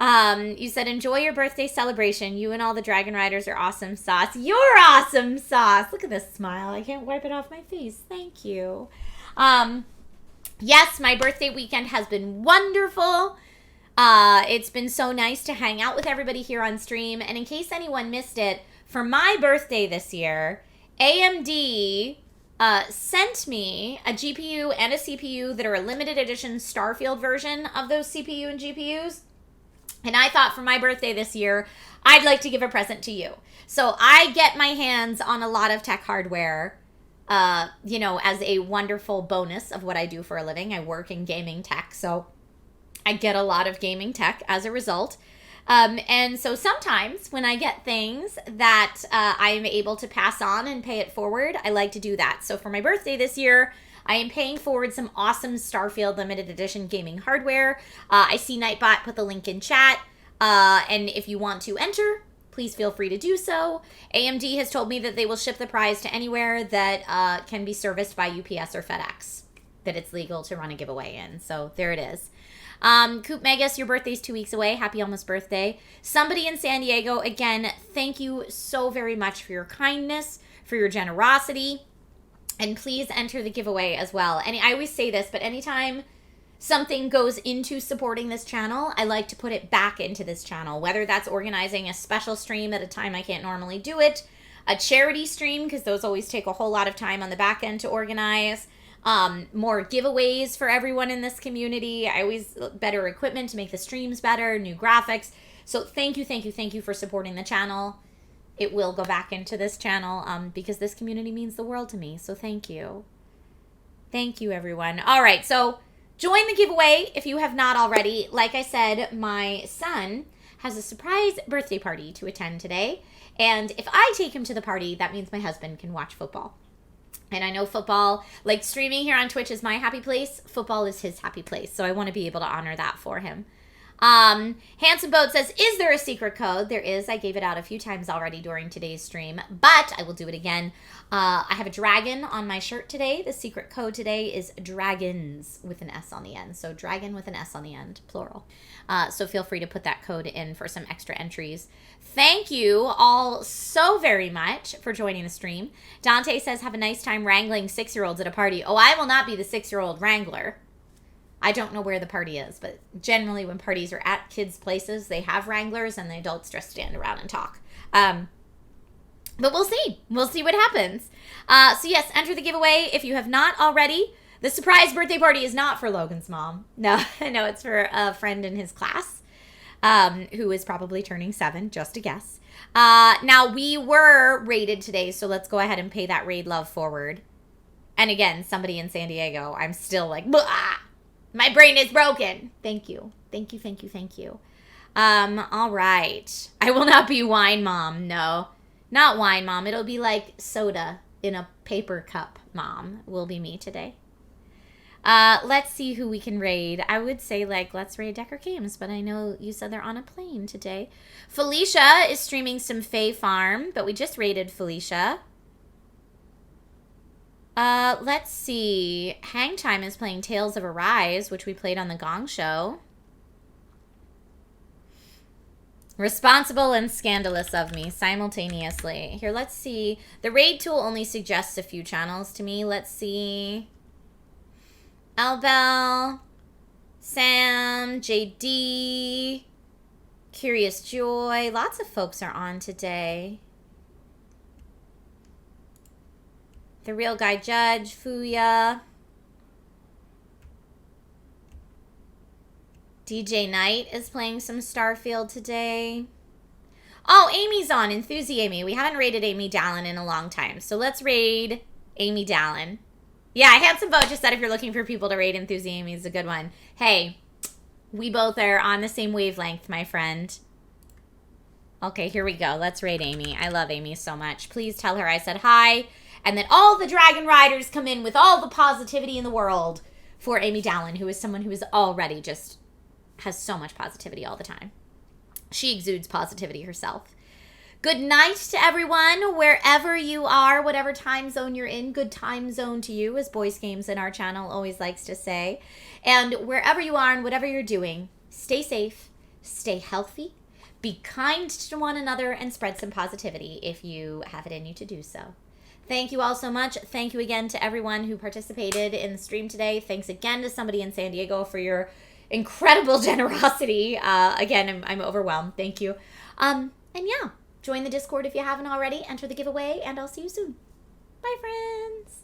A: You said, enjoy your birthday celebration. You and all the Dragon Riders are awesome sauce. You're awesome sauce. Look at this smile. I can't wipe it off my face. Thank you. Yes, my birthday weekend has been wonderful. It's been so nice to hang out with everybody here on stream. And in case anyone missed it, for my birthday this year, AMD sent me a GPU and a CPU that are a limited edition Starfield version of those CPU and GPUs. And I thought for my birthday this year, I'd like to give a present to you. So I get my hands on a lot of tech hardware, as a wonderful bonus of what I do for a living. I work in gaming tech, so I get a lot of gaming tech as a result. And so sometimes when I get things that I am able to pass on and pay it forward, I like to do that. So for my birthday this year, I am paying forward some awesome Starfield limited edition gaming hardware. I see Nightbot put the link in chat. And if you want to enter, please feel free to do so. AMD has told me that they will ship the prize to anywhere that can be serviced by UPS or FedEx, that it's legal to run a giveaway in. So there it is. Coop Megas, your birthday's 2 weeks away. Happy almost birthday. Somebody in San Diego, again, thank you so very much for your kindness, for your generosity. And please enter the giveaway as well. And I always say this, but anytime something goes into supporting this channel, I like to put it back into this channel, whether that's organizing a special stream at a time I can't normally do it, a charity stream, because those always take a whole lot of time on the back end to organize, more giveaways for everyone in this community. I always better equipment to make the streams better, new graphics. So thank you for supporting the channel. It will go back into this channel because this community means the world to me. So thank you. Thank you, everyone. All right, so join the giveaway if you have not already. Like I said, my son has a surprise birthday party to attend today. And if I take him to the party, that means my husband can watch football. And I know football, like streaming here on Twitch is my happy place. Football is his happy place. So I want to be able to honor that for him. Handsome Boat says, is there a secret code? There is. I gave it out a few times already during today's stream, but I will do it again. I have a dragon on my shirt today. The secret code today is dragons with an S on the end. So dragon with an S on the end, plural. So feel free to put that code in for some extra entries. Thank you all so very much for joining the stream. Dante says, have a nice time wrangling 6-year-olds at a party. Oh, I will not be the 6-year-old wrangler. I don't know where the party is, but generally when parties are at kids' places, they have wranglers and the adults just stand around and talk. But we'll see. We'll see what happens. So yes, enter the giveaway if you have not already. The surprise birthday party is not for Logan's mom. No, it's for a friend in his class who is probably turning 7, just a guess. Now, we were raided today, so let's go ahead and pay that raid love forward. And again, somebody in San Diego, I'm still like, blah! My brain is broken. Thank you. Thank you. All right. I will not be wine mom. No, not wine mom. It'll be like soda in a paper cup mom will be me today. Let's see who we can raid. I would say like, let's raid Decker Games, but I know you said they're on a plane today. Felicia is streaming some Fae Farm, but we just raided Felicia. Let's see. Hang Time is playing Tales of Arise, which we played on the Gong Show. Responsible and scandalous of me simultaneously. Here, let's see. The raid tool only suggests a few channels to me. Let's see. Albel, Sam, JD, Curious Joy. Lots of folks are on today. The Real Guy Judge, Fuya. DJ Knight is playing some Starfield today. Oh, Amy's on. Enthusi Amy. We haven't raided Amy Dallin in a long time. So let's raid Amy Dallin. Yeah, Handsome Boat just said if you're looking for people to raid, Enthusi Amy is a good one. Hey, we both are on the same wavelength, my friend. Okay, here we go. Let's raid Amy. I love Amy so much. Please tell her I said hi. And then all the Dragon Riders come in with all the positivity in the world for Amy Dallin, who is someone who is already just has so much positivity all the time. She exudes positivity herself. Good night to everyone, wherever you are, whatever time zone you're in. Good time zone to you, as Boys Games in our channel always likes to say. And wherever you are and whatever you're doing, stay safe, stay healthy, be kind to one another, and spread some positivity if you have it in you to do so. Thank you all so much. Thank you again to everyone who participated in the stream today. Thanks again to somebody in San Diego for your incredible generosity. Again, I'm overwhelmed. Thank you. And yeah, join the Discord if you haven't already. Enter the giveaway, and I'll see you soon. Bye, friends.